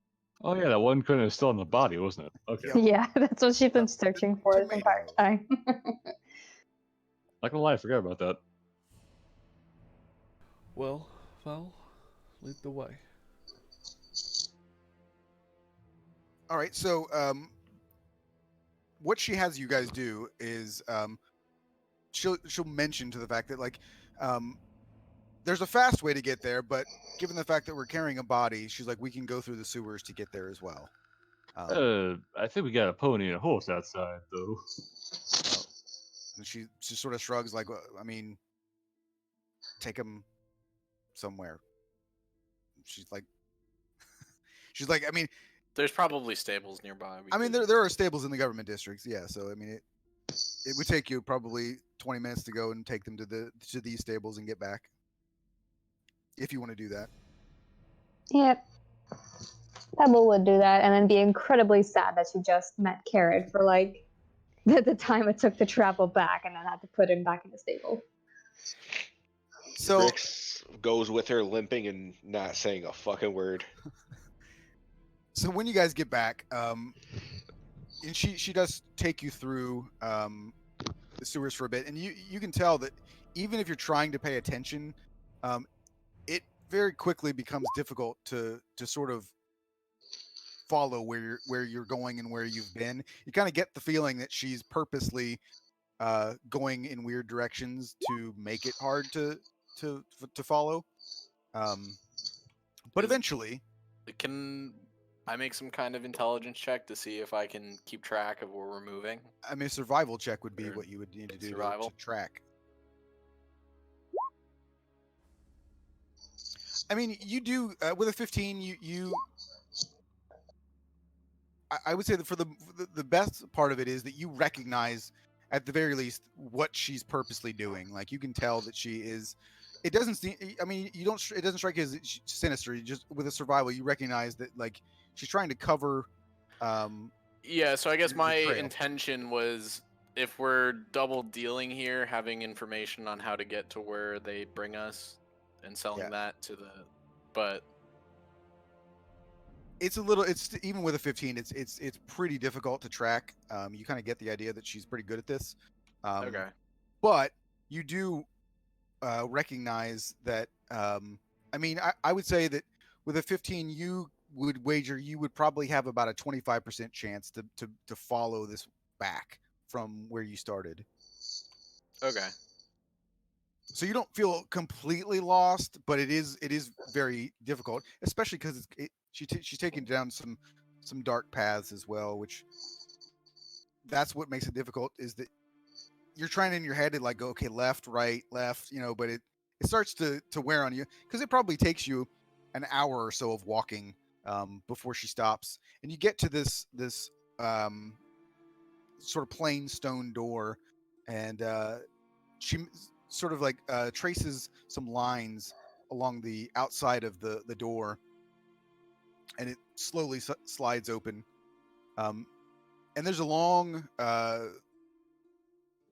Oh yeah, that one coin is still in the body, wasn't it? Okay. Yep. Yeah, that's what she's been searching for this entire Tomato. time. Not gonna lie, I forgot about that. Well, Val, lead the way. All right, so what she has you guys do is she'll mention to the fact that there's a fast way to get there, but given the fact that we're carrying a body, she's like, we can go through the sewers to get there as well. I think we got a pony and a horse outside though. And she sort of shrugs, like, well, I mean, take him somewhere. She's like, I mean, There's probably stables nearby. there are stables in the government districts, yeah. So I mean, it would take you probably 20 minutes to go and take them to these stables and get back, if you want to do that. Yep. Pebble would do that and then be incredibly sad that she just met Carrot for the time it took to travel back and then had to put him back in the stable. So Grix goes with her, limping and not saying a fucking word. so when you guys get back, and she does take you through the sewers for a bit, and you can tell that even if you're trying to pay attention, um, it very quickly becomes difficult to sort of follow where you're going and where you've been. You kind of get the feeling that she's purposely going in weird directions to make it hard to follow. Um, but Is eventually, Can I make some kind of intelligence check to see if I can keep track of where we're moving? I mean, a survival check would be Or what you would need to do to survival? track. I mean, you do with a 15. I would say that for the best part of it is that you recognize, at the very least, what she's purposely doing. Like you can tell that she is. It doesn't seem. I mean, you don't. It doesn't strike you as sinister. You just with a survival, you recognize that like she's trying to cover. Yeah, so I guess Your my trail. intention was, if we're double dealing here, having information on how to get to where they bring us and selling Yeah. that to the. But It's a little. It's even with a 15. It's pretty difficult to track. You kind of get the idea that she's pretty good at this. okay. But you do recognize that. I mean, I would say that with a 15, you would wager you would probably have about a 25% chance to follow this back from where you started. Okay. So you don't feel completely lost, but it is very difficult, especially because she's taking down some dark paths as well, which that's what makes it difficult. Is that you're trying in your head to like go okay left right left, but it starts to wear on you because it probably takes you an hour or so of walking before she stops, and you get to this sort of plain stone door, and she sort of like traces some lines along the outside of the door, and it slowly slides open, and there's a long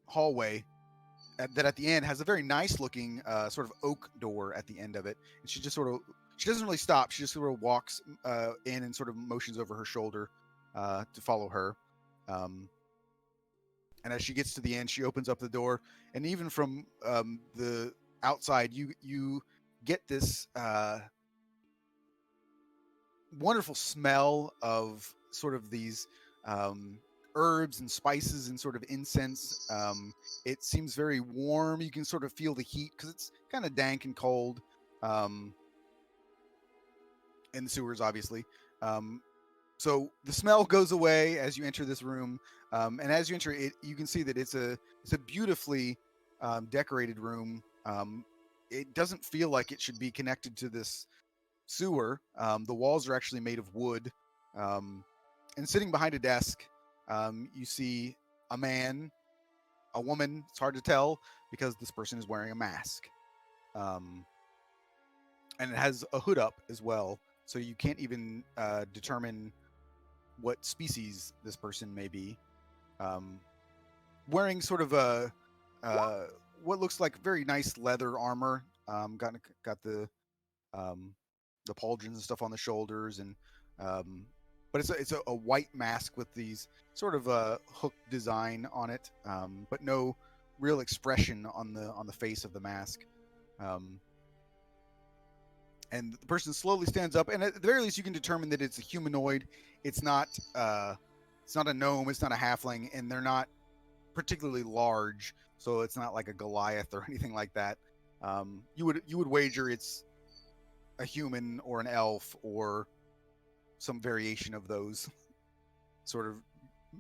hallway that at the end has a very nice looking sort of oak door at the end of it, and she doesn't really stop. She just sort of walks in and sort of motions over her shoulder to follow her. And as she gets to the end, she opens up the door, and even from the outside, you get this wonderful smell of sort of these herbs and spices and sort of incense. It seems very warm. You can sort of feel the heat because it's kind of dank and cold in the sewers, obviously. So the smell goes away as you enter this room, and as you enter it, you can see that it's a beautifully decorated room. It doesn't feel like it should be connected to this sewer. The walls are actually made of wood, and sitting behind a desk, you see a man, a woman. It's hard to tell because this person is wearing a mask, and it has a hood up as well, so you can't even determine what species this person may be. Wearing sort of a what looks like very nice leather armor. Got the pauldrons and stuff on the shoulders, and but it's a white mask with these sort of hook design on it, but no real expression on the face of the mask. And the person slowly stands up, and at the very least, you can determine that it's a humanoid. It's not a gnome. It's not a halfling, and they're not particularly large, so it's not like a Goliath or anything like that. You would wager it's a human or an elf or some variation of those sort of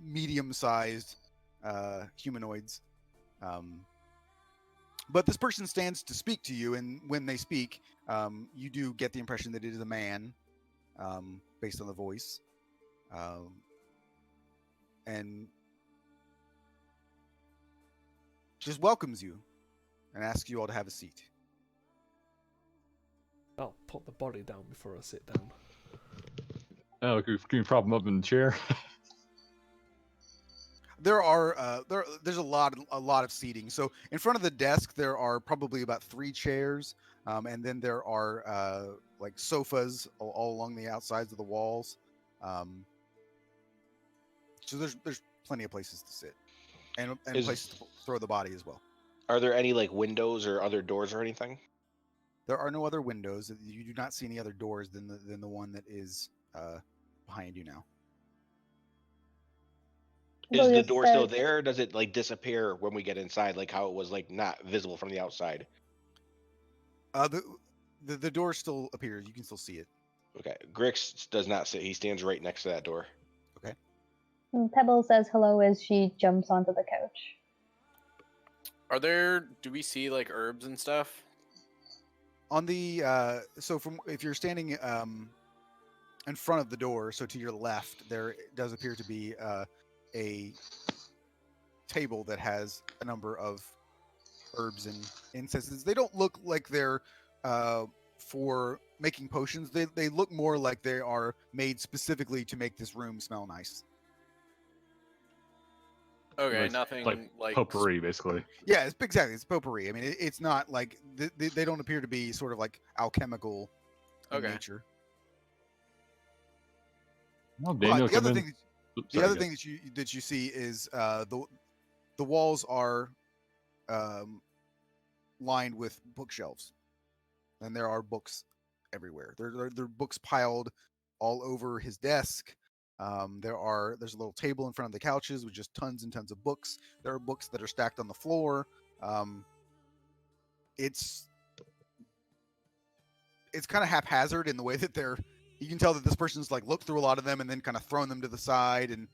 medium-sized humanoids. But this person stands to speak to you, and when they speak, you do get the impression that it is a man, based on the voice, and just welcomes you and asks you all to have a seat. I'll put the body down before I sit down. Oh, can you prop him up in the chair? There's a lot of seating. So in front of the desk there are probably about 3 chairs, and then there are like sofas all along the outsides of the walls. Um, so there's plenty of places to sit, and places to throw the body as well. Are there any like windows or other doors or anything? There are no other windows. You do not see any other doors than the one that is behind you now. Is the door still there? Or does it like disappear when we get inside, like how it was like not visible from the outside? The door still appears. You can still see it. Okay. Grix does not sit. He stands right next to that door. Okay. And Pebble says hello as she jumps onto the couch. Do we see like herbs and stuff? On the so from if you're standing in front of the door, so to your left, there does appear to be a table that has a number of herbs and incenses. They don't look like they're for making potions. They look more like they are made specifically to make this room smell nice. Okay, Like- nothing like Potpourri, basically. Yeah, exactly. It's potpourri. I mean, it's not like they don't appear to be sort of like alchemical in Okay. nature. Well, But Daniel, the other come in. thing, Oops, the sorry, other guys. thing that you see is the walls are lined with bookshelves, and there are books everywhere. There are books piled all over his desk. There's a little table in front of the couches with just tons and tons of books. There are books that are stacked on the floor. It's kind of haphazard in the way that you can tell that this person's like looked through a lot of them and then kind of thrown them to the side, and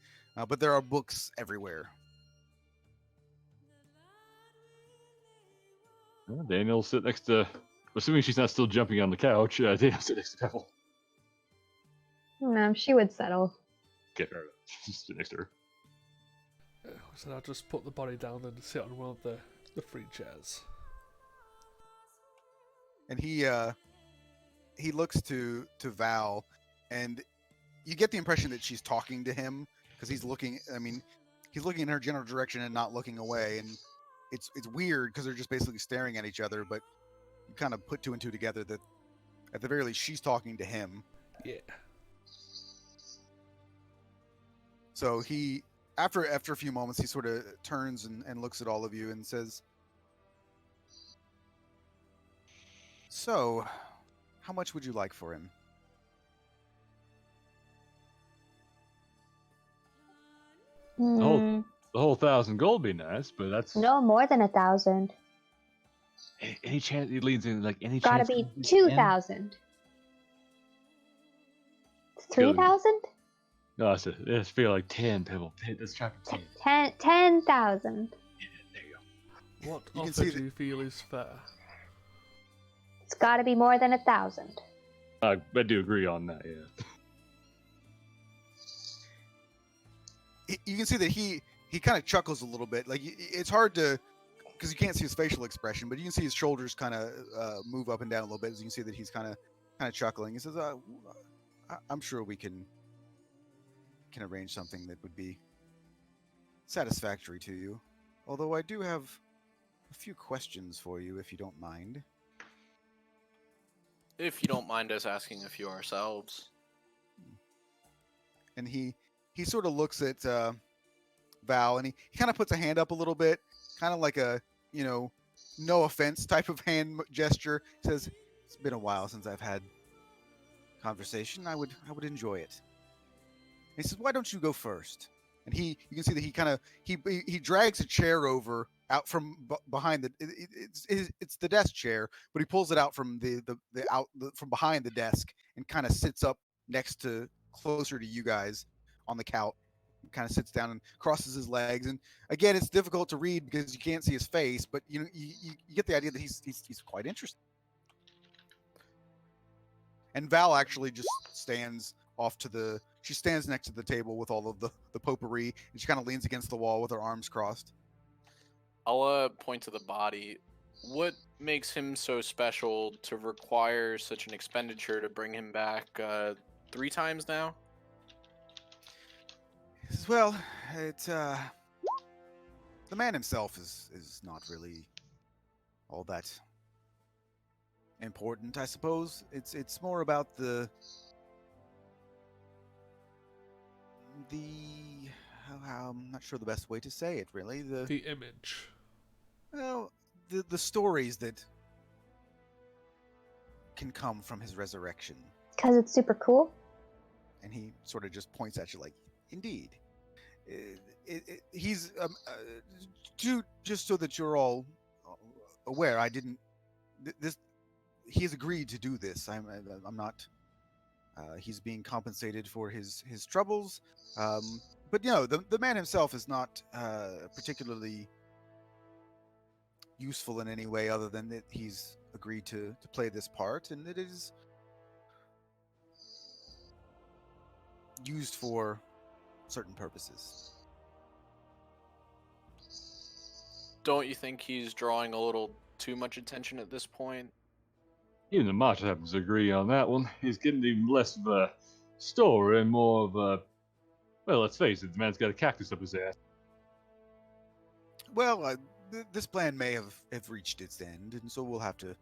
but there are books everywhere. Well, Daniel sit next to. Assuming she's not still jumping on the couch, Daniel sit next to Pebble. No, she would settle. Okay, fair enough. Just sit next to her. So I'll just put the body down and sit on one of the 3 chairs. And he looks to Val, and you get the impression that she's talking to him because he's looking. I mean, he's looking in her general direction and not looking away, and it's weird because they're just basically staring at each other. But you kind of put 2 and 2 together that at the very least she's talking to him. Yeah. So he, after a few moments, he sort of turns and looks at all of you and says, "So, how much would you like for him?" Hmm, The whole 1,000 gold would be nice, but that's no more than 1,000. any chance he leads in like any Gotta chance. be he can? 2,000. Good. 3,000? No, I just feel like 10, Pebble. Let's try for 10. 10,000. Yeah, there you go. What You can offer see do you feel is fair? It's gotta be more than 1,000. I do agree on that. Yeah. You can see that he kind of chuckles a little bit. Like it's hard to, because you can't see his facial expression, but you can see his shoulders kind of move up and down a little bit. As you can see that he's kind of chuckling. He says, "I'm sure we can arrange something that would be satisfactory to you. Although I do have a few questions for you, if you don't mind." If you don't mind us asking a few ourselves. And he sort of looks at Val, and he kind of puts a hand up a little bit, kind of like a no offense type of hand gesture. He says, "It's been a while since I've had conversation. I would enjoy it." And he says, "Why don't you go first?" And you can see that he kind of he drags a chair over out from behind it's the desk chair, but he pulls it out from from behind the desk and kind of sits up closer to you guys on the couch. Kind of sits down and crosses his legs, and again, it's difficult to read because you can't see his face, but you get the idea that he's quite interested. And Val actually just stands she stands next to the table with all of the potpourri, and she kind of leans against the wall with her arms crossed. I'll point to the body. What makes him so special to require such an expenditure to bring him back 3 times now? He says, "Well, the man himself is not really all that important, I suppose. It's more about the I'm not sure the best way to say it, really. The image. Well, the stories that can come from his resurrection. Because it's super cool. And he sort of just points at you like, indeed. He's just so that you're all aware. I didn't. This he's agreed to do this. I'm not. He's being compensated for his troubles. But the man himself is not particularly useful in any way other than that he's agreed to play this part, and it is used for certain purposes. Don't you think he's drawing a little too much attention at this point? Even the Master happens to agree on that one. He's getting even less of a story and more of a... Well, let's face it, the man's got a cactus up his ass. Well, this plan may have reached its end, and so we'll have to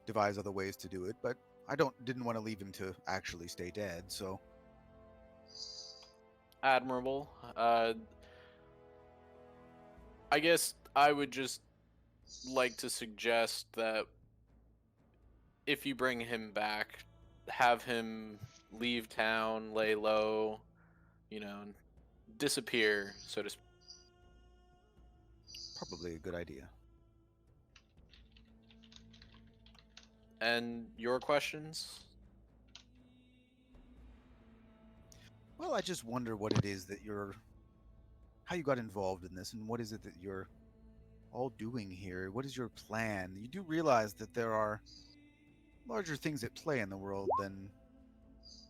devise other ways to do it, but I didn't want to leave him to actually stay dead, so... Admirable. I guess I would just like to suggest that if you bring him back, have him leave town, lay low, disappear, so to speak. Probably a good idea. And your questions? Well, I just wonder what it is that how you got involved in this, and what is it that you're all doing here? What is your plan? You do realize that there are larger things at play in the world than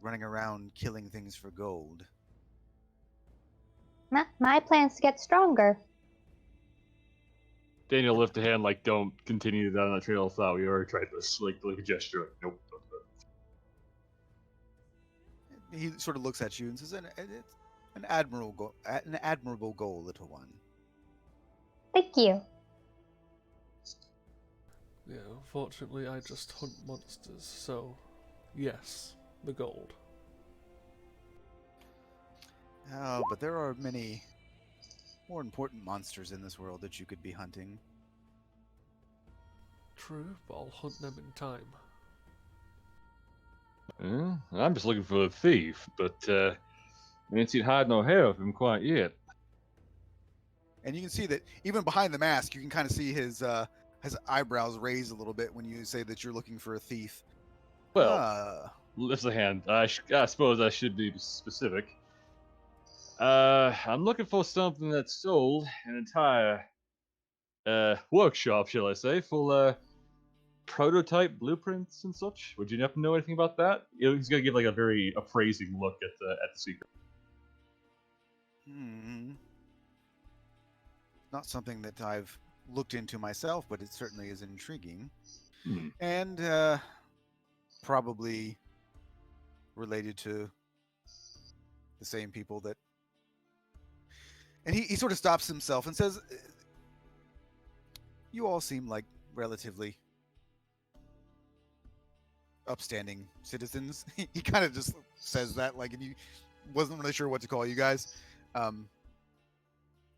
running around killing things for gold. My plan's to get stronger. Daniel lift a hand like, don't continue down that trail of thought. We already tried this. Like a gesture. Nope. Don't do it. He sort of looks at you and says, "It's an admirable goal, little one." Thank you. Yeah, unfortunately, I just hunt monsters, so yes, the gold. Oh, but there are many more important monsters in this world that you could be hunting. True, but I'll hunt them in time. I'm just looking for a thief, but I ain't seen hide nor hair of him quite yet. And you can see that even behind the mask, you can kind of see his eyebrows raise a little bit when you say that you're looking for a thief. Well, lifts a hand. I suppose I should be specific. I'm looking for something that sold an entire workshop, shall I say, full prototype blueprints and such. Would you happen to know anything about that? He's gonna give like a very appraising look at the secret. Not something that I've looked into myself, but it certainly is intriguing. Hmm. And probably related to the same people that... And he sort of stops himself and says, "You all seem like relatively upstanding citizens." He kind of just says that, like, and he wasn't really sure what to call you guys. But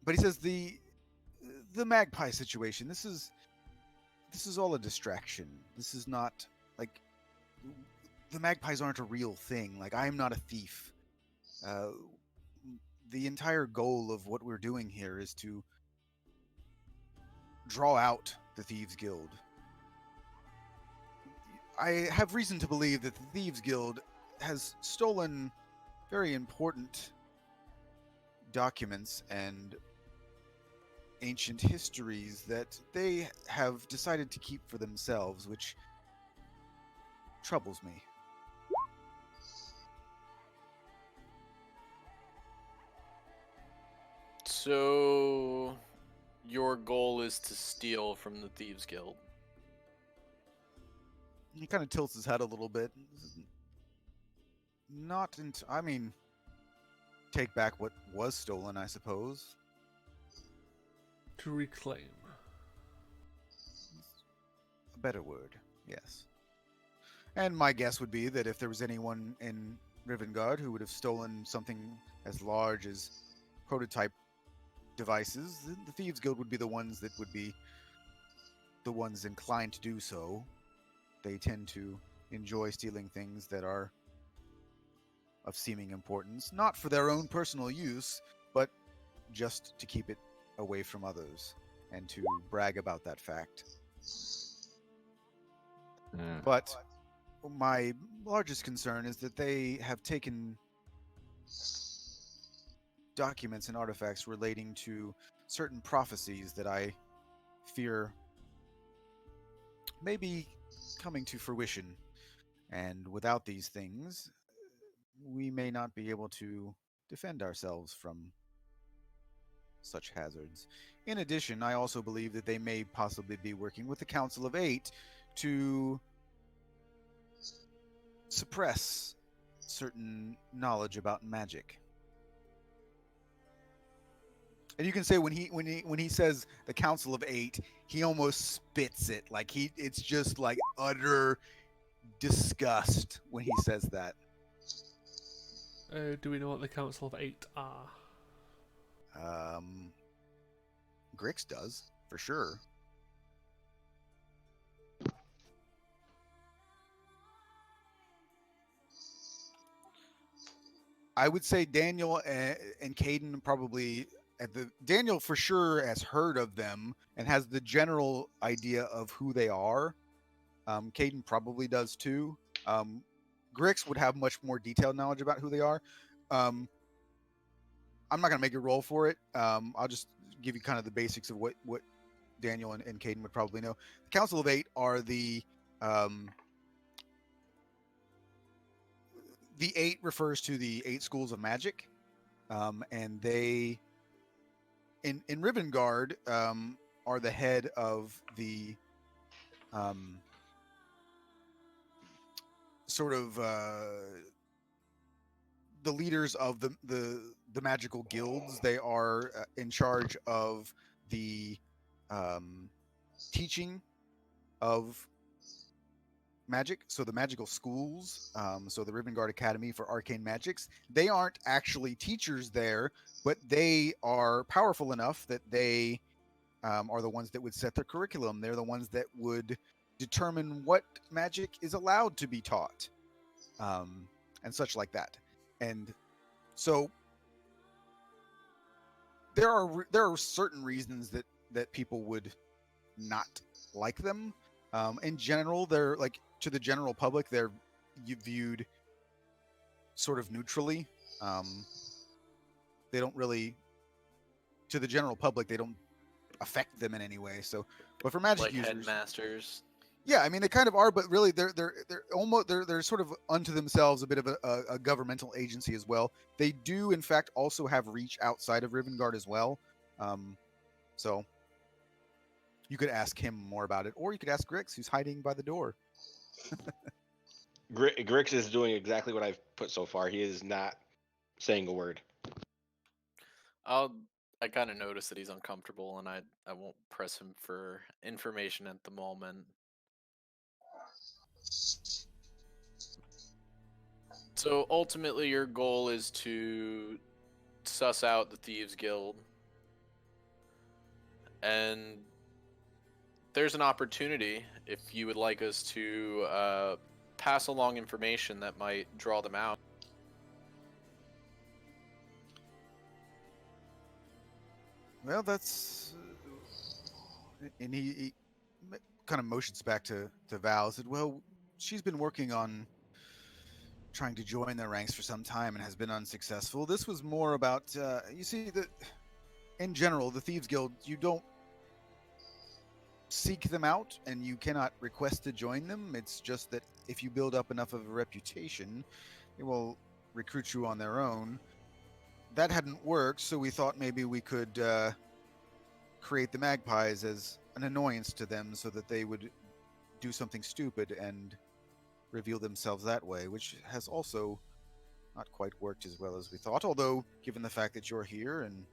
he says the magpie situation, this is all a distraction. This is not, like, the magpies aren't a real thing. Like, I'm not a thief. The entire goal of what we're doing here is to draw out the Thieves Guild. I have reason to believe that the Thieves Guild has stolen very important documents and ancient histories that they have decided to keep for themselves, which troubles me. So, your goal is to steal from the Thieves Guild. He kind of tilts his head a little bit. I mean, take back what was stolen, I suppose. to reclaim. A better word, yes. And my guess would be that if there was anyone in Rivengard who would have stolen something as large as prototype devices, the Thieves Guild would be the ones that would be the ones inclined to do so. They tend to enjoy stealing things that are of seeming importance, not for their own personal use, but just to keep it away from others and to brag about that fact. Yeah. But my largest concern is that they have taken documents and artifacts relating to certain prophecies that I fear may be coming to fruition. And without these things, we may not be able to defend ourselves from such hazards. In addition, I also believe that they may possibly be working with the Council of Eight to suppress certain knowledge about magic. And you can say when he says the Council of Eight, he almost spits it. Like it's just like utter disgust when he says that. Do we know what the Council of Eight are? Grix does, for sure. I would say Daniel and Caden probably Daniel for sure has heard of them and has the general idea of who they are. Caden probably does too. Grix would have much more detailed knowledge about who they are. I'm not going to make a roll for it. I'll just give you kind of the basics of what Daniel and Caden would probably know. The Council of Eight are the 8 refers to the 8 schools of magic, and they in Rivengard are the head of the sort of the leaders of the magical guilds. They are in charge of the teaching of magic, so the magical schools, so the Rivengard Academy for Arcane Magics, they aren't actually teachers there, but they are powerful enough that they are the ones that would set their curriculum. They're the ones that would determine what magic is allowed to be taught, and such like that. And so there are certain reasons that people would not like them. In general, they're like, to the general public, they're viewed sort of neutrally. They don't really, to the general public, they don't affect them in any way. So, but for magic Like users, headmasters. yeah, I mean they kind of are, but really they're almost they're sort of unto themselves a bit of a governmental agency as well. They do in fact also have reach outside of Rivengard as well. So you could ask him more about it, or you could ask Grix, who's hiding by the door. Grix is doing exactly what I've put so far. He is not saying a word. I kind of notice that he's uncomfortable, and I won't press him for information at the moment. So ultimately, your goal is to suss out the Thieves Guild, and there's an opportunity if you would like us to pass along information that might draw them out. Well, that's and he kind of motions back to Val. Said, "Well, she's been working on trying to join their ranks for some time and has been unsuccessful. This was more about you see that in general, the Thieves Guild, you don't seek them out and you cannot request to join them. It's just that if you build up enough of a reputation, they will recruit you on their own. That hadn't worked, so we thought maybe we could create the Magpies as an annoyance to them so that they would do something stupid and reveal themselves that way, which has also not quite worked as well as we thought. Although, given the fact that you're here and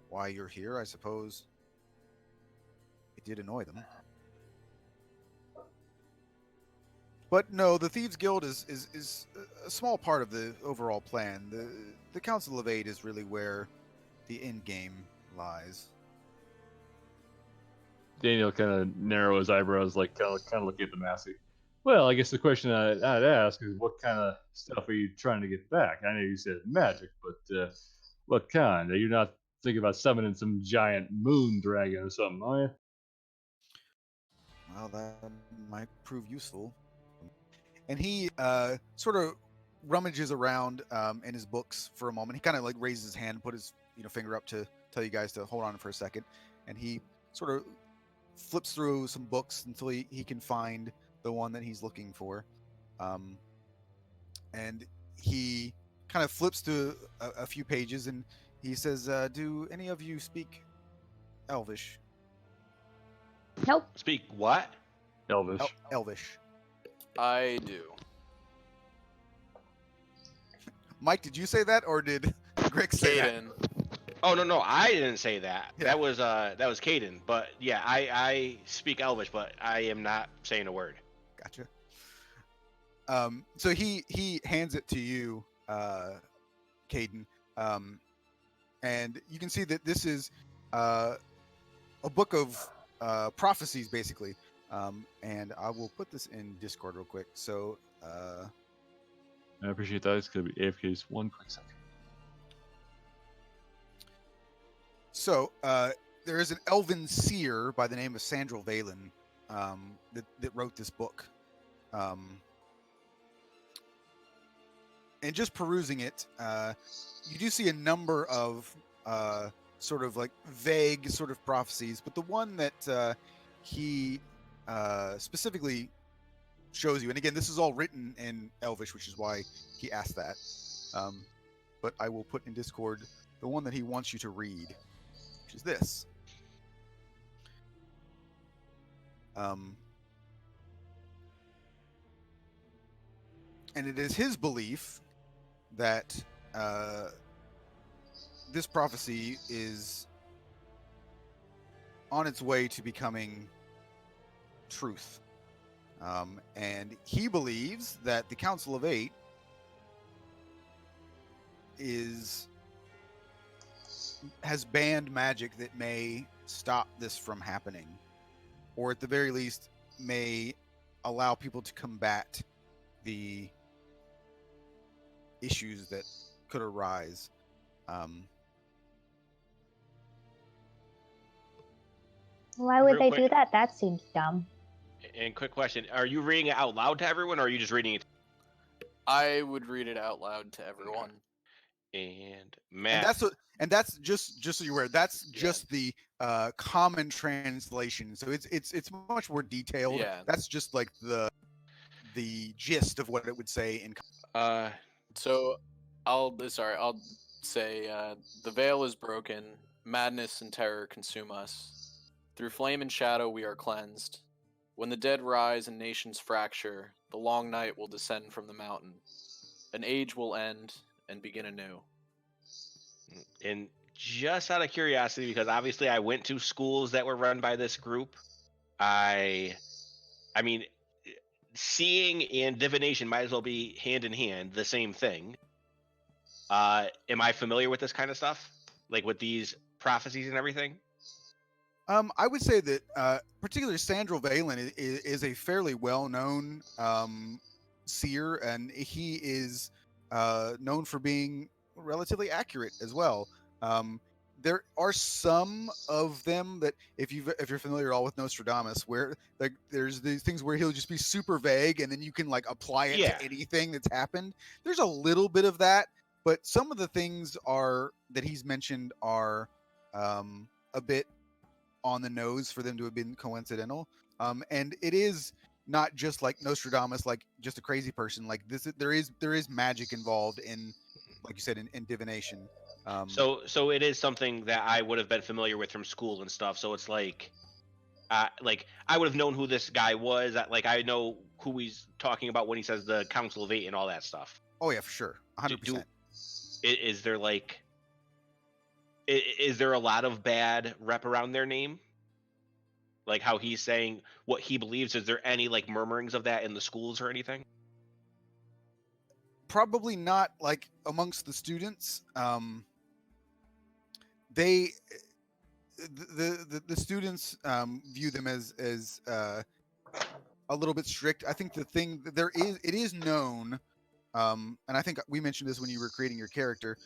why you're here, I suppose did annoy them. But no, the Thieves Guild is a small part of the overall plan. The Council of Eight is really where the end game lies. Daniel kind of narrow his eyebrows, like kind of looking at the mask. Well, I guess the question I'd ask is, what kind of stuff are you trying to get back? I know you said magic, but what kind? Are you not thinking about summoning some giant moon dragon or something, are you? Well, that might prove useful. And he sort of rummages around in his books for a moment. He kind of like raises his hand, put his finger up to tell you guys to hold on for a second, and he sort of flips through some books until he can find the one that he's looking for. And he kind of flips to a few pages, and he says, "Do any of you speak Elvish?" Nope. Speak what? Elvish. Elvish. I do. Mike, did you say that, or did Greg say that? Caden. Oh no, I didn't say that. Yeah. That was Caden. But yeah, I speak Elvish, but I am not saying a word. Gotcha. So he hands it to you, Caden, and you can see that this is a book of prophecies, basically. And I will put this in Discord real quick. So I appreciate that. It's gonna be AFK's 1 quick second. So there is an elven seer by the name of Sandral Valen that wrote this book. And just perusing it, you do see a number of sort of like vague sort of prophecies, but the one that he specifically shows you, and again, this is all written in Elvish, which is why he asked that. But I will put in Discord the one that he wants you to read, which is this. And it is his belief that this prophecy is on its way to becoming truth. And he believes that the Council of Eight has banned magic that may stop this from happening, or at the very least may allow people to combat the issues that could arise. Why would Real they quick. do that? That seems dumb. And quick question: are you reading it out loud to everyone, or are you just reading it? I would read it out loud to everyone. And And Matt, that's just so you're aware, that's Yeah. just the common translation. So it's much more detailed. Yeah. That's just like the gist of what it would say in. So I'll say the veil is broken, madness and terror consume us. Through flame and shadow we are cleansed. When the dead rise and nations fracture, the long night will descend from the mountain. An age will end and begin anew. and just out of curiosity, because obviously I went to schools that were run by this group, I mean, seeing and divination might as well be hand in hand, the same thing. Am I familiar with this kind of stuff, like with these prophecies and everything? I would say that particularly Sandral Valen is a fairly well-known seer, and he is known for being relatively accurate as well. There are some of them that, if you're familiar at all with Nostradamus, where like there's these things where he'll just be super vague, and then you can like apply it Yeah. to anything that's happened. There's a little bit of that, but some of the things that he's mentioned are a bit on the nose for them to have been coincidental. And it is not just like Nostradamus, like just a crazy person. Like this, there is magic involved in, like you said, in divination. So it is something that I would have been familiar with from school and stuff. So it's like I would have known who this guy was. Like I know who he's talking about when he says the Council of Eight and all that stuff. Oh yeah, for sure, 100%. Is there like, is there a lot of bad rep around their name? Like how he's saying what he believes. Is there any like murmurings of that in the schools or anything? Probably not like amongst the students. They the students view them as a little bit strict. I think the thing it is known, and I think we mentioned this when you were creating your character.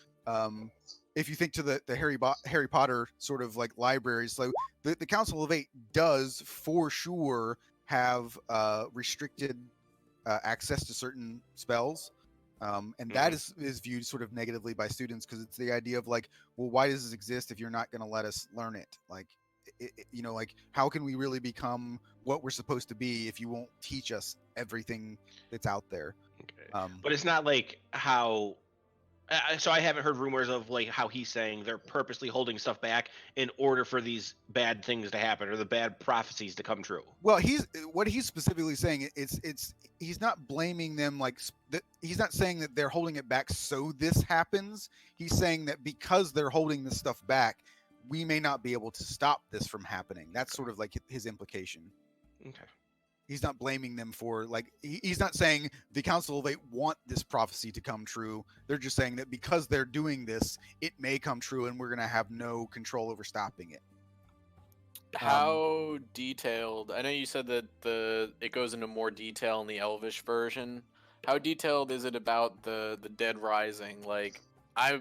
If you think to the Harry Potter sort of like libraries, so the Council of Eight does for sure have restricted access to certain spells. And that is viewed sort of negatively by students because it's the idea of like, well, why does this exist if you're not going to let us learn it? Like, like how can we really become what we're supposed to be if you won't teach us everything that's out there? Okay. But it's not like how. So I haven't heard rumors of like how he's saying they're purposely holding stuff back in order for these bad things to happen or the bad prophecies to come true. Well, he's specifically saying it's he's not blaming them like he's not saying that they're holding it back so this happens. He's saying that because they're holding this stuff back, we may not be able to stop this from happening. That's sort of like his implication. Okay. He's not blaming them for like he's not saying the Council of Eight want this prophecy to come true. They're just saying that because they're doing this, it may come true, and we're gonna have no control over stopping it. How detailed? I know you said that it goes into more detail in the Elvish version. How detailed is it about the dead rising? Like, I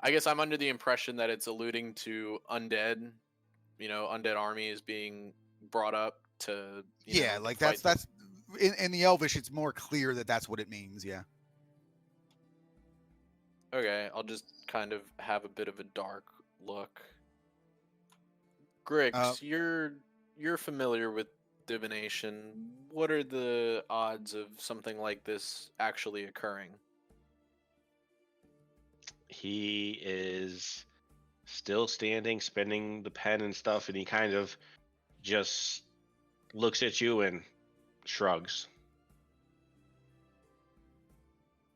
guess I'm under the impression that it's alluding to undead. Undead armies being brought up to like fight that's in the Elvish. It's more clear that that's what it means. Yeah. Okay, I'll just kind of have a bit of a dark look. Grix, you're familiar with divination. What are the odds of something like this actually occurring? He is still standing, spinning the pen and stuff, and he kind of just looks at you and shrugs.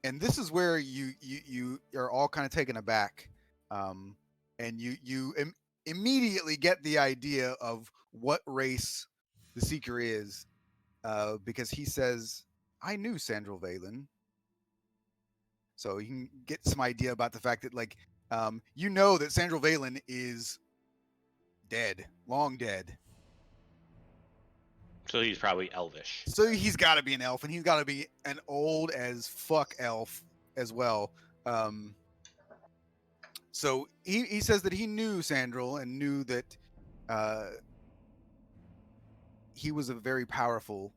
And this is where you are all kind of taken aback, and you immediately get the idea of what race the Seeker is, because he says, "I knew Sandral Valen," so you can get some idea about the fact that like that Sandral Valen is dead, long dead. So he's probably elvish. So he's got to be an elf, and he's got to be an old as fuck elf as well. So he says that he knew Sandral and knew that he was a very powerful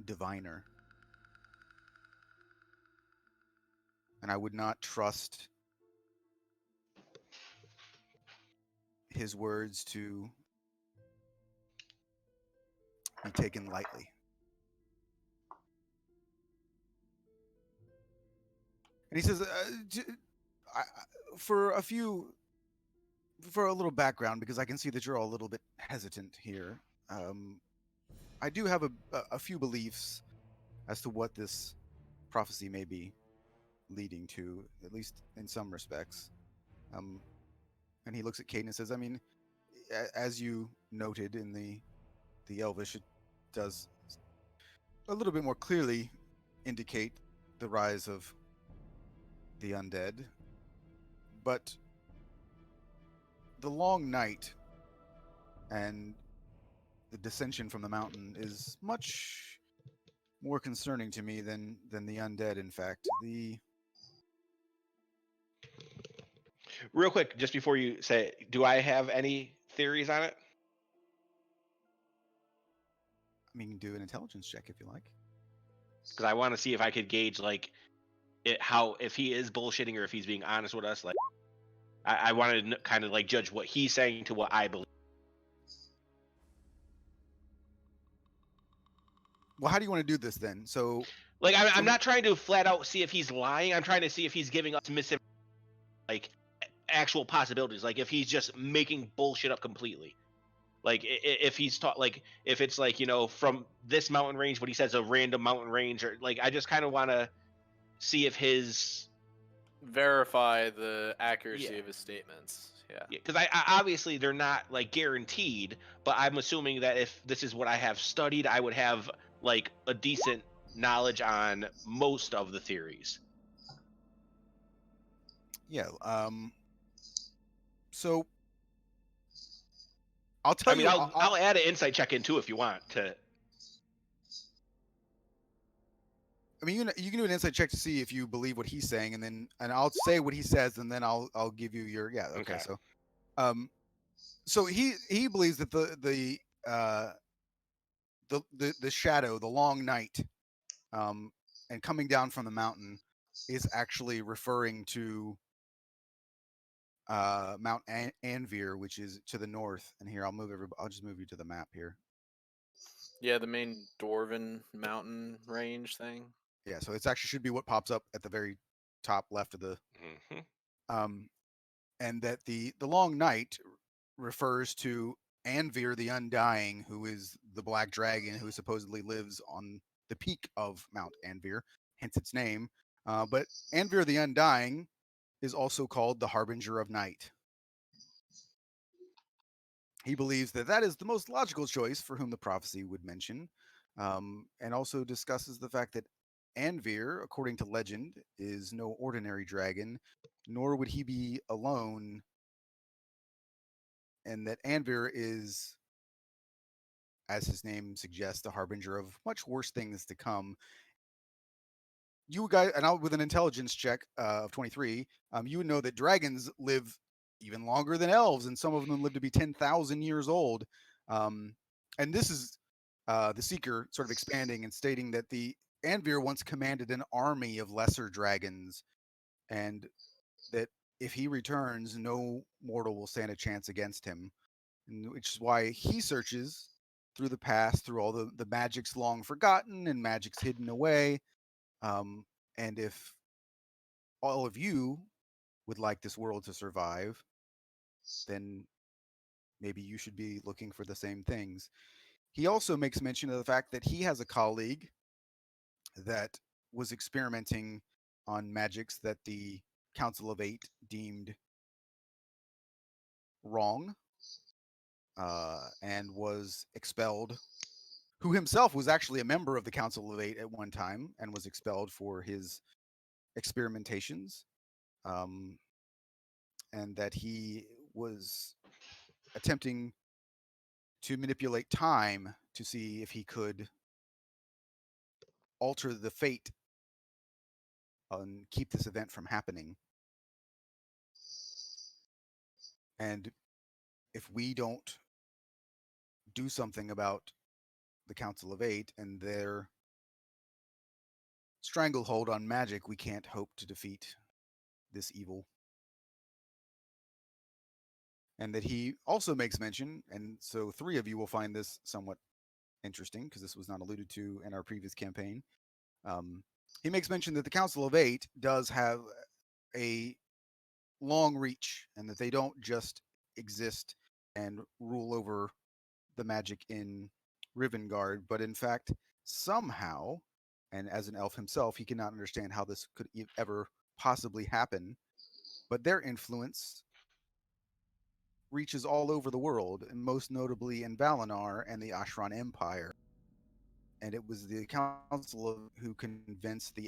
diviner. And I would not trust his words to be taken lightly. And he says, for a little background, because I can see that you're all a little bit hesitant here. I do have a few beliefs as to what this prophecy may be leading to, at least in some respects. And he looks at Caden and says, I mean, as you noted in the Elvish, it does a little bit more clearly indicate the rise of the undead. But the long night and the dissension from the mountain is much more concerning to me than the undead. In fact, Real quick, just before you say it, do I have any theories on it? I mean, do an intelligence check if you like. Because I want to see if I could gauge like if he is bullshitting or if he's being honest with us. Like, I wanted to kind of like judge what he's saying to what I believe. Well, how do you want to do this then? So, like, I'm not trying to flat out see if he's lying. I'm trying to see if he's giving us like actual possibilities. Like, if he's just making bullshit up completely. Like, if he's taught, like, if it's like, from this mountain range, what he says a random mountain range, or like, I just kind of want to see if his verify the accuracy of his statements. Yeah. Because I obviously they're not like guaranteed, but I'm assuming that if this is what I have studied, I would have like a decent knowledge on most of the theories. Yeah. So I'll tell I mean, you. I'll add an insight check in too if you want to. I mean, you can do an insight check to see if you believe what he's saying, and I'll say what he says, and then I'll give you your Okay. So he believes that the shadow, the long night, and coming down from the mountain is actually referring to Mount Anvir, which is to the north. And here I'll just move you to the map here. Yeah, the main Dwarven mountain range thing. Yeah, so it's actually should be what pops up at the very top left of the and that the long night refers to Anvir the Undying, who is the black dragon who supposedly lives on the peak of Mount Anvir, hence its name. But Anvir the Undying is also called the Harbinger of Night. He believes that that is the most logical choice for whom the prophecy would mention, and also discusses the fact that Anvir, according to legend, is no ordinary dragon, nor would he be alone, and that Anvir is, as his name suggests, the harbinger of much worse things to come. You guys, and with an intelligence check of 23, you would know that dragons live even longer than elves, and some of them live to be 10,000 years old. And this is the Seeker sort of expanding and stating that the Anvir once commanded an army of lesser dragons, and that if he returns, no mortal will stand a chance against him. And which is why he searches through the past, through all the magics long forgotten and magics hidden away. And if all of you would like this world to survive, then maybe you should be looking for the same things. He also makes mention of the fact that he has a colleague that was experimenting on magics that the Council of Eight deemed wrong, and was expelled, who himself was actually a member of the Council of Eight at one time and was expelled for his experimentations, and that he was attempting to manipulate time to see if he could alter the fate and keep this event from happening. And if we don't do something about the Council of Eight and their stranglehold on magic, we can't hope to defeat this evil. And that he also makes mention, and so 3 of you will find this somewhat interesting because this was not alluded to in our previous campaign. He makes mention that the Council of Eight does have a long reach and that they don't just exist and rule over the magic in Rivengard, but in fact, somehow, and as an elf himself, he cannot understand how this could ever possibly happen, but their influence reaches all over the world, and most notably in Valinor and the Ashran Empire. And it was the Council of who convinced the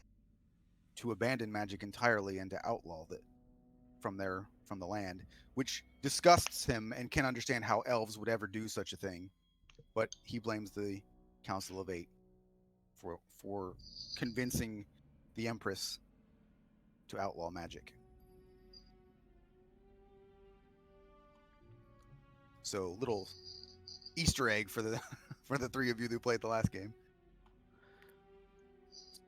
to abandon magic entirely and to outlaw it from the land, which disgusts him and can't understand how elves would ever do such a thing. But he blames the Council of Eight for convincing the Empress to outlaw magic. So little Easter egg for the for the 3 of you who played the last game.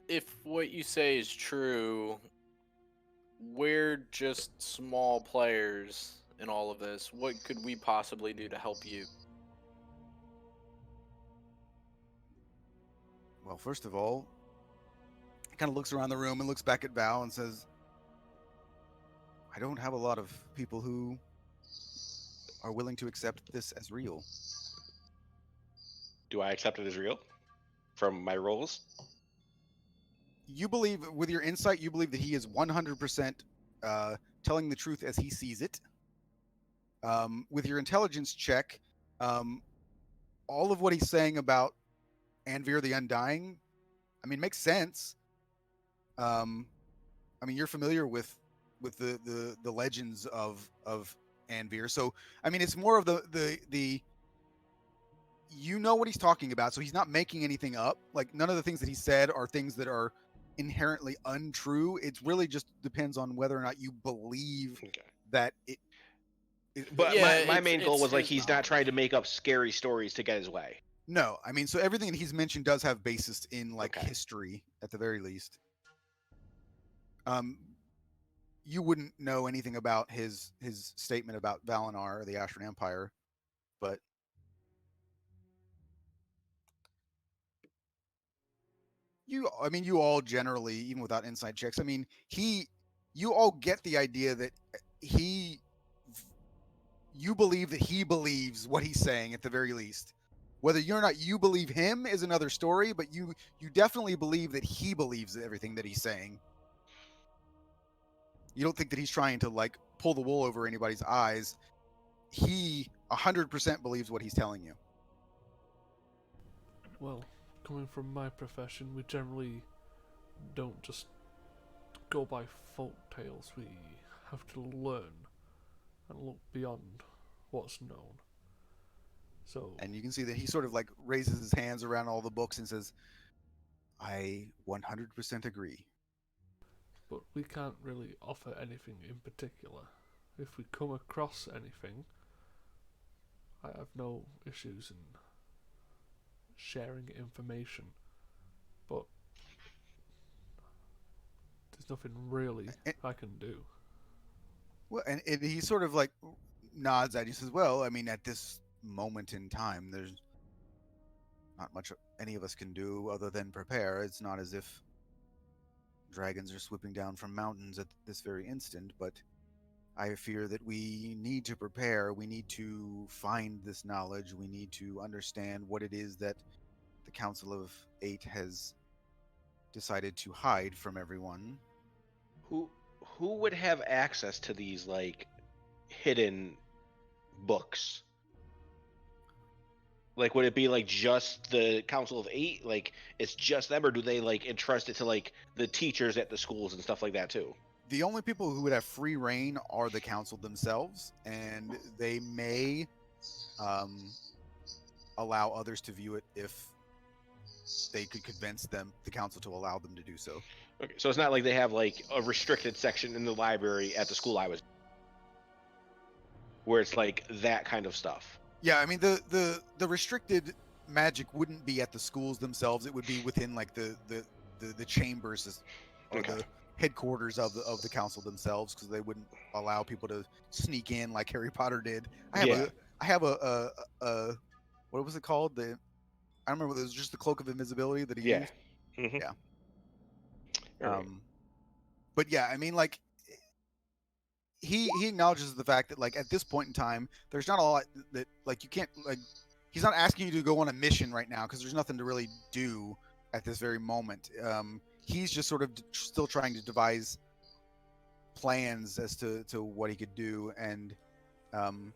If what you say is true, we're just small players in all of this. What could we possibly do to help you? Well, first of all, he kind of looks around the room and looks back at Val and says, I don't have a lot of people who are willing to accept this as real. Do I accept it as real from my rolls? You believe, with your insight, you believe that he is 100% telling the truth as he sees it. With your intelligence check, all of what he's saying about Anvir the Undying, I mean, makes sense. I mean, you're familiar with the legends of Anvir, so I mean, it's more of the you know what he's talking about, so he's not making anything up. Like none of the things that he said are things that are inherently untrue. It really just depends on whether or not you believe Okay. that it. But Yeah, my main goal it's was like his he's not trying knowledge. to make up scary stories to get his way. No, I mean, so everything that he's mentioned does have basis in like Okay. history at the very least. You wouldn't know anything about his statement about Valinar or the Ashran Empire, but I mean, you all generally, even without inside checks, I mean, you all get the idea that he, you believe that he believes what he's saying at the very least. Whether you're not, you believe him is another story, but you definitely believe that he believes everything that he's saying. You don't think that he's trying to like pull the wool over anybody's eyes. He 100% believes what he's telling you. Well, coming from my profession, we generally don't just go by folk tales. We have to learn and look beyond what's known. So, And you can see that he sort of like raises his hands around all the books and says, I 100% agree. but we can't really offer anything in particular. If we come across anything, I have no issues in sharing information, but there's nothing really I can do. Well, and he sort of like nods at you, says, well, I mean, at this moment in time, there's not much any of us can do other than prepare. It's not as if dragons are swooping down from mountains at this very instant, but I fear that we need to prepare. We need to find this knowledge. We need to understand what it is that the Council of Eight has decided to hide from everyone. Who would have access to these like hidden books? Like, would it be like just the Council of Eight? Like, it's just them, or do they like entrust it to like the teachers at the schools and stuff like that too? The only people who would have free reign are the council themselves, and they may allow others to view it if they could convince the council to allow them to do so. Okay, so it's not like they have like a restricted section in the library at the school I was, where it's like that kind of stuff. Yeah, I mean the restricted magic wouldn't be at the schools themselves. It would be within like the chambers or Okay. the headquarters of the council themselves, because they wouldn't allow people to sneak in like Harry Potter did. I have a what was it called? I don't remember. It was just the cloak of invisibility that he Yeah. used. Mm-hmm. Yeah. All right. But yeah, I mean, like he acknowledges the fact that like at this point in time, there's not a lot that like you can't like. He's not asking you to go on a mission right now because there's nothing to really do at this very moment. He's just sort of still trying to devise plans as to what he could do, and kind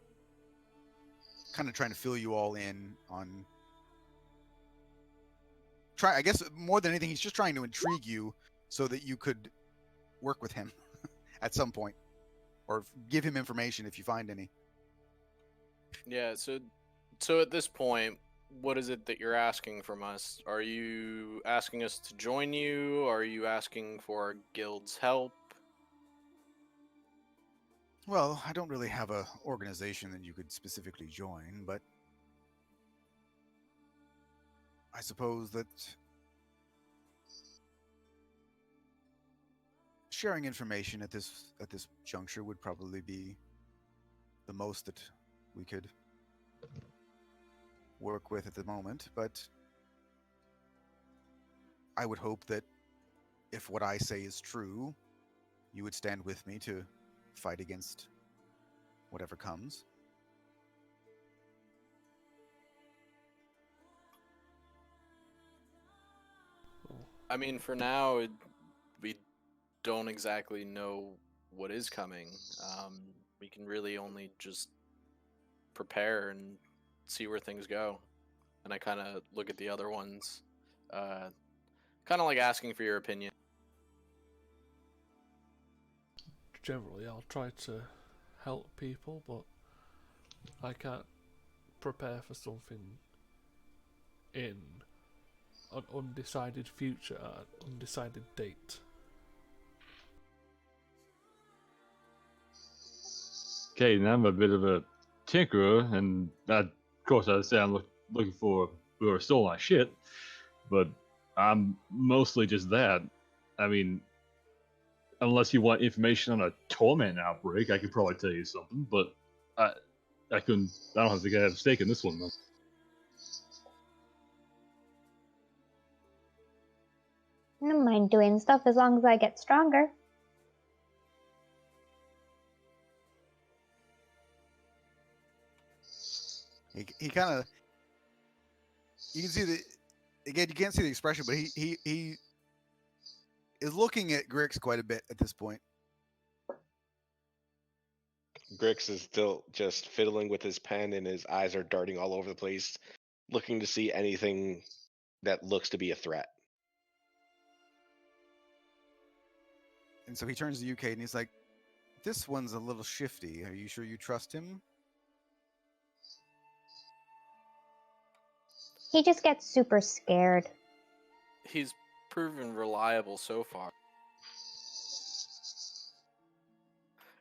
of trying to fill you all in on. I guess more than anything, he's just trying to intrigue you so that you could work with him at some point, or give him information if you find any. Yeah, so at this point, what is it that you're asking from us? Are you asking us to join you? Are you asking for our guild's help? Well, I don't really have a organization that you could specifically join, but I suppose that sharing information at this juncture would probably be the most that we could work with at the moment, but I would hope that if what I say is true, you would stand with me to fight against whatever comes. I mean, for now, we don't exactly know what is coming. We can really only just prepare and see where things go. And I kind of look at the other ones, kind of like asking for your opinion. Generally, I'll try to help people, but I can't prepare for something in an undecided future at an undecided date. Okay, now I'm a bit of a tinkerer, and of course I say I'm looking for whoever stole my shit, but I'm mostly just that. I mean, unless you want information on a torment outbreak, I could probably tell you something, but I couldn't. I don't think I have a stake in this one, though. I don't mind doing stuff as long as I get stronger. He kind of, you can see the, again, you can't see the expression, but he is looking at Grix quite a bit at this point. Grix is still just fiddling with his pen, and his eyes are darting all over the place, looking to see anything that looks to be a threat. And so he turns to UK and he's like, "This one's a little shifty. Are you sure you trust him?" He just gets super scared. He's proven reliable so far.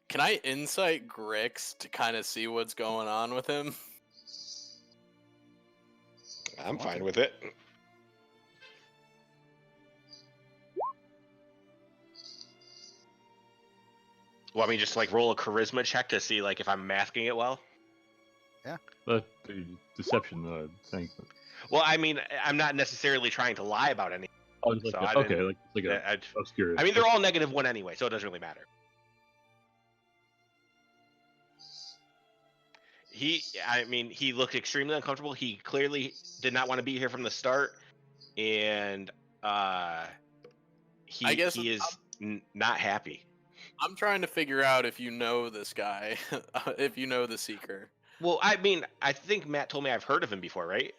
Can I insight Grix to kind of see what's going on with him? I'm fine with it. Well, I mean, just like roll a charisma check to see like if I'm masking it well. But the deception, I think. Well, I mean, I'm not necessarily trying to lie about anything. Oh, just like So a, I okay, didn't- like a I obscure. mean, they're all -1 anyway, so it doesn't really matter. He looked extremely uncomfortable. He clearly did not want to be here from the start, and I guess he is not happy. I'm trying to figure out if you know this guy, if you know the Seeker. Well, I mean, I think Matt told me I've heard of him before, right?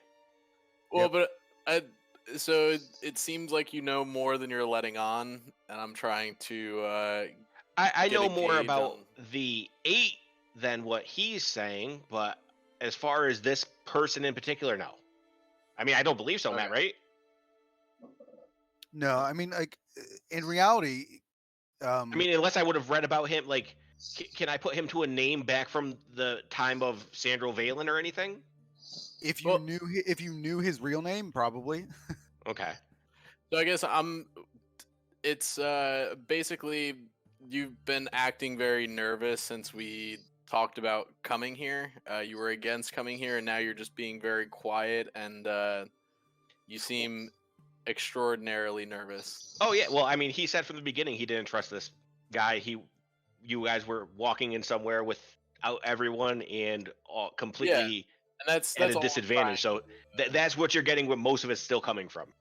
Well, but so it seems like you know more than you're letting on, and I'm trying to. I Get a know more gauge about on- the 8 than what he's saying, but as far as this person in particular, no. I mean, I don't believe so, Matt, Okay. right? No, I mean, like in reality, I mean, unless I would have read about him, like, can I put him to a name back from the time of Sandro Valen or anything? if you Well- knew his real name, probably. Okay. So I guess It's basically you've been acting very nervous since we talked about coming here. You were against coming here, and now you're just being very quiet, and you seem extraordinarily nervous. Oh yeah. Well, I mean, he said from the beginning he didn't trust this guy. You guys were walking in somewhere without everyone and completely And that's at a all I'm disadvantage. trying- So that's what you're getting. Where most of it's still coming from.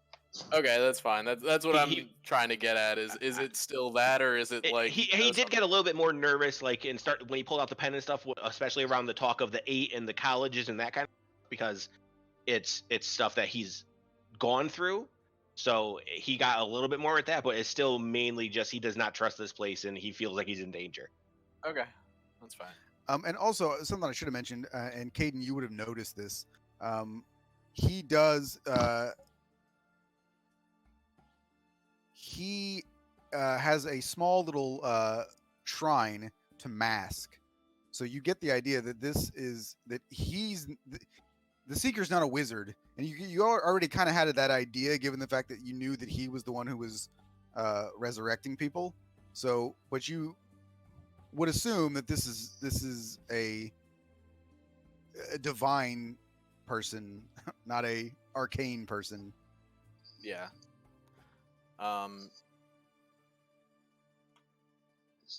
Okay, that's fine. That's what I'm He- trying to get at. Is it still that, or is it like he did get a little bit more nervous, like when he pulled out the pen and stuff, especially around the talk of the 8 and the colleges and that kind of stuff, because it's stuff that he's gone through. So he got a little bit more at that, but it's still mainly just he does not trust this place and he feels like he's in danger. Okay, that's fine. And also something I should have mentioned, and Caden, you would have noticed this. He does. He has a small little shrine to mask, so you get the idea that he's the Seeker's not a wizard, and you already kind of had that idea given the fact that you knew that he was the one who was resurrecting people. So, but you would assume that this is a divine person, not a arcane person. Yeah.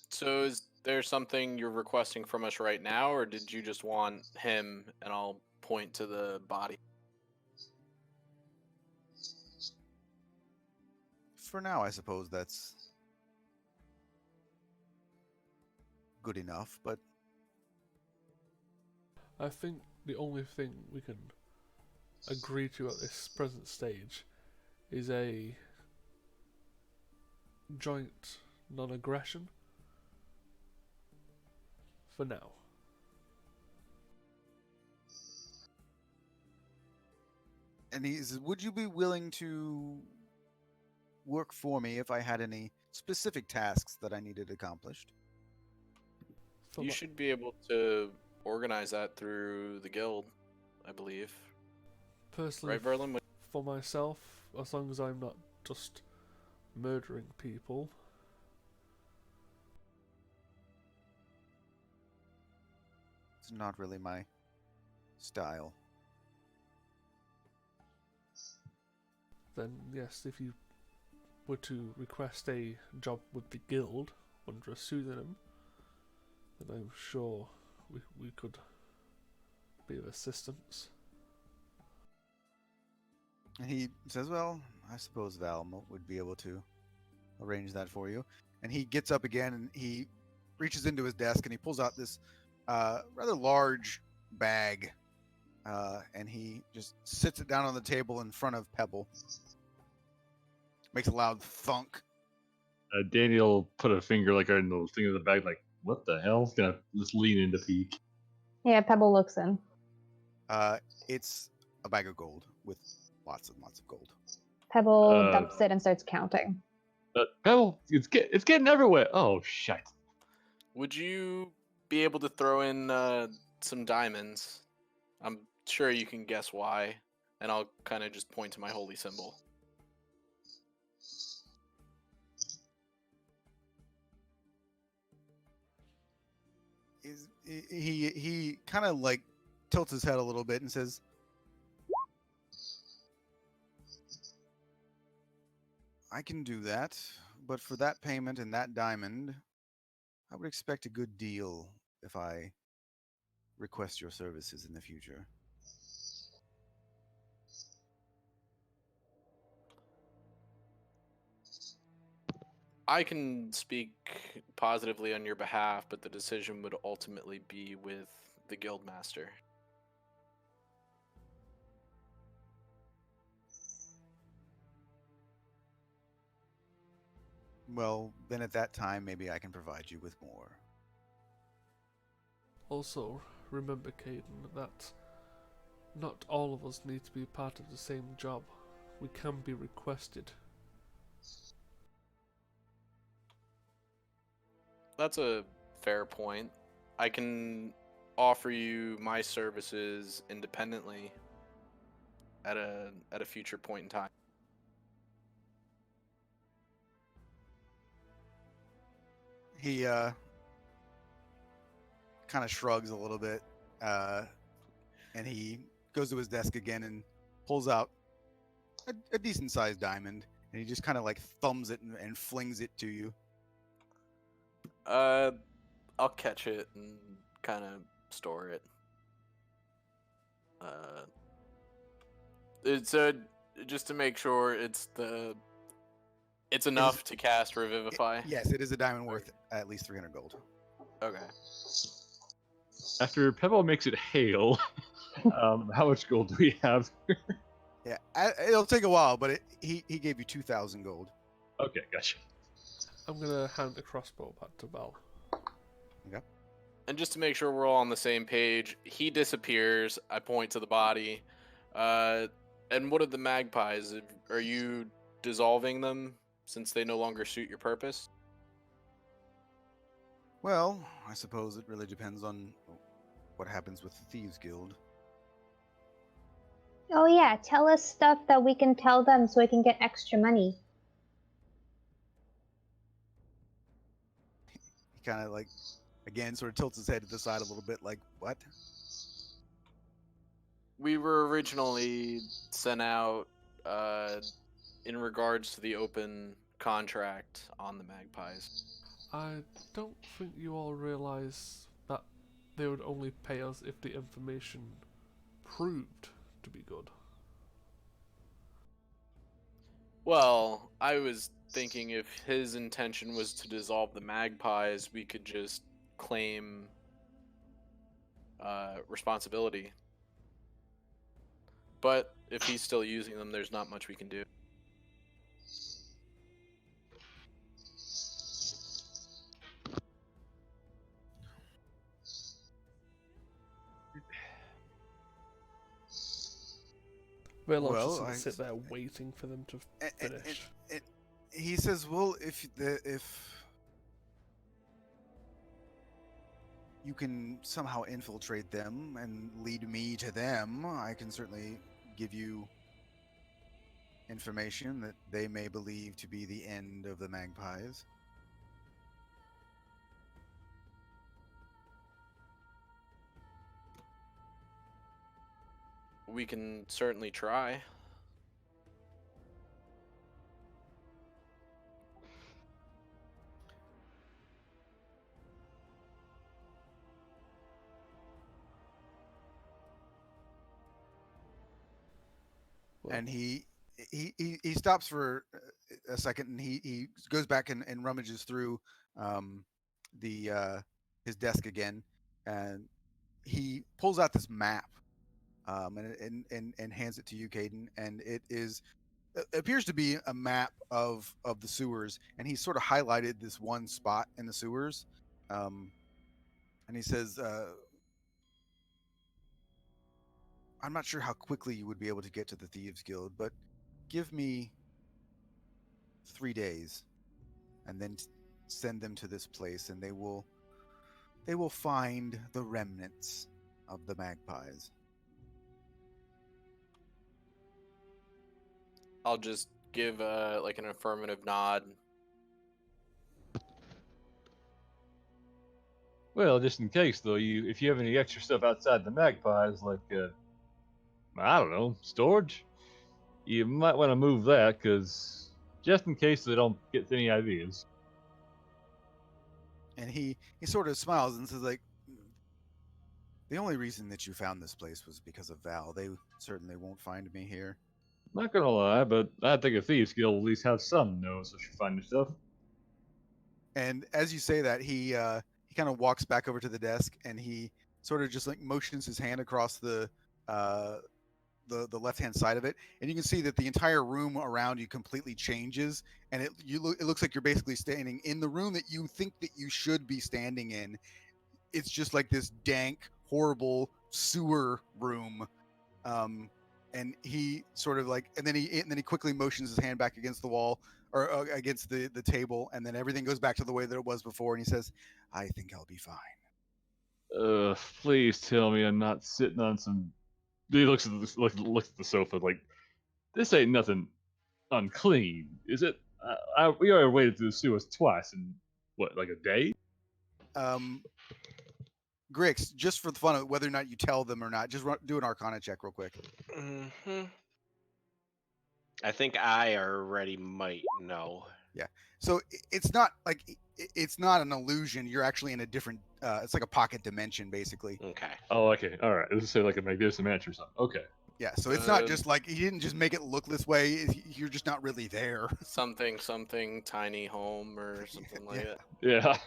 So is there something you're requesting from us right now, or did you just want him? And I'll point to the body. For now, I suppose that's good enough, but I think the only thing we can agree to at this present stage is a joint non-aggression for now. And he says, would you be willing to work for me if I had any specific tasks that I needed accomplished? For You my- should be able to organize that through the guild, I believe. personally, Right, Verlin? for myself, as long as I'm not just murdering people, It's not really my style. then yes, if you were to request a job with the guild under a pseudonym, then I'm sure we could be of assistance. And he says, well, I suppose Val would be able to arrange that for you. And he gets up again and he reaches into his desk and he pulls out this rather large bag. And he just sits it down on the table in front of Pebble. Makes a loud thunk. Daniel put a finger like in the thing of the bag, like, what the hell? He's gonna just lean into peek. Yeah, Pebble looks in. It's a bag of gold with lots and lots of gold. Pebble dumps it and starts counting. Pebble, it's getting everywhere. Oh shit! Would you be able to throw in some diamonds? I'm sure you can guess why, and I'll kind of just point to my holy symbol. He kind of like tilts his head a little bit and says, I can do that, but for that payment and that diamond, I would expect a good deal if I request your services in the future. I can speak positively on your behalf, but the decision would ultimately be with the guildmaster. Well, then at that time, maybe I can provide you with more. Also, remember, Caden, that not all of us need to be part of the same job. We can be requested. That's a fair point. I can offer you my services independently at a future point in time. He kind of shrugs a little bit, and he goes to his desk again and pulls out a decent sized diamond, and he just kind of like thumbs it and flings it to you. I'll catch it and kind of store it. It's just to make sure it's enough to cast Revivify. Yes, it is a diamond worth at least 300 gold. Okay. After Pebble makes it hail, how much gold do we have? Yeah, it'll take a while, but he gave you 2,000 gold. Okay, gotcha. I'm gonna hand the crossbow back to Val. Okay. And just to make sure we're all on the same page, he disappears. I point to the body. And what are the magpies? Are you dissolving them since they no longer suit your purpose? Well, I suppose it really depends on what happens with the Thieves Guild. Oh yeah, tell us stuff that we can tell them so we can get extra money. He kind of like, again, sort of tilts his head to the side a little bit, like, what? We were originally sent out in regards to the open contract on the magpies. I don't think you all realize that they would only pay us if the information proved to be good. Well, I was thinking if his intention was to dissolve the magpies, we could just claim responsibility. But if he's still using them, there's not much we can do. We'll Well, just I- sit there waiting for them to finish. He says, "Well, if you can somehow infiltrate them and lead me to them, I can certainly give you information that they may believe to be the end of the magpies." We can certainly try. Well, And he stops for a second, and he goes back and rummages through the his desk again, and he pulls out this map, and hands it to you, Caden, and it appears to be a map of the sewers, and he's sort of highlighted this one spot in the sewers, and he says, "I'm not sure how quickly you would be able to get to the Thieves Guild, but give me 3 days, and then send them to this place, and they will find the remnants of the magpies." I'll just give like an affirmative nod. Well, just in case though, if you have any extra stuff outside the magpies, like I don't know, storage, you might want to move that, because just in case they don't get any ideas. And he sort of smiles and says, like, "The only reason that you found this place was because of Val. They certainly won't find me here." Not gonna lie, but I think a thieves guild will at least have some nose if you find your stuff. And as you say that, he kind of walks back over to the desk, and he sort of just like motions his hand across the left hand side of it, and you can see that the entire room around you completely changes, and it looks like you're basically standing in the room that you think that you should be standing in. It's just like this dank, horrible sewer room. And he sort of like, and then he quickly motions his hand back against the wall, or against the table, and then everything goes back to the way that it was before, and he says, "I think I'll be fine." Please tell me I'm not sitting on some. He looks at looks at the sofa like, this ain't nothing unclean, is it? We already waited through the sewers twice in what, like a day? Grix, just for the fun of it, whether or not you tell them or not, just do an Arcana check real quick. Hmm. I think I already might know. So it's not like it's not an illusion. You're actually in a different. It's like a pocket dimension, basically. Okay. Oh, okay, all right. This is say like a magnificent match or something. Okay. Yeah. So it's not just like he didn't just make it look this way. You're just not really there. Something tiny home or something like that. Yeah. I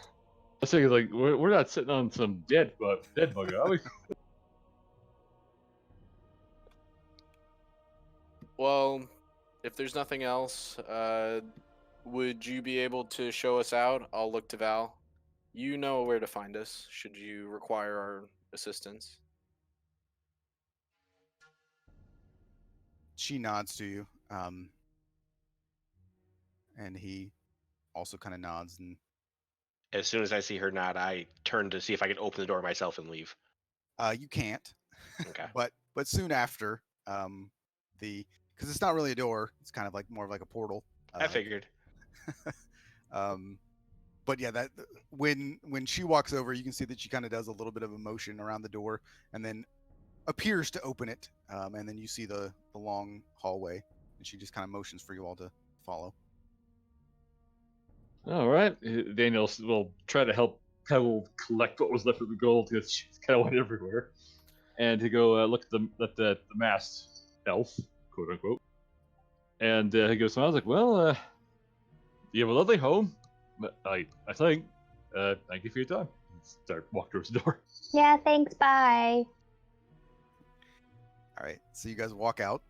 was thinking like we're not sitting on some dead bug, are we? Well, if there's nothing else, would you be able to show us out? I'll look to Val. You know where to find us should you require our assistance. She nods to you, and he also kind of nods, and As soon as I see her nod, I turn to see if I can open the door myself and leave. you can't. Okay. but soon after, because it's not really a door, it's kind of like more of like a portal. I figured. But yeah, that when she walks over, you can see that she kind of does a little bit of a motion around the door, and then appears to open it, and then you see the long hallway, and she just kind of motions for you all to follow. All right. Daniel will try to help Pebble collect what was left of the gold, because she kind of went everywhere, and to go look at the masked elf, quote unquote. And he goes, I was like, well, you have a lovely home. I think. Thank you for your time. start walking towards the door. Yeah, thanks, bye. All right, so you guys walk out,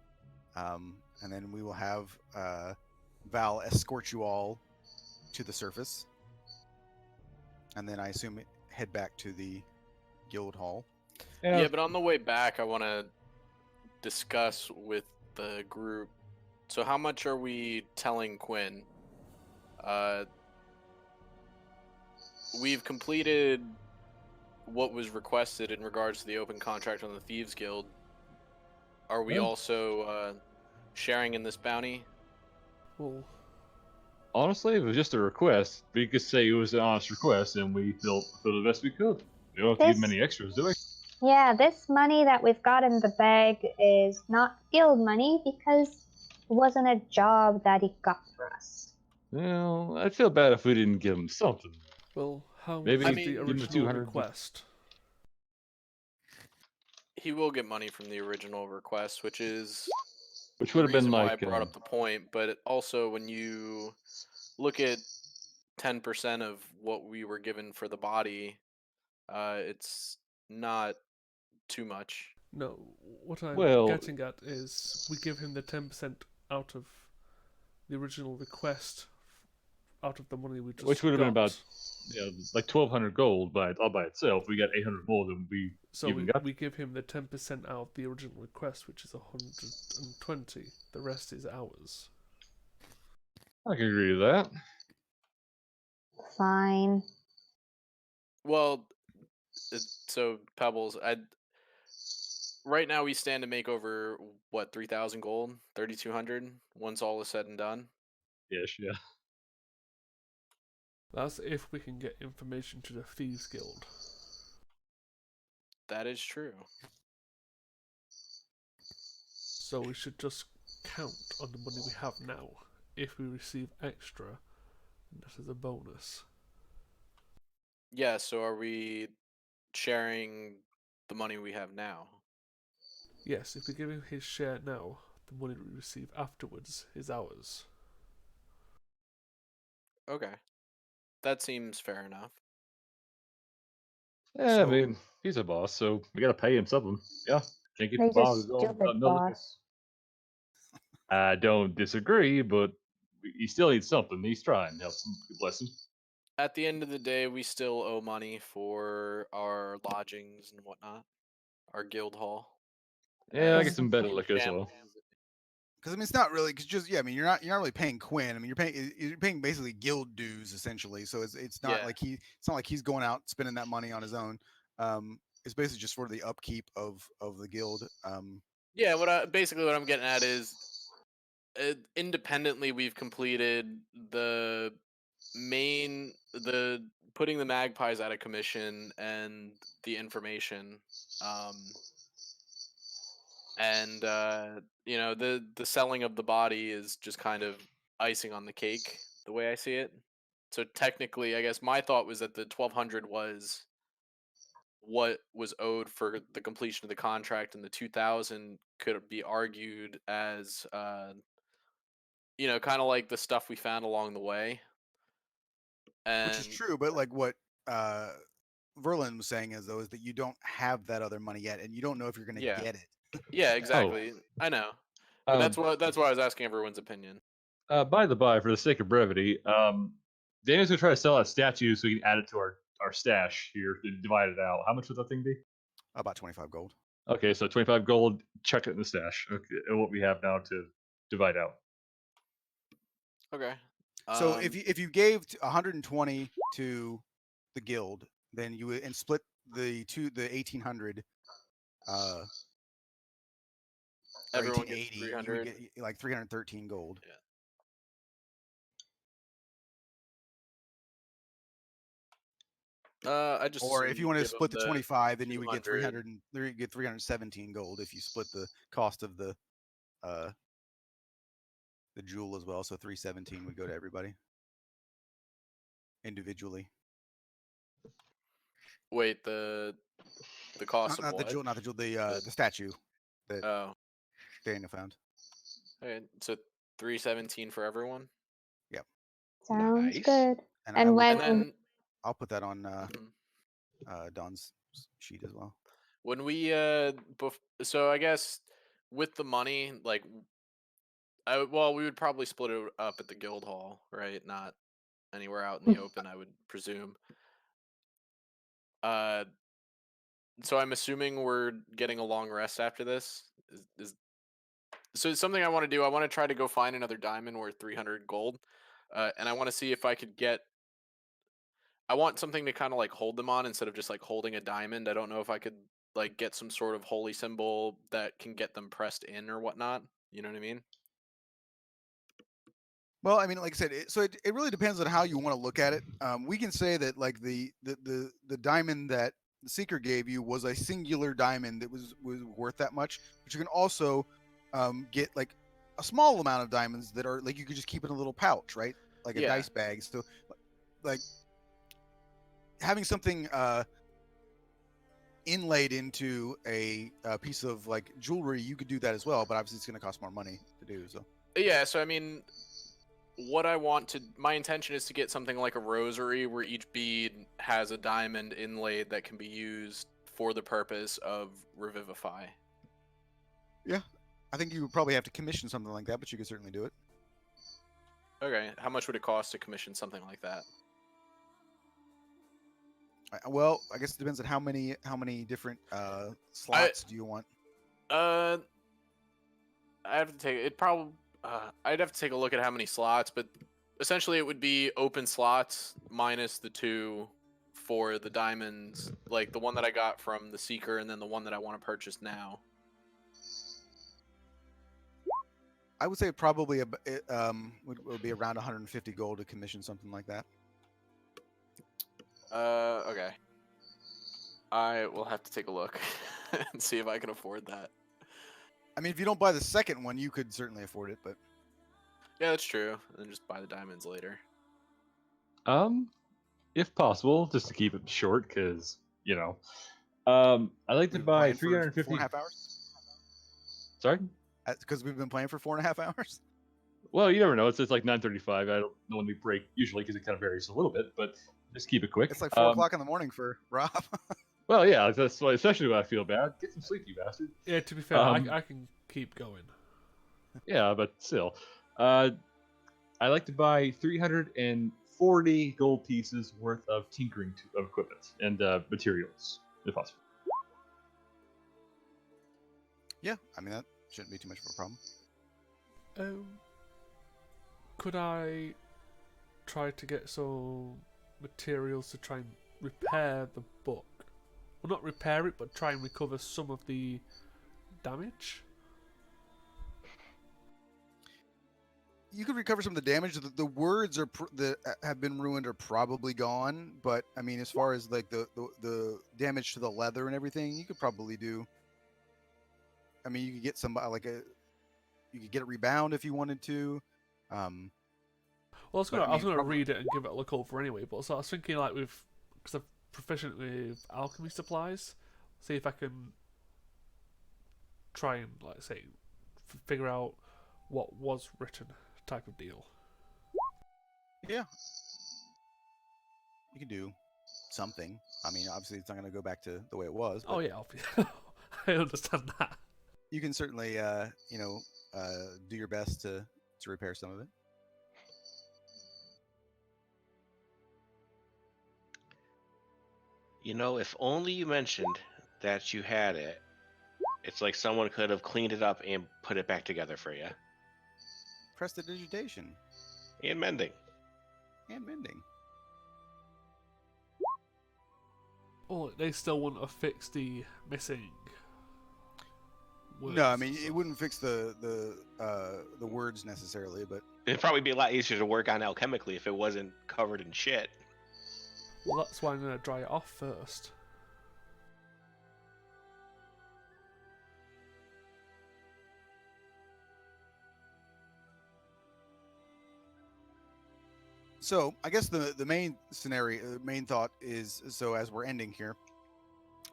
and then we will have Val escort you all to the surface, and then I assume head back to the guild hall. Yeah, but on the way back, I want to discuss with the group. So, how much are we telling Quinn? We've completed what was requested in regards to the open contract on the Thieves Guild. Are we Well- also sharing in this bounty? Well, Honestly, if it was just a request, we could say it was an honest request, and we felt the best we could. We don't have to give them any extras, do we? Yeah, this money that we've got in the bag is not guild money because it wasn't a job that he got for us. Well, I'd feel bad if we didn't give them something. well, how much Maybe is I the mean, give him the original 200. request? He will get money from the original request, which is Which the would have been reason why I like brought up the point. But also, when you look at 10% of what we were given for the body, it's not too much. No, what I'm Well- getting at is we give him the 10% out of the original request, out of the money we just which would have been got. about like 1,200 gold all by itself. We got 800 gold, and we So even got. we give him the 10% out of the original request, which is 120. The rest is ours. I can agree to that. Fine. Well, so Pebbles, right now we stand to make over what 3,000 gold, 3,200 once all is said and done. Yes, yeah. That's if we can get information to the Thieves Guild. That is true. So we should just count on the money we have now. If we receive extra, that is a bonus. Yeah. So are we sharing the money we have now? Yes, if we give him his share now, the money we receive afterwards is ours. Okay, that seems fair enough. Yeah, So- I mean, he's a boss, so we gotta pay him something. Yeah, can't keep the He's a bomb going stupid without nothing. boss. I don't disagree, but he still needs something. He's trying. Help him. Bless him. At the end of the day, we still owe money for our lodgings and whatnot, our guild hall. Yeah, I as get some better in liquor as well. shambles. Because I mean, it's not really because just I mean, you're not really paying Quinn. I mean, you're paying basically guild dues essentially. So it's not Yeah. like it's not like he's going out spending that money on his own. It's basically just for the upkeep of the guild. Yeah, basically what I'm getting at is independently we've completed the putting the magpies out of commission and the information, and the selling of the body is just kind of icing on the cake the way I see it. So technically, I guess my thought was that the 1,200 was what was owed for the completion of the contract, and the 2,000 could be argued as kind of like the stuff we found along the way. And Which is true, but like what Verlin was saying is that you don't have that other money yet, and you don't know if you're going to Yeah. get it. Yeah, exactly. I know, but that's why I was asking everyone's opinion. By the by, for the sake of brevity, Daniel's gonna try to sell that statue so we can add it to our stash here to divide it out. How much would that thing be? About 25 gold. Okay, so 25 gold. Chuck it in the stash. Okay, and what we have now to divide out. Okay. So if you gave 120 to the guild, then you would and split the 1,800. Or everyone gets 1880, you 300. would get like 313 gold. Yeah. I just Or if you want to give split the them 25, then you would get 200. 317 gold if you split the cost of the jewel as well. So 317 would go to everybody individually. Wait, the cost of Not the what? jewel, not the jewel, the statue that Oh, Daniel found. okay. So 317 for everyone. Sounds Nice. good. And And I will, when And then I'll put that on mhm. Don's sheet as well. When we so I guess with the money, like, well, we would probably split it up at the guild hall, right? Not anywhere out in the open, I would presume. Uh, so I'm assuming we're getting a long rest after this. So it's something I want to do. I want to try to go find another diamond worth 300 gold, and I want to see if I could get. I want something to kind of like hold them on instead of just like holding a diamond. I don't know if I could like get some sort of holy symbol that can get them pressed in or whatnot. You know what I mean? Well, I mean, like I said, it really depends on how you want to look at it. We can say that like the diamond that the seeker gave you was a singular diamond that was worth that much, but you can also get like a small amount of diamonds that are like you could just keep in a little pouch, right? Like a Yeah. dice bag. So, like having something inlaid into a piece of like jewelry, you could do that as well, but obviously it's going to cost more money to do. So Yeah. So I mean, my intention is to get something like a rosary where each bead has a diamond inlaid that can be used for the purpose of revivify. yeah, I think you would probably have to commission something like that, but you could certainly do it. Okay. How much would it cost to commission something like that? Well, I guess it depends on how many different slots do you want. I have to take it. Probably, I'd have to take a look at how many slots, but essentially it would be open slots minus the 2 for the diamonds, like the one that I got from the seeker, and then the one that I want to purchase now. I would say probably would be around 150 gold to commission something like that. Okay. I will have to take a look and see if I can afford that. I mean, if you don't buy the second one, you could certainly afford it, but Yeah, that's true. And then just buy the diamonds later. If possible, just to keep it short, because I like to we've been buy playing for 350. 4.5 hours. Sorry. Because we've been playing for 4.5 hours. Well, you never know. It's like 9:35. I don't know when we break usually because it kind of varies a little bit, but just keep it quick. It's like 4 o'clock in the morning for Rob. Well, yeah, that's why, especially when I feel bad. Get some sleep, you bastard. Yeah, to be fair, I can keep going. Yeah, but still, I like to buy 340 gold pieces worth of tinkering of equipment and materials, if possible. Yeah, I mean that shouldn't be too much of a problem. Could I try to get some materials to try and repair the book? Well, not repair it, but try and recover some of the damage? You could recover some of the damage. The words that have been ruined are probably gone, but I mean, as far as like the damage to the leather and everything, you could probably do. I mean, you could get some you could get it rebound if you wanted to. Well, I was gonna read it and give it a look over anyway, but so I was thinking like because I'm proficient with alchemy supplies, see if I can try and like say figure out what was written type of deal. Yeah, you can do something. I mean, obviously, it's not going to go back to the way it was. But Oh yeah, obviously. I understand that. you can certainly, do your best to repair some of it. If only you mentioned that you had it, it's like someone could have cleaned it up and put it back together for you. Prestidigitation And mending. and mending. Oh, they still want to fix the missing words. No, I mean it wouldn't fix the words necessarily, but It'd probably be a lot easier to work on alchemically if it wasn't covered in shit. Well, that's why I'm going to dry it off first. so I guess the main scenario, main thought is so as we're ending here.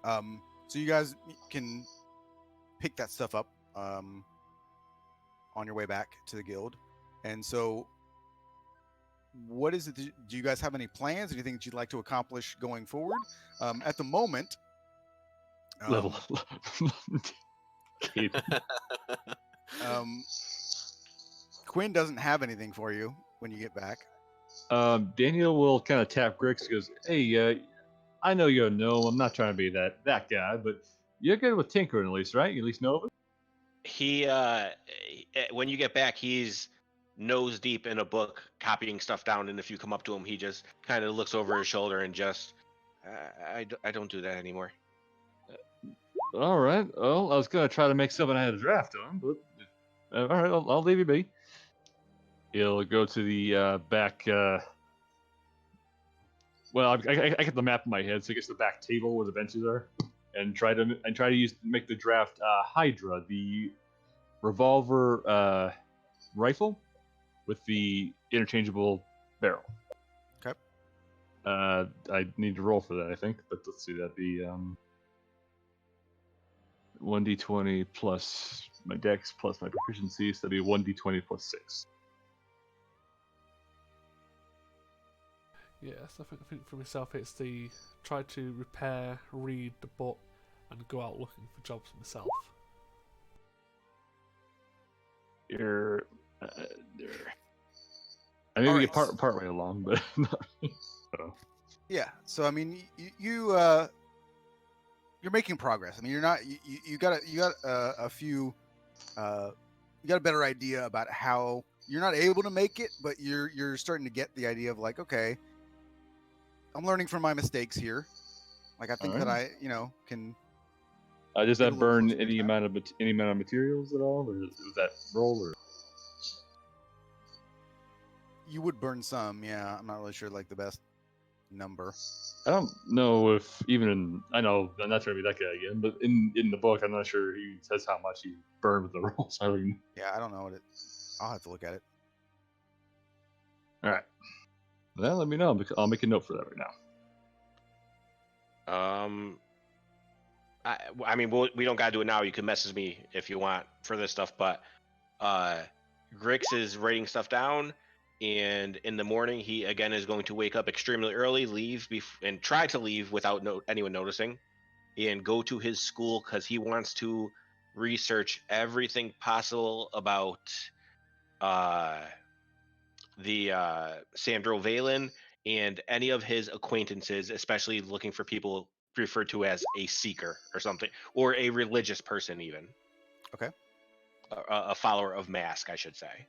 So you guys can pick that stuff up on your way back to the guild, and so what is it? Do you guys have any plans? Anything that you'd like to accomplish going forward? At the moment, Level. Kid. Quinn doesn't have anything for you when you get back. Daniel will kind of tap Grix. Goes, "Hey, I know you're a gnome. I'm not trying to be that guy, but you're good with tinkering at least, right? You at least know of it." He when you get back, he's nose deep in a book, copying stuff down. And if you come up to him, he just kind of looks over his shoulder and just, I don't do that anymore. All right. Well, I was gonna try to make something I had a draft on, but all right, I'll leave you be. He'll go to the back. Well, I get the map in my head, so I guess the back table where the benches are, and try to make the draft Hydra, the revolver rifle with the interchangeable barrel. Okay. I need to roll for that, I think, but let's see. That'd be 1d20 plus my dex plus my proficiency, so that'd be 1d20 plus 6. Yes, I think for myself it's the try to repair, read the book, and go out looking for jobs myself. You're I maybe Alright. get part way along, but not. So. Yeah. So I mean, you're making progress. I mean, you're not. You got a few. You got a better idea about how you're not able to make it, but you're starting to get the idea of like, okay, I'm learning from my mistakes here. Like I think that I, can. Does get a that little burn closer to any that. amount of materials at all, or was that roll? Or You would burn some, yeah. I'm not really sure like the best number. I don't know if even I know I'm not trying to be that guy again, but in the book I'm not sure he says how much he burned with the rolls. I don't even... Yeah, I don't know what it. I'll have to look at it. All right. Well, let me know because I'll make a note for that right now. I mean, we don't gotta do it now. You can message me if you want for this stuff, but Grix is writing stuff down, and in the morning he again is going to wake up extremely early, leave and try to leave without anyone noticing, and go to his school because he wants to research everything possible about the Sandro Valen and any of his acquaintances, especially looking for people referred to as a seeker or something, or a religious person even. Okay. A follower of Mask, I should say.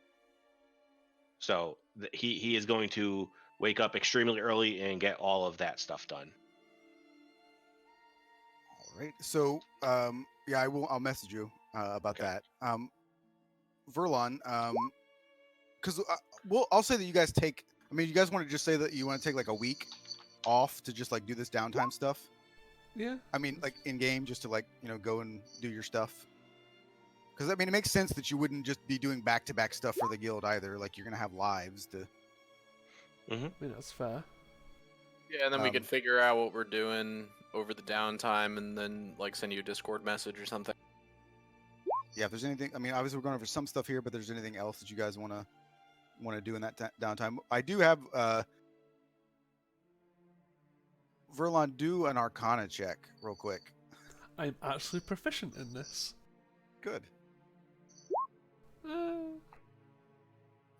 So he is going to wake up extremely early and get all of that stuff done. All right. So, yeah, I'll message you about Okay. that. Verlon, because I'll say that you guys take. I mean, you guys want to just say that you want to take like a week off to just like do this downtime stuff. Yeah. I mean, like in game, just to like go and do your stuff. Because I mean, it makes sense that you wouldn't just be doing back-to-back stuff for the guild either. Like you're gonna have lives to. I mean, that's fair. Yeah, and then we could figure out what we're doing over the downtime, and then like send you a Discord message or something. Yeah, if there's anything, I mean, obviously we're going over some stuff here, but there's anything else that you guys want to do in that downtime, I do have Verlon, do an Arcana check real quick. I'm actually proficient in this. Good. Uh,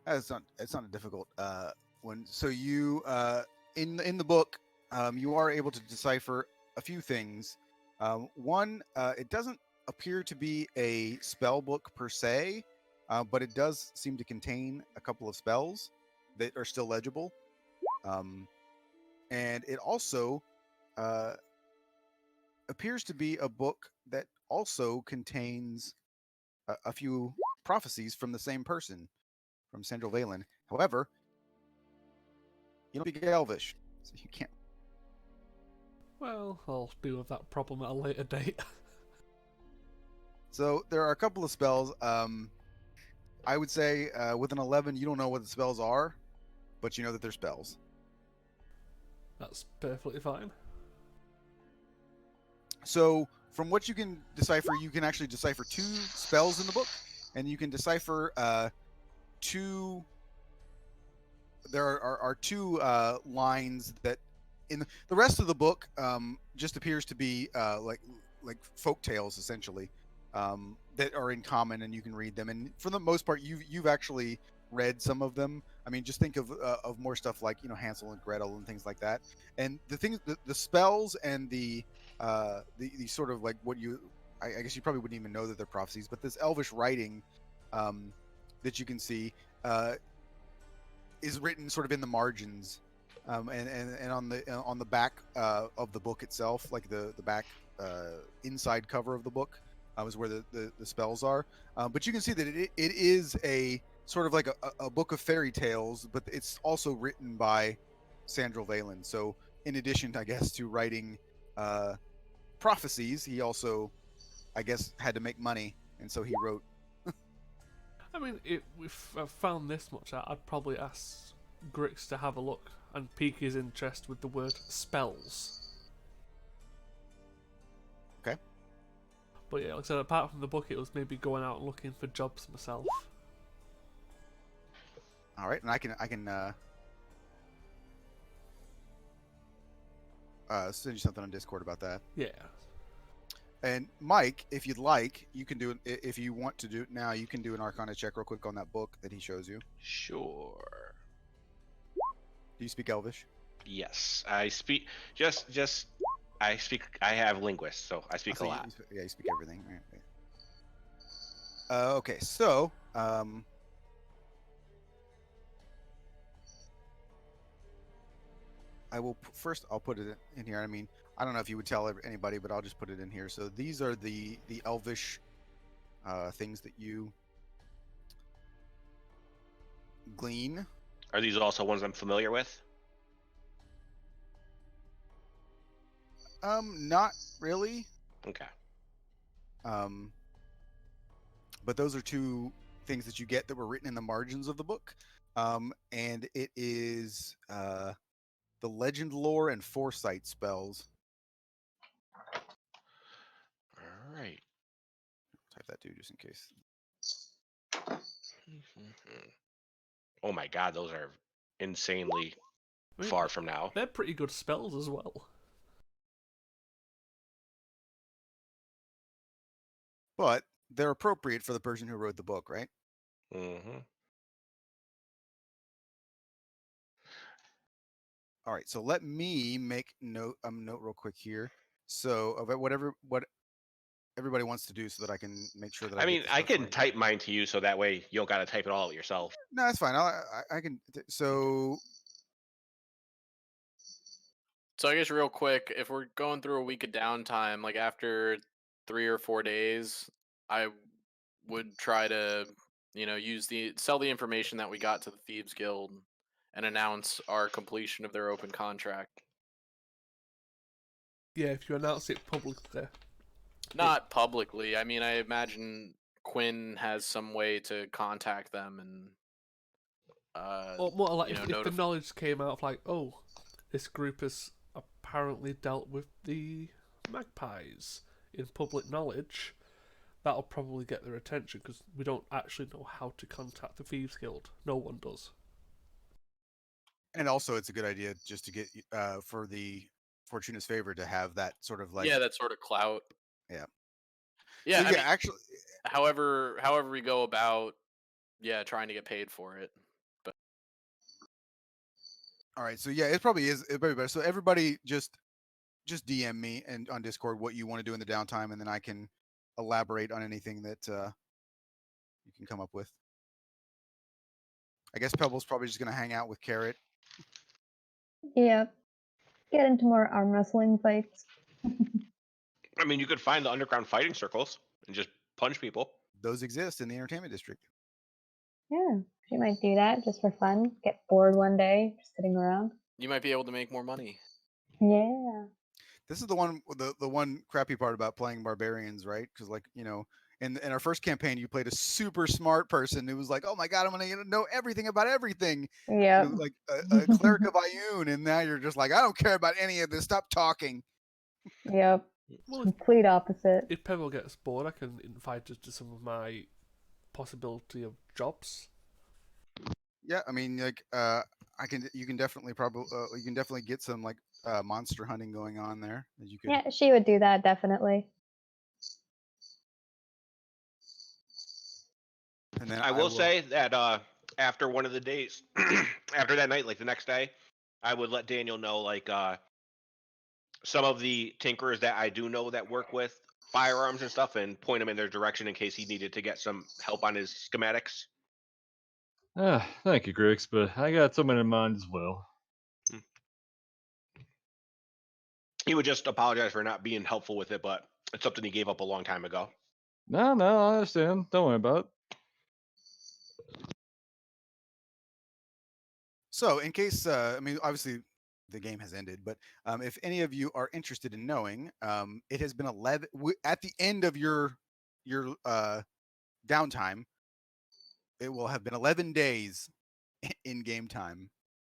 It's not a difficult one. So you in the book, you are able to decipher a few things. One, it doesn't appear to be a spell book per se, but it does seem to contain a couple of spells that are still legible. And it also appears to be a book that also contains a few prophecies from the same person, from Sandro Valen. However, you don't speak Elvish, so you can't. well, I'll deal with that problem at a later date. So there are a couple of spells. I would say with an 11, you don't know what the spells are, but you know that they're spells. That's perfectly fine. So from what you can decipher, you can actually decipher 2 spells in the book, and you can decipher 2 there are two lines that in the rest of the book just appears to be like folk tales essentially that are in common and you can read them. And for the most part, you've actually read some of them. I mean, just think of more stuff like Hansel and Gretel and things like that. And the things, the spells and the sort of like what I guess you probably wouldn't even know that they're prophecies, but this elvish writing that you can see is written sort of in the margins, and on the back of the book itself, like the back inside cover of the book is where the spells are. But you can see that it is a sort of like a book of fairy tales, but it's also written by Sandral Valen. So in addition, I guess, to writing prophecies, he also, I guess, had to make money, and so he wrote. I mean, if I found this much out, I'd probably ask Grix to have a look and pique his interest with the word spells. Okay. But yeah, like I said, apart from the book, it was maybe going out and looking for jobs myself. All right, and I can send you something on Discord about that. Yeah. And Mike, if you'd like, you can do it. If you want to do it now, you can do an Arcana check real quick on that book that he shows you. Sure. Do you speak Elvish? Yes, I speak. Just. I speak. I have linguists, so I speak a lot. You speak everything. Right. Okay, so I will first. I'll put it in here. I mean, I don't know if you would tell anybody, but I'll just put it in here. So these are the Elvish things that you glean. Are these also ones I'm familiar with? Not really. Okay. But those are two things that you get that were written in the margins of the book. And it is the legend lore and foresight spells. All right. Type that too, just in case. Oh my god, those are insanely I mean, far from now. They're pretty good spells as well. But they're appropriate for the person who wrote the book, right? Mm-hmm. All right, so let me make note real quick here. So of what everybody wants to do, so that I can make sure that I mean, get this I stuff can right. type mine to you, so that way you don't got to type it all out yourself. No, that's fine. I can. So So I guess real quick, if we're going through a week of downtime, like after 3 or 4 days, I would try to, sell the information that we got to the Thieves Guild and announce our completion of their open contract. Yeah, if you announce it publicly. Not publicly. I mean, I imagine Quinn has some way to contact them and Or more like if the notify. knowledge came out of like, oh, this group has apparently dealt with the magpies in public knowledge, that'll probably get their attention because we don't actually know how to contact the Thieves Guild. No one does. and also it's a good idea just to get for the Fortuna's favor to have that sort of like that sort of clout. Yeah. Yeah, So, I mean, actually, however we go about, trying to get paid for it. But all right. So yeah, it probably is. It probably better. So everybody just DM me and on Discord what you want to do in the downtime, and then I can elaborate on anything that you can come up with. I guess Pebble's probably just gonna hang out with Carrot. Yep. Get into more arm wrestling fights. I mean, you could find the underground fighting circles and just punch people. Those exist in the entertainment district. Yeah, she might do that just for fun. Get bored one day, just sitting around. you might be able to make more money. Yeah. This is the one crappy part about playing barbarians, right? Because in our first campaign, you played a super smart person who was like, "Oh my god, I'm gonna know everything about everything." Yep. Like a cleric of Ioun, and now you're just like, "I don't care about any of this. Stop talking." Yep. Well, Complete opposite. if Pebble gets bored, I can invite her to some of my possibility of jobs. Yeah, I mean, like, you can definitely get some like monster hunting going on there. You could, Yeah, she would do that definitely. and then I will say that after one of the days, after that night, like the next day, I would let Daniel know like some of the tinkerers that I do know that work with firearms and stuff, and point him in their direction in case he needed to get some help on his schematics. Thank you, Grix, but I got someone in mind as well. He would just apologize for not being helpful with it, but it's something he gave up a long time ago. No, I understand. Don't worry about it. So, in case, I mean, obviously the game has ended, but if any of you are interested in knowing, it has been 11 at the end of your downtime. It will have been 11 days in game time.